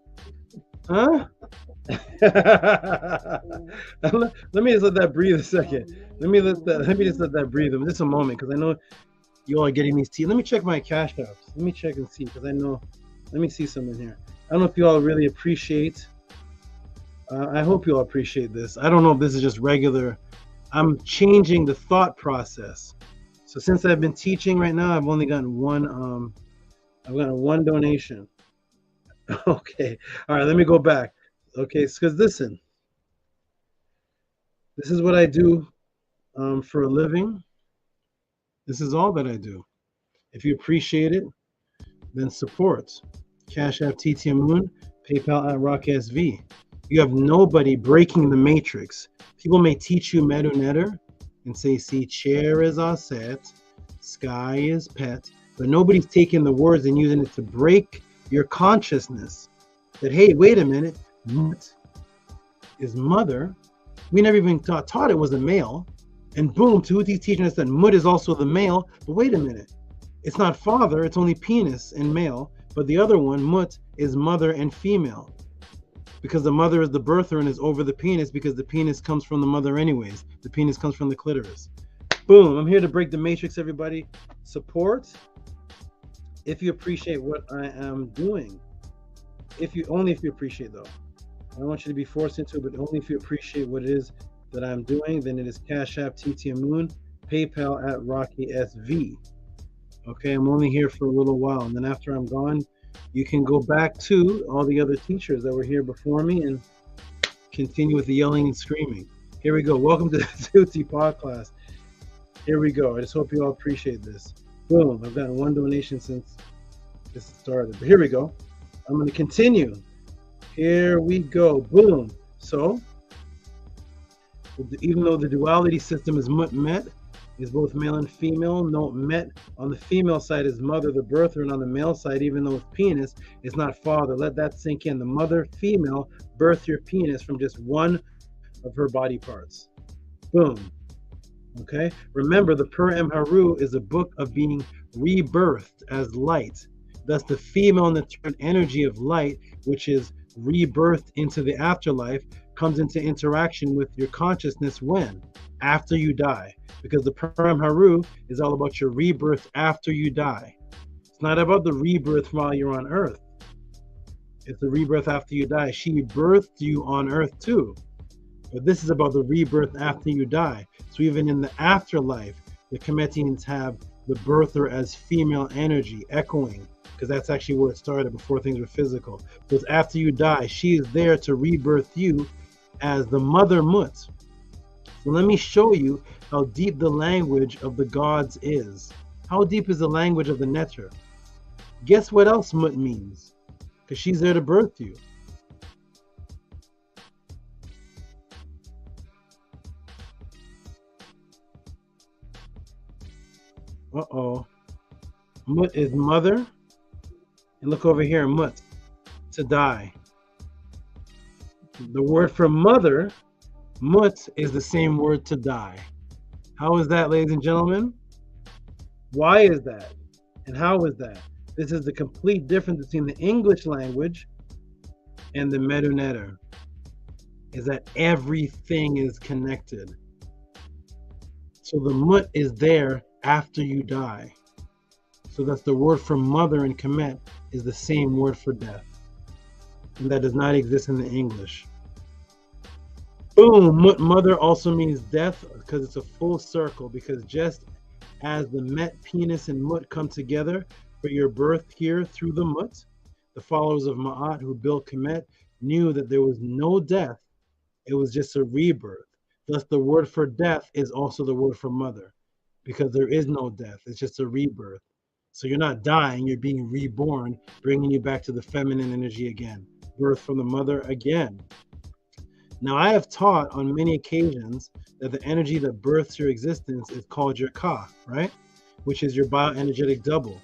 Huh? Let me just let that breathe a second. Let me just let that breathe just a moment, because I know you all are getting these tea. Let me check my cash apps. Let me check and see, because I know. Let me see something here. I don't know if you all really appreciate. I hope you all appreciate this. I don't know if this is just regular. I'm changing the thought process. So since I've been teaching right now, I've only gotten one. I've gotten one donation. Okay. All right. Let me go back. Okay, because listen, this is what I do for a living. This is all that I do. If you appreciate it, then support. Cash App TTM Moon, PayPal at RockSV. You have nobody breaking the matrix. People may teach you Medu Netter and say, see, chair is Aset, sky is pet, but nobody's taking the words and using it to break your consciousness. That, hey, wait a minute. Mut is mother. We never even taught it was a male. And boom, Tehuti'S teaching us that Mut is also the male. But wait a minute. It's not father, it's only penis and male. But the other one, Mut, is mother and female. Because the mother is the birther and is over the penis, because the penis comes from the mother anyways. The penis comes from the clitoris. Boom, I'm here to break the matrix, everybody. Support if you appreciate what I am doing. Only if you appreciate, though. I don't want you to be forced into it, but only if you appreciate what it is that I'm doing. Then it is Cash App TTM Moon, PayPal at RockySV. Okay, I'm only here for a little while, and then after I'm gone, you can go back to all the other teachers that were here before me and continue with the yelling and screaming. Here we go. Welcome to the Tehuti's podcast. Here we go. I just hope you all appreciate this. Boom. I've gotten one donation since this started. But here we go. I'm going to continue. Here we go. Boom. So, even though the duality system is met, is both male and female. Note met on the female side is mother, the birther, and on the male side, even though it's penis, is not father. Let that sink in. The mother, female, birth your penis from just one of her body parts. Boom. Okay? Remember, the Per-Em Haru is a book of being rebirthed as light. Thus, the female and the third energy of light, which is rebirthed into the afterlife, comes into interaction with your consciousness when? After you die. Because the Per-Em Haru is all about your rebirth after you die. It's not about the rebirth while you're on earth. It's the rebirth after you die. She birthed you on earth too. But this is about the rebirth after you die. So even in the afterlife, the Kemetians have the birther as female energy, echoing, because that's actually where it started before things were physical. So it's after you die. She is there to rebirth you as the mother Mut. So let me show you how deep the language of the gods is. How deep is the language of the Neter? Guess what else Mut means? Because she's there to birth you. Uh-oh. Mut is mother. And look over here, Mut, to die. The word for mother, Mut, is the same word to die. How is that, ladies and gentlemen? Why is that? And how is that? This is the complete difference between the English language and the Medu Neter. Is that everything is connected. So the Mut is there after you die. So that's the word for mother in Kemet is the same word for death. And that does not exist in the English. Boom, Mut, mother also means death because it's a full circle, because just as the Met, penis, and Mut come together for your birth here through the Mut, the followers of Ma'at who built Kemet knew that there was no death, it was just a rebirth. Thus the word for death is also the word for mother, because there is no death, it's just a rebirth. So you're not dying, you're being reborn, bringing you back to the feminine energy again. Birth from the mother again. Now, I have taught on many occasions that the energy that births your existence is called your Ka, right? Which is your bioenergetic double,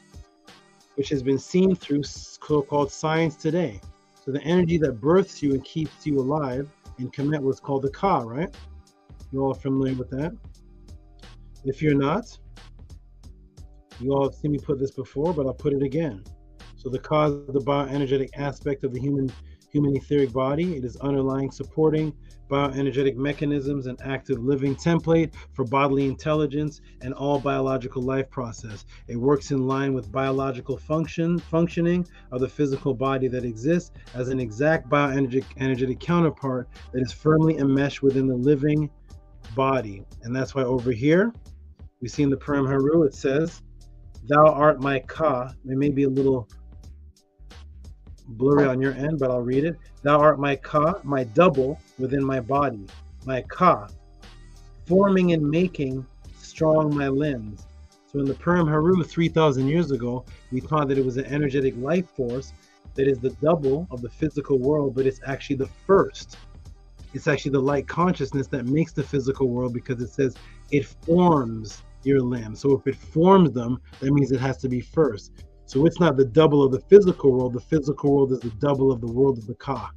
which has been seen through so-called science today. So the energy that births you and keeps you alive in Kemet was called the Ka, right? You all familiar with that? If you're not, you all have seen me put this before, but I'll put it again. So the Ka is the bioenergetic aspect of the human etheric body. It is underlying supporting bioenergetic mechanisms and active living template for bodily intelligence and all biological life process. It works in line with biological functioning of the physical body that exists as an exact bioenergetic counterpart that is firmly enmeshed within the living body. And that's why over here, we see in the Per-Em Haru, it says, "Thou art my Ka." It may be a little blurry on your end, but I'll read it. "Thou art my Ka, my double within my body, my Ka, forming and making strong my limbs." So in the Per-Em Haru 3,000 years ago, we thought that it was an energetic life force that is the double of the physical world, but it's actually the first. It's actually the light consciousness that makes the physical world, because it says it forms your limbs. So if it forms them, that means it has to be first. So it's not the double of the physical world. The physical world is the double of the world of the Ka,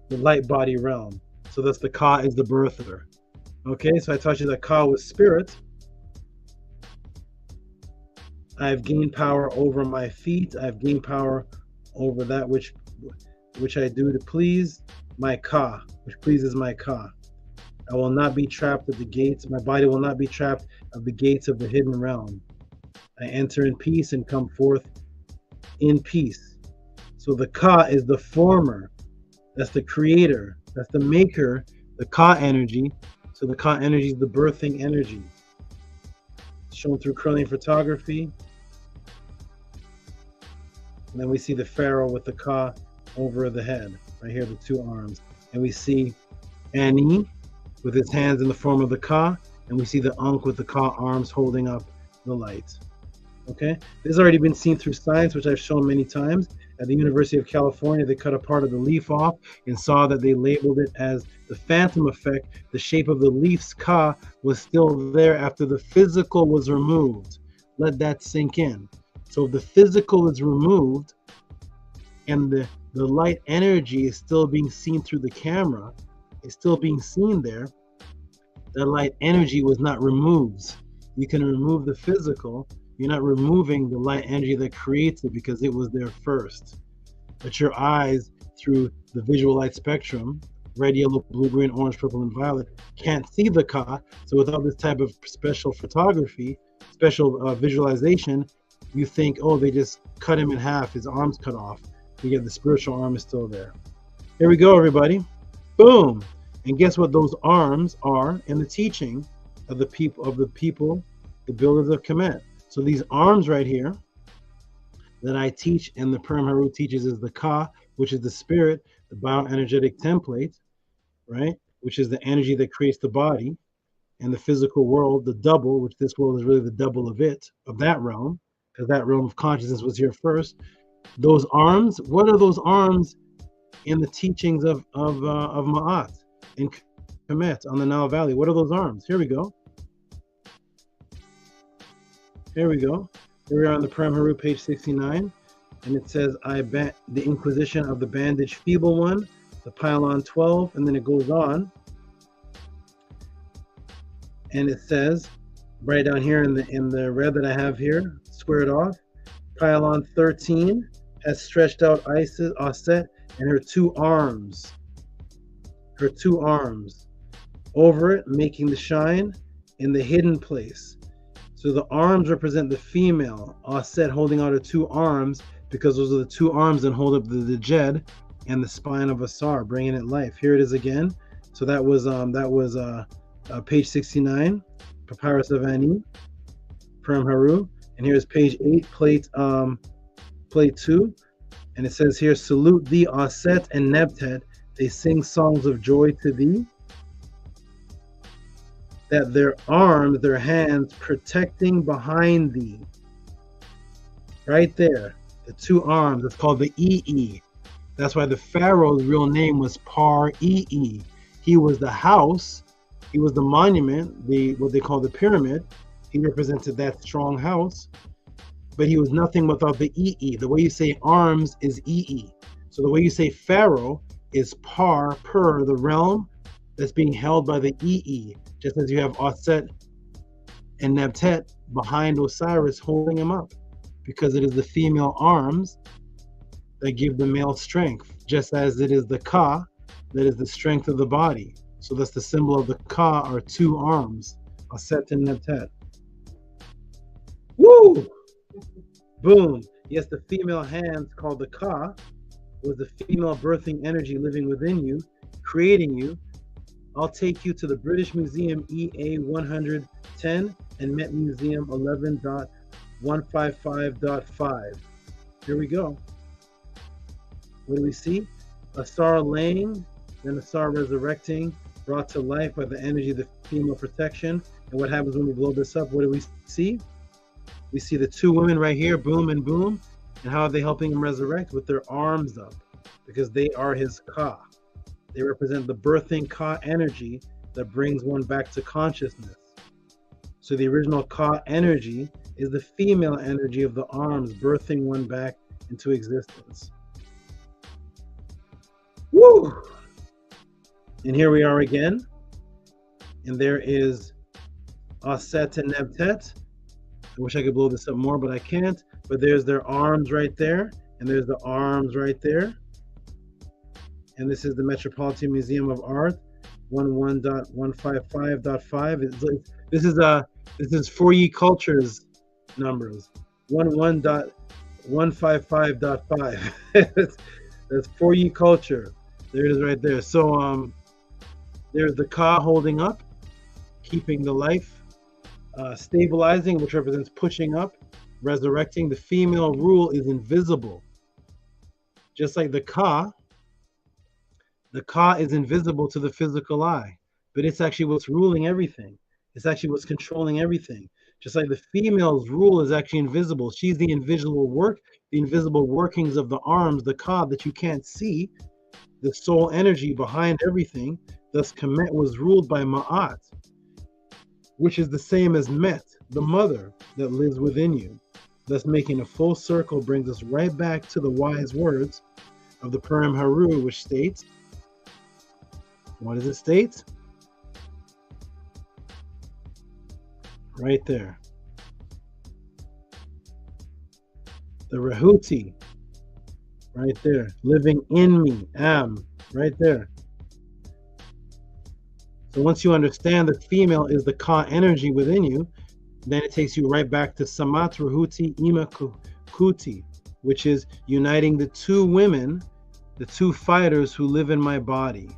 the light body realm. So that's the Ka is the birther. Okay, so I taught you that Ka was spirit. I've gained power over my feet. I've gained power over that which I do to please my Ka, which pleases my Ka. I will not be trapped at the gates. My body will not be trapped at the gates of the hidden realm. I enter in peace and come forth in peace. So the Ka is the former. That's the creator. That's the maker, the Ka energy. So the Ka energy is the birthing energy. It's shown through Kirlian photography. And then we see the pharaoh with the Ka over the head. Right here, the two arms. and we see Ani with his hands in the form of the Ka, and we see the Ankh with the Ka arms holding up the light. Okay, this has already been seen through science, which I've shown many times. At the University of California, they cut a part of the leaf off and saw that they labeled it as the phantom effect. The shape of the leaf's Ka was still there after the physical was removed. Let that sink in. So if the physical is removed and the light energy is still being seen through the camera, it's still being seen there, the light energy was not removed. You can remove the physical, you're not removing the light energy that creates it because it was there first. But your eyes, through the visual light spectrum, red, yellow, blue, green, orange, purple, and violet, can't see the Ka. So without this type of special photography, special visualization, you think, oh, they just cut him in half, his arm's cut off. Yet the spiritual arm is still there. Here we go, everybody. Boom. And guess what those arms are in the teaching of the people, the builders of Kemet. So these arms right here that I teach and the Perm Haru teaches is the Ka, which is the spirit, the bioenergetic template, right? Which is the energy that creates the body, and the physical world, the double, which this world is really the double of it, of that realm, because that realm of consciousness was here first. Those arms, what are those arms in the teachings of Ma'at in Kemet on the Nile Valley? What are those arms? Here we go. Here we go. Here we are on the Param Haru, page 69. And it says, the Inquisition of the Bandaged Feeble One, the Pylon 12, and then it goes on. And it says, right down here in the red that I have here, squared off, Pylon 13 has stretched out Isis, Aset, and her two arms over it, making the shine in the hidden place. So the arms represent the female, Aset holding out her two arms, because those are the two arms that hold up the Jed and the spine of Asar, bringing it life. Here it is again. So that was page 69, Papyrus of Ani, Param Haru, and here's page 8, plate 2, and it says here, salute thee, Aset and Nebtet. They sing songs of joy to thee, that their arms, their hands, protecting behind thee. Right there, the two arms, it's called the EE. That's why the pharaoh's real name was Par-EE. He was the house, he was the monument, what they call the pyramid. He represented that strong house, but he was nothing without the EE. The way you say arms is EE. So the way you say pharaoh is per, the realm that's being held by the EE. Just as you have Aset and Nebtet behind Osiris holding him up, because it is the female arms that give the male strength, just as it is the Ka that is the strength of the body. So that's the symbol of the Ka, are two arms, Aset and Nebtet. Woo! Boom. Yes, the female hands called the Ka was the female birthing energy living within you, creating you. I'll take you to the British Museum EA 110 and Met Museum 11.155.5. Here we go. What do we see? Asar laying, then Asar resurrecting, brought to life by the energy of the female protection. And what happens when we blow this up? What do we see? We see the two women right here, Boom and Boom. And how are they helping him resurrect? With their arms up, because they are his Ka. They represent the birthing Ka energy that brings one back to consciousness. So the original Ka energy is the female energy of the arms, birthing one back into existence. Woo! And here we are again. And there is Aset and Nebtet. I wish I could blow this up more, but I can't. But there's their arms right there, and there's the arms right there. And this is the Metropolitan Museum of Art, 11.155.5. This is For Ye Cultures numbers, 11.155.5. That's For Ye Culture. There it is right there. So there's the Ka holding up, keeping the life, stabilizing, which represents pushing up, resurrecting. The female rule is invisible. Just like the Ka, The Ka is invisible to the physical eye, but it's actually what's ruling everything. It's actually what's controlling everything. Just like the female's rule is actually invisible. She's the invisible workings of the arms, the Ka that you can't see, the soul energy behind everything. Thus, Kemet was ruled by Ma'at, which is the same as Met, the mother that lives within you. Thus, making a full circle brings us right back to the wise words of the Purim Haru, which states, what does it state? Right there. The Rehuti, right there. Living in me, am, right there. So once you understand the female is the Ka energy within you, then it takes you right back to Samat Rehuti Ima Kuti, which is uniting the two women, the two fighters who live in my body.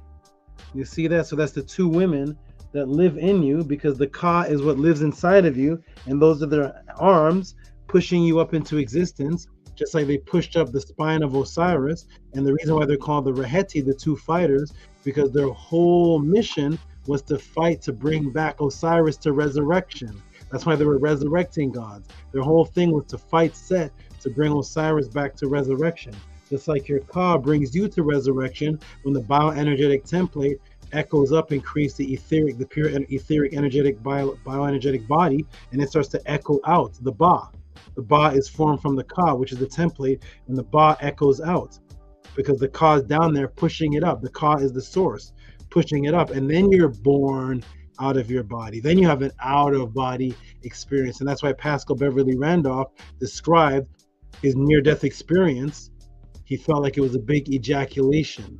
You see that? So that's the two women that live in you, because the Ka is what lives inside of you, and those are their arms pushing you up into existence, just like they pushed up the spine of Osiris. And the reason why they're called the Reheti, the two fighters, because their whole mission was to fight to bring back Osiris to resurrection. That's why they were resurrecting gods. Their whole thing was to fight Set to bring Osiris back to resurrection. Just like your Ka brings you to resurrection when the bioenergetic template echoes up and creates the etheric, the pure etheric energetic bioenergetic body, and it starts to echo out the Ba. The Ba is formed from the Ka, which is the template, and the Ba echoes out because the Ka is down there pushing it up. The Ka is the source, pushing it up, and then you're born out of your body. Then you have an out-of-body experience, and that's why Pascal Beverly Randolph described his near-death experience. He felt like it was a big ejaculation.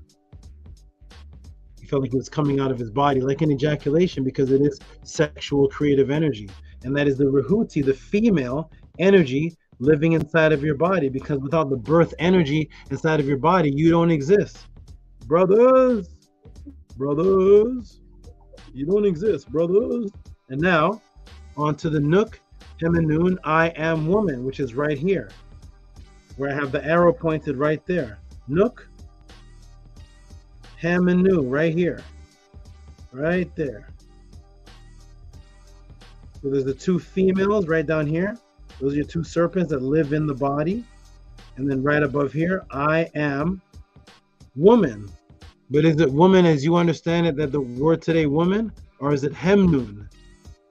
He felt like it was coming out of his body, like an ejaculation, because it is sexual creative energy. And that is the Rehuti, the female energy living inside of your body, because without the birth energy inside of your body, you don't exist. Brothers, you don't exist, brothers. And now, on to the Nook, Hemenun, I am woman, which is right here, where I have the arrow pointed right there. Nook, Hamenu, right here, right there. So there's the two females right down here. Those are your two serpents that live in the body. And then right above here, I am woman. But is it woman as you understand it, that the word today, woman, or is it Hemnun?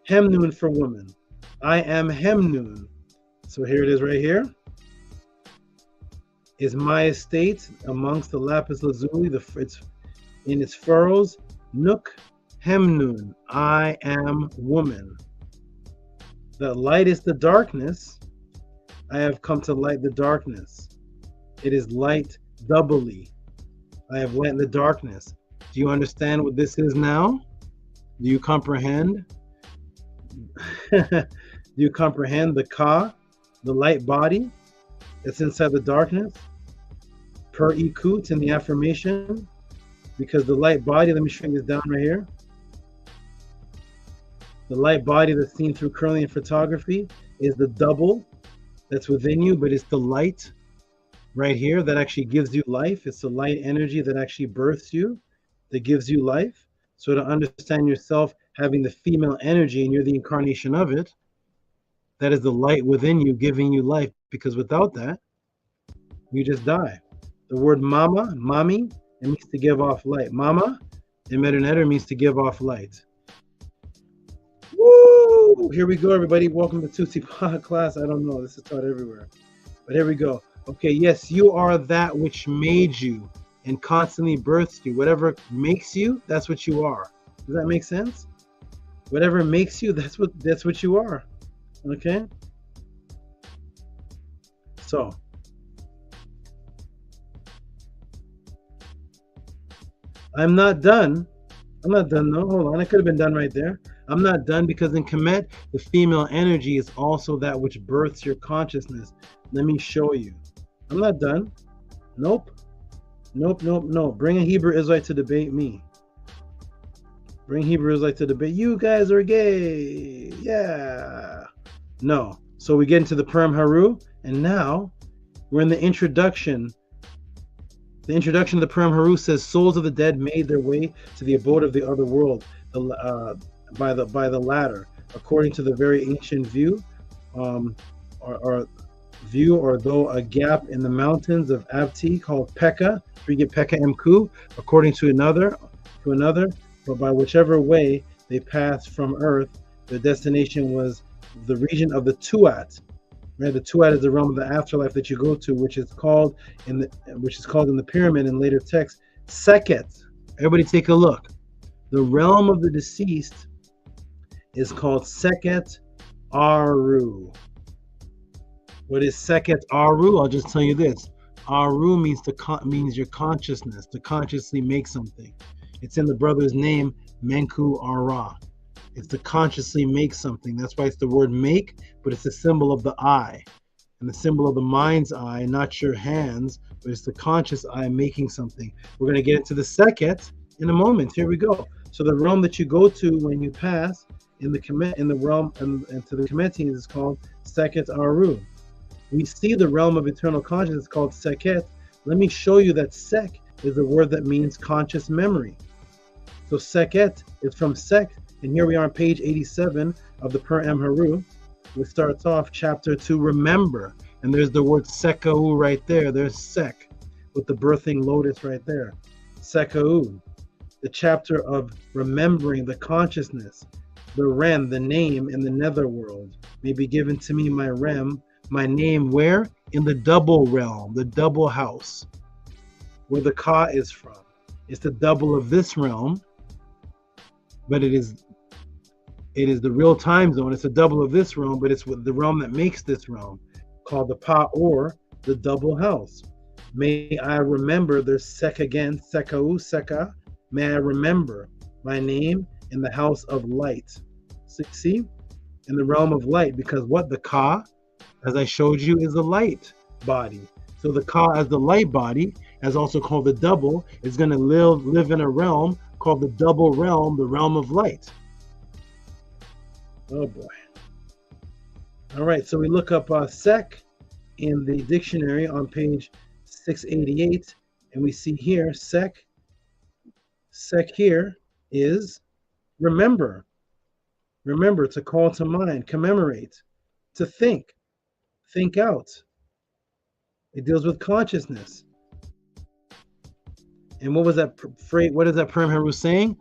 Hemnun for woman. I am Hemnun. So here it is right here. Is my estate amongst the lapis lazuli, it's in its furrows, Nook Hemnun, I am woman. The light is the darkness. I have come to light the darkness. It is light doubly. I have light in the darkness. Do you understand what this is now? Do you comprehend? Do you comprehend the Ka, the light body that's inside the darkness? Per Ikut in the affirmation, because the light body, let me shrink this down right here. The light body that's seen through Kirlian photography is the double that's within you, but it's the light right here that actually gives you life. It's the light energy that actually births you, that gives you life. So to understand yourself having the female energy and you're the incarnation of it, that is the light within you giving you life, because without that, you just die. The word mama, mami, it means to give off light. Mama in Medunetter means to give off light. Woo! Here we go, everybody. Welcome to Tehuti'S class. I don't know. This is taught everywhere. But here we go. Okay, yes, you are that which made you and constantly births you. Whatever makes you, that's what you are. Does that make sense? Whatever makes you, that's what you are. Okay? So, I'm not done. I'm not done, no. Hold on. I could have been done right there. I'm not done, because in Kemet, the female energy is also that which births your consciousness. Let me show you. I'm not done. Nope. Nope. Bring a Hebrew Israelite to debate me. Bring Hebrew Israelite to debate. You guys are gay. Yeah. No. So we get into the Purim Haru, and now we're in the introduction The introduction of the Purim Haru says souls of the dead made their way to the abode of the other world by the latter, according to the very ancient view, or though a gap in the mountains of Abti called Pekah, we get Pekah Mku, according to another, but by whichever way they passed from earth, their destination was the region of the Tuat. Right, the Tuat is the realm of the afterlife that you go to, which is called in the pyramid in later texts Seket. Everybody take a look. The realm of the deceased is called Seket Aru. What is Seket Aru? I'll just tell you this. Aru means your consciousness, to consciously make something. It's in the brother's name, Menku Ara. It's to consciously make something. That's why it's the word make, but it's the symbol of the eye. And the symbol of the mind's eye, not your hands, but it's the conscious eye making something. We're going to get into the Seket in a moment. Here we go. So the realm that you go to when you pass in the realm and to the Kemetes is called Seket Aru. We see the realm of eternal consciousness called Seket. Let me show you that Sek is a word that means conscious memory. So Seket is from Sek. And here we are on page 87 of the Purim Haru. It starts off chapter 2, remember. And there's the word Sekau right there. There's Sek with the birthing lotus right there. Sekau, the chapter of remembering the consciousness. The Rem, the name in the netherworld, may be given to me, my Rem, my name where? In the double realm, the double house, where the Ka is from. It's the double of this realm, but it is the real time zone. It's a double of this realm, but it's the realm that makes this realm, called the Pa, or the double house. May I remember, there's Sek again, Sekau, Seka. May I remember my name in the house of light. See? In the realm of light, because what? The Ka, as I showed you, is the light body. So the Ka as the light body, as also called the double, is going to live in a realm called the double realm, the realm of light. Oh boy. All right, so we look up Sek in the dictionary on page 688, and we see here Sek here is remember, to call to mind, commemorate, to think out. It deals with consciousness. And what was that phrase? What is that Purim Haru saying?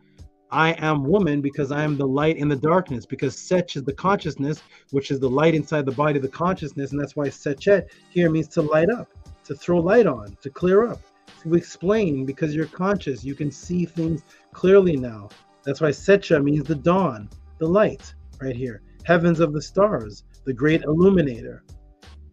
I am woman because I am the light in the darkness, because Sech is the consciousness, which is the light inside the body, the consciousness, and that's why Sechet here means to light up, to throw light on, to clear up, to explain, because you're conscious, you can see things clearly now. That's why Secha means the dawn, the light, right here. Heavens of the stars, the great illuminator.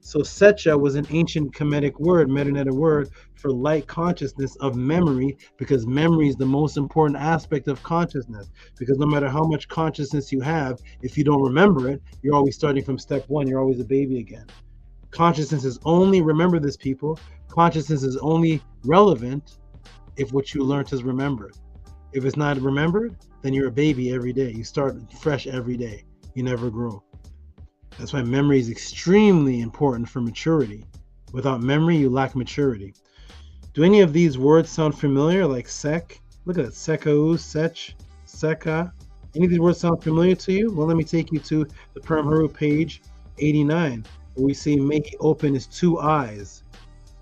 So Secha was an ancient Kemetic word, Metaneta word, for light consciousness of memory, because memory is the most important aspect of consciousness. Because no matter how much consciousness you have, if you don't remember it, you're always starting from step one. You're always a baby again. Consciousness is only, remember this, people, consciousness is only relevant if what you learned is remembered. If it's not remembered, then you're a baby every day. You start fresh every day. You never grow. That's why memory is extremely important for maturity. Without memory, you lack maturity. Do any of these words sound familiar, like Sek? Look at it, Sekau, Sech, Seka. Any of these words sound familiar to you? Well, let me take you to the Purim Haru, page 89, where we see, may he open his two eyes.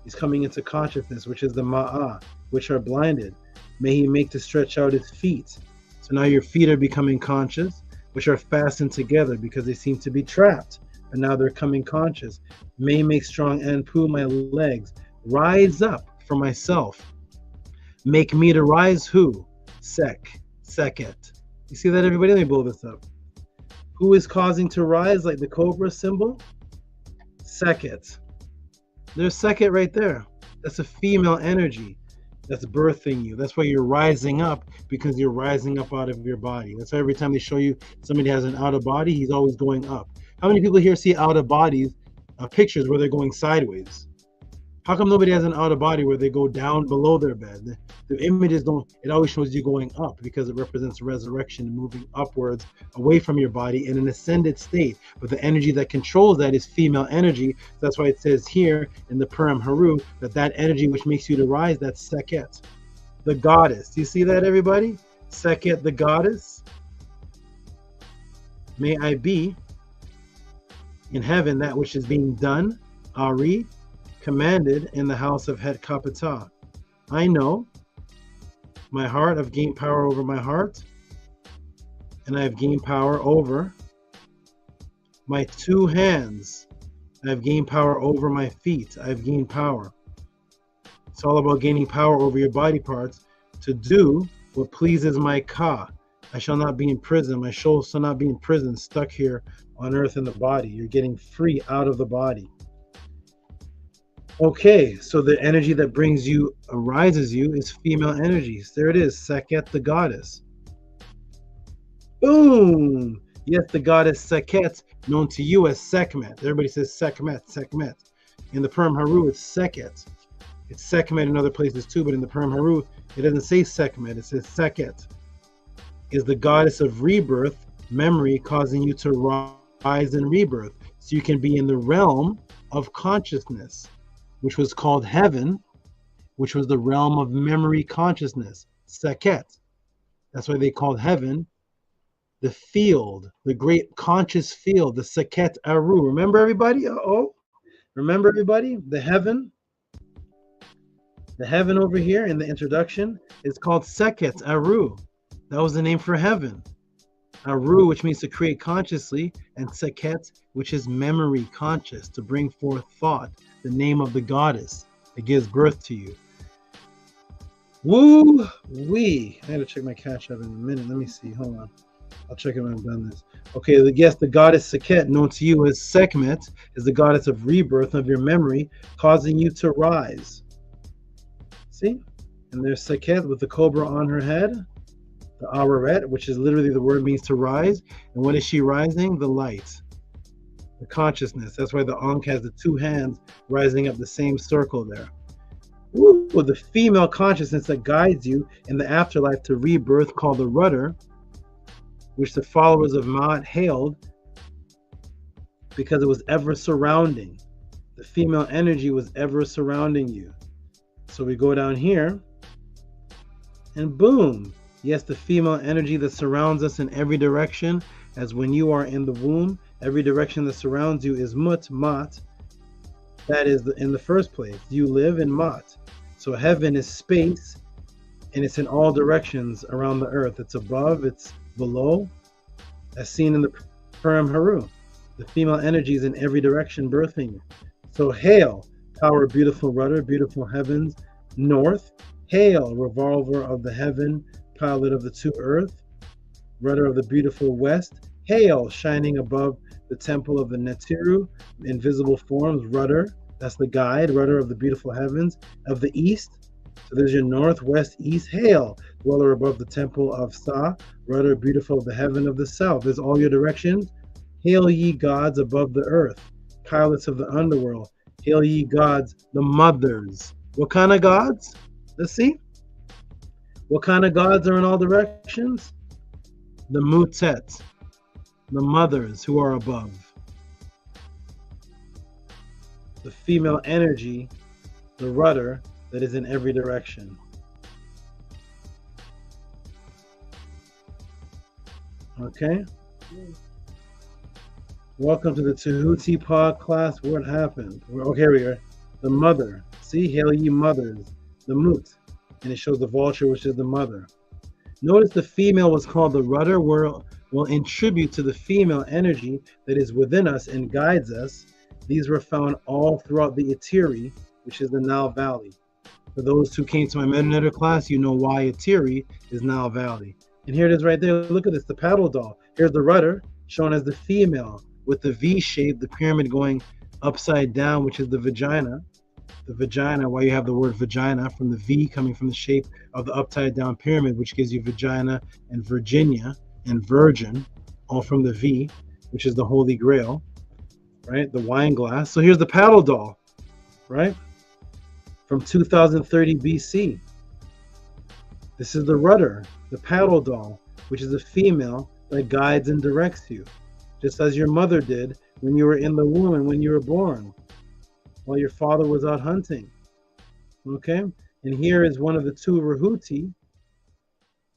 He's coming into consciousness, which is the Ma'ah, which are blinded. May he make to stretch out his feet. So now your feet are becoming conscious, which are fastened together because they seem to be trapped, and now they're coming conscious. May make strong Anpu my legs. Rise up for myself. Make me to rise who? Seket. You see that, everybody? Let me blow this up. Who is causing to rise, like the cobra symbol? Seket. There's Seket right there. That's a female energy that's birthing you. That's why you're rising up, because you're rising up out of your body. That's why every time they show you somebody has an out of body, he's always going up. How many people here see out of bodies pictures where they're going sideways? How come nobody has an outer body where they go down below their bed? The images don't, it always shows you going up because it represents resurrection, moving upwards away from your body in an ascended state. But the energy that controls that is female energy. That's why it says here in the Purim Haru that energy which makes you to rise, that's Seket, the goddess. Do you see that, everybody? Seket, the goddess. May I be in heaven that which is being done, Ari, commanded in the house of Het Kapitah. I know my heart, I've gained power over my heart, and I've gained power over my 2 hands. I've gained power over my feet. I've gained power. It's all about gaining power over your body parts to do what pleases my Ka. I shall not be in prison. My soul shall not be in prison, stuck here on earth in the body. You're getting free out of the body. Okay, so the energy that brings you, arises you, is female energies. There it is, Seket, the goddess. Boom! Yes, the goddess Seket, known to you as Sekhmet. Everybody says Sekhmet, Sekhmet. In the Purim Haru, it's Seket. It's Sekhmet in other places too, but in the Purim Haru, it doesn't say Sekhmet, it says Seket. Is the goddess of rebirth, memory, causing you to rise in rebirth. So you can be in the realm of consciousness, which was called heaven, which was the realm of memory consciousness, Seket. That's why they called heaven the field, the great conscious field, the Seket Aru. Remember, everybody? Remember, everybody? The heaven over here in the introduction is called Seket Aru. That was the name for heaven. Aru, which means to create consciously, and Seket, which is memory conscious, to bring forth thought, the name of the goddess that gives birth to you. Woo-wee. I gotta check my cash app in a minute. Let me see. Hold on. I'll check it when I'm done this. Okay, the goddess Seket, known to you as Sekhmet, is the goddess of rebirth of your memory, causing you to rise. See? And there's Seket with the cobra on her head. The Araret, which is literally the word means to rise. And what is she rising? The light, the consciousness. That's why the Ankh has the 2 hands rising up the same circle there. Woo! The female consciousness that guides you in the afterlife to rebirth, called the rudder, which the followers of Ma'at hailed because it was ever surrounding. The female energy was ever surrounding you. So we go down here and boom. Yes, the female energy that surrounds us in every direction, as when you are in the womb, every direction that surrounds you is Mat. That is in the first place. You live in Mat. So heaven is space, and it's in all directions around the earth. It's above, it's below, as seen in the Purim Haru. The female energy is in every direction birthing you. So hail, power, beautiful rudder, beautiful heavens, north. Hail, revolver of the heaven, pilot of the 2 earth, rudder of the beautiful west. Hail, shining above the temple of the Netiru, invisible forms, rudder, that's the guide, rudder of the beautiful heavens, of the east. So there's your north, west, east. Hail, dweller above the temple of Sa, rudder beautiful of the heaven of the south. There's all your directions. Hail ye gods above the earth, pilots of the underworld. Hail ye gods, the mothers. What kind of gods? Let's see. What kind of gods are in all directions? The Mutet, the mothers who are above. The female energy, the rudder that is in every direction. Okay? Welcome to the Tehuti pod class. What happened? Okay, here we are. The mother. See, hail ye mothers. The Mut. And it shows the vulture, which is the mother. Notice the female was called the rudder. Will in tribute to the female energy that is within us and guides us. These were found all throughout the Etiri, which is the Nile Valley. For those who came to my Metanator class, you know why Etiri is Nile Valley. And here it is right there. Look at this, the paddle doll. Here's the rudder, shown as the female, with the V shape, the pyramid going upside down, which is the vagina. The vagina, why you have the word vagina, from the V coming from the shape of the upside down pyramid, which gives you vagina and Virginia and virgin, all from the V, which is the Holy Grail, right? The wine glass. So here's the paddle doll, right? from 2030 BC. This is the rudder, the paddle doll, which is a female that guides and directs you, just as your mother did when you were in the womb and when you were born, while your father was out hunting. Okay? And here is one of the two Rehuti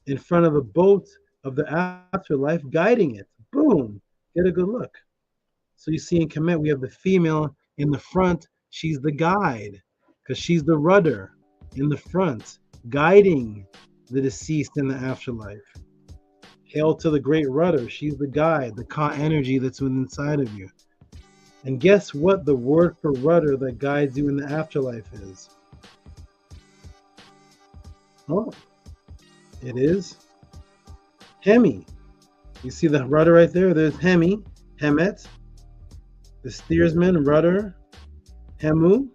in front of the boat of the afterlife, guiding it. Boom! Get a good look. So you see in Kemet, we have the female in the front. She's the guide, because she's the rudder in the front, guiding the deceased in the afterlife. Hail to the great rudder. She's the guide, the Ka energy that's within inside of you. And guess what the word for rudder that guides you in the afterlife is? Oh, it is Hemi. You see the rudder right there? There's Hemi, Hemet, the steersman, rudder, Hemu.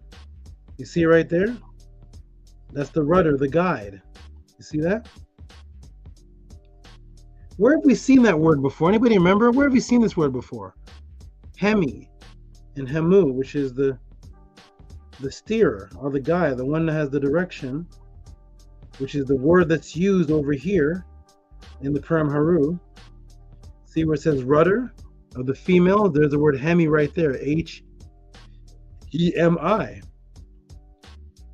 You see it right there? That's the rudder, the guide. You see that? Where have we seen that word before? Anybody remember? Where have we seen this word before? Hemi and Hemu, which is the steerer or the guide, the one that has the direction, which is the word that's used over here in the Purim Haru. See where it says rudder of the female? There's the word Hemi right there, H-E-M-I.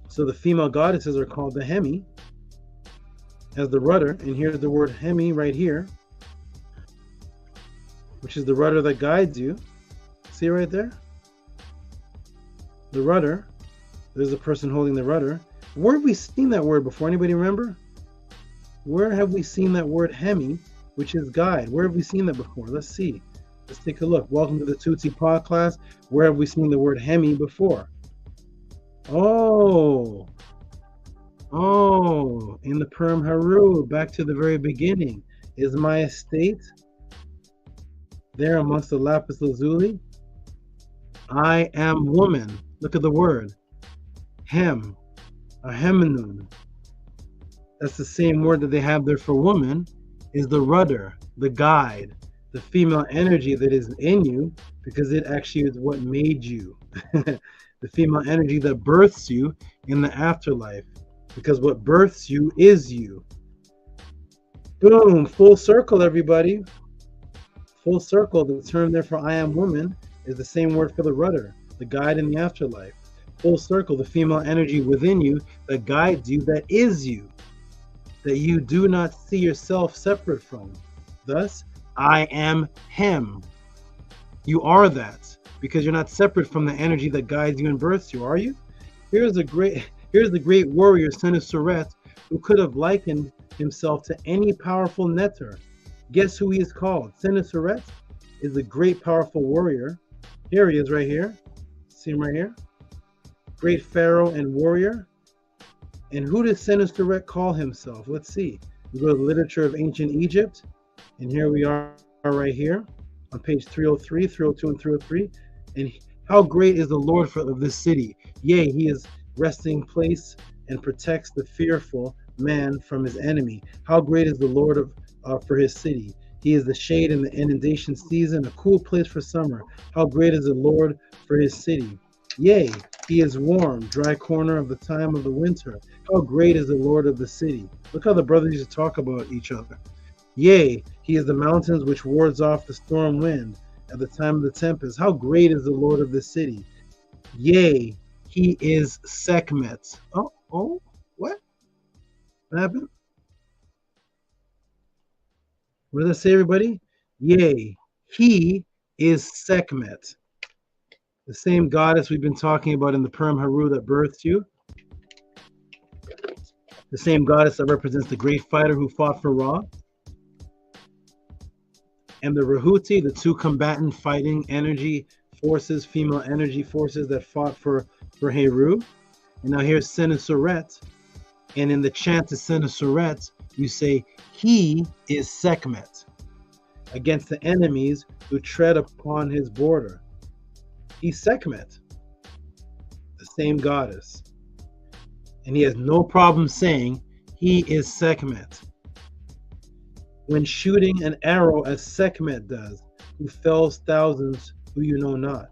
So the female goddesses are called the Hemi as the rudder, and here's the word Hemi right here, which is the rudder that guides you. See right there? The rudder. There's a person holding the rudder. Where have we seen that word before? Anybody remember? Where have we seen that word Hemi, which is guide? Where have we seen that before? Let's see. Let's take a look. Welcome to the Tutsi Pod class. Where have we seen the word Hemi before? Oh, in the Purim Haru, back to the very beginning. Is my estate there amongst the lapis lazuli? I am woman. Look at the word. Hem, a hemenun. That's the same word that they have there for woman, is the rudder, the guide, the female energy that is in you, because it actually is what made you. The female energy that births you in the afterlife, because what births you is you. Boom, full circle, everybody. Full circle. The term there for I am woman is the same word for the rudder, the guide in the afterlife. Full circle, the female energy within you that guides you, that is you, that you do not see yourself separate from. Thus, I am him. You are that, because you're not separate from the energy that guides you and births you, are you? Here's the great warrior, Senuseret, who could have likened himself to any powerful netter. Guess who he is called? Senuseret is a great powerful warrior. Here he is right here. See him right here? Great pharaoh and warrior. And who does Senuseret call himself? Let's see. We go to the literature of ancient Egypt, and here we are right here on page 303, 302, and 303. And how great is the Lord of this city? Yea, he is resting place and protects the fearful man from his enemy. How great is the Lord for his city? He is the shade in the inundation season, a cool place for summer. How great is the Lord for his city? Yea, he is warm, dry corner of the time of the winter. How great is the Lord of the city? Look how the brothers used to talk about each other. Yea, he is the mountains which wards off the storm wind at the time of the tempest. How great is the Lord of the city? Yea, he is Sekhmet. Oh, what? What happened? What does it say, everybody? Yea, he is Sekhmet. The same goddess we've been talking about in the Purim Haru that birthed you. The same goddess that represents the great fighter who fought for Ra. And the Rehuti, the two combatant fighting energy forces, female energy forces that fought for Heru. And now here's Senuseret. And in the chant to Senuseret, you say, he is Sekhmet, against the enemies who tread upon his border. He's Sekhmet, the same goddess. And he has no problem saying he is Sekhmet. When shooting an arrow as Sekhmet does, who fells thousands who you know not.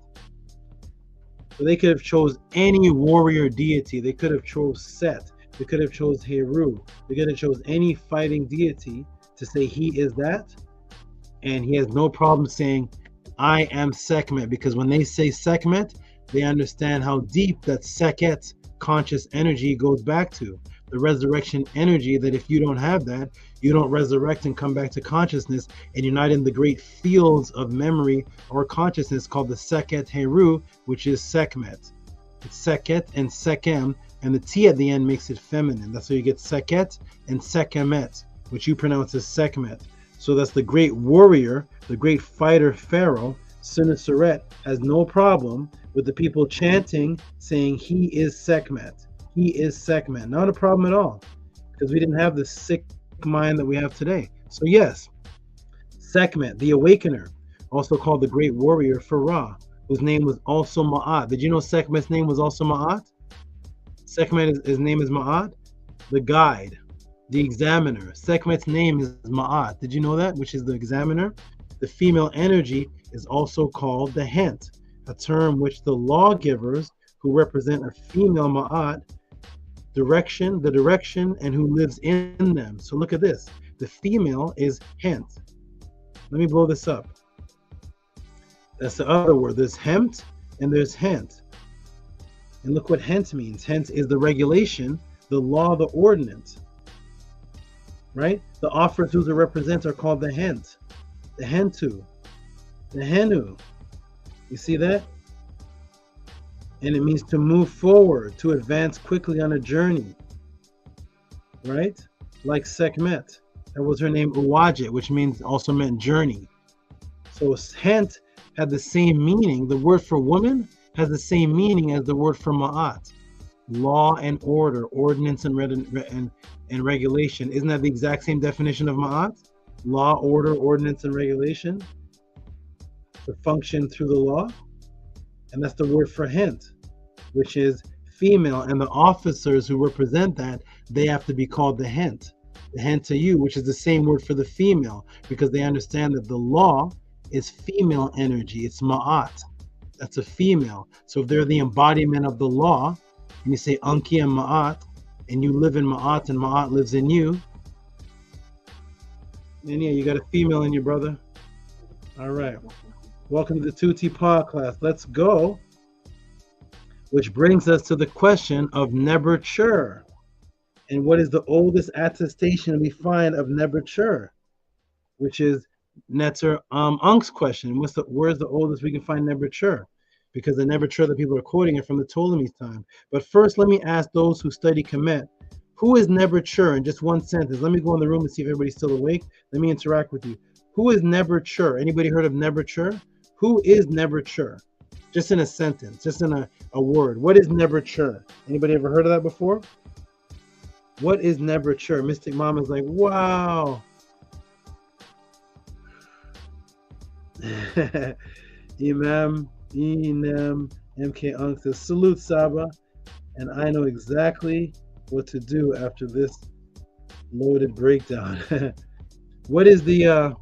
So they could have chose any warrior deity. They could have chose Set. They could have chose Heru. They could have chose any fighting deity to say he is that. And he has no problem saying, I am Sekhmet, because when they say Sekhmet, they understand how deep that Sekhet conscious energy goes back to. The resurrection energy, that if you don't have that, you don't resurrect and come back to consciousness, and you're not in the great fields of memory or consciousness called the Sekhet Heru, which is Sekhmet. It's Sekhet and Sekhem, and the T at the end makes it feminine. That's why you get Sekhet and Sekhemet, which you pronounce as Sekhmet. So that's the great warrior, the great fighter pharaoh. Senuseret has no problem with the people chanting, saying he is Sekhmet. He is Sekhmet. Not a problem at all, because we didn't have the sick mind that we have today. So yes, Sekhmet, the awakener, also called the great warrior for Ra, whose name was also Ma'at. Did you know Sekhmet's name was also Ma'at? Sekhmet, his name is Ma'at, the guide, the examiner. Sekhmet's name is Ma'at. Did you know that? Which is the examiner. The female energy is also called the Hent, a term which the lawgivers, who represent a female Ma'at, the direction, and who lives in them. So look at this. The female is Hent. Let me blow this up. That's the other word. There's Hemt and there's Hent. And look what Hent means. Hent is the regulation, the law, the ordinance. Right? The offers who represent are called the Hent, the Hentu, the Henu. You see that? And it means to move forward, to advance quickly on a journey. Right? Like Sekhmet. That was her name, Uwajet, which means also meant journey. So Hent had the same meaning. The word for woman has the same meaning as the word for Ma'at. Law and order, ordinance and regulation. Isn't that the exact same definition of Ma'at? Law, order, ordinance, and regulation. To function through the law. And that's the word for Hent, which is female. And the officers who represent that, they have to be called the Hent. The Hent to you, which is the same word for the female, because they understand that the law is female energy. It's Ma'at. That's a female. So if they're the embodiment of the law, and you say Anki and Ma'at, and you live in Ma'at and Ma'at lives in you, then yeah, you got a female in you, brother. All right. Welcome to the Tehuti'S podcast. Let's go. Which brings us to the question of Nebuchadnezzar. And what is the oldest attestation we find of Nebuchadnezzar? Which is Netzer Unk's question. Where's the oldest we can find Nebuchadnezzar? Because the Nebuchadnezzar that people are quoting are from the Ptolemy's time. But first, let me ask those who study Kemet, who is Nebuchadnezzar? In just one sentence. Let me go in the room and see if everybody's still awake. Let me interact with you. Who is Nebuchadnezzar? Anybody heard of Nebuchadnezzar? Who is Nebuchadnezzar? Just in a sentence, just in a word. What is Nebuchadnezzar? Anybody ever heard of that before? What is Nebuchadnezzar? Mystic Mama's like, wow. Imam, Enem, MK Unk says, salute Saba. And I know exactly what to do after this loaded breakdown. What is Nebuchadnezzar?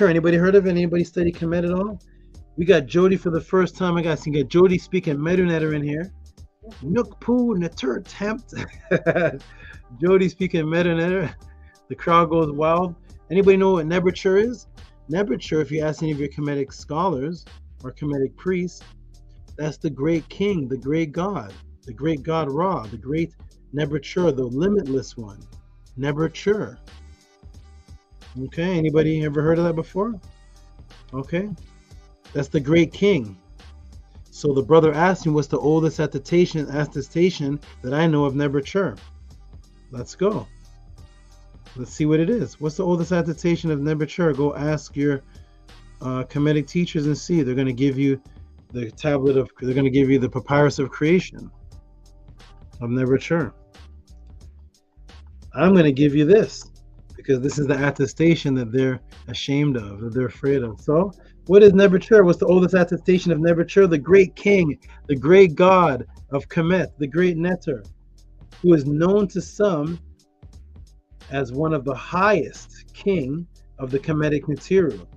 Anybody heard of it? Anybody study Kemet at all? We got Jody for the first time. I got to get Jody speaking Medunetter in here. Nukpu Netur Tempt. Jody speaking Medunetter. The crowd goes wild. Anybody know what Nebuchadnezzar is? Nebuchadnezzar, if you ask any of your Kemetic scholars or Kemetic priests, that's the great king, the great god Ra, the great Nebuchadnezzar, the limitless one. Nebuchadnezzar. Okay, anybody ever heard of that before? Okay, that's the great king. So the brother asked me what's the oldest attestation that I know of Nebuchadnezzar. Let's go. Let's see what it is. What's the oldest attestation of Nebuchadnezzar? Go ask your Kemetic teachers and see. They're going to give you the they're going to give you the papyrus of creation of Nebuchadnezzar. I'm going to give you this, because this is the attestation that they're ashamed of, that they're afraid of. So, what is Nebuchadnezzar? What's the oldest attestation of Nebuchadnezzar? The great king, the great god of Kemet, the great Neter, who is known to some as one of the highest king of the Kemetic material.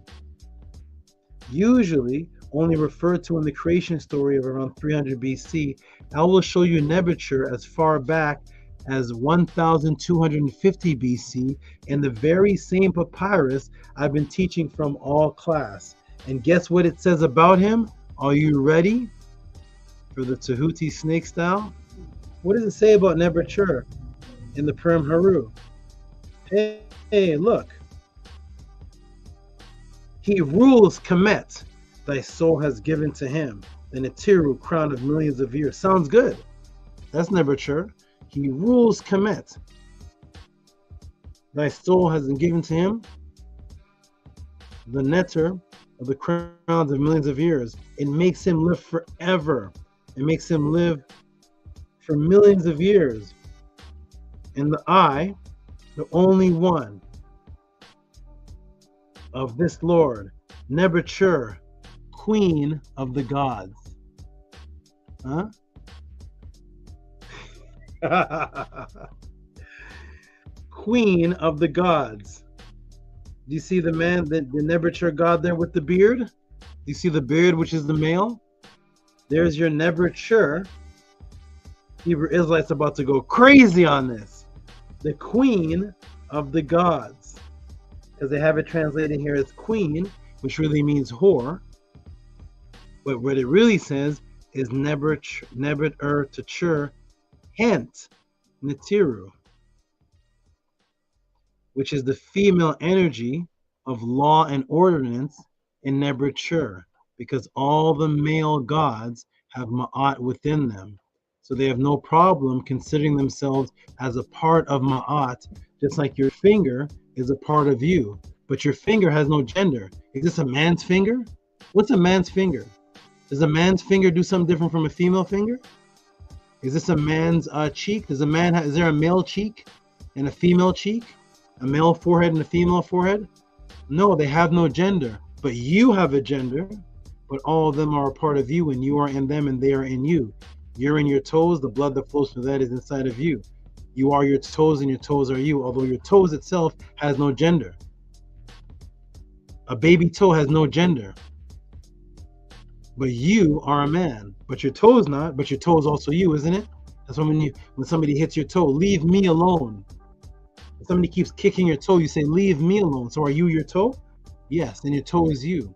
Usually, only referred to in the creation story of around 300 BC, I will show you Nebuchadnezzar as far back as 1250 BC in the very same papyrus I've been teaching from all class. And guess what it says about him? Are you ready for the Tehuti snake style? What does it say about Nebuchadnezzar in the Purim Haru? Hey, look. He rules Kemet, thy soul has given to him, the Netiru, crown of millions of years. Sounds good. That's Nebuchadnezzar. He rules Kemet. Thy soul has been given to him, the Neter of the crowns of millions of years. It makes him live forever. It makes him live for millions of years. And the I, the only one of this Lord, Nebuchadnezzar, queen of the gods. Huh? Queen of the gods. Do you see the man, the Nebuchadnezzar god there with the beard? Do you see the beard, which is the male? There's your Nebuchadnezzar. Hebrew Israelites about to go crazy on this. The queen of the gods. Because they have it translated here as queen, which really means whore. But what it really says is Nebuchadnezzar, hent, Netiru, which is the female energy of law and ordinance in Nebuchadnezzar, because all the male gods have Ma'at within them. So they have no problem considering themselves as a part of Ma'at, just like your finger is a part of you. But your finger has no gender. Is this a man's finger? What's a man's finger? Does a man's finger do something different from a female finger? Is this a man's cheek? Is there a male cheek and a female cheek? A male forehead and a female forehead? No, they have no gender. But you have a gender, but all of them are a part of you, and you are in them and they are in you. You're in your toes, the blood that flows through that is inside of you. You are your toes and your toes are you, although your toes itself has no gender. A baby toe has no gender. But you are a man, but your toe is not, but your toe is also you, isn't it? That's when somebody hits your toe, leave me alone. If somebody keeps kicking your toe, you say, leave me alone. So are you your toe? Yes, and your toe is you.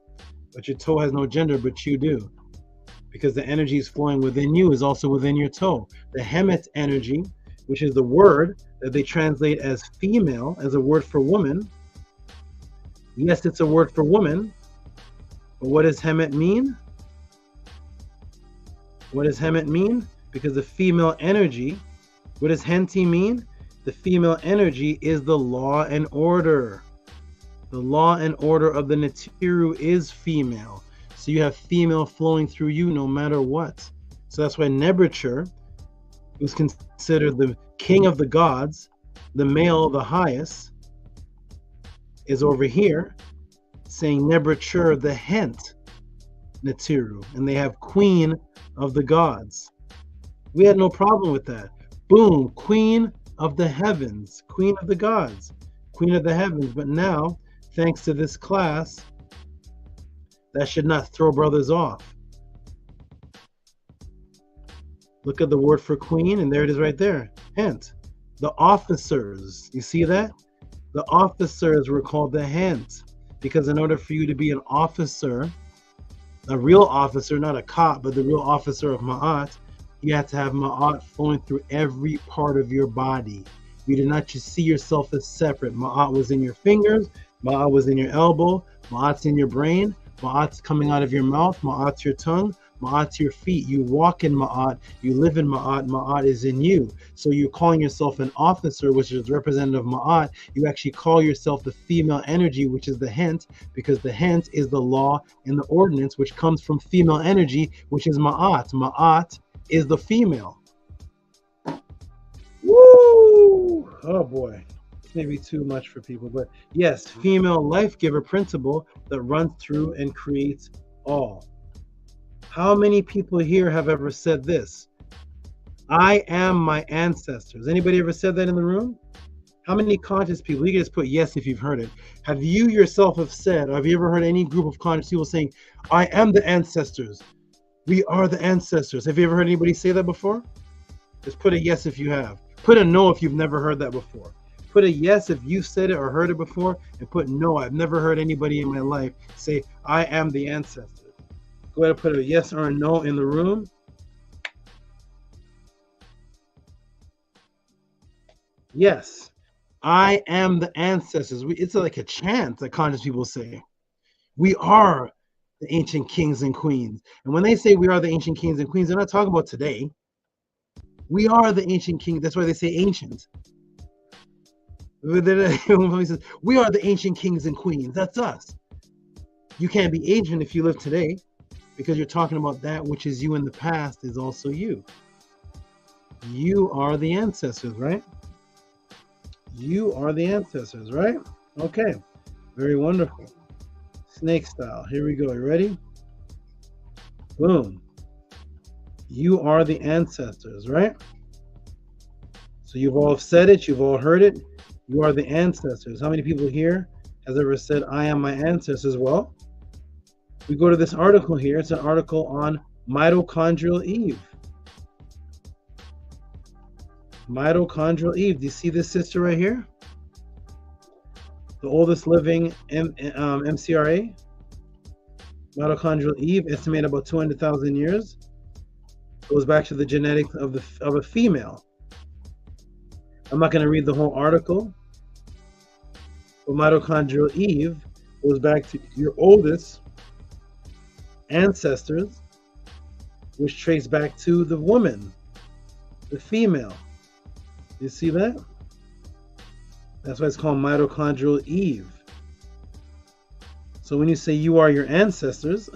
But your toe has no gender, but you do. Because the energy is flowing within you is also within your toe. The Hemet energy, which is the word that they translate as female, as a word for woman. Yes, it's a word for woman. But what does Hemet mean? What does Hemet mean? Because the female energy, what does Henti mean? The female energy is the law and order. The law and order of the Netiru is female. So you have female flowing through you no matter what. So that's why Nebuchadnezzar, who's considered the king of the gods, the male, the highest, is over here saying Nebuchadnezzar the Hent Netiru. And they have queen of the gods. We had no problem with that. Boom, queen of the heavens, queen of the gods, queen of the heavens. But now, thanks to this class, that should not throw brothers off. Look at the word for queen, and there it is right there. Hent. The officers, you see that? The officers were called the Hent, because in order for you to be an officer, a real officer, not a cop, but the real officer of Ma'at, you have to have Ma'at flowing through every part of your body. You did not just see yourself as separate. Ma'at was in your fingers, Ma'at was in your elbow, Ma'at's in your brain, Ma'at's coming out of your mouth, Ma'at's your tongue, Ma'at's your feet. You walk in Ma'at, you live in Ma'at, Ma'at is in you. So you're calling yourself an officer, which is representative of Ma'at. You actually call yourself the female energy, which is the Hent, because the Hent is the law and the ordinance, which comes from female energy, which is Ma'at. Ma'at is the female. Woo! Oh boy. Maybe too much for people, but yes, female life giver principle that runs through and creates all. How many people here have ever said this? I am my ancestors. Anybody ever said that in the room? How many conscious people? You can just put yes if you've heard it. Have you yourself have said, or have you ever heard any group of conscious people saying, I am the ancestors. We are the ancestors. Have you ever heard anybody say that before? Just put a yes if you have. Put a no if you've never heard that before. Put a yes if you've said it or heard it before, and put no. I've never heard anybody in my life say, I am the ancestor. Go ahead and put a yes or a no in the room. Yes, I am the ancestors. It's like a chant that conscious people say. We are the ancient kings and queens. And when they say we are the ancient kings and queens, they're not talking about today. We are the ancient kings. That's why they say ancient. We are the ancient kings and queens. That's us. You can't be ancient if you live today, because you're talking about that which is you in the past is also you. You are the ancestors, right? You are the ancestors, right? Okay. Very wonderful. Snake style. Here we go. You ready? Boom. You are the ancestors, right? So you've all said it. You've all heard it. You are the ancestors. How many people here has ever said, I am my ancestors? Well, we go to this article here. It's an article on mitochondrial Eve. Mitochondrial Eve. Do you see this sister right here? The oldest living MCRA. Mitochondrial Eve, estimated about 200,000 years. Goes back to the genetics of a female. I'm not going to read the whole article. But mitochondrial Eve goes back to your oldest ancestors, which trace back to the woman, the female. You see that? That's why it's called mitochondrial Eve. So when you say you are your ancestors,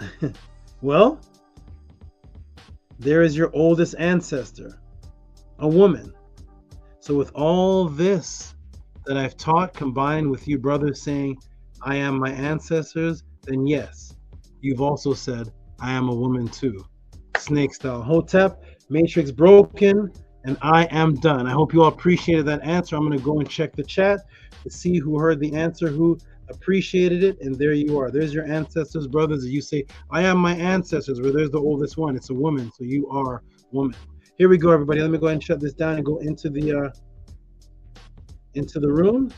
well, there is your oldest ancestor, a woman. So with all this that I've taught, combined with you brothers saying, I am my ancestors, then yes, you've also said, I am a woman too. Snake style. Hotep, matrix broken, and I am done. I hope you all appreciated that answer. I'm going to go and check the chat to see who heard the answer, who appreciated it, and there you are. There's your ancestors, brothers. You say, I am my ancestors, where there's the oldest one. It's a woman, so you are woman. Here we go, everybody. Let me go ahead and shut this down and go into the room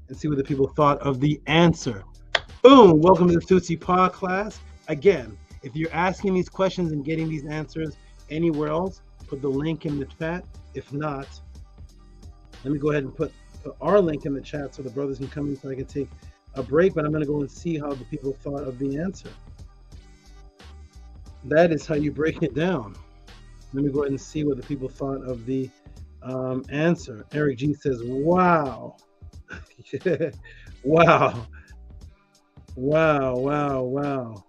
and see what the people thought of the answer. Boom! Welcome to the Tehuti'S Pod class. Again, if you're asking these questions and getting these answers anywhere else, put the link in the chat. If not, let me go ahead and put our link in the chat so the brothers can come in so I can take a break, but I'm going to go and see how the people thought of the answer. That is how you break it down. Let me go ahead and see what the people thought of the answer. Eric G says, wow. Wow. Wow, wow, wow.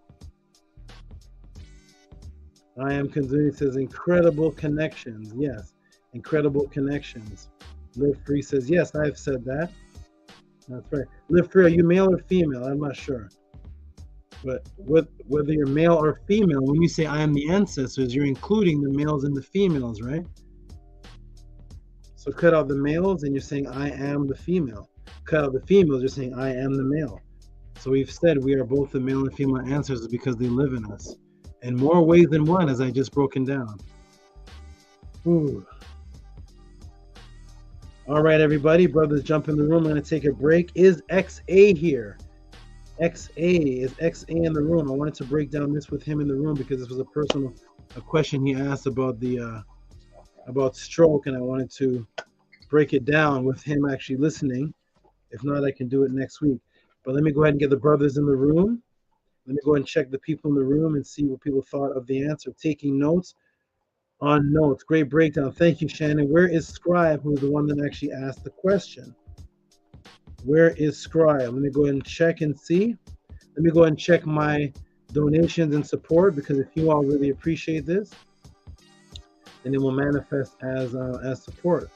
I am Kunduni says, incredible connections. Yes, incredible connections. Live Free says, yes, I've said that. That's right. Live Free, are you male or female? I'm not sure. But whether you're male or female, when you say I am the ancestors, you're including the males and the females, right? So cut out the males and you're saying I am the female. Cut out the females, you're saying I am the male. So we've said we are both the male and female ancestors because they live in us. In more ways than one, as I just broken down. Ooh. All right, everybody, brothers, jump in the room. I'm going to take a break. Is XA here? XA, is XA in the room? I wanted to break down this with him in the room because this was a question he asked about about stroke, and I wanted to break it down with him actually listening. If not, I can do it next week. But let me go ahead and get the brothers in the room. Let me go ahead and check the people in the room and see what people thought of the answer. Taking notes on notes. Great breakdown. Thank you, Shannon. Where is Scribe, who is the one that actually asked the question? Where is Scribe? Let me go ahead and check and see. Let me go ahead and check my donations and support, because if you all really appreciate this, then it will manifest as support.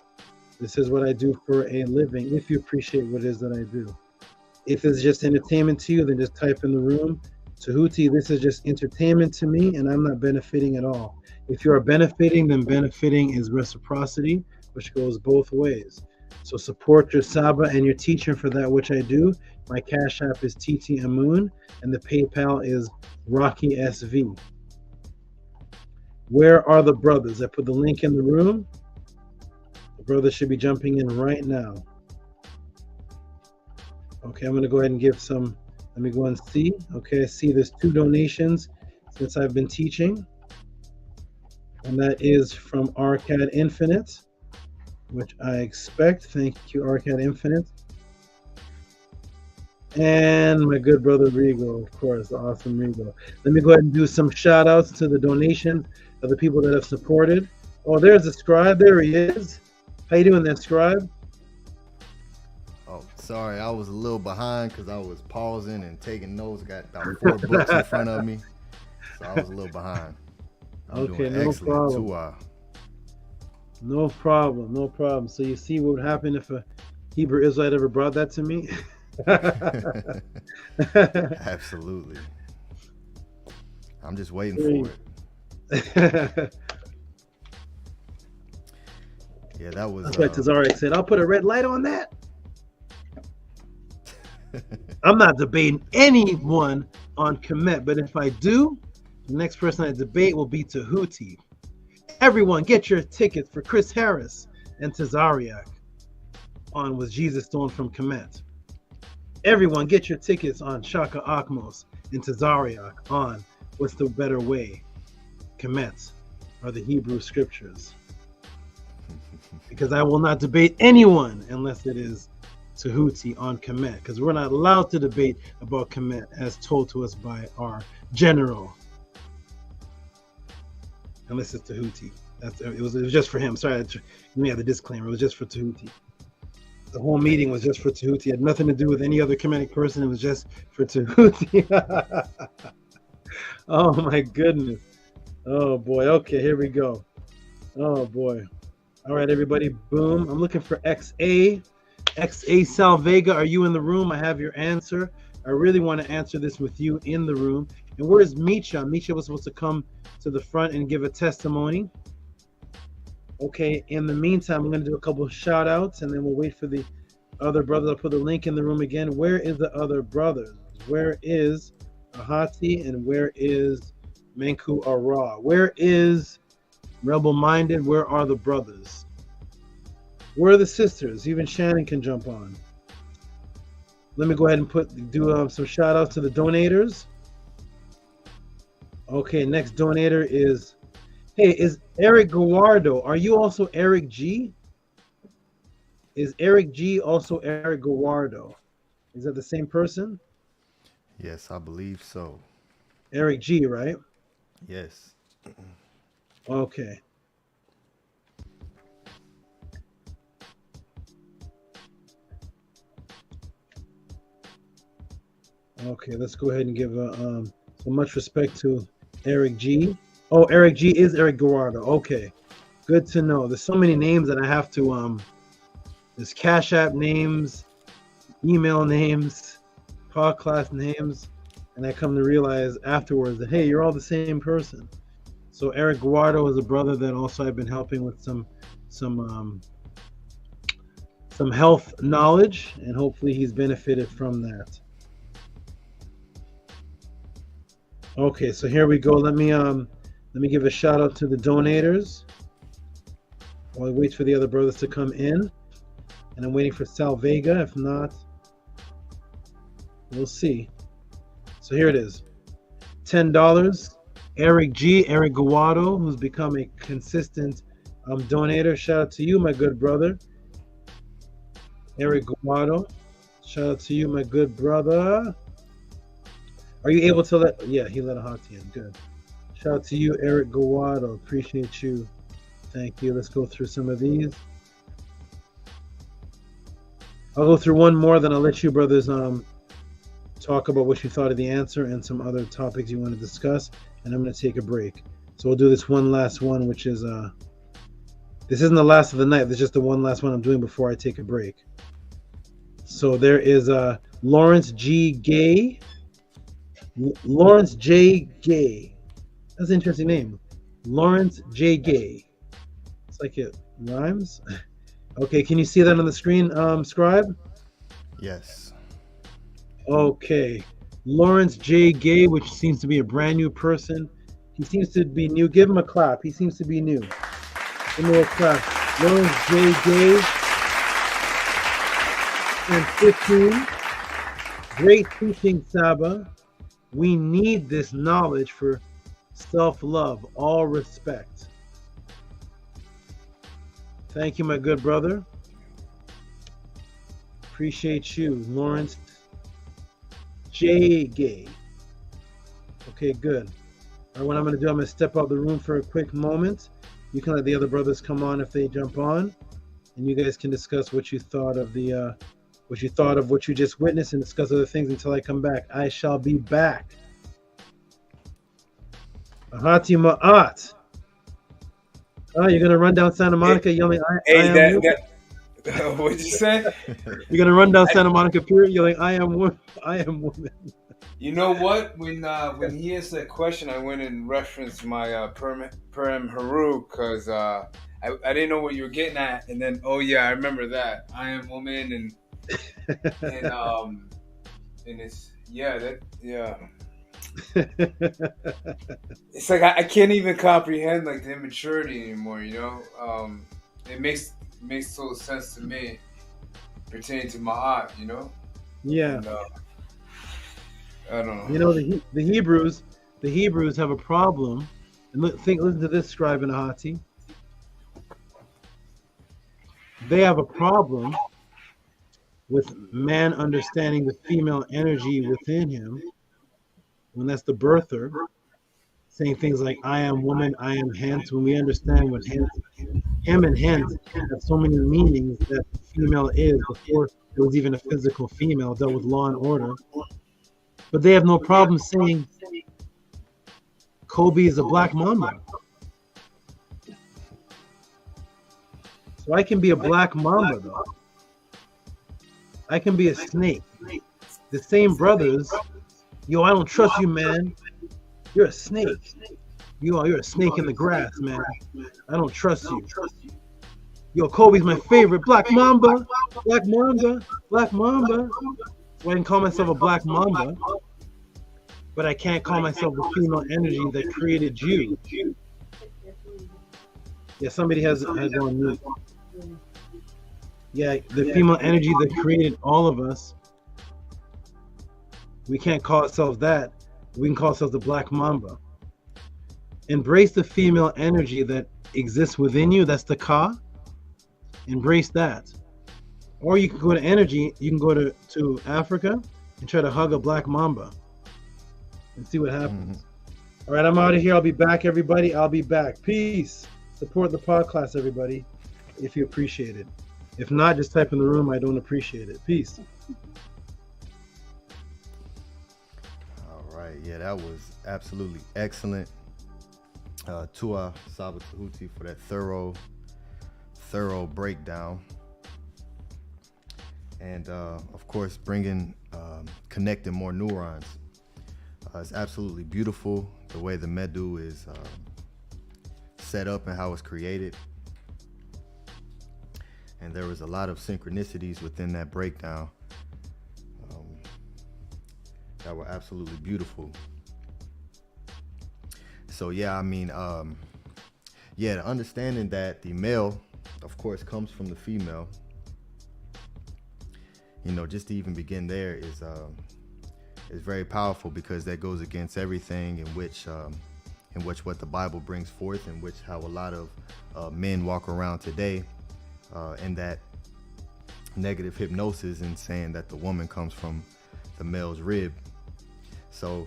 This is what I do for a living. If you appreciate what it is that I do. If it's just entertainment to you, then just type in the room, Tehuti, this is just entertainment to me, and I'm not benefiting at all. If you are benefiting, then benefiting is reciprocity, which goes both ways. So support your Saba and your teacher for that which I do. My Cash App is TT Amun, and the PayPal is Rocky SV. Where are the brothers? I put the link in the room. The brothers should be jumping in right now. Okay, I'm going to go ahead and give some. Let me go and see. Okay, I see there's 2 donations since I've been teaching. And that is from Arcade Infinite, which I expect. Thank you, Arcade Infinite. And my good brother Rigo, of course, the awesome Rigo. Let me go ahead and do some shout outs to the donations of the people that have supported. Oh, there's the scribe. There he is. How you doing there, scribe? Oh, sorry, I was a little behind because I was pausing and taking notes. Got about 4 books in front of me, so I was a little behind. I'm okay, doing no excellent. problem. No problem, no problem. So you see what would happen if a Hebrew Israelite ever brought that to me? Absolutely. I'm just waiting for it. Yeah, that was. That's why Tazarek said, "I'll put a red light on that." I'm not debating anyone on Kemet, but if I do, the next person I debate will be Tehuti. Everyone, get your tickets for Chris Harris and Tazariak on Was Jesus Stolen from Kemet. Everyone, get your tickets on Shaka Akmos and Tazariak on What's the Better Way, Kemet, or the Hebrew Scriptures. Because I will not debate anyone unless it is Tehuti on Kemet, because we're not allowed to debate about Kemet as told to us by our general. Unless it's Tehuti. It was just for him. Sorry, let me have the disclaimer. It was just for Tehuti. The whole meeting was just for Tehuti. It had nothing to do with any other Kemetic person. It was just for Tehuti. Oh my goodness. Oh boy. Okay, here we go. Oh boy. All right, everybody. Boom. I'm looking for XA. XA Salvega, are you in the room? I have your answer. I really want to answer this with you in the room. And where's Misha? Misha was supposed to come to the front and give a testimony. Okay, in the meantime, I'm going to do a couple of shout outs and then we'll wait for the other brothers. I'll put the link in the room again. Where is the other brothers? Where is Ahati and where is Menku Ara? Where is Rebel Minded? Where are the brothers? Where are the sisters? Even Shannon can jump on. Let me go ahead and do some shout outs to the donators. Okay, next donator is, hey, is Eric Guardo. Are you also Eric G? Is Eric G also Eric Guardo? Is that the same person? Yes, I believe so. Eric G, right? Yes. Okay. Okay, let's go ahead and give so much respect to Eric G. Oh, Eric G is Eric Guardo. Okay, good to know. There's so many names that I have to there's Cash App names, email names, podcast names, and I come to realize afterwards that hey, you're all the same person. So Eric Guardo is a brother that also I've been helping with some health knowledge, and hopefully he's benefited from that. Okay, so here we go. Let me give a shout out to the donators while I wait for the other brothers to come in. And I'm waiting for Sal Vega. If not, we'll see. So here it is. $10. Eric G, Eric Guado, who's become a consistent donator. Shout out to you, my good brother. Eric Guado. Shout out to you, my good brother. Are you able to let? Yeah, he let a hottie in. Good. Shout out to you, Eric Guado. Appreciate you. Thank you. Let's go through some of these. I'll go through one more, then I'll let you brothers talk about what you thought of the answer and some other topics you want to discuss. And I'm going to take a break. So we'll do this one last one, which is this isn't the last of the night. This is just the one last one I'm doing before I take a break. So there is Lawrence G. Gay. Lawrence J. Gay. That's an interesting name. Lawrence J. Gay. It's like it rhymes. Okay, can you see that on the screen, Scribe? Yes. Okay. Lawrence J. Gay, which seems to be a brand new person. He seems to be new. Give him a clap. He seems to be new. Give him a clap. Lawrence J. Gay. And 15. Great teaching, Saba. We need this knowledge for self-love, all respect. Thank you, my good brother. Appreciate you, Lawrence J. Gay. Okay, good. All right, what I'm going to do, I'm going to step out the room for a quick moment. You can let the other brothers come on if they jump on, and you guys can discuss what you thought of the, what you just witnessed, and discuss other things until I come back. I shall be back. Ahati Ma'at. Oh, you're going to run down Santa Monica yelling, I am what'd you say? You're going to run down Santa Monica Pier yelling, I am woman. You know what? When he asked that question, I went and referenced my Purim Haru because I didn't know what you were getting at, and then I remember that I am woman and it's it's like I can't even comprehend like the immaturity anymore. You know, it makes total sense to me pertaining to Ma'at. You know. Yeah. And, I don't know. You know, the Hebrews have a problem. And listen to this, Scribe and Ahati. They have a problem with man understanding the female energy within him, when that's the birther, saying things like I am woman, I am hence. When we understand what him and hence have so many meanings that the female is before there was even a physical female, dealt with law and order. But they have no problem saying Kobe is a black mamba. So I can be a black mamba, though. I can be a snake. The same brothers, yo, I don't trust you, man. You're a snake. You're a snake in the grass, man. I don't trust you. Yo, Kobe's my favorite. Black mamba. Black mamba. Black mamba. So I can call myself a black mamba, but I can't call myself the female energy that created you. Yeah, somebody has on mute. Yeah, the female energy that created all of us. We can't call ourselves that. We can call ourselves the black mamba. Embrace the female energy that exists within you. That's the Ka. Embrace that. Or you can go to energy. You can go to Africa and try to hug a black mamba and see what happens. Mm-hmm. All right, I'm out of here. I'll be back, everybody. I'll be back. Peace. Support the podcast, everybody, if you appreciate it. If not, just type in the room, I don't appreciate it. Peace. All right. Yeah, that was absolutely excellent. Tua Saba Tehuti for that thorough breakdown. And of course, connecting more neurons. It's absolutely beautiful the way the Medu is set up and how it's created. And there was a lot of synchronicities within that breakdown that were absolutely beautiful. So yeah, I mean, the understanding that the male, of course, comes from the female. You know, just to even begin there is very powerful, because that goes against everything in which what the Bible brings forth, in which how a lot of men walk around today, in that negative hypnosis and saying that the woman comes from the male's rib. So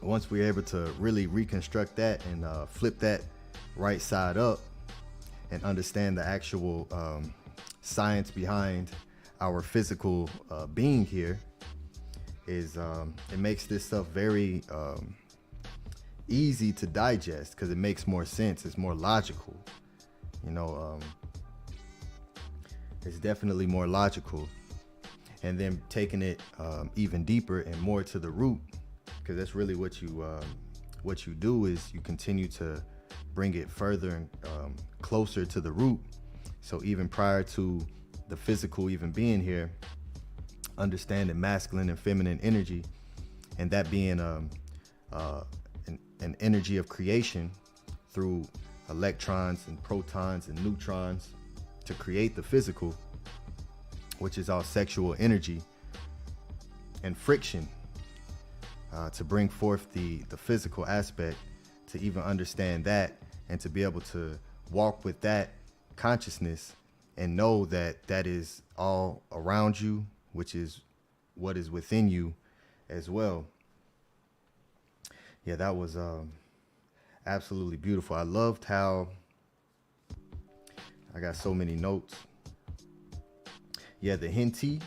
once we're able to really reconstruct that and flip that right side up and understand the actual science behind our physical being here, is it makes this stuff very easy to digest, because it makes more sense. It's more logical, you know. It's definitely more logical. And then taking it even deeper and more to the root, because that's really what you do, is you continue to bring it further and closer to the root, So even prior to the physical even being here, understanding masculine and feminine energy, and that being an energy of creation through electrons and protons and neutrons to create the physical, which is our sexual energy, and friction to bring forth the physical aspect, to even understand that and to be able to walk with that consciousnness and know that that is all around you, which is what is within you as well. Yeah, that was absolutely beautiful. I loved how I got so many notes. Yeah, the Hinti.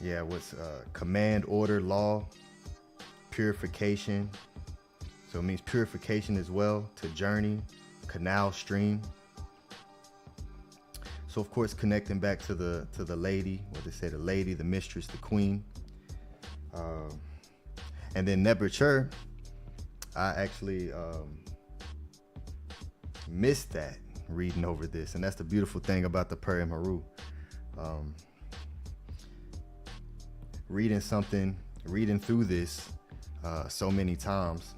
Yeah, what's command, order, law, purification. So it means purification as well, to journey, canal, stream. So of course, connecting back to the lady, what they say, the lady, the mistress, the queen. And then Nebuchadnezzar, I actually missed that reading over this. And that's the beautiful thing about the Purim Haru. Reading through this so many times,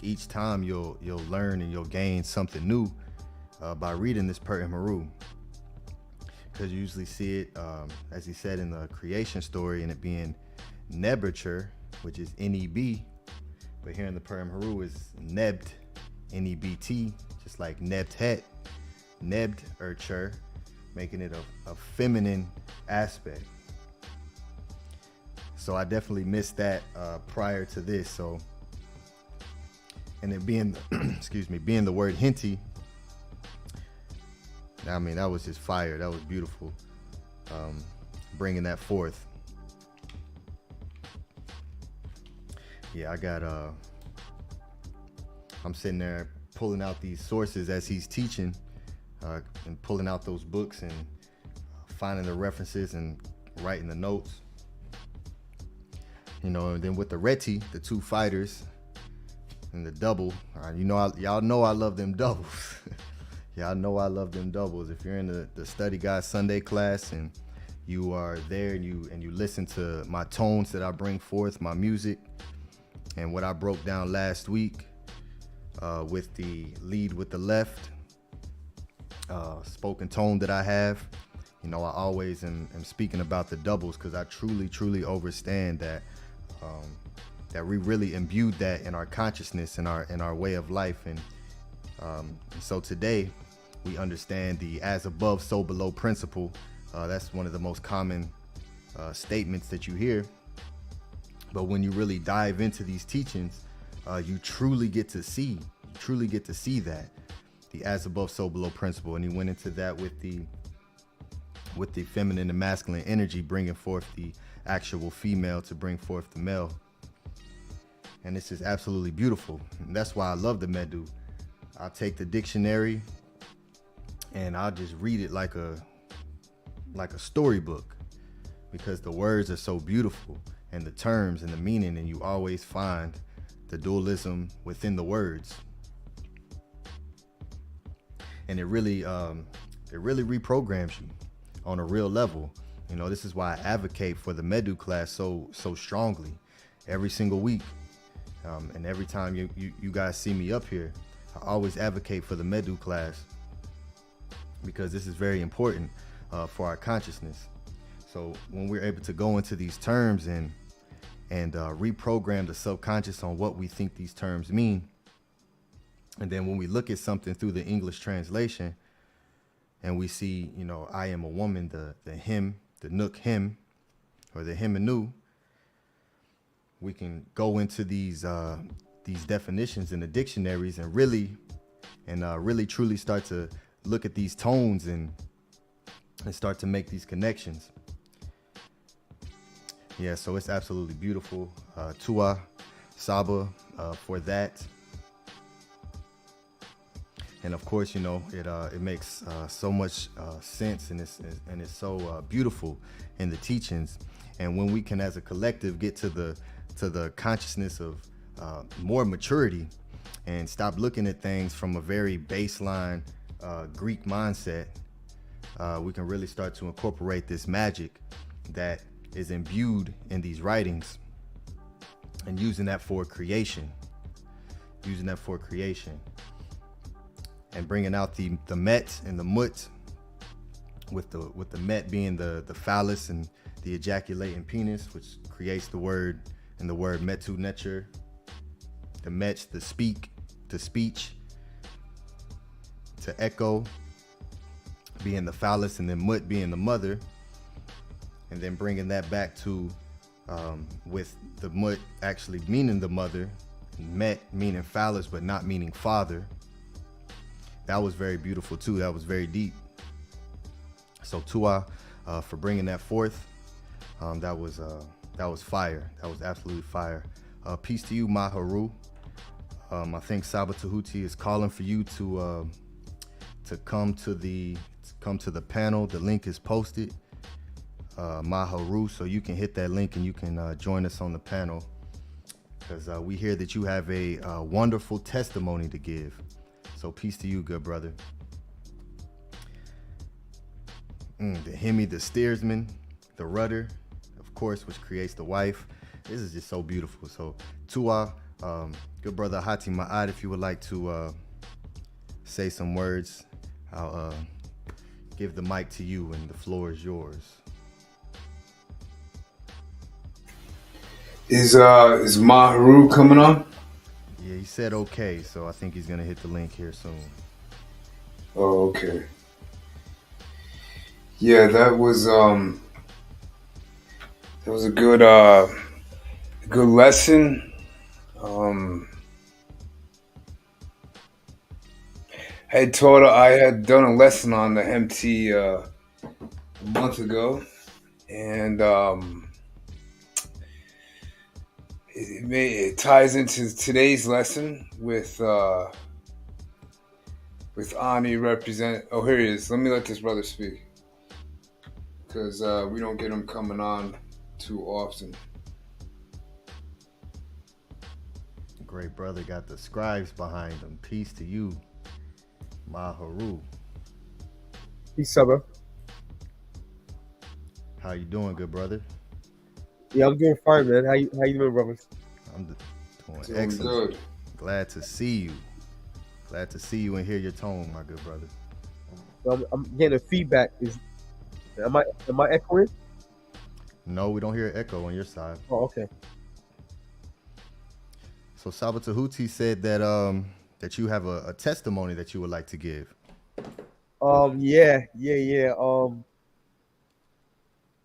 each time you'll learn and you'll gain something new by reading this Purim Haru. Because you usually see it, as he said in the creation story, and it being Nebuchadnezzar, which is N-E-B, but here in the Purim Haru is Nebt, N-E-B-T, just like Nebtet, Nebuchadnezzar, making it a feminine aspect. So I definitely missed that prior to this. So, and it being, excuse me, being the word Hinti, I mean, that was just fire. That was beautiful, bringing that forth. Yeah, I got, I'm sitting there pulling out these sources as he's teaching, and pulling out those books and finding the references and writing the notes. You know, and then with the Reti, the two fighters, and the double, you know, y'all know I love them doubles. Y'all know I love them doubles. If you're in the Study Guide Sunday class and you are there and you listen to my tones that I bring forth, my music, and what I broke down last week with the lead with the left, spoken tone that I have, you know, I always am speaking about the doubles, because I truly understand that that we really imbued that in our consciousness, in our way of life. And so today we understand the as above, so below principle. That's one of the most common statements that you hear. But when you really dive into these teachings, you truly get to see that, the as above, so below principle. And he went into that with the feminine and masculine energy, bringing forth the actual female to bring forth the male. And this is absolutely beautiful. And that's why I love the Medu. I'll take the dictionary and I'll just read it like a storybook, because the words are so beautiful, and the terms and the meaning, and you always find the dualism within the words. And it really reprograms you on a real level. You know, this is why I advocate for the Medu class so strongly every single week. And every time you guys see me up here, I always advocate for the Medu class, because this is very important for our consciousness. So when we're able to go into these terms and reprogram the subconscious on what we think these terms mean, and then when we look at something through the English translation and we see, you know, I am a woman, the him, the nook him, or the him and nu, we can go into these definitions in the dictionaries and really truly start to look at these tones and start to make these connections. Yeah, so it's absolutely beautiful. Tua, SABA for that. And of course, you know, it makes so much sense, and it's so beautiful in the teachings. And when we can, as a collective, get to the consciousness of more maturity and stop looking at things from a very baseline Greek mindset, we can really start to incorporate this magic that is imbued in these writings and using that for creation, and bringing out the met and the mut, with the met being the phallus and the ejaculating penis, which creates the word, and the word metu netur, the met, the speak, to speech, to echo being the phallus, and then mut being the mother, and then bringing that back to with the mut actually meaning the mother, met meaning phallus but not meaning father. That was very beautiful too. That was very deep. So Tua, for bringing that forth. That was fire. That was absolutely fire. Peace to you, Maharu. I think SABA Tehuti is calling for you to come to the panel. The link is posted, Maharu, so you can hit that link and you can join us on the panel, because we hear that you have a wonderful testimony to give. So peace to you, good brother. The Hemi, the steersman, the rudder, of course, which creates the wife. This is just so beautiful. So Tua, good brother Hati Ma'ad, if you would like to say some words, I'll give the mic to you and the floor is yours. Is Maharu coming on? Yeah, he said okay, so I think he's gonna hit the link here soon. Oh, okay. Yeah, that was a good lesson. I had done a lesson on the MT a month ago, and it ties into today's lesson with Ani represent. Oh, here he is. Let me let this brother speak, because we don't get him coming on too often. Great brother got the scribes behind him. Peace to you, Maharu. Peace, Saba. How you doing, good brother? Yeah, I'm doing fine, man. How you doing, brothers? I'm doing excellent. Good. Glad to see you. Glad to see you and hear your tone, my good brother. I'm getting a feedback. Am I echoing? No, we don't hear echo on your side. Oh, okay. So SABA Tehuti said that that you have a testimony that you would like to give. Yeah.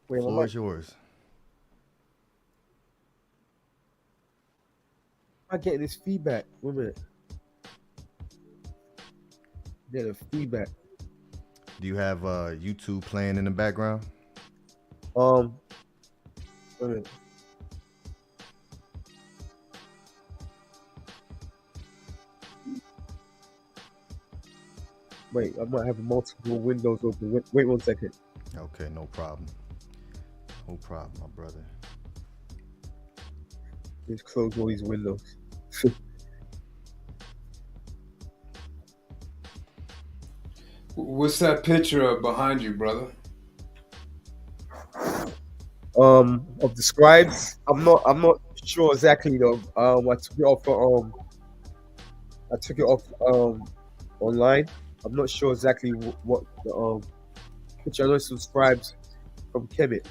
Wait, the floor is yours. I'm getting this feedback. Wait a minute. Getting a feedback. Do you have YouTube playing in the background? Wait a minute. Wait, I might have multiple windows open. Wait 1 second. Okay, no problem. No problem, my brother. Just close all these windows. What's that picture behind you, brother? Of the scribes. I'm not sure exactly though. I took it off online. I'm not sure exactly what the picture. I know some scribes from Kemet.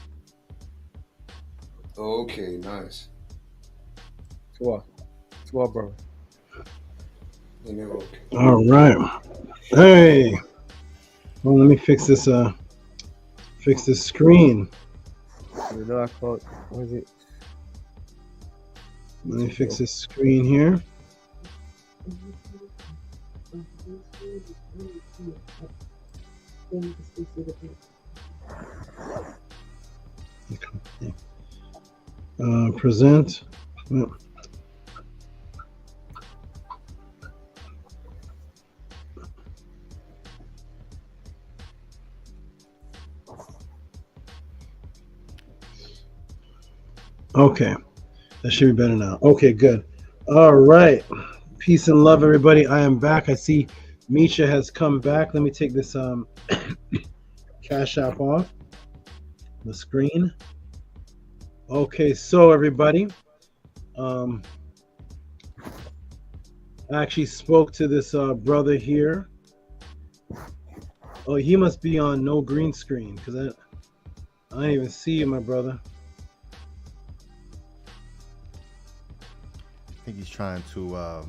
Okay, nice. Tua, bro. Okay. All right. Hey. Well, let me fix this screen. No, I can't. What is it? Let me fix this screen here. Present. Okay, that should be better now. Okay, good. All right, Peace and love, everybody. I am back. I see Misha has come back. Let me take this Cash App off the screen. Okay, so everybody, I actually spoke to this brother here. Oh, he must be on no green screen because I don't even see you, my brother. I think he's trying to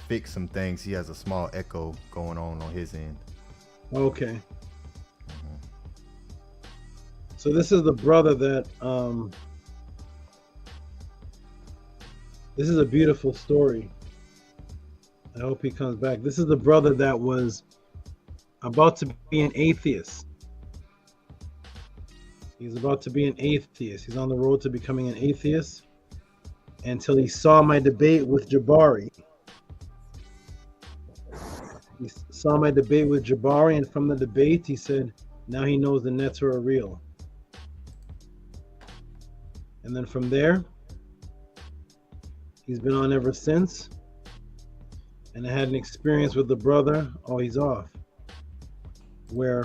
fix some things. He has a small echo going on his end. Okay. So this is the brother that this is a beautiful story. I hope he comes back. This is the brother that was about to be an atheist. He's about to be an atheist. He's on the road to becoming an atheist until he saw my debate with Jabari. He saw my debate with Jabari, and from the debate, he said, now he knows the nets are real. And then from there, he's been on ever since. And I had an experience with the brother. Oh, he's off. Where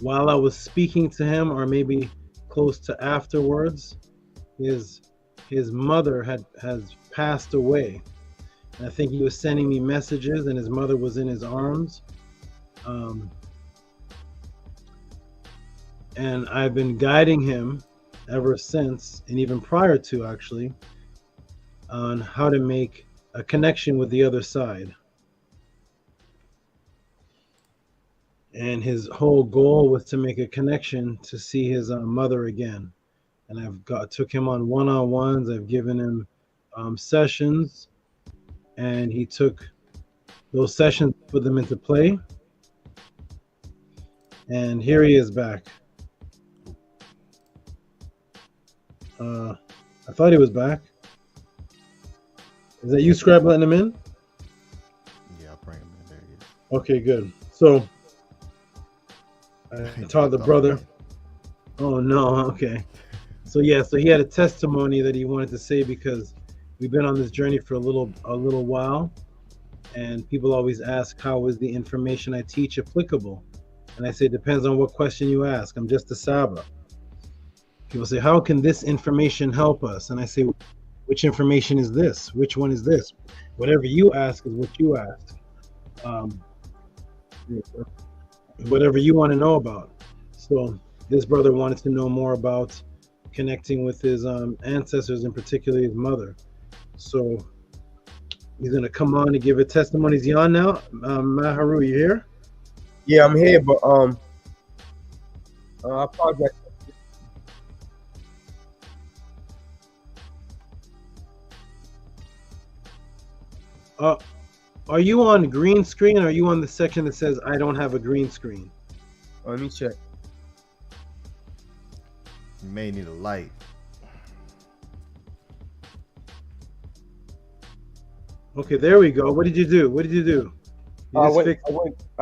while I was speaking to him, or maybe close to afterwards, his mother has passed away. And I think he was sending me messages, and his mother was in his arms. And I've been guiding him ever since, and even prior to actually, on how to make a connection with the other side. And his whole goal was to make a connection to see his mother again. And took him on one-on-ones. I've given him sessions, and he took those sessions, put them into play. And here he is back. I thought he was back. Is that you, Scrap, letting him in? Yeah, I'll bring him in. There he is. Okay, good. So I taught the brother. Oh no, okay. So yeah, so he had a testimony that he wanted to say because we've been on this journey for a little while, and people always ask, how is the information I teach applicable? And I say, it depends on what question you ask. I'm just a SABA. People say, how can this information help us? And I say, which information is this? Which one is this? Whatever you ask is what you ask. Whatever you want to know about. So this brother wanted to know more about connecting with his ancestors, and particularly his mother. So he's going to come on to give a testimony. Is he on now? Maharu, you here? Yeah, I'm here, but I apologize. Are you on green screen, or are you on the section that says I don't have a green screen? Let me check. You may need a light. Okay, there we go. What did you do? What did you do? I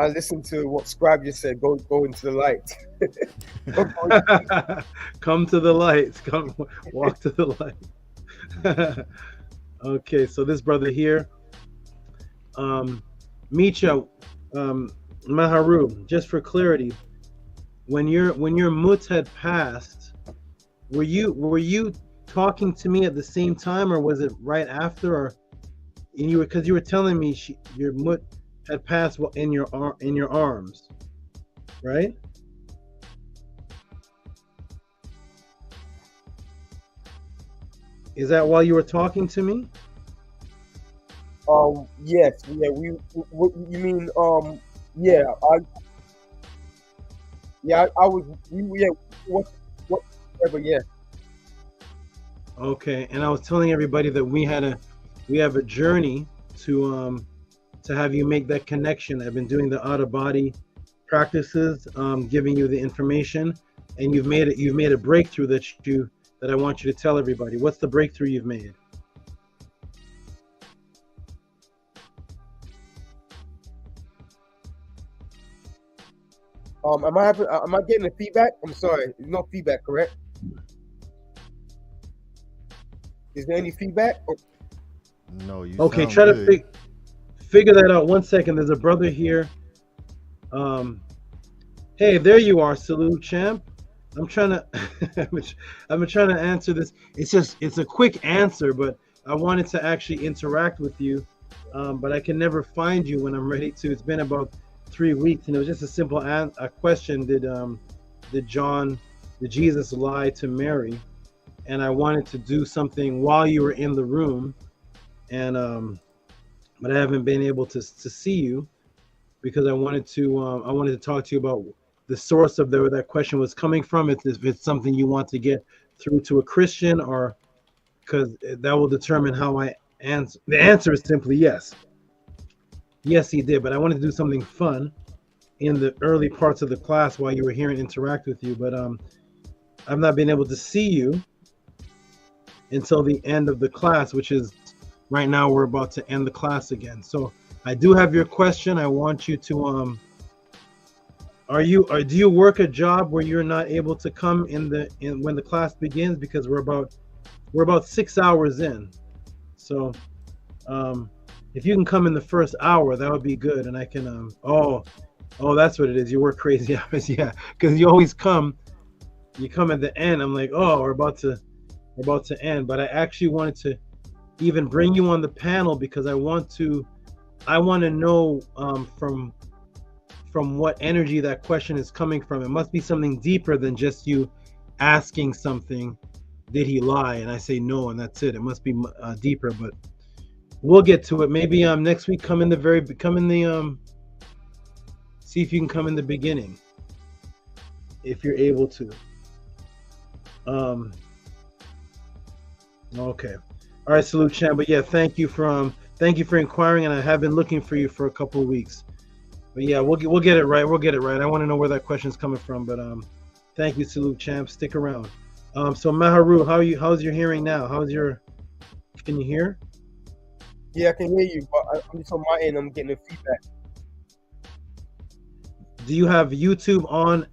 listened to what Scribe just said. Go into the light. Come to the light. Come walk to the light. Okay, so this brother here, Micha, Maharu, just for clarity, when your Mut had passed, were you talking to me at the same time, or was it right after? Or because you were telling me your Mut had passed in your arms, right? Is that while you were talking to me? Yes, yeah. What you mean? Yeah, I was. Whatever. Yeah. Okay, and I was telling everybody that we have a journey to have you make that connection. I've been doing the out of body practices, giving you the information, and you've made a breakthrough that I want you to tell everybody. What's the breakthrough you've made? Am I getting a feedback? I'm sorry, no feedback, correct? Is there any feedback? No, you. Okay, sound good. figure that out. 1 second. There's a brother here. Hey, there you are, Salute Champ. I'm trying to I'm trying to answer this. It's a quick answer, but I wanted to actually interact with you. But I can never find you when I'm ready to. It's been about 3 weeks, and it was just a simple a question. Did Jesus lie to Mary? And I wanted to do something while you were in the room, and but I haven't been able to see you because I wanted to talk to you about the source of where that question was coming from. If it's something you want to get through to a Christian, or because that will determine how I answer. The answer is simply yes. Yes, he did, but I wanted to do something fun in the early parts of the class while you were here and interact with you. But I've not been able to see you until the end of the class, which is right now. We're about to end the class again. So I do have your question. I want you to do you work a job where you're not able to come in when the class begins, because we're about 6 hours in. So if you can come in the first hour, that would be good, and I can oh, that's what it is. You work crazy hours. Yeah, because you always come at the end. I'm like, oh, we're about to end, but I actually wanted to even bring you on the panel because I want to know from what energy that question is coming from. It must be something deeper than just you asking something, did he lie? And I say no, and that's it. It must be deeper, but we'll get to it. Maybe next week see if you can come in the beginning, if you're able to. Okay. All right, Salute Champ. But yeah, thank you for inquiring, and I have been looking for you for a couple of weeks. But yeah, we'll get it right. We'll get it right. I want to know where that question is coming from. But thank you, Salute Champ. Stick around. So Maharu, how's your hearing now? Can you hear? Yeah, I can hear you, but I'm just on my end. I'm getting the feedback. Do you have YouTube on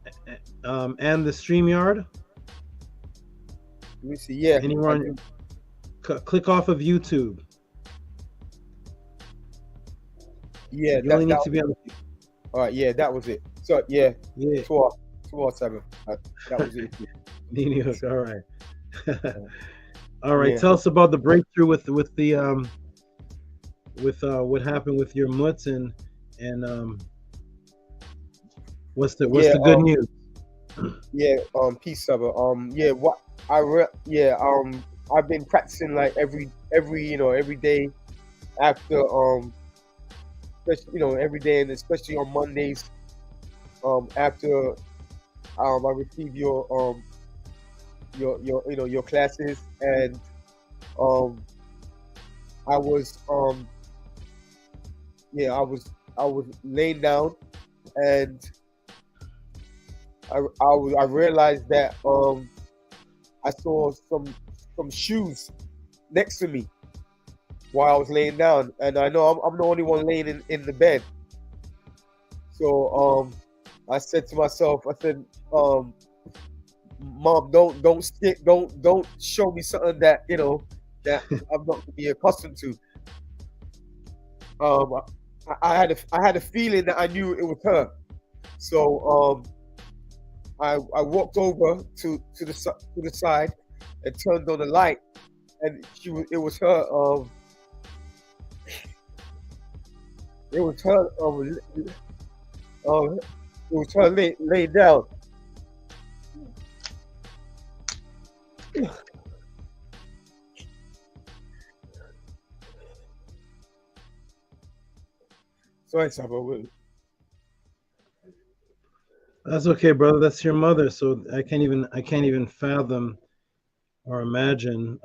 and the StreamYard? Let me see. Yeah. Anyone? Click off of YouTube. Yeah. You only need to be on. All right. Yeah, that was it. So yeah. 207. That was it. All right. All right. Yeah. Tell us about the breakthrough with the what happened with your muts and what's the good news? Yeah. Peace, SABA. I've been practicing like every day after especially every day, and especially on Mondays after I receive your classes, and I was laying down, and I realized that I saw some shoes next to me while I was laying down, and I know I'm the only one laying in the bed. So I said to myself, Mom, don't show me something that that I'm not going to be accustomed to. I had a feeling that I knew it was her. So I walked over to the side and turned on the light, and it was her. It was her laid down. Sorry, SABA. That's okay, brother. That's your mother, so I can't even fathom or imagine.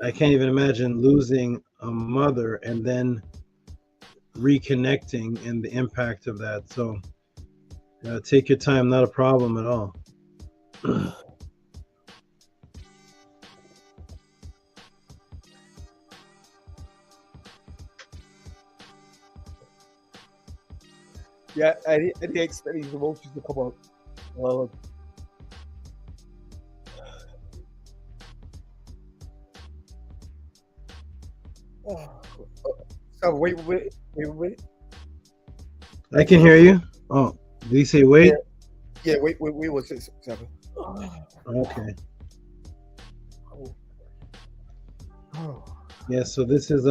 I can't even imagine losing a mother and then reconnecting and the impact of that. So take your time, not a problem at all. Yeah, I didn't expect these emotions to come out. Saba, wait a minute. Wait a minute. I can hear you. Oh, did he say wait? Yeah, wait 1 second, Saba. Okay. Yeah, so this is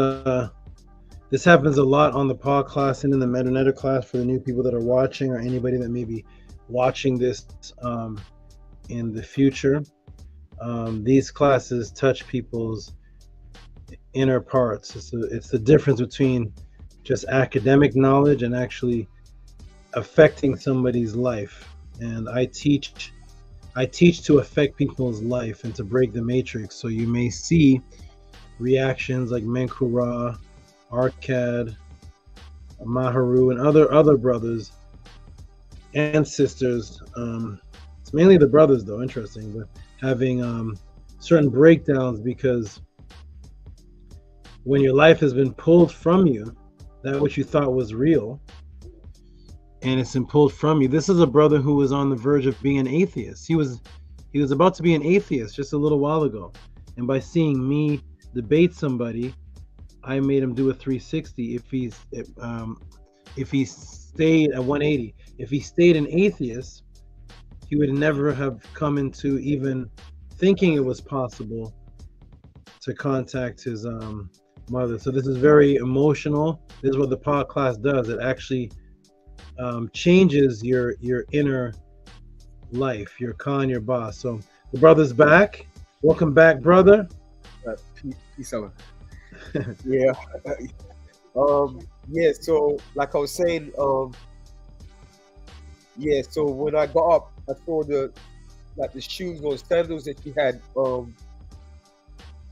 this happens a lot on the pod class and in the Metanetter class for the new people that are watching, or anybody that may be watching this in the future. These classes touch people's inner parts. It's the difference between just academic knowledge and actually affecting somebody's life. And I teach to affect people's life and to break the matrix. So you may see reactions like Menkura, Arkad, Maharu, and other brothers and sisters. It's mainly the brothers, though, interesting, but having certain breakdowns, because when your life has been pulled from you, that which you thought was real, and it's been pulled from you. This is a brother who was on the verge of being an atheist. He was about to be an atheist just a little while ago, and by seeing me debate somebody, I made him do a 360. If he stayed at 180, if he stayed an atheist, he would never have come into even thinking it was possible to contact his mother. So this is very emotional. This is what the pod class does. It actually changes your inner life, your Khan, your boss. So the brother's back. Welcome back, brother. Peace out. Yeah. Yeah, so like I was saying, yeah, so when I got up, I saw the shoes or sandals that she had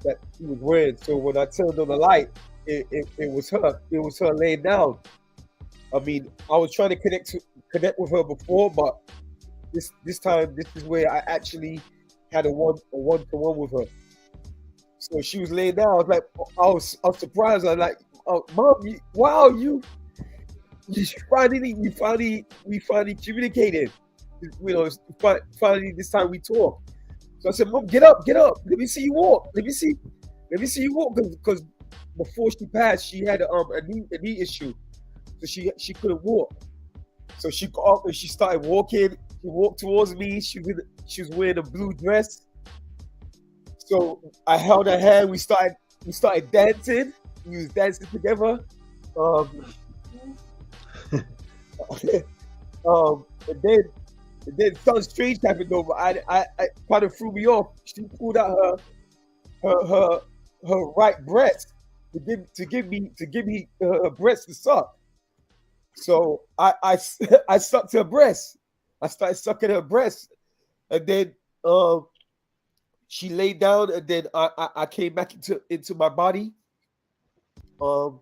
that she was wearing. So when I turned on the light, it was her. It was her laying down. I mean, I was trying to connect with her before, but this time, this is where I actually had a one-to-one with her. So she was laying down. I was surprised. I was like, oh, Mom, we finally communicated. You know, finally this time we talk. So I said, Mom, get up. Let me see you walk. Let me see you walk. Because before she passed, she had a knee issue, so she couldn't walk. So she got up and she started walking. She walked towards me. She was wearing a blue dress. So I held her hand. We started dancing. We was dancing together. And then something strange happened over. I kind of threw me off. She pulled out her right breast to give me her breast to suck. So I sucked her breast. I started sucking her breast, and then she laid down, and then I came back into my body. That's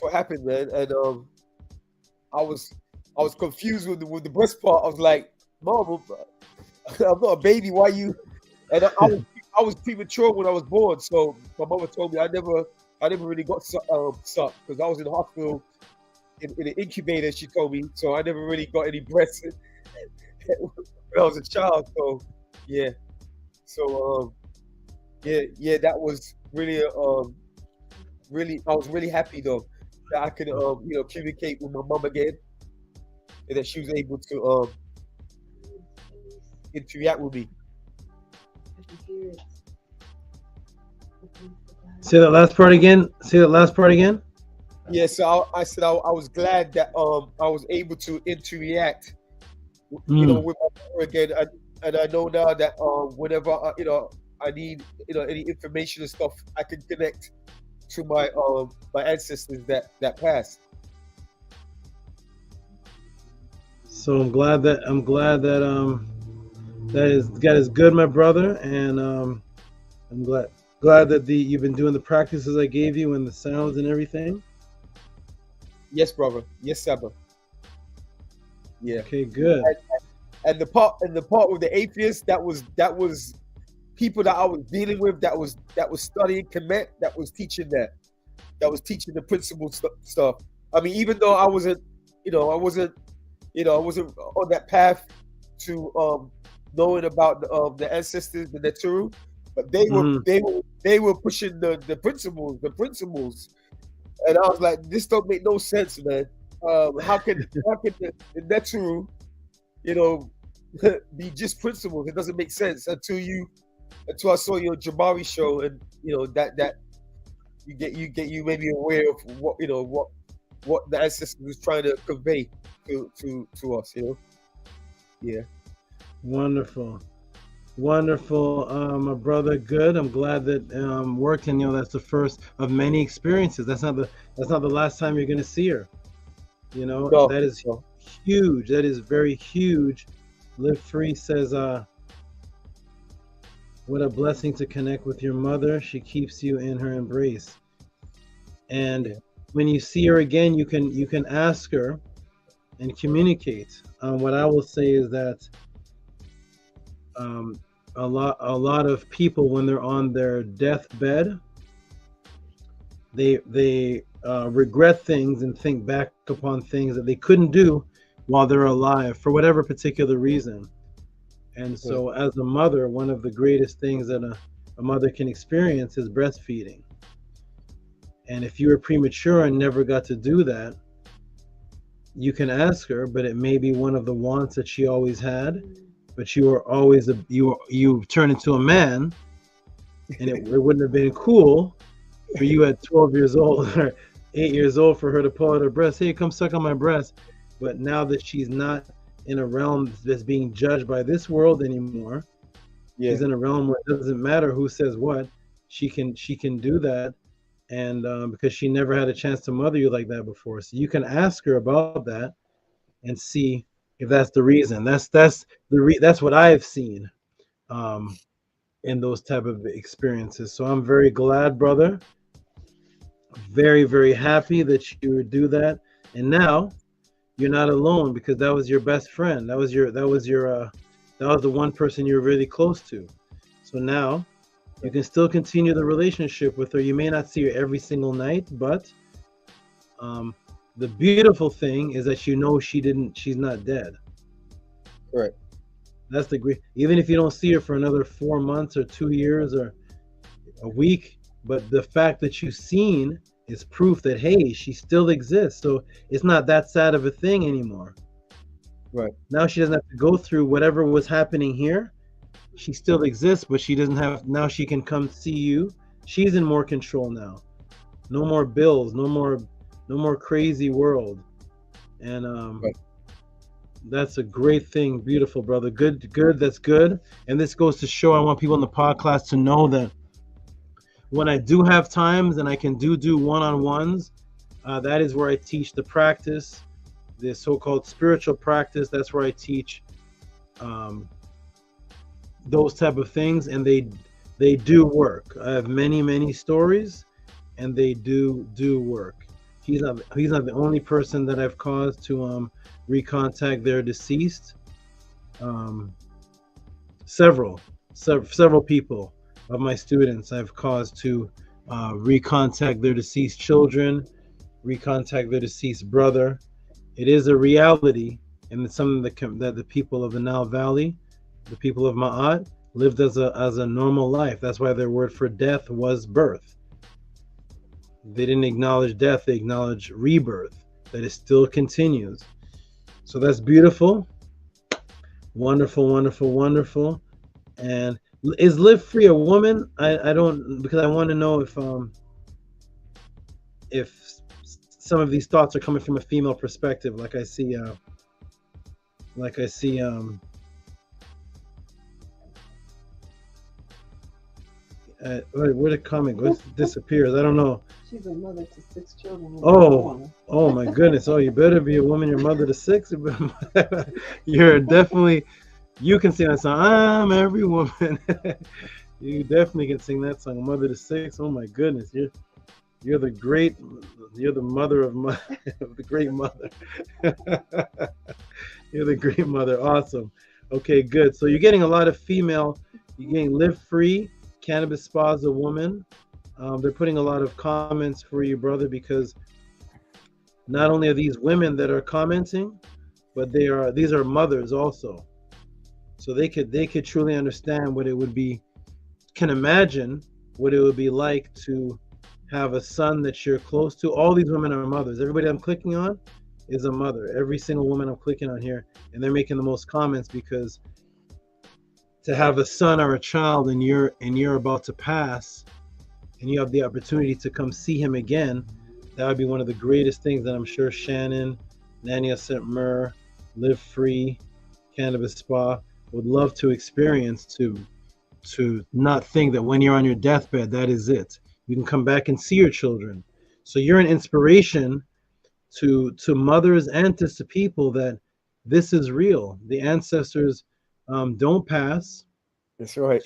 what happened, man. And I was confused with the breast part. I was like, Mom, I'm not a baby. Why you? And I was premature when I was born. So my mother told me I never really got sucked because I was in the hospital in the incubator. She told me, so I never really got any breasts when I was a child. So yeah, so that was really I was really happy though that I could communicate with my mom again, and that she was able to interact with me. Say that last part again. Yeah, so I said I was glad that I was able to interact, with my mother again, and I know now that whenever I need any information and stuff, I can connect to my my ancestors that passed. So I'm glad that God is good, my brother, and I'm glad that you've been doing the practices I gave you and the sounds and everything. Yes, brother. Yes, Saba. Yeah. Okay, good. And the part with the atheists, that was people that I was dealing with, that was studying Kemet, that was teaching the principle stuff. I mean, even though I wasn't on that path to knowing about the ancestors, the Neturu, but they were pushing the principles, and I was like, this don't make no sense, man. How can the Netru, be just principles? It doesn't make sense until I saw your Jabari show, and that you may be aware of what the ancestor was trying to convey to us. Yeah. Wonderful. My brother, good. I'm glad that worked, and that's the first of many experiences. That's not the last time you're gonna see her. No, that is huge. That is very huge. Live Free says, what a blessing to connect with your mother. She keeps you in her embrace. And when you see her again, you can ask her and communicate. What I will say is that a lot of people, when they're on their deathbed, they regret things and think back upon things that they couldn't do while they're alive for whatever particular reason. And so as a mother, one of the greatest things that a mother can experience is breastfeeding. And if you were premature and never got to do that, you can ask her, but it may be one of the wants that she always had, but you are always you turn into a man, and it wouldn't have been cool for you at 12 years old or 8 years old for her to pull out her breast. Hey, come suck on my breast. But now that she's not in a realm that's being judged by this world anymore, she's in a realm where it doesn't matter who says what. She can do that, and because she never had a chance to mother you like that before, so you can ask her about that and see if that's the reason. That's what I've seen in those type of experiences. So I'm very glad, brother. Very, very happy that you would do that. And now you're not alone, because that was your best friend. That was the one person you were really close to. So now you can still continue the relationship with her. You may not see her every single night, but the beautiful thing is that she's not dead. Right. That's the great. Even if you don't see her for another 4 months or 2 years or a week, but the fact that you've seen is proof that, hey, she still exists. So it's not that sad of a thing anymore. Right. Now she doesn't have to go through whatever was happening here. She still exists, but she doesn't have. Now she can come see you. She's in more control now. No more bills. No more crazy world. And that's a great thing. Beautiful, brother. Good. That's good. And this goes to show, I want people in the podcast to know that when I do have times and I can do one-on-ones, that is where I teach the practice, the so-called spiritual practice. That's where I teach those type of things, and they do work. I have many stories, and they do work. He's not the only person that I've caused to recontact their deceased. Several people of my students I've caused to recontact their deceased children, recontact their deceased brother. It is a reality, and it's something that the people of the Nile Valley, the people of Ma'at, lived as a normal life. That's why their word for death was birth. They didn't acknowledge death, they acknowledged rebirth, that it still continues. So that's beautiful. Wonderful. And is Live Free a woman? I don't, because I want to know if some of these thoughts are coming from a female perspective, like I see where the comment disappears. I don't know. She's a mother to 6 children. Oh my goodness. Oh, you better be a woman. You're mother to 6. You're definitely. You can sing that song. I'm every woman. You definitely can sing that song. Mother to 6. Oh my goodness. You're the mother of the great mother. You're the great mother. Awesome. Okay, good. So you're getting a lot of female. You're getting Live Free, Cannabis Spa as a woman. They're putting a lot of comments for you, brother, because not only are these women that are commenting, but these are mothers also. So they could truly understand what it would be can imagine what it would be like to have a son that you're close to. All these women are mothers. Everybody I'm clicking on is a mother. Every single woman I'm clicking on here, and they're making the most comments because to have a son or a child and you're about to pass and you have the opportunity to come see him again, that would be one of the greatest things that I'm sure Shannon, Nania St. Mur, Live Free, Cannabis Spa would love to experience, to not think that when you're on your deathbed, that is it. You can come back and see your children. So you're an inspiration to mothers and to people that this is real. The ancestors don't pass. That's right.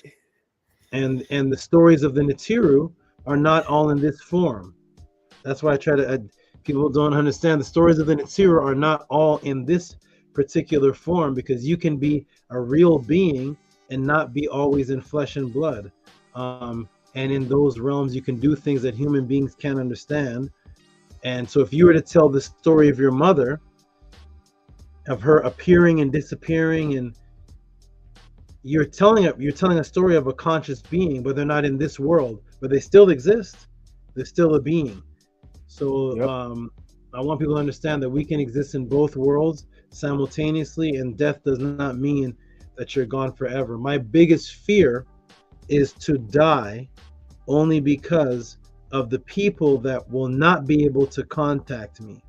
And the stories of the Natiru are not all in this form. That's why I try to, people don't understand the stories of the Natiru are not all in this particular form, because you can be a real being and not be always in flesh and blood. And in those realms, you can do things that human beings can't understand. And so if you were to tell the story of your mother, of her appearing and disappearing, and you're telling a story of a conscious being, but they're not in this world, but they still exist. They're still a being. So I want people to understand that we can exist in both worlds simultaneously, and death does not mean that you're gone forever. My biggest fear is to die only because of the people that will not be able to contact me.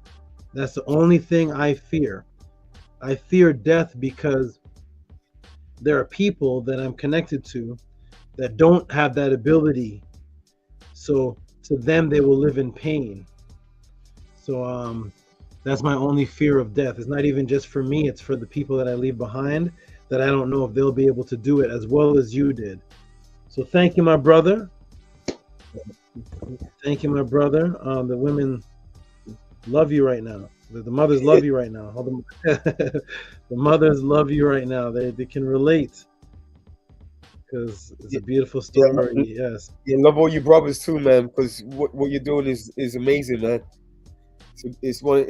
That's the only thing I fear. I fear death because there are people that I'm connected to that don't have that ability. So to them, they will live in pain. So that's my only fear of death. It's not even just for me, it's for the people that I leave behind, that I don't know if they'll be able to do it as well as you did. So thank you, my brother. Thank you, my brother. The women love you right now. The mothers love you right now. The mothers love you right now. They can relate because it's a beautiful story. Yes. Yeah, love all you brothers too, man. Because what you're doing is amazing, man. This is what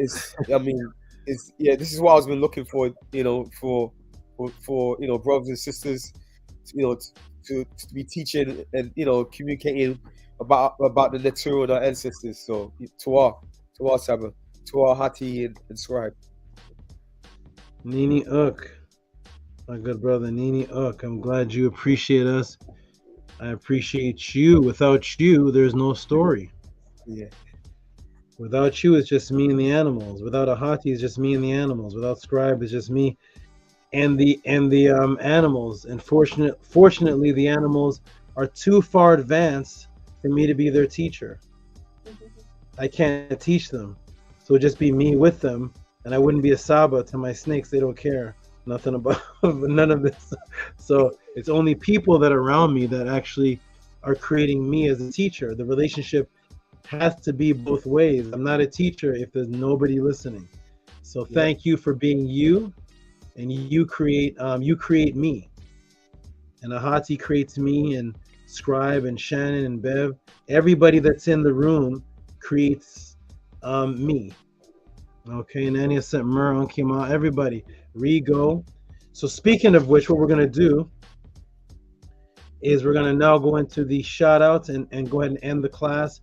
I've been looking for. For brothers and sisters, to be teaching and communicating about the Natiru and our ancestors. So to our SABA, to our Hati and Scribe. Nini Uk, my good brother Nini Uk, I'm glad you appreciate us. I appreciate you. Without you, there's no story. Yeah. Without you, it's just me and the animals. Without a Hati, it's just me and the animals. Without Scribe, it's just me and the animals. And fortunately, the animals are too far advanced for me to be their teacher. I can't teach them, so it'd just be me with them, and I wouldn't be a Saba to my snakes. They don't care nothing about none of this. So it's only people that are around me that actually are creating me as a teacher. The relationship has to be both ways. I'm not a teacher if there's nobody listening. So thank you for being you, and you create me, and Ahati creates me, and Scribe and Shannon and Bev, everybody that's in the room creates me. Okay, Nania St. Mur, Kima, everybody, Rigo. So speaking of which, what we're gonna do is we're gonna now go into the shout outs and go ahead and end the class.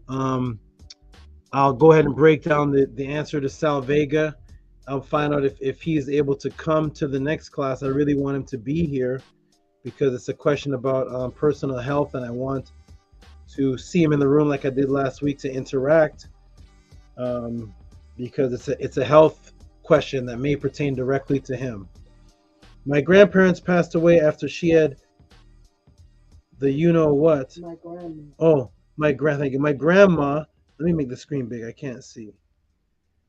I'll go ahead and break down the answer to Sal Vega. I'll find out if he's able to come to the next class. I really want him to be here because it's a question about personal health, and I want to see him in the room like I did last week to interact, because it's a health question that may pertain directly to him. My grandparents passed away after she had the you-know-what. My grandma. Oh, thank you. My grandma, let me make the screen big, I can't see.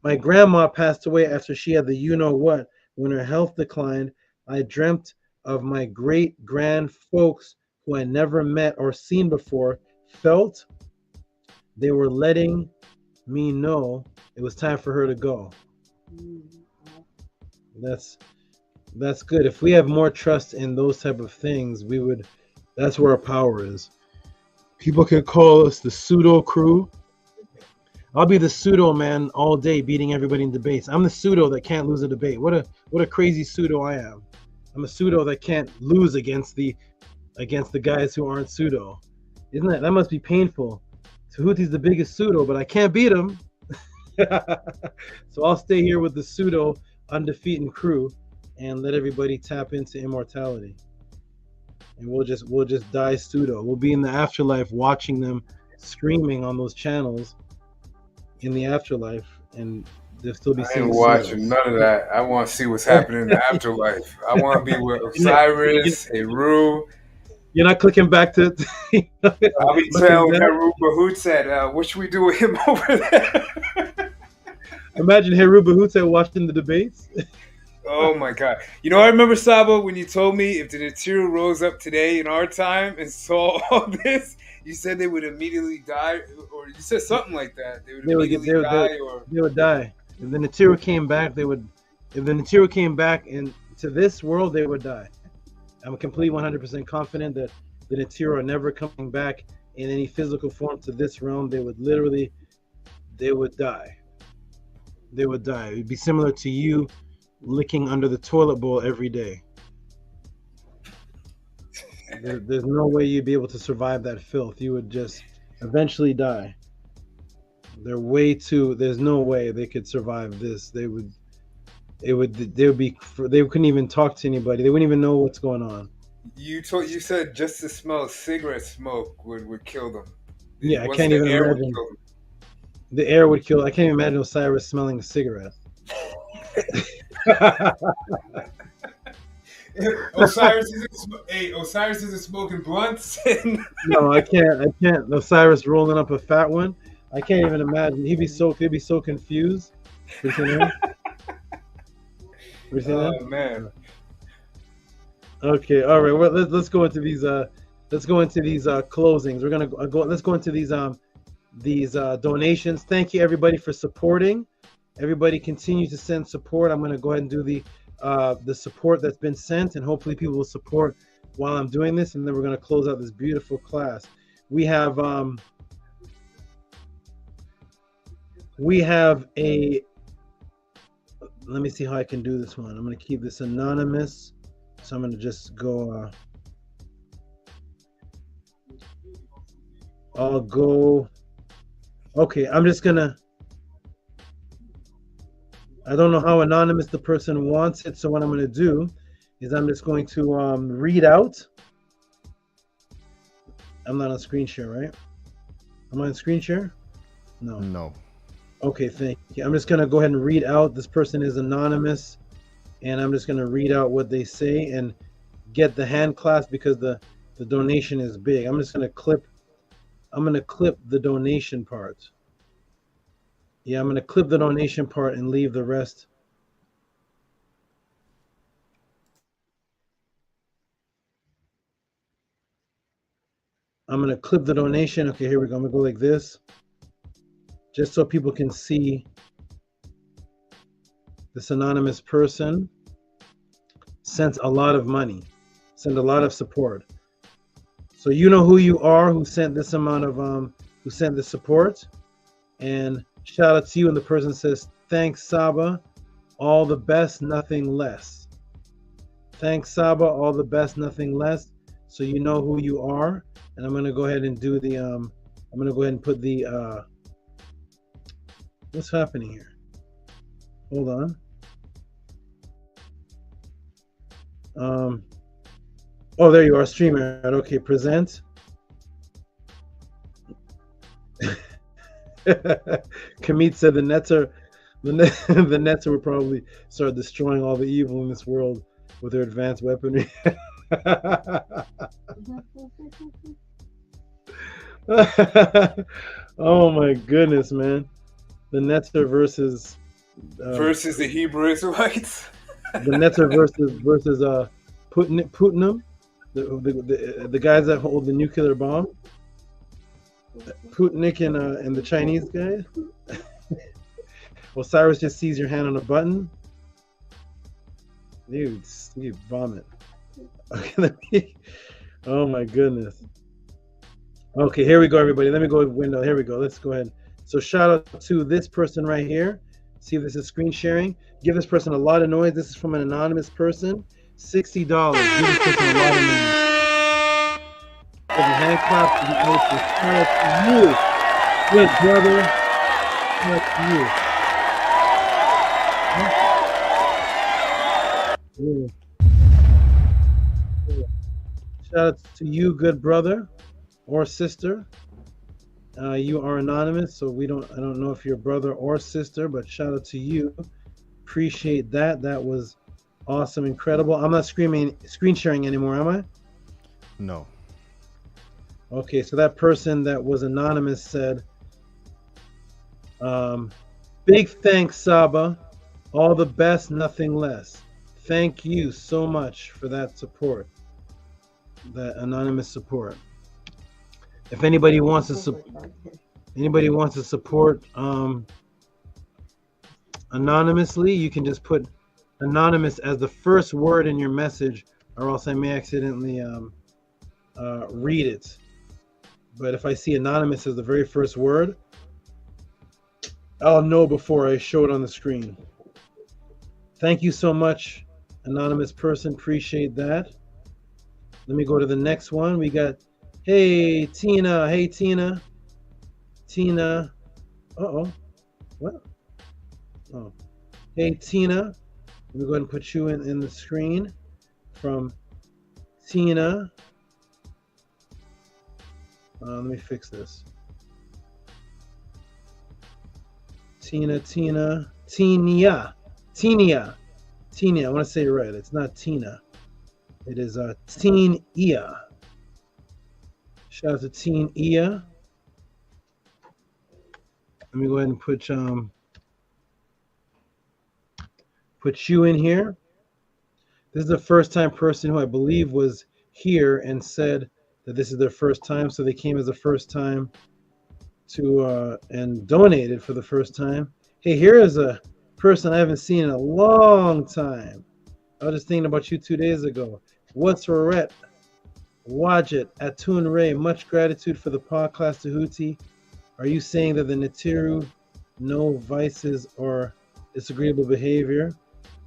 My grandma passed away after she had the you-know-what. When her health declined, I dreamt of my great-grand folks who I never met or seen before, felt they were letting me know it was time for her to go. That's good. If we have more trust in those type of things, that's where our power is. People can call us the pseudo crew. I'll be the pseudo man all day, beating everybody in debates. I'm the pseudo that can't lose a debate. What a crazy pseudo I am. I'm a pseudo that can't lose against the against the guys who aren't pseudo. Isn't that must be painful? Tehuti'S the biggest pseudo, but I can't beat him. So I'll stay here with the pseudo undefeated crew and let everybody tap into immortality. And we'll just die pseudo. We'll be in the afterlife watching them screaming on those channels in the afterlife, and they'll still be I saying ain't watching none of that. I want to see what's happening in the afterlife. I want to be with Osiris, Heru. You're not clicking back to. I'll be telling Heru Bahutset, what should we do with him over there? Imagine Heru Bahutset watching the debates. Oh my God! You know, I remember, Saba, when you told me if the Natiru rose up today in our time and saw all this, you said they would immediately die, or you said something like that. They would immediately die, or they would die. If the Natiru came back, they would. If the Natiru came back into this world, they would die. I'm completely 100% confident that the Natiru are never coming back in any physical form to this realm. They would literally, they would die. They would die. It'd be similar to you licking under the toilet bowl every day. There's no way you'd be able to survive that filth. You would just eventually die. They're way too. There's no way they could survive this. They couldn't even talk to anybody. They wouldn't even know what's going on. You said just the smell of cigarette smoke would kill them. Yeah, I can't even imagine. The air would kill. I can't even imagine Osiris smelling a cigarette. Osiris isn't smoking blunts. No, I can't. Osiris rolling up a fat one. I can't even imagine. He'd be so confused. Oh man. Okay, all right. Well, let's go into these. Let's go into these closings. We're gonna go. Let's go into these donations. Thank you everybody for supporting. Everybody continue to send support. I'm gonna go ahead and do the support that's been sent, and hopefully people will support while I'm doing this, and then we're gonna close out this beautiful class. We have a. Let me see how I can do this one. I'm gonna keep this anonymous. So I'm gonna just go. I'll go. Okay, I'm just gonna. I don't know how anonymous the person wants it, so what I'm gonna do is I'm just going to read out. I'm not on screen share, right? Am I on screen share? No. No. Okay, thank you. I'm just gonna go ahead and read out. This person is anonymous. And I'm just going to read out what they say and get the hand clasp because the donation is big. I'm just going to clip. I'm going to clip the donation part. Yeah, I'm going to clip the donation part and leave the rest. I'm going to clip the donation. Okay, here we go. I'm going to go like this. Just so people can see this anonymous person sent a lot of money, sent a lot of support. So you know who you are, who sent this amount of, who sent the support. And shout out to you. And the person says, thanks, Saba. All the best, nothing less. Thanks, Saba. All the best, nothing less. So you know who you are. And I'm going to go ahead and do the, I'm going to go ahead and put the, what's happening here? Hold on. Oh, there you are, streamer. Okay, present. Kamit said the Nets will probably start destroying all the evil in this world with their advanced weaponry. Oh my goodness, man. The Nets are versus the Hebrew Israelites. The Nets are versus Putin, the guys that hold the nuclear bomb. Putnik and the Chinese guy. Osiris just sees your hand on a button. Dude, you vomit. Okay, oh my goodness. Okay, here we go, everybody. Let me go with window. Here we go. Let's go ahead. So shout out to this person right here. See if this is screen sharing. Give this person a lot of noise. This is from an anonymous person. $60. Give this person a lot of noise. Give a hand clap to the Ocean. Shout out to you, good brother. Shout out to you. Yeah. Shout out to you, good brother or sister. You are anonymous, so I don't know if you're brother or sister, but shout out to you. Appreciate that. That was awesome, incredible. I'm not screen sharing anymore, am I? No. Okay, so that person that was anonymous said, big thanks, Saba. All the best, nothing less. Thank you so much for that support, that anonymous support. If anybody wants to support anonymously, you can just put anonymous as the first word in your message, or else I may accidentally read it. But if I see anonymous as the very first word, I'll know before I show it on the screen. Thank you so much, anonymous person. Appreciate that. Let me go to the next one. We got, hey, Tina. Hey, Tina. Tina. Uh-oh. What? Oh. Hey, Tina. Let me go ahead and put you in the screen from Tina. Let me fix this. Tina. I want to say it right. It's not Tina. It is Teen-ia. Shout out to Teen-ia. Let me go ahead and put you in here. This is the first time person who I believe was here and said that this is their first time, so they came as the first time to and donated for the first time. Hey, here is a person I haven't seen in a long time. I was just thinking about you 2 days ago. What's Rorette? Wadjet, Atun Ray, much gratitude for the podcast, Tehuti. Are you saying that the Natiru no vices or disagreeable behavior?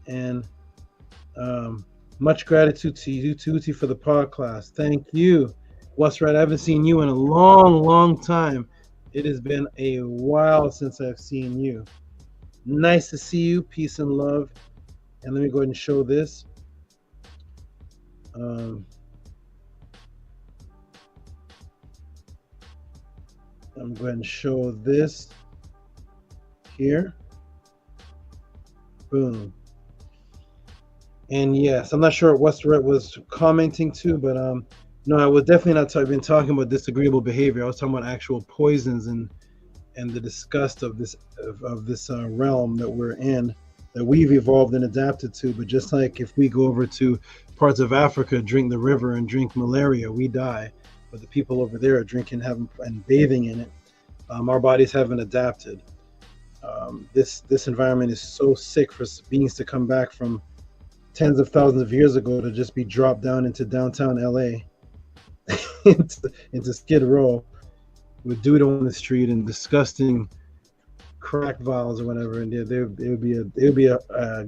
And much gratitude to you, Tehuti, for the podcast. Thank you. What's right? I haven't seen you in a long time. It has been a while since I've seen you. Nice to see you. Peace and love. And let me go ahead and show this. I'm going to go ahead and show this here. Boom. And yes, I'm not sure what Westeret was commenting to, but no, I was definitely not been talking about disagreeable behavior. I was talking about actual poisons and the disgust of this realm that we're in, that we've evolved and adapted to. But just like if we go over to parts of Africa, drink the river and drink malaria, we die. But the people over there are drinking, and bathing in it. Our bodies haven't adapted. This environment is so sick for beings to come back from tens of thousands of years ago to just be dropped down into downtown LA, into Skid Row, with dude on the street and disgusting crack vials or whatever, and it would be a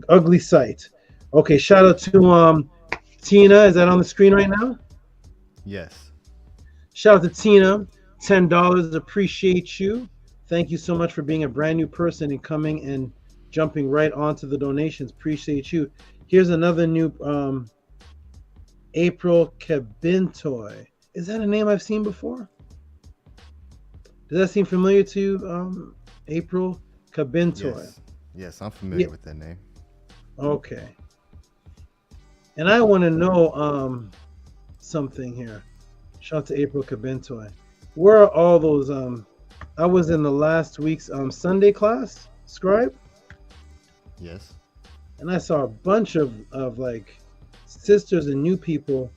ugly sight. Okay, shout out to Tina. Is that on the screen right now? Yes. Shout out to Tina. $10. Appreciate you. Thank you so much for being a brand new person and coming and jumping right onto the donations. Appreciate you. Here's another new April Kabintoy. Is that a name I've seen before? Does that seem familiar to you, April Kabintoy? Yes, I'm familiar with that name. Okay. And I want to know something here. Shout out to April Kabintoy. Where are all those? I was in the last week's Sunday class, Scribe. Yes. And I saw a bunch of like sisters and new people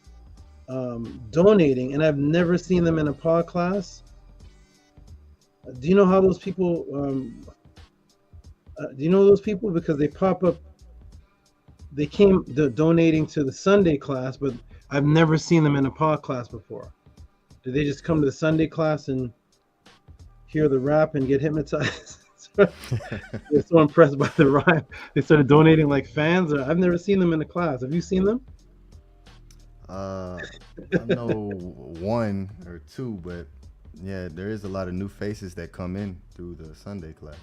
donating, and I've never seen them in a pod class. Do you know how those people? Do you know those people? Because they pop up. They came donating to the Sunday class, but I've never seen them in a pod class before. Did they just come to the Sunday class and hear the rap and get hypnotized? They're so impressed by the rhyme, they started donating like fans. I've never seen them in the class. Have you seen them? I know one or two, but yeah, there is a lot of new faces that come in through the Sunday class.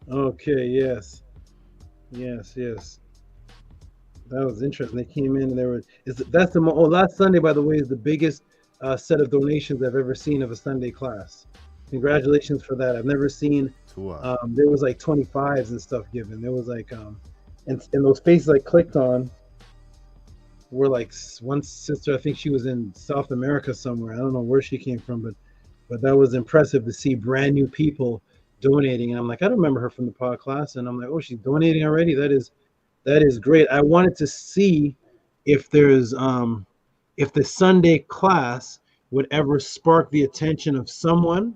Okay, yes. Yes, yes. That was interesting. They came in and that's last Sunday, by the way, is the biggest set of donations I've ever seen of a Sunday class. Congratulations for that. I've never seen, there was like 25s and stuff given. There was like, and those faces I clicked on were like one sister, I think she was in South America somewhere. I don't know where she came from, but that was impressive to see brand new people donating. And I'm like, I don't remember her from the pod class. And I'm like, oh, she's donating already. That is great. I wanted to see if there's if the Sunday class would ever spark the attention of someone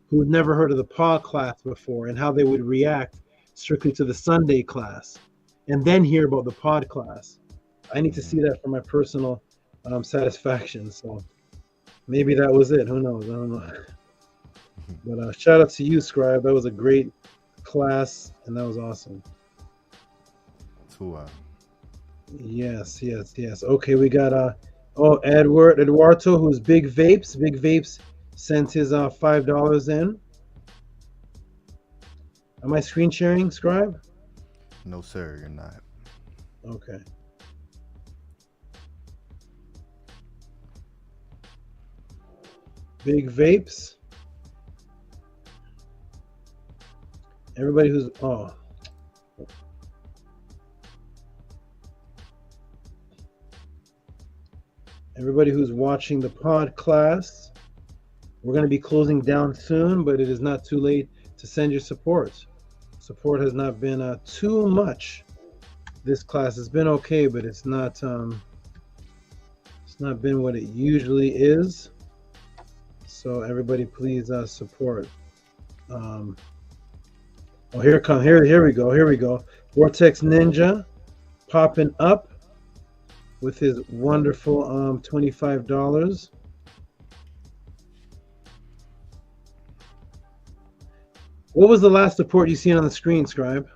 who had never heard of the pod class before and how they would react strictly to the Sunday class and then hear about the pod class. I need to see that for my personal satisfaction. So maybe that was it. Who knows? I don't know. But shout out to you, Scribe. That was a great class, and that was awesome. Yes. Okay, we got Eduardo, who's Big Vapes. Big Vapes sent his $5 in. Am I screen sharing, Scribe? No, sir, you're not. Okay. Big Vapes. Everybody who's everybody who's watching the pod class, we're going to be closing down soon, but it is not too late to send your support. Support has not been too much. This class has been okay, but it's not been what it usually is. So everybody, please support. Here we go. Vortex Ninja popping up with his wonderful $25. What was the last support you seen on the screen, Scribe?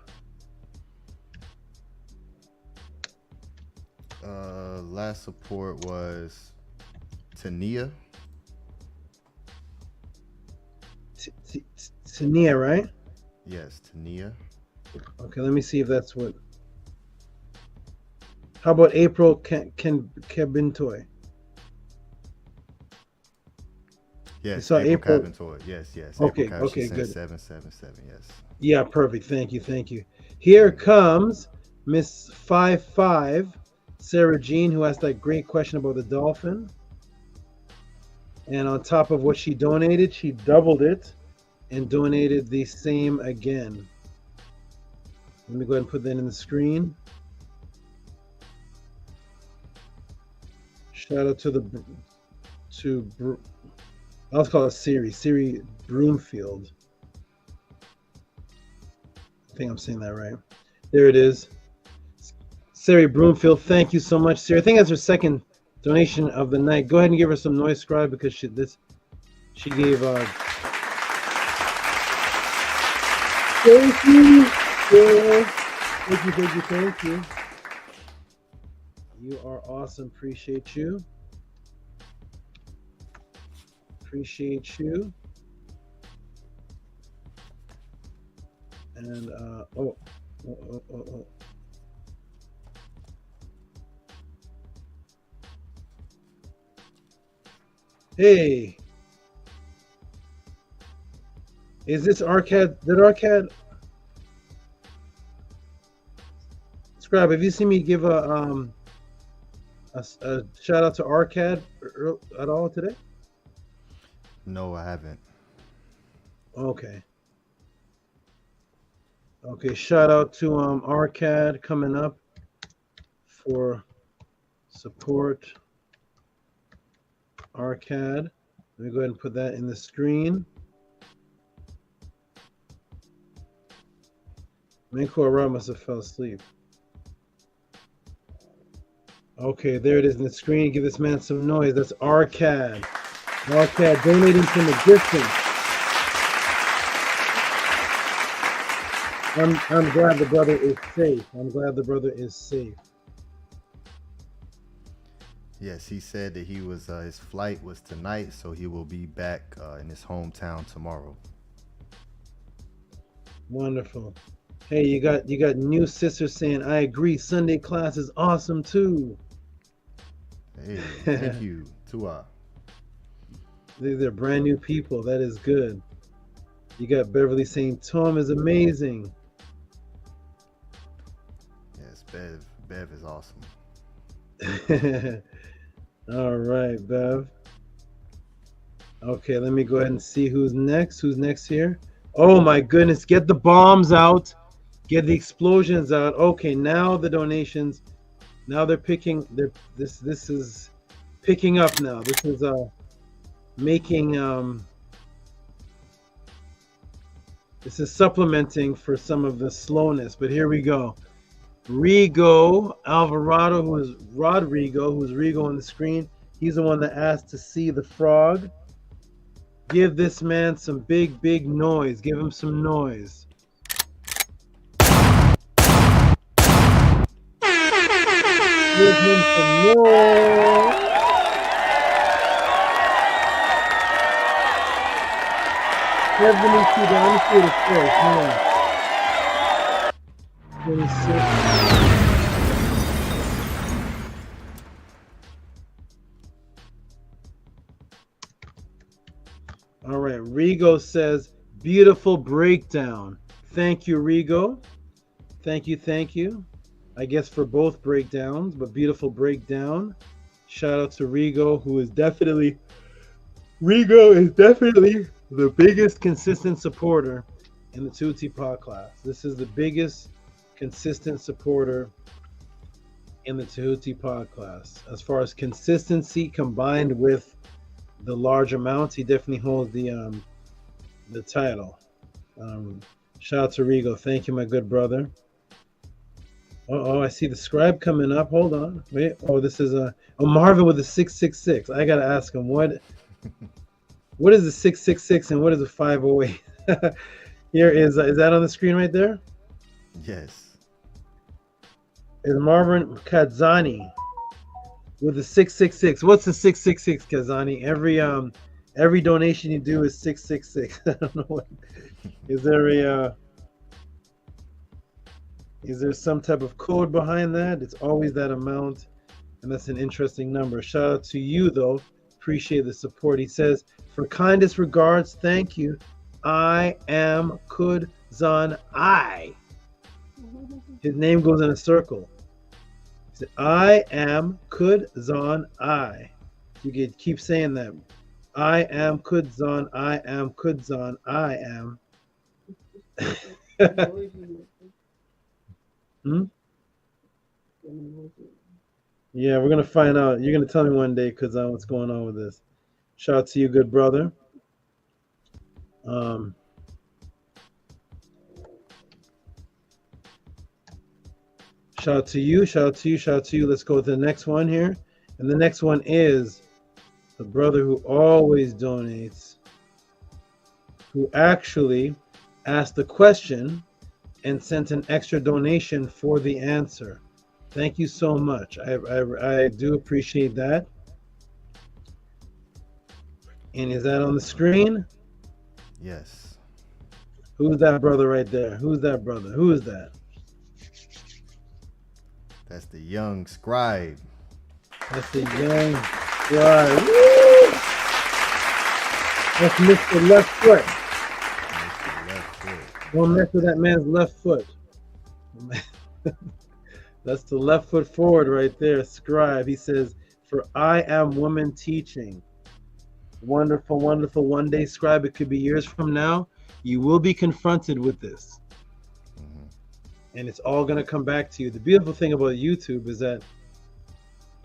Last support was Tania. Tania, right? Yes, Tania. Okay, let me see if that's what. How about April Kabintoy? Yes, April Kabintoy. Yes. Okay, April okay, good. 777. Yes. Yeah, perfect. Thank you. Here comes Miss 55, Sarah Jean, who asked that great question about the dolphin. And on top of what she donated, she doubled it and donated the same again. Let me go ahead and put that in the screen. Shout out I'll call it Siri Broomfield. I think I'm saying that right. There it is. Siri Broomfield, thank you so much, Siri. I think that's her second donation of the night. Go ahead and give her some noise, Scribe, because she gave thank you. Thank you. You are awesome. Appreciate you. And Hey, is this Arcad? Did Arcad? Scribe, have you seen me give a shout out to Arcad at all today? No, I haven't. Okay, shout out to Arcad coming up for support. Arcad. Let me go ahead and put that in the screen. Manko Ara must have fell asleep. Okay, there it is in the screen. Give this man some noise. That's Arcad. Arcad donating from a distance. I'm glad the brother is safe. Yes, he said that he was his flight was tonight, so he will be back in his hometown tomorrow. Wonderful. Hey, you got new sisters saying, I agree, Sunday class is awesome too. Hey, thank you. Tua. These are brand new people. That is good. You got Beverly saying Tom is amazing. Yes, Bev is awesome. All right, Bev. Okay, let me go ahead and see who's next. Who's next here? Oh my goodness, get the bombs out. Get the explosions out. Okay, now the donations. Now they're picking. This is picking up now. This is making this is supplementing for some of the slowness. But here we go. Rigo Alvarado, who is Rodrigo, who's Rigo on the screen. He's the one that asked to see the frog. Give this man some big noise. Give him some noise. Give him some noise. Let me see that. Let me see it first. Hold on. 26. All right. Rigo says, beautiful breakdown. Thank you, Rigo. Thank you. I guess for both breakdowns, but beautiful breakdown. Shout out to Rigo, who is definitely the biggest consistent supporter in the Tehuti's pod class. This is the biggest consistent supporter in the Tehuti's pod class. As far as consistency combined with the large amounts, he definitely holds the title. Shout out to Rigo. Thank you, my good brother. Oh, I see the scribe coming up. Hold on. Wait. Oh, this is Marvin with the 666. I gotta ask him what is the 666 and what is the 508? Here is that on the screen right there? Yes. Is Marvin Kazani with the 666. What's the 666, Kazani? Every donation you do is 666. I don't know what. Is there some type of code behind that? It's always that amount, and that's an interesting number. Shout out to you, though. Appreciate the support. He says, for kindest regards, thank you. I am Kudzan I. His name goes in a circle. He said, I am Kudzan I. You keep saying that. I am Kudzan, I am Kudzan, I am. Yeah, we're gonna find out. You're gonna tell me one day, because what's going on with this. Shout out to you, good brother. Shout out to you. Let's go to the next one here. And the next one is the brother who always donates, who actually asked the question and sent an extra donation for the answer. Thank you so much. I do appreciate that. And is that on the screen? Yes. Who's that brother right there? Who's that brother? Who is that? That's the young scribe. That's the young scribe. Woo! That's Mr. Left Foot. Don't mess with that man's left foot. That's the left foot forward right there, scribe. He says, for I am woman teaching. Wonderful, wonderful. One day, scribe, it could be years from now. You will be confronted with this. And it's all going to come back to you. The beautiful thing about YouTube is that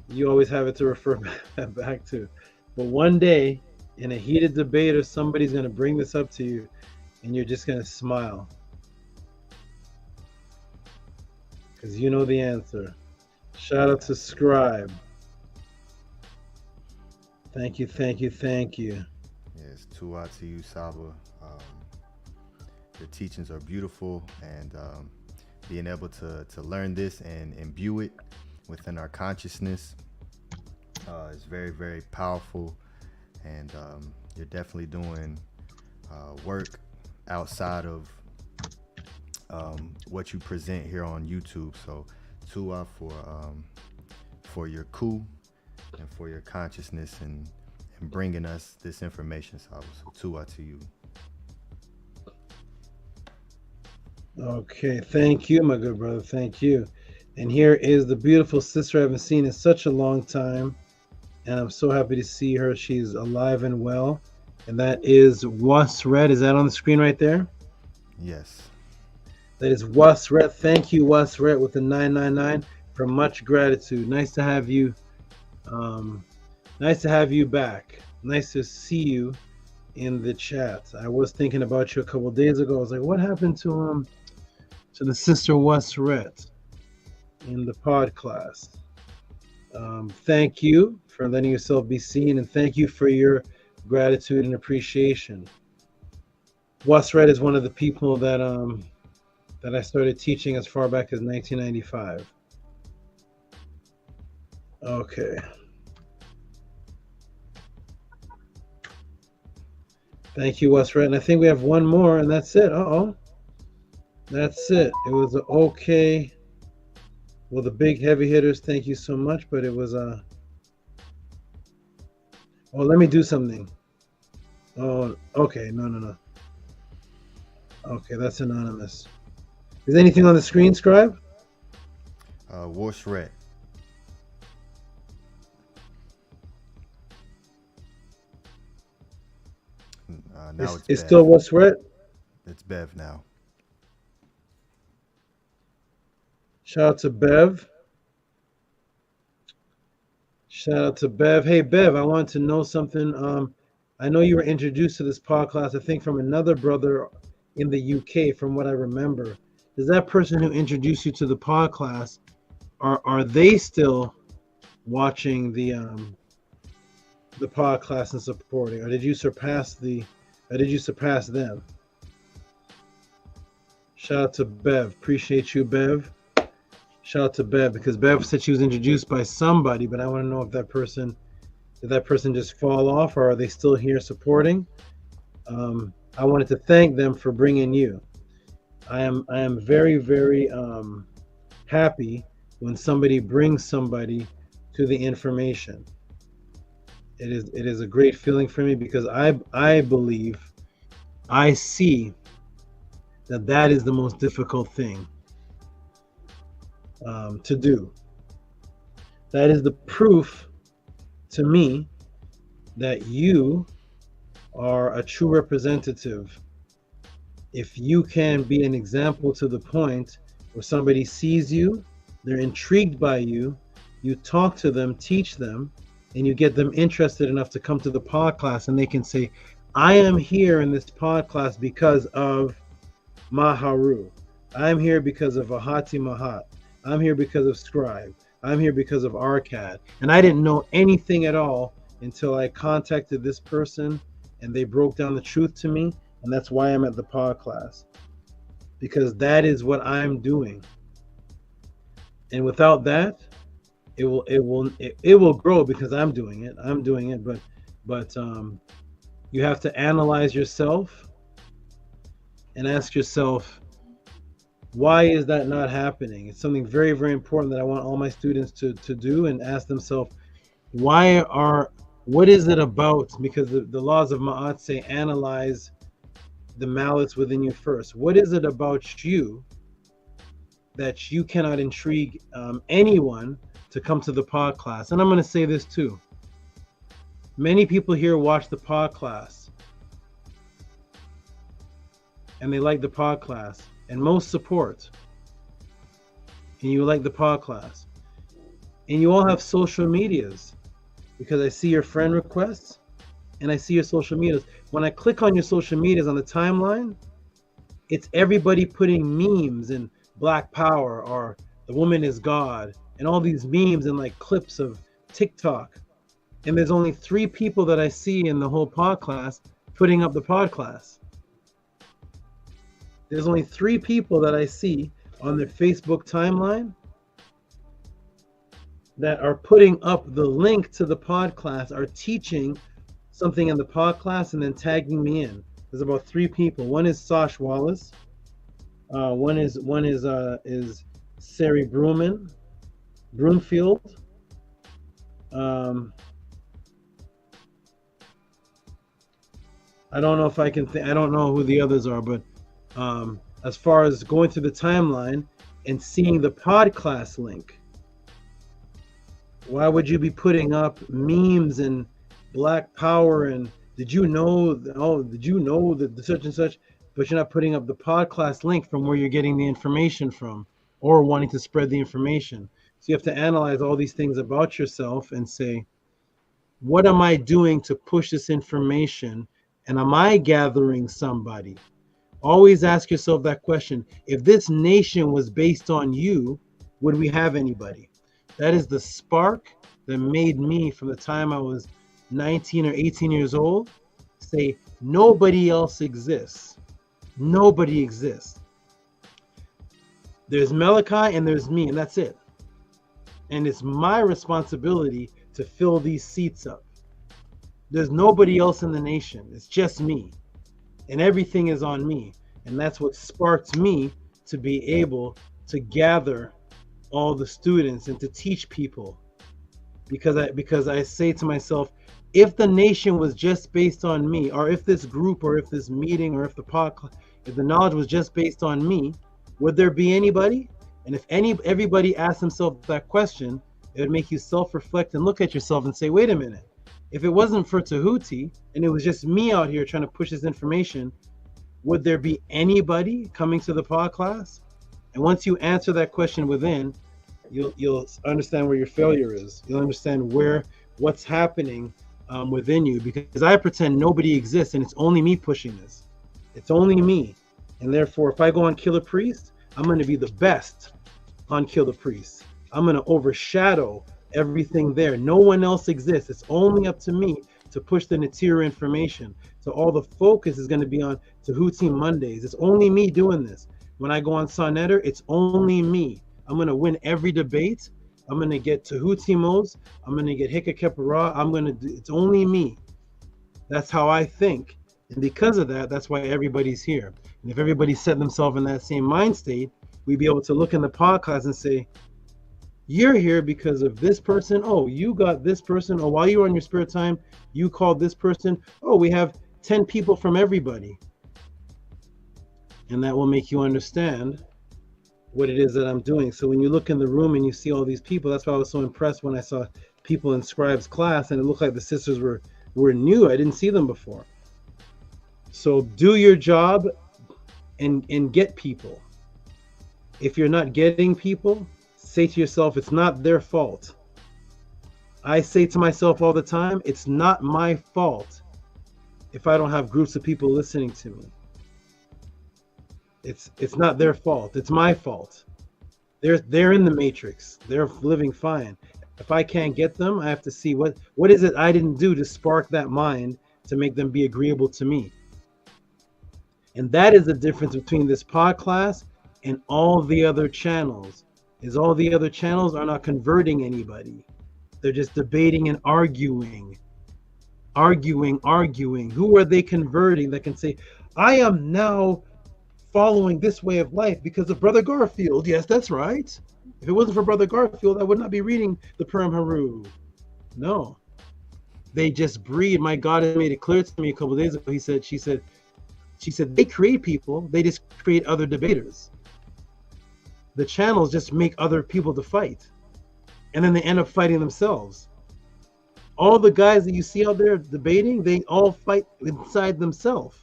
you always have it to refer back to. But one day, in a heated debate, or somebody's going to bring this up to you, and you're just going to smile. Because you know the answer. Shout out to Scribe. Thank you. Yes, Tua to you, Saba. The teachings are beautiful, and being able to learn this and imbue it within our consciousness It's very, very powerful, and you're definitely doing work outside of what you present here on YouTube. So, Tua for your coup and for your consciousness and bringing us this information. So, Tua to you. Okay, thank you, my good brother. Thank you. And here is the beautiful sister I haven't seen in such a long time. And I'm so happy to see her. She's alive and well. And that is Wasred. Is that on the screen right there? Yes. That is Wasred. Thank you, Wasred, with the 999 for much gratitude. Nice to have you. Nice to have you back. Nice to see you in the chat. I was thinking about you a couple of days ago. I was like, what happened to the sister Wasred in the pod class? Thank you for letting yourself be seen, and thank you for your gratitude and appreciation. Wasred is one of the people that I started teaching as far back as 1995. Okay. Thank you, Wasred. And I think we have one more, and that's it. That's it. It was okay. Well, the big heavy hitters, thank you so much, but it was oh, let me do something. Oh, okay, no. Okay, that's anonymous. Is anything on the screen, Scribe? Washret. Now it's still Washret? It's Bev now. Shout out to Bev. Shout out to Bev. Hey, Bev, I want to know something. I know you were introduced to this podcast, I think, from another brother in the UK, from what I remember. Is that person who introduced you to the pod class, are they still watching the pod class and supporting, or did you surpass them? Shout out to Bev. Appreciate you, Bev. Shout out to Bev, because Bev said she was introduced by somebody, but I want to know if did that person just fall off, or are they still here supporting? I wanted to thank them for bringing you. I am very, very happy when somebody brings somebody to the information. It is a great feeling for me, because I believe, I see that is the most difficult thing to do. That is the proof to me that you are a true representative. If you can be an example to the point where somebody sees you, they're intrigued by you, you talk to them, teach them, and you get them interested enough to come to the pod class, and they can say, I am here in this pod class because of Maharu. I'm here because of Ahati Mahat. I'm here because of Scribe. I'm here because of Arcad. And I didn't know anything at all until I contacted this person, and they broke down the truth to me. And that's why I'm at the pod class, because that is what I'm doing. And without that, it will grow, because I'm doing it. But you have to analyze yourself and ask yourself, why is that not happening? It's something very, very important that I want all my students to do, and ask themselves, what is it about? Because the laws of Ma'at say, analyze the malice within you first. What is it about you that you cannot intrigue anyone to come to the pod class? And I'm going to say this too. Many people here watch the pod class, and they like the pod class, and most support, and you like the pod class, and you all have social medias, because I see your friend requests and I see your social medias. When I click on your social medias on the timeline, it's everybody putting memes and Black Power or the woman is God and all these memes and like clips of TikTok. And there's only 3 people that I see in the whole pod class putting up the pod class. There's only 3 people that I see on their Facebook timeline that are putting up the link to the pod class are teaching something in the pod class and then tagging me in. There's about 3 people. One is Sosh Wallace. One is Sari Broomfield. I don't know if I can. I don't know who the others are, but as far as going through the timeline and seeing the pod class link, why would you be putting up memes and Black Power and did you know that the such and such, but you're not putting up the pod class link from where you're getting the information from or wanting to spread the information. So you have to analyze all these things about yourself and say, what am I doing to push this information? And am I gathering somebody? Always ask yourself that question. If this nation was based on you, would we have anybody? That is the spark that made me, from the time I was 19 or 18 years old, say nobody else exists. Nobody exists. There's Malachi and there's me, and that's it. And it's my responsibility to fill these seats up. There's nobody else in the nation. It's just me. And everything is on me. And that's what sparked me to be able to gather all the students and to teach people. Because I say to myself, if the nation was just based on me, or if this group, or if this meeting, or if the knowledge was just based on me, would there be anybody? And if everybody asked themselves that question, it would make you self-reflect and look at yourself and say, wait a minute. If it wasn't for Tehuti and it was just me out here trying to push this information, would there be anybody coming to the pod class? And once you answer that question within, you'll understand where your failure is. You'll understand what's happening within you, because I pretend nobody exists and it's only me pushing this. It's only me. And therefore, if I go on Killer Priest, I'm going to be the best on Killer Priest. I'm going to overshadow everything there. No one else exists. It's only up to me to push the Natira information. So all the focus is going to be on Tehuti Mondays. It's only me doing this. When I go on Sonetter, it's only me. I'm going to win every debate. I'm going to get Tehuti Mos. I'm going to get Hika Kepara. It's only me. That's how I think. And because of that, that's why everybody's here. And if everybody set themselves in that same mind state, we'd be able to look in the podcast and say, you're here because of this person. Oh, you got this person. Oh, while you were on your spare time, you called this person. Oh, we have 10 people from everybody. And that will make you understand what it is that I'm doing. So when you look in the room and you see all these people, that's why I was so impressed when I saw people in Scribe's class and it looked like the sisters were new. I didn't see them before. So do your job and get people. If you're not getting people, say to yourself, it's not their fault. I say to myself all the time, it's not my fault if I don't have groups of people listening to me. It's not their fault. It's my fault. They're in the matrix. They're living fine. If I can't get them, I have to see what is it I didn't do to spark that mind to make them be agreeable to me. And that is the difference between this pod class and all the other channels. Is all the other channels are not converting anybody. They're just debating and arguing. Who are they converting that can say, I am now following this way of life because of Brother Garfield? Yes, that's right. If it wasn't for Brother Garfield, I would not be reading the Purim Haru. No. They just breed. My God has made it clear to me a couple of days ago. She said they create people, they just create other debaters. The channels just make other people to fight. And then they end up fighting themselves. All the guys that you see out there debating, they all fight inside themselves.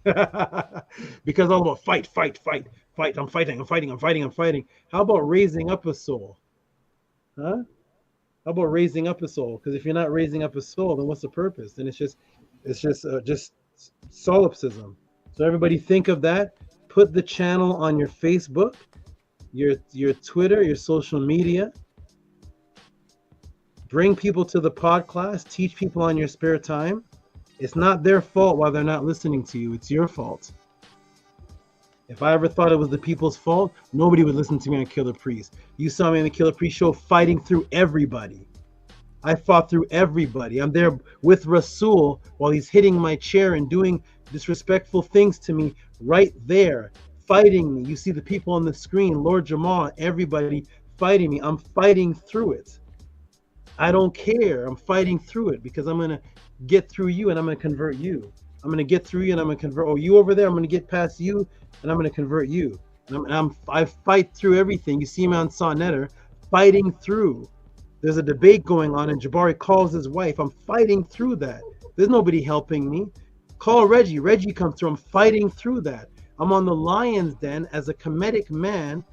Because all about fight. I'm fighting. How about raising up a soul? Huh? How about raising up a soul? Because if you're not raising up a soul, then what's the purpose? Then it's just solipsism. So everybody think of that. Put the channel on your Facebook, your Twitter, your social media. Bring people to the pod class. Teach people on your spare time. It's not their fault why they're not listening to you. It's your fault. If I ever thought it was the people's fault, nobody would listen to me on Killer Priest. You saw me on the Killer Priest show fighting through everybody. I fought through everybody. I'm there with Rasul while he's hitting my chair and doing disrespectful things to me right there, fighting me. You see the people on the screen, Lord Jamal, everybody fighting me. I'm fighting through it. I don't care. I'm fighting through it because I'm going to get through you and I'm going to convert you. I'm going to get through you and I'm going to convert. Oh, you over there, I'm going to get past you and I'm going to convert you. I fight through everything. You see me on Sonnetter fighting through. There's a debate going on and Jabari calls his wife. I'm fighting through that. There's nobody helping me. Call Reggie. Reggie comes through. I'm fighting through that. I'm on the Lion's Den as a Kemetic man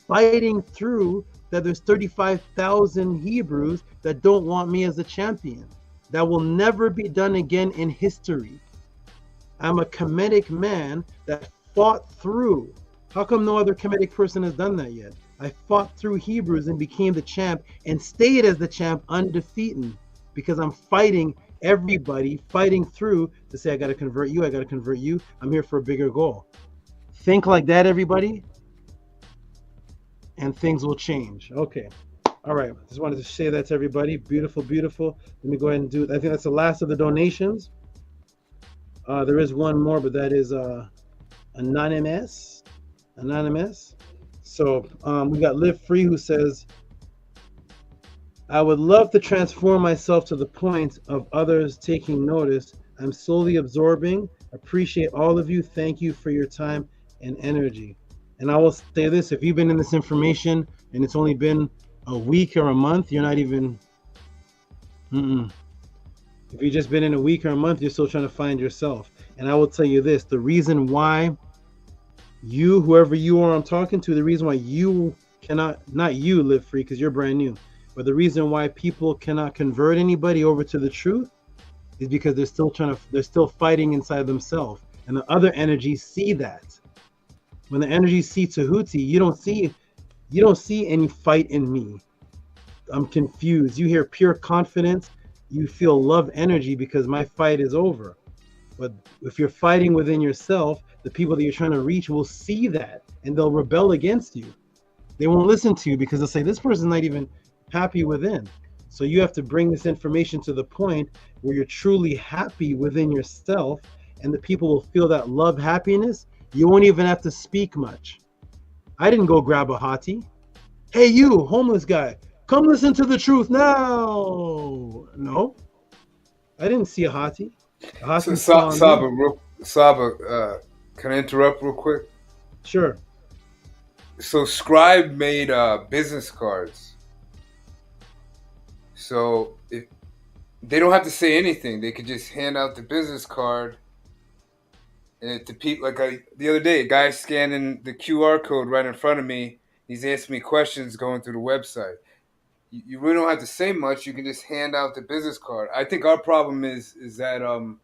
fighting through that there's 35,000 Hebrews that don't want me as a champion. That will never be done again in history. I'm a Kemetic man that fought through. How come no other Kemetic person has done that yet? I fought through Hebrews and became the champ and stayed as the champ undefeated because I'm fighting everybody, fighting through to say, I got to convert you. I got to convert you. I'm here for a bigger goal. Think like that, everybody, and things will change. Okay. All right. Just wanted to say that to everybody. Beautiful, beautiful. Let me go ahead and do it. I think that's the last of the donations. There is one more, but that is anonymous. So we got Live Free who says, I would love to transform myself to the point of others taking notice. I'm slowly absorbing. Appreciate all of you. Thank you for your time and energy. And I will say this, if you've been in this information and it's only been a week or a month, you're not even, if you've just been in a week or a month, you're still trying to find yourself. And I will tell you this, the reason why you, whoever you are I'm talking to, the reason why you cannot, not you Live Free because you're brand new, but the reason why people cannot convert anybody over to the truth is because they're still fighting inside themselves. And the other energies see that. When the energies see Tehuti, you don't see any fight in me. I'm confused. You hear pure confidence. You feel love energy because my fight is over. But if you're fighting within yourself, the people that you're trying to reach will see that and they'll rebel against you. They won't listen to you because they'll say, this person's not even happy within. So you have to bring this information to the point where you're truly happy within yourself and the people will feel that love, happiness. You won't even have to speak much. I didn't go grab a hottie. Hey, you homeless guy, come listen to the truth now. No, I didn't see a hottie. So, Saba, can I interrupt real quick? Sure. So Scribe made business cards. So if they don't have to say anything, they could just hand out the business card. And to people, the other day, a guy scanning the QR code right in front of me. He's asking me questions going through the website. You really don't have to say much. You can just hand out the business card. I think our problem is that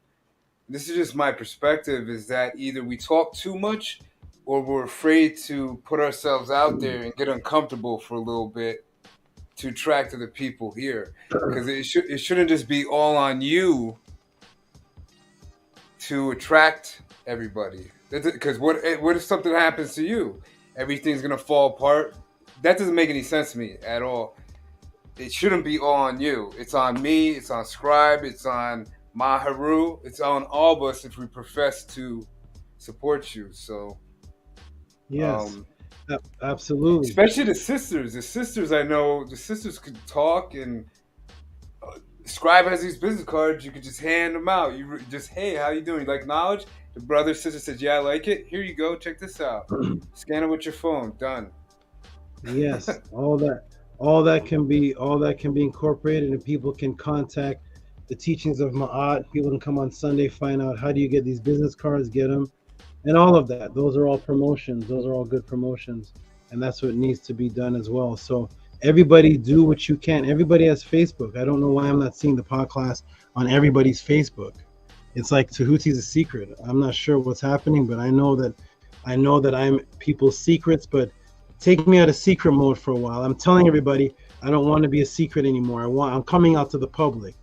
this is just my perspective, is that either we talk too much or we're afraid to put ourselves out there and get uncomfortable for a little bit to attract to the people here. Because it shouldn't just be all on you to attract everybody. Because what if something happens to you? Everything's going to fall apart? That doesn't make any sense to me at all. It shouldn't be all on you. It's on me. It's on Scribe. It's on Maharu. It's on all of us if we profess to support you. So, yes, absolutely. Especially the sisters. The sisters, I know, the sisters could talk, and Scribe has these business cards. You could just hand them out. You just, hey, how you doing? You like knowledge? The brother, sister says, yeah, I like it. Here you go. Check this out. Scan it with your phone. Done. Yes, all that can be incorporated, and people can contact the teachings of Ma'at. People can come on Sunday, find out how do you get these business cards, get them, and all of that. Those are all promotions. Those are all good promotions, and that's what needs to be done as well. So everybody do what you can. Everybody has Facebook. I don't know why I'm not seeing the podcast on everybody's Facebook. It's like Tehuti'S a secret. I'm not sure what's happening, but I know that I'm people's secrets, but take me out of secret mode for a while. I'm telling everybody I don't want to be a secret anymore. I'm coming out to the public.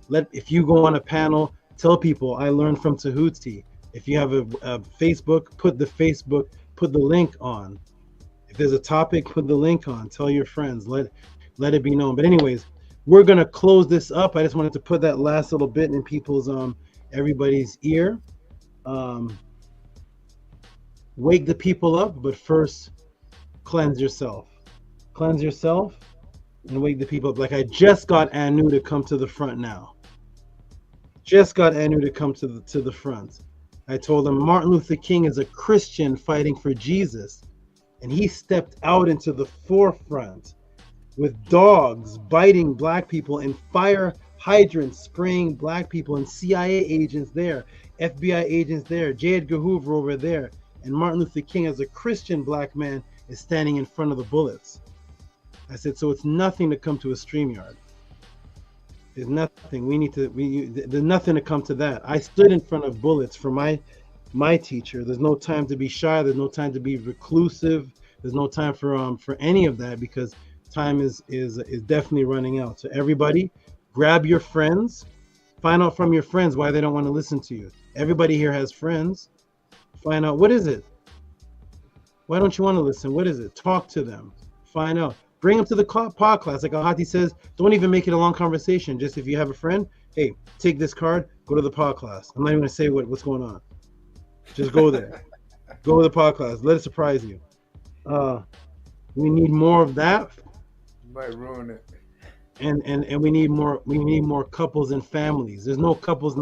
If you go on a panel, tell people I learned from Tehut'i. If you have a Facebook, put the Facebook put the link on. If there's a topic, put the link on. Tell your friends. Let it be known. But anyways, we're gonna close this up. I just wanted to put that last little bit in people's everybody's ear. Wake the people up, but first cleanse yourself. Cleanse yourself and wake the people up. Like I just got Anu to come to the front now. Just got Anu to come to the front. I told him Martin Luther King is a Christian fighting for Jesus, and he stepped out into the forefront with dogs biting black people and fire hydrants spraying black people and CIA agents there, FBI agents there, J. Edgar Hoover over there, and Martin Luther King as a Christian black man is standing in front of the bullets. I said, so it's nothing to come to a StreamYard. There's nothing. There's nothing to come to that. I stood in front of bullets for my teacher. There's no time to be shy. There's no time to be reclusive. There's no time for any of that, because time is definitely running out. So everybody, grab your friends. Find out from your friends why they don't want to listen to you. Everybody here has friends. Find out, what is it? Why don't you want to listen? What is it? Talk to them. Find out. Bring them to the pod class. Like Ahati says, don't even make it a long conversation. Just if you have a friend, hey, take this card, go to the pod class. I'm not even going to say what's going on. Just go there. Go to the pod class. Let it surprise you. We need more of that. You might ruin it. And we need more couples and families. There's no couples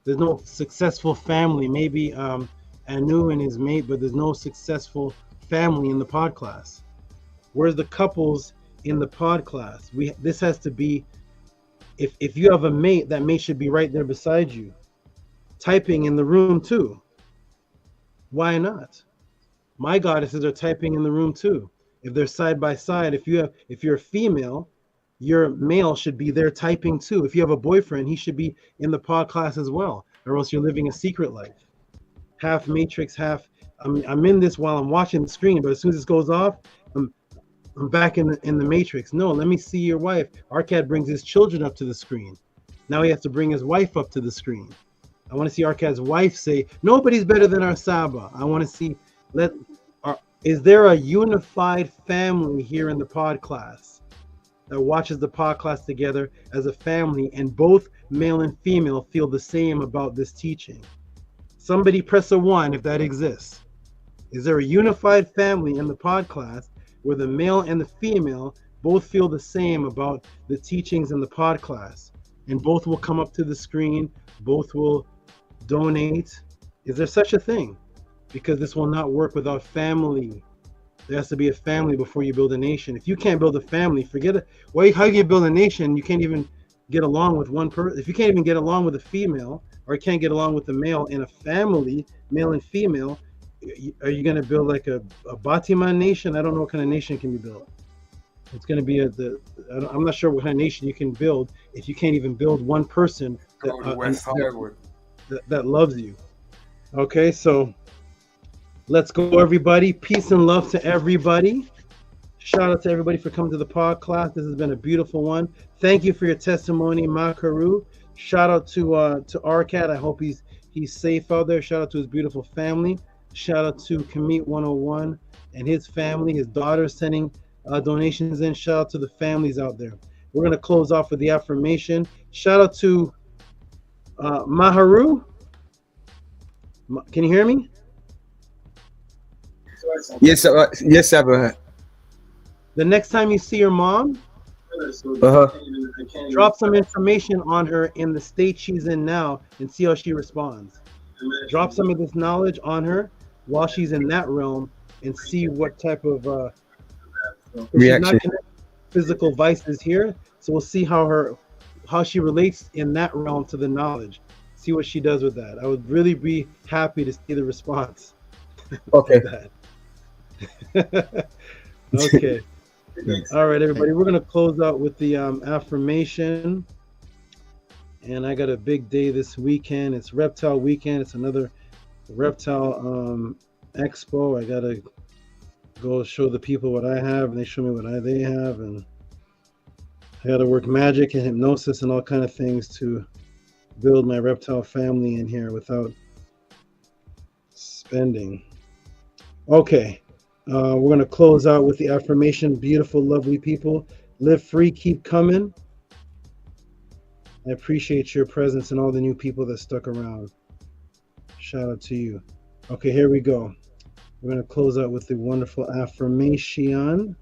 there's no successful family. Maybe Anu and his mate, but there's no successful family in the pod class. Where's the couples in the pod class? This has to be, if you have a mate, that mate should be right there beside you, typing in the room too. Why not? My goddesses are typing in the room too. If they're side by side, if you're a female, your male should be there typing too. If you have a boyfriend, he should be in the pod class as well, or else you're living a secret life. Half matrix, half. I'm in this while I'm watching the screen, but as soon as this goes off, I'm back in the matrix. No, let me see your wife. Arcad brings his children up to the screen. Now he has to bring his wife up to the screen. I want to see Arcad's wife say, nobody's better than our SABA. I want to see, is there a unified family here in the pod class that watches the pod class together as a family, and both male and female feel the same about this teaching? Somebody press a 1 if that exists. Is there a unified family in the pod class where the male and the female both feel the same about the teachings in the pod class, and both will come up to the screen, both will donate? Is there such a thing? Because this will not work without family. There has to be a family before you build a nation. If you can't build a family, forget it. How you build a nation? You can't even get along with one person. If you can't even get along with a female, or can't get along with the male in a family, male and female, are you going to build like a Batiman nation? I don't know what kind of nation can be built. It's going to be I'm not sure what kind of nation you can build if you can't even build one person that loves you. Okay, so let's go, everybody. Peace and love to everybody. Shout out to everybody for coming to the pod class. This has been a beautiful one. Thank you for your testimony, Makaru. Shout out to Arcad. I hope he's safe out there. Shout out to his beautiful family. Shout out to Kamit 101 and his family, his daughter sending donations in. Shout out to the families out there. We're going to close off with the affirmation. Shout out to Maharu. Can you hear me? Yes, yes, Saba. The next time you see your mom, drop some information on her in the state she's in now and see how she responds. Drop some of this knowledge on her while she's in that realm and see what type of reaction. Physical vices here, so we'll see how she relates in that realm to the knowledge. See what she does with that. I would really be happy to see the response. Okay. Okay. All right, everybody. We're gonna close out with the affirmation. And I got a big day this weekend. It's Reptile Weekend. It's another Reptile Expo. I gotta go show the people what I have, and they show me what they have, and I gotta work magic and hypnosis and all kind of things to build my reptile family in here without spending. Okay. We're going to close out with the affirmation. Beautiful, lovely people. Live free, keep coming. I appreciate your presence and all the new people that stuck around. Shout out to you. Okay, here we go. We're going to close out with the wonderful affirmation.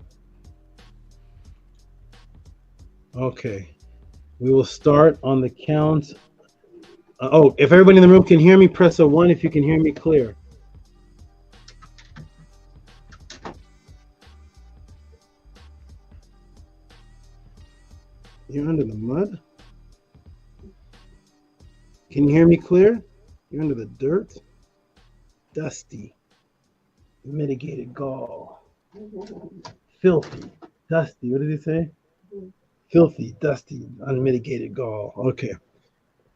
Okay. We will start on the count. If everybody in the room can hear me, press a 1 if you can hear me clear. You're under the mud? Can you hear me clear? You're under the dirt? Dusty. Mitigated gall. Filthy. Dusty. What did he say? Filthy, dusty, unmitigated gall. Okay.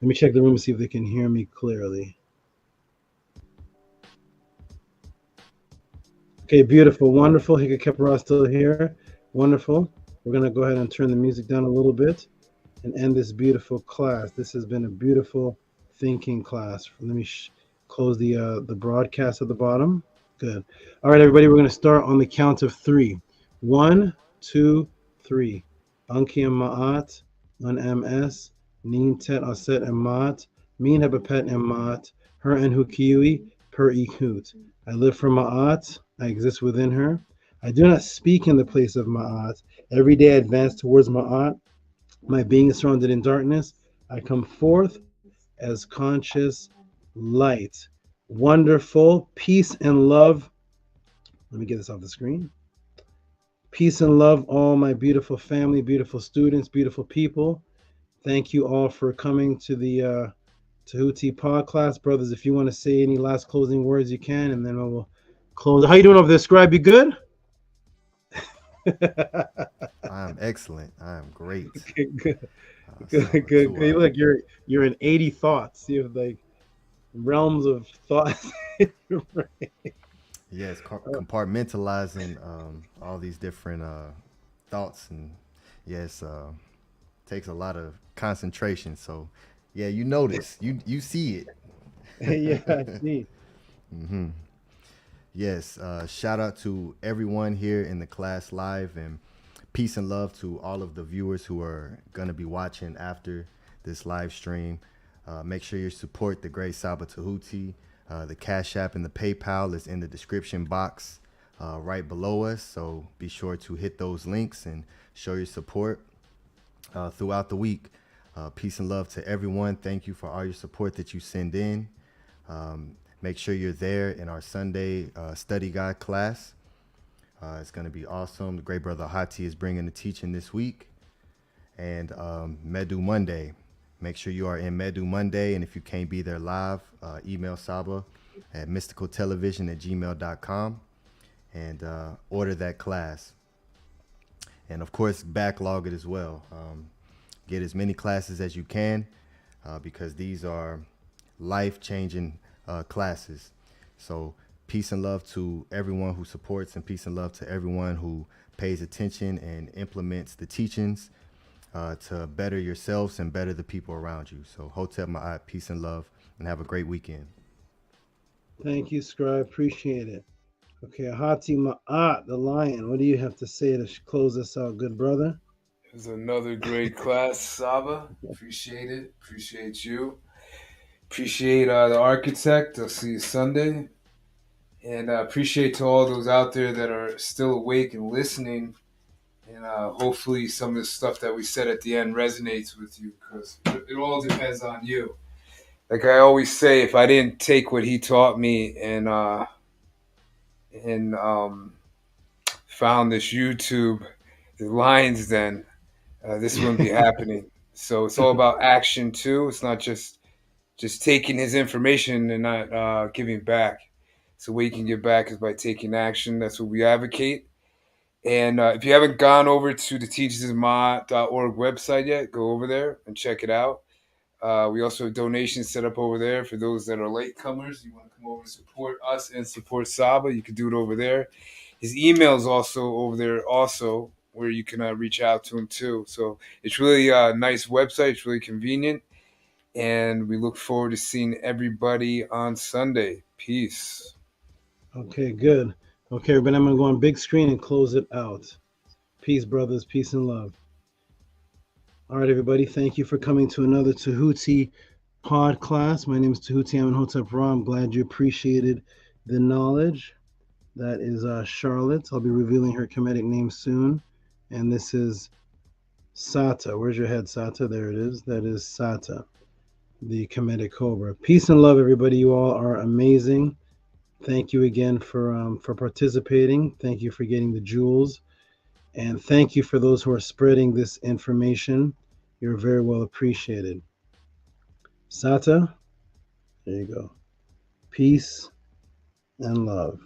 Let me check the room and see if they can hear me clearly. Okay, beautiful, wonderful. Hika Kepara still here. Wonderful. We're going to go ahead and turn the music down a little bit and end this beautiful class. This has been a beautiful thinking class. Let me close the broadcast at the bottom. Good. All right, everybody, we're going to start on the count of 3. 1, 2, 3. Anki and Ma'at, an MS, Nin Tet Aset and Ma'at, Min Hebapet and Ma'at, her and Hukiui, per Ikut. I live for Ma'at, I exist within her. I do not speak in the place of Ma'at. Every day I advance towards Ma'at. My being is surrounded in darkness. I come forth as conscious light. Wonderful peace and love. Let me get this off the screen. Peace and love, all my beautiful family, beautiful students, beautiful people. Thank you all for coming to the Tehuti pod class. Brothers, if you want to say any last closing words, you can, and then we'll close. How you doing over there, Scribe? You good? I'm excellent. I am great. Good. Good. You look like you're in 80 thoughts. You have like realms of thoughts. Right. Yes, compartmentalizing all these different thoughts, and yes, takes a lot of concentration. So, yeah, you notice, you see it. Yeah, I see. Mm-hmm. Yes, shout out to everyone here in the class live, and peace and love to all of the viewers who are going to be watching after this live stream. Make sure you support the great SABA Tehuti. The Cash App and the PayPal is in the description box right below us. So be sure to hit those links and show your support throughout the week. Peace and love to everyone. Thank you for all your support that you send in. Make sure you're there in our Sunday study guide class. It's going to be awesome. The great brother Hati is bringing the teaching this week. And Medu Monday. Make sure you are in Medu Monday. And if you can't be there live, email Saba at mysticaltelevision@gmail.com and order that class. And of course, backlog it as well. Get as many classes as you can because these are life-changing classes. So peace and love to everyone who supports, and peace and love to everyone who pays attention and implements the teachings to better yourselves and better the people around you. So Hotep Ma'at, peace and love, and have a great weekend. Thank you, Scribe. Appreciate it. Okay, Hati Ma'at, the lion. What do you have to say to close us out, good brother? It was another great class, Saba. Appreciate it. Appreciate you. Appreciate the architect. I'll see you Sunday. And appreciate to all those out there that are still awake and listening. And hopefully some of the stuff that we said at the end resonates with you, because it all depends on you. Like I always say, if I didn't take what he taught me and found this YouTube, the Lions Den, this wouldn't be happening. So it's all about action too. It's not just taking his information and not giving back. So the way you can give back is by taking action. That's what we advocate. And if you haven't gone over to the teachesma.org website yet, go over there and check it out. We also have donations set up over there for those that are latecomers. You want to come over and support us and support Saba, you can do it over there. His email is also over there also, where you can reach out to him too. So it's really a nice website. It's really convenient. And we look forward to seeing everybody on Sunday. Peace. Okay, good. Okay, but I'm gonna go on big screen and close it out. Peace, brothers. Peace and love. All right, everybody. Thank you for coming to another Tehuti pod class. My name is Tehuti Amenhotep Ra. I'm glad you appreciated the knowledge. That is Charlotte. I'll be revealing her Kemetic name soon. And this is Sata. Where's your head, Sata? There it is. That is Sata, the Kemetic Cobra. Peace and love, everybody. You all are amazing. Thank you again for participating. Thank you for getting the jewels. And thank you for those who are spreading this information. You're very well appreciated. Sata, there you go. Peace and love.